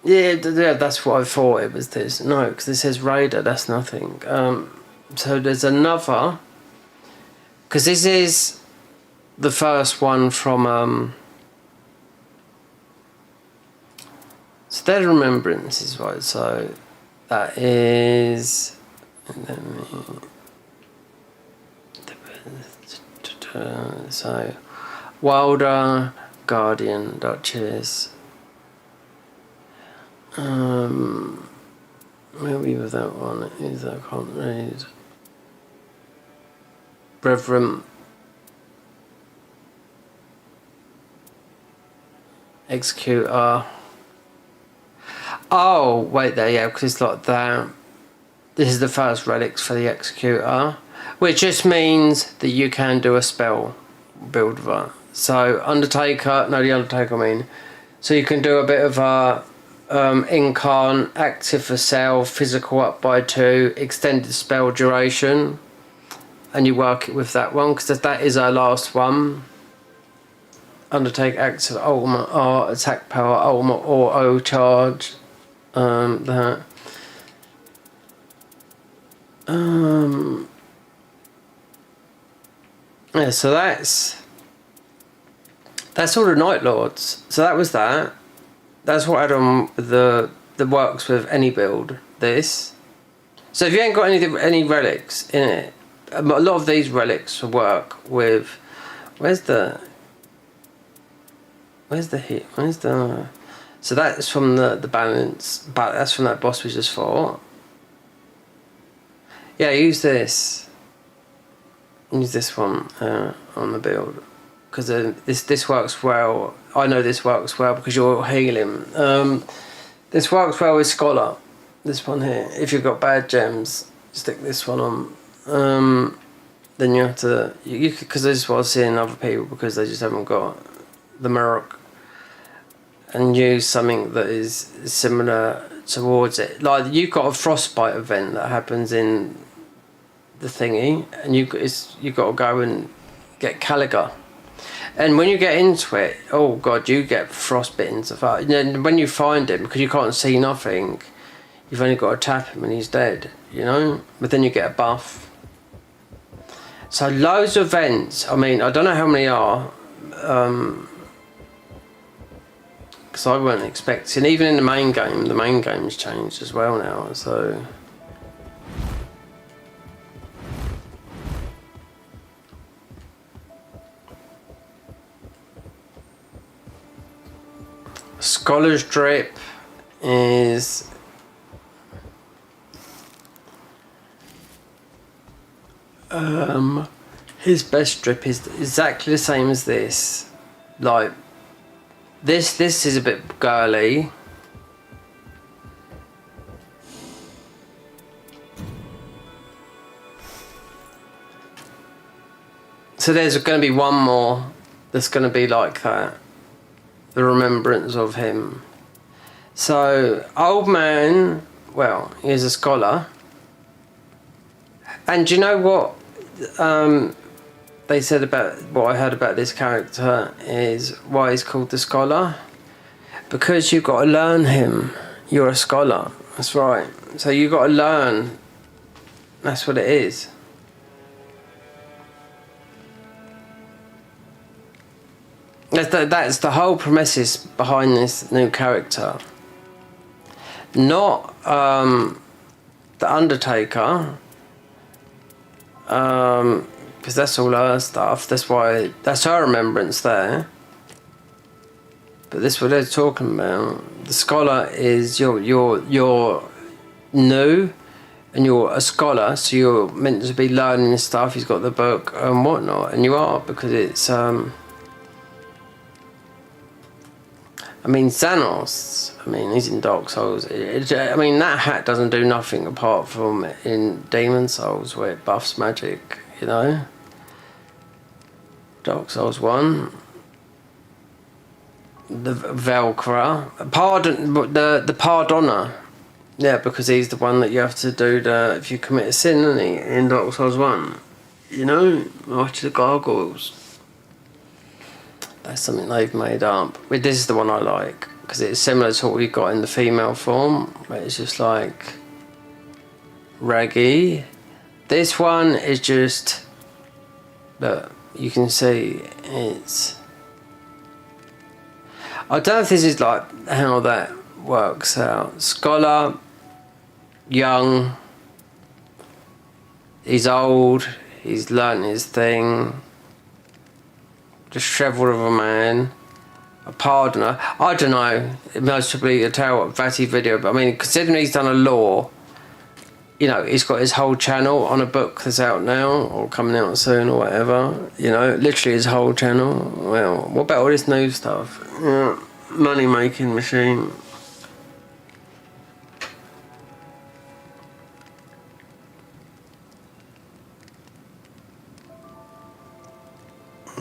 Yeah, that's what I thought it was this. No, because it says Raider, that's nothing. So there's another, because this is the first one from so there's remembrance is right, so that is, so Wilder, Guardian, Duchess, maybe with that one is, I can't read. Reverend, Executor. Oh, wait there, yeah, because it's like that. This is the first relics for the Executor, which just means that you can do a spell build with it. So Undertaker, no, the Undertaker I mean. So you can do a bit of a incarn, active for self, physical up by 2, extended spell duration, and you work it with that one, because that is our last one. Undertake active ultimate art, attack power, ultimate auto charge, that. Yeah, so that's all the Nightlords. So that was that. That's what I had on with the works with any build. This. So if you ain't got any relics in it, a lot of these relics will work with. Where's the hit? So that's from the balance, but that's from that boss we just fought. Yeah, use this. Use this one on the build, because this works well. I know this works well because you're healing. This works well with Scholar. This one here. If you've got bad gems, stick this one on. Then you have to, because this is what I see in other people, because they just haven't got the Merc, and use something that is similar towards it. Like you've got a frostbite event that happens in the thingy, and you got to go and get Caliga, and when you get into it, oh god, you get frostbitten so far. And then when you find him, because you can't see nothing, you've only got to tap him and he's dead, you know. But then you get a buff. So loads of events. I mean, I don't know how many are, because I weren't expecting. Even in the main game's changed as well now. So Scholar's Drip is his best drip is exactly the same as this. Like this is a bit girly, So there's going to be one more that's going to be like that. The remembrance of him. So, old man, well, he's a scholar. And do you know what they said about, what I heard about this character is why he's called the scholar? Because you've got to learn him. You're a scholar. That's right. So you've got to learn. That's what it is. That's the whole premises behind this new character. Not the Undertaker, because that's all her stuff. That's why that's her remembrance there. But this is what they're talking about. The scholar is you're new, and you're a scholar, so you're meant to be learning stuff. He's got the book and whatnot, and you are, because it's I mean, Xanos, I mean, he's in Dark Souls. I mean, that hat doesn't do nothing apart from in Demon Souls, where it buffs magic, you know? Dark Souls 1. The Velcro. The Pardoner. Yeah, because he's the one that you have to do if you commit a sin, isn't he? In Dark Souls 1. You know? Watch the gargoyles. That's something they've made up. But this is the one I like, because it's similar to what we got in the female form, where it's just like raggy. This one is just, look, you can see it's, I don't know if this is like how that works out. Scholar, young, he's old, he's learnt his thing. Dishevelled of a man, a pardoner. I don't know. It must be a tale Vati video, but I mean, considering he's done a lore, you know, he's got his whole channel on a book that's out now or coming out soon or whatever. You know, literally his whole channel. Well, what about all this new stuff? Yeah, money making machine.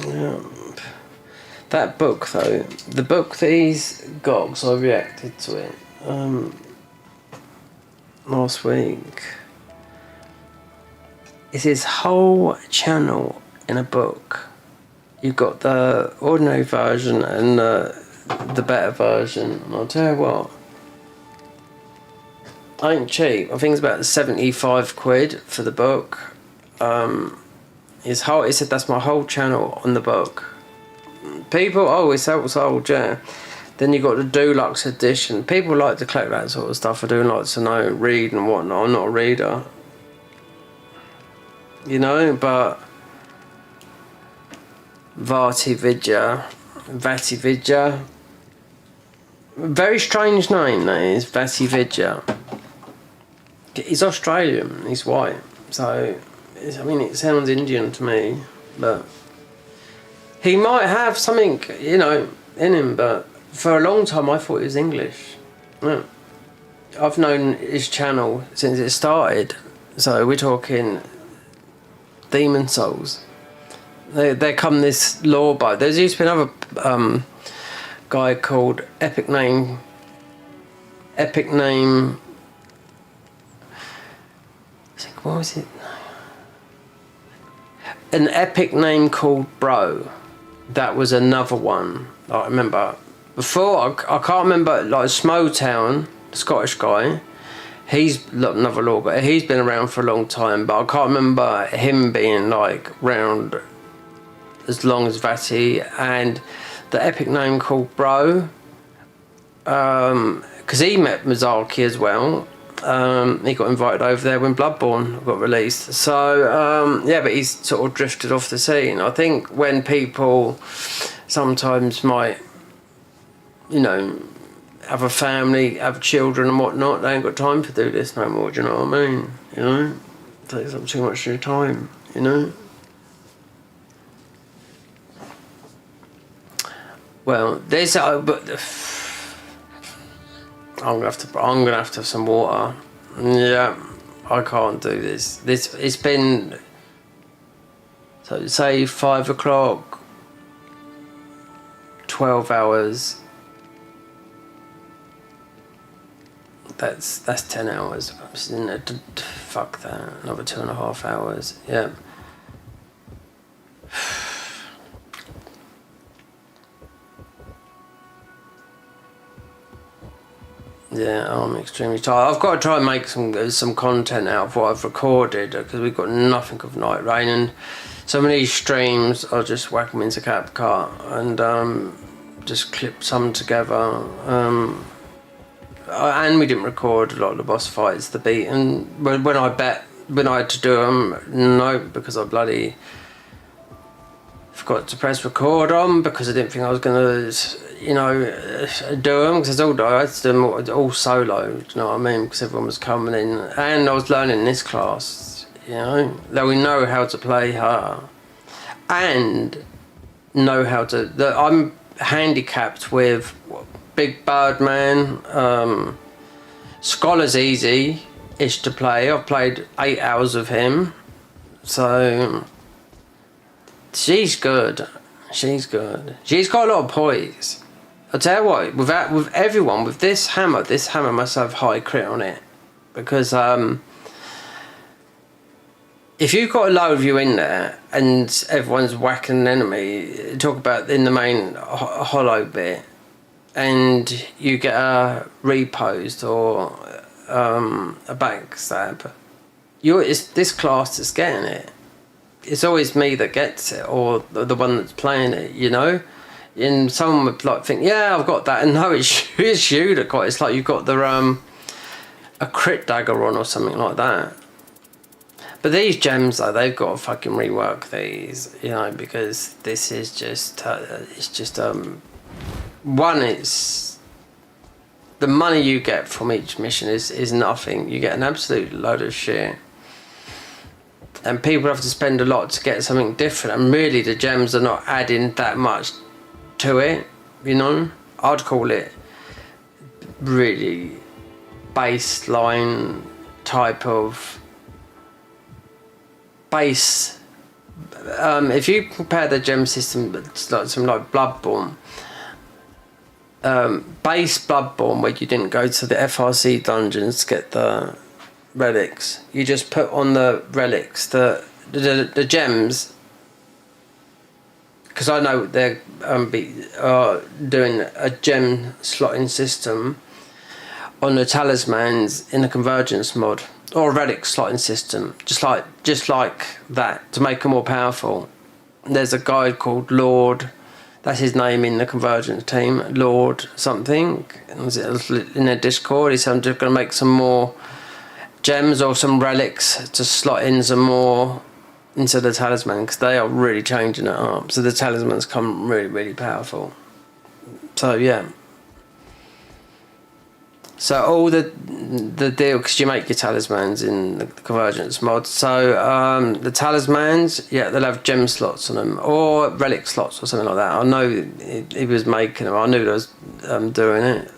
Yeah. That book, though, the book that he's got, because I reacted to it last week, is his whole channel in a book. You've got the ordinary version and the better version. And I'll tell you what, ain't cheap. I think it's about 75 quid for the book. He said that's my whole channel on the book. People, oh, it's old, yeah. Then you got the deluxe edition. People like to collect that sort of stuff. I do like to know, read and whatnot. I'm not a reader, you know, but Vati Vidya, very strange name that is, Vati Vidya. He's Australian, he's white, so I mean, it sounds Indian to me, but he might have something, you know, in him, but for a long time I thought he was English. Yeah. I've known his channel since it started, so we're talking Demon Souls. There come this lore by. There's used to be another guy called Epic Name. I think, what was it? An epic name called Bro. That was another one I remember. Before, I can't remember, like Smotown, the Scottish guy, he's another lore, but he's been around for a long time, but I can't remember him being like around as long as Vati. And the epic name called Bro, because he met Mizaki as well. He got invited over there when Bloodborne got released. So, yeah, but he's sort of drifted off the scene. I think when people sometimes might, you know, have a family, have children and whatnot, they ain't got time to do this no more, do you know what I mean? You know? It takes up too much of your time, you know? Well, there's... but I'm gonna have to have some water. Yeah, I can't do this. It's been So say 5 o'clock, 12 hours. That's 10 hours. Fuck that. Another 2.5 hours. Yeah. Yeah, I'm extremely tired. I've got to try and make some content out of what I've recorded because we've got nothing of Nightreign, and some of these streams I'll just whack them into CapCut and just clip some together. And we didn't record a lot of the boss fights, the beat, and when I had to do them, no, because I bloody forgot to press record on because I didn't think I was gonna, you know, do them because I had to do them all solo. Do you know what I mean? Because everyone was coming in, and I was learning this class. You know, that we know how to play her, and know how to. I'm handicapped with Big Birdman. Scholar's easy-ish to play. I've played 8 hours of him, so. She's good. She's good. She's got a lot of poise. I'll tell you what, with everyone, with this hammer must have high crit on it. Because if you've got a load of you in there and everyone's whacking an enemy, talk about in the main hollow bit, and you get a reposed or a backstab, it's this class that's getting it. It's always me that gets it, or the one that's playing it, you know. And someone would like think, yeah, I've got that, and no, it's you that got it. It's like you've got the a crit dagger on or something like that. But these gems, though, they've got to fucking rework these, you know, because this is just one. It's the money you get from each mission is nothing. You get an absolute load of shit. And people have to spend a lot to get something different, and really the gems are not adding that much to it, you know. I'd call it really baseline type of base. If you compare the gem system to something like Bloodborne, base Bloodborne, where you didn't go to the FRC dungeons to get the relics, you just put on the relics the gems, because I know they're doing a gem slotting system on the talismans in the convergence mod, or a relic slotting system, just like that, to make them more powerful. There's a guy called Lord, that's his name in the convergence team, Lord something, in their Discord. He said, I'm just going to make some more gems or some relics to slot in some more into the talisman, because they are really changing it up. So the talismans come really, really powerful. So yeah. So all the deal, because you make your talismans in the convergence mod. So the talismans, yeah, they'll have gem slots on them, or relic slots or something like that. I know he was making them. I knew he was doing it.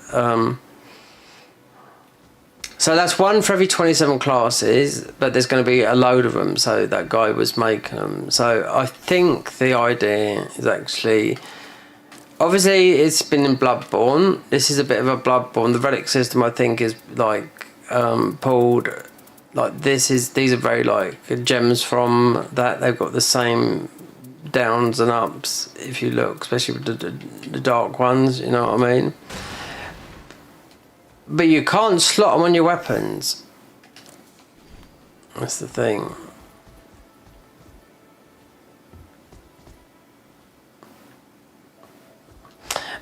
So that's one for every 27 classes, but there's going to be a load of them, so that guy was making them. So I think the idea is actually, obviously it's been in Bloodborne. This is a bit of a Bloodborne. The relic system, I think, is like pulled, like these are very like gems from that. They've got the same downs and ups, if you look, especially with the dark ones, you know what I mean? But you can't slot them on your weapons. That's the thing.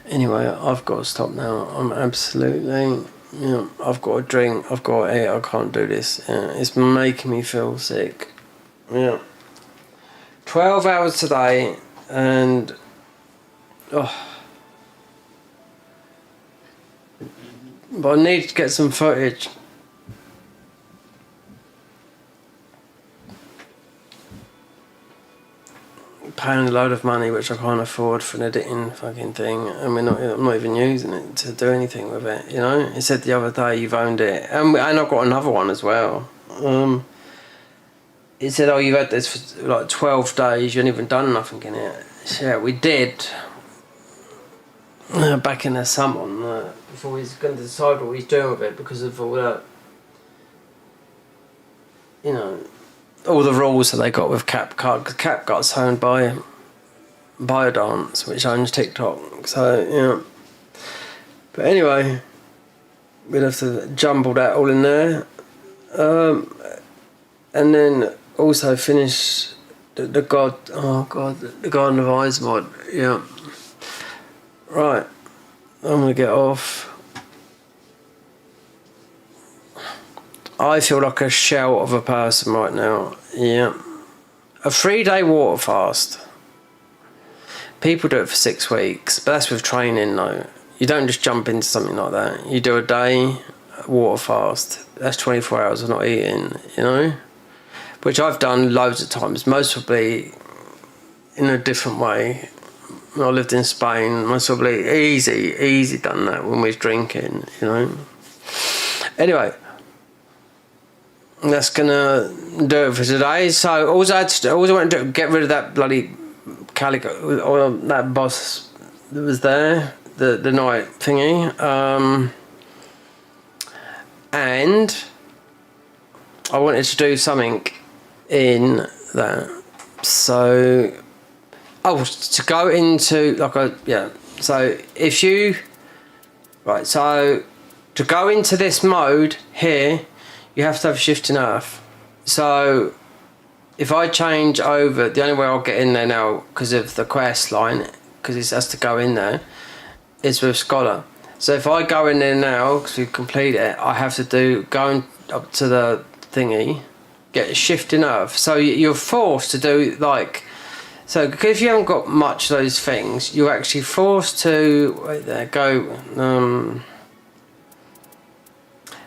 Anyway, I've got to stop now. I'm absolutely, I've got a drink, I've got to eat, I can't do this. It's making me feel sick. 12 hours today, and but I need to get some footage. Paying a load of money which I can't afford for an editing fucking thing, and I'm not even using it to do anything with it, you know. It said the other day you've owned it, and I've got another one as well. he said, "Oh, you've had this for like 12 days. You haven't even done nothing in it." So, yeah, we did. Back in the summer, before he's going to decide what he's doing with it because of all that, you know, all the rules that they got with CapCut. Because CapCut's owned by BioDance, which owns TikTok. So, yeah. But anyway, we'd have to jumble that all in there. And then also finish the Garden of Eyes mod. Yeah. Right. I'm gonna get off. I feel like a shell of a person right now. Yeah. A 3-day water fast. People do it for 6 weeks, but that's with training though. You don't just jump into something like that. You do a day water fast. That's 24 hours of not eating, you know? Which I've done loads of times, most probably in a different way. When I lived in Spain, most probably easy done that when we was drinking, you know? Anyway, that's gonna do it for today. So all I want to do, get rid of that bloody calico, or that boss that was there, the night thingy, and I wanted to do something in that. So, to go into so if you, right, so to go into this mode here, you have to have shifting earth. So if I change over, the only way I'll get in there now because of the quest line, because it has to go in there, is with Scholar. So if I go in there now, because we complete it, I have to go up to the thingy, get a shifting earth. So you're forced to do like, so because if you haven't got much of those things, you're actually forced to, wait there, go,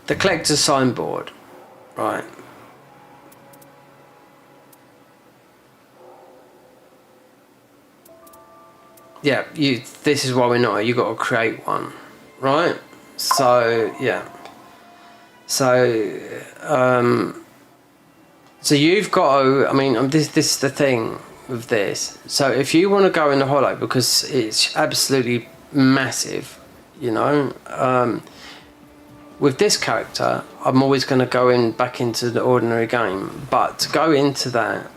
the collector's signboard, right. Yeah, this is why we know you got to create one, right? So yeah. So so you've got to, I mean, this is the thing with this. So if you want to go in the hollow, because it's absolutely massive, you know, with this character, I'm always going to go back into the ordinary game. But to go into that,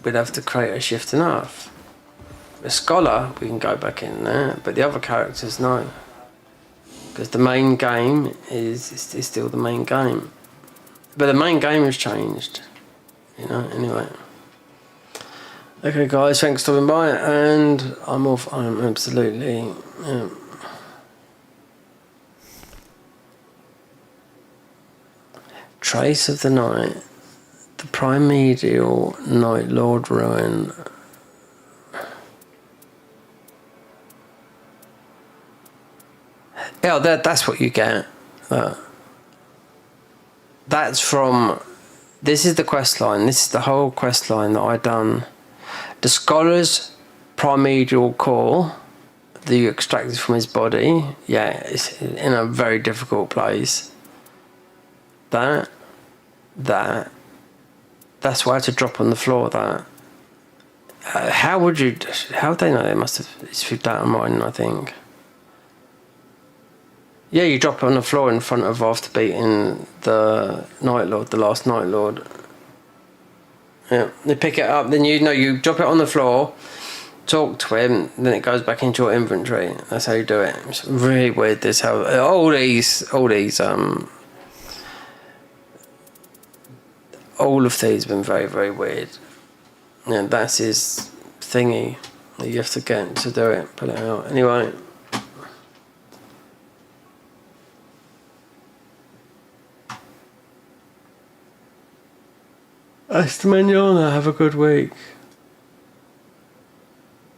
we'd have to create a shifting earth. A Scholar, we can go back in there, but the other characters, no. Because the main game is still the main game. But the main game has changed, you know, anyway. Okay guys, thanks for stopping by, and I'm off. I'm absolutely... Trace of the Night, the Primordial Night Lord Ruin. Yeah, that's what you get. That's from... This is the quest line. This is the whole quest line that I done. The Scholar's Primordial Core that you extracted from his body. Yeah, it's in a very difficult place. That's why I had to drop on the floor, that. How would they know? They must have... It's through data mining, I think. Yeah, you drop it on the floor in front of after beating the Nightlord, the last Nightlord. Yeah, you pick it up, then you drop it on the floor, talk to him, then it goes back into your inventory. That's how you do it. It's really weird. This how all these all of these have been very, very weird. Yeah, that's his thingy that you have to get to do it. Put it out anyway. Hasta mañana, have a good week.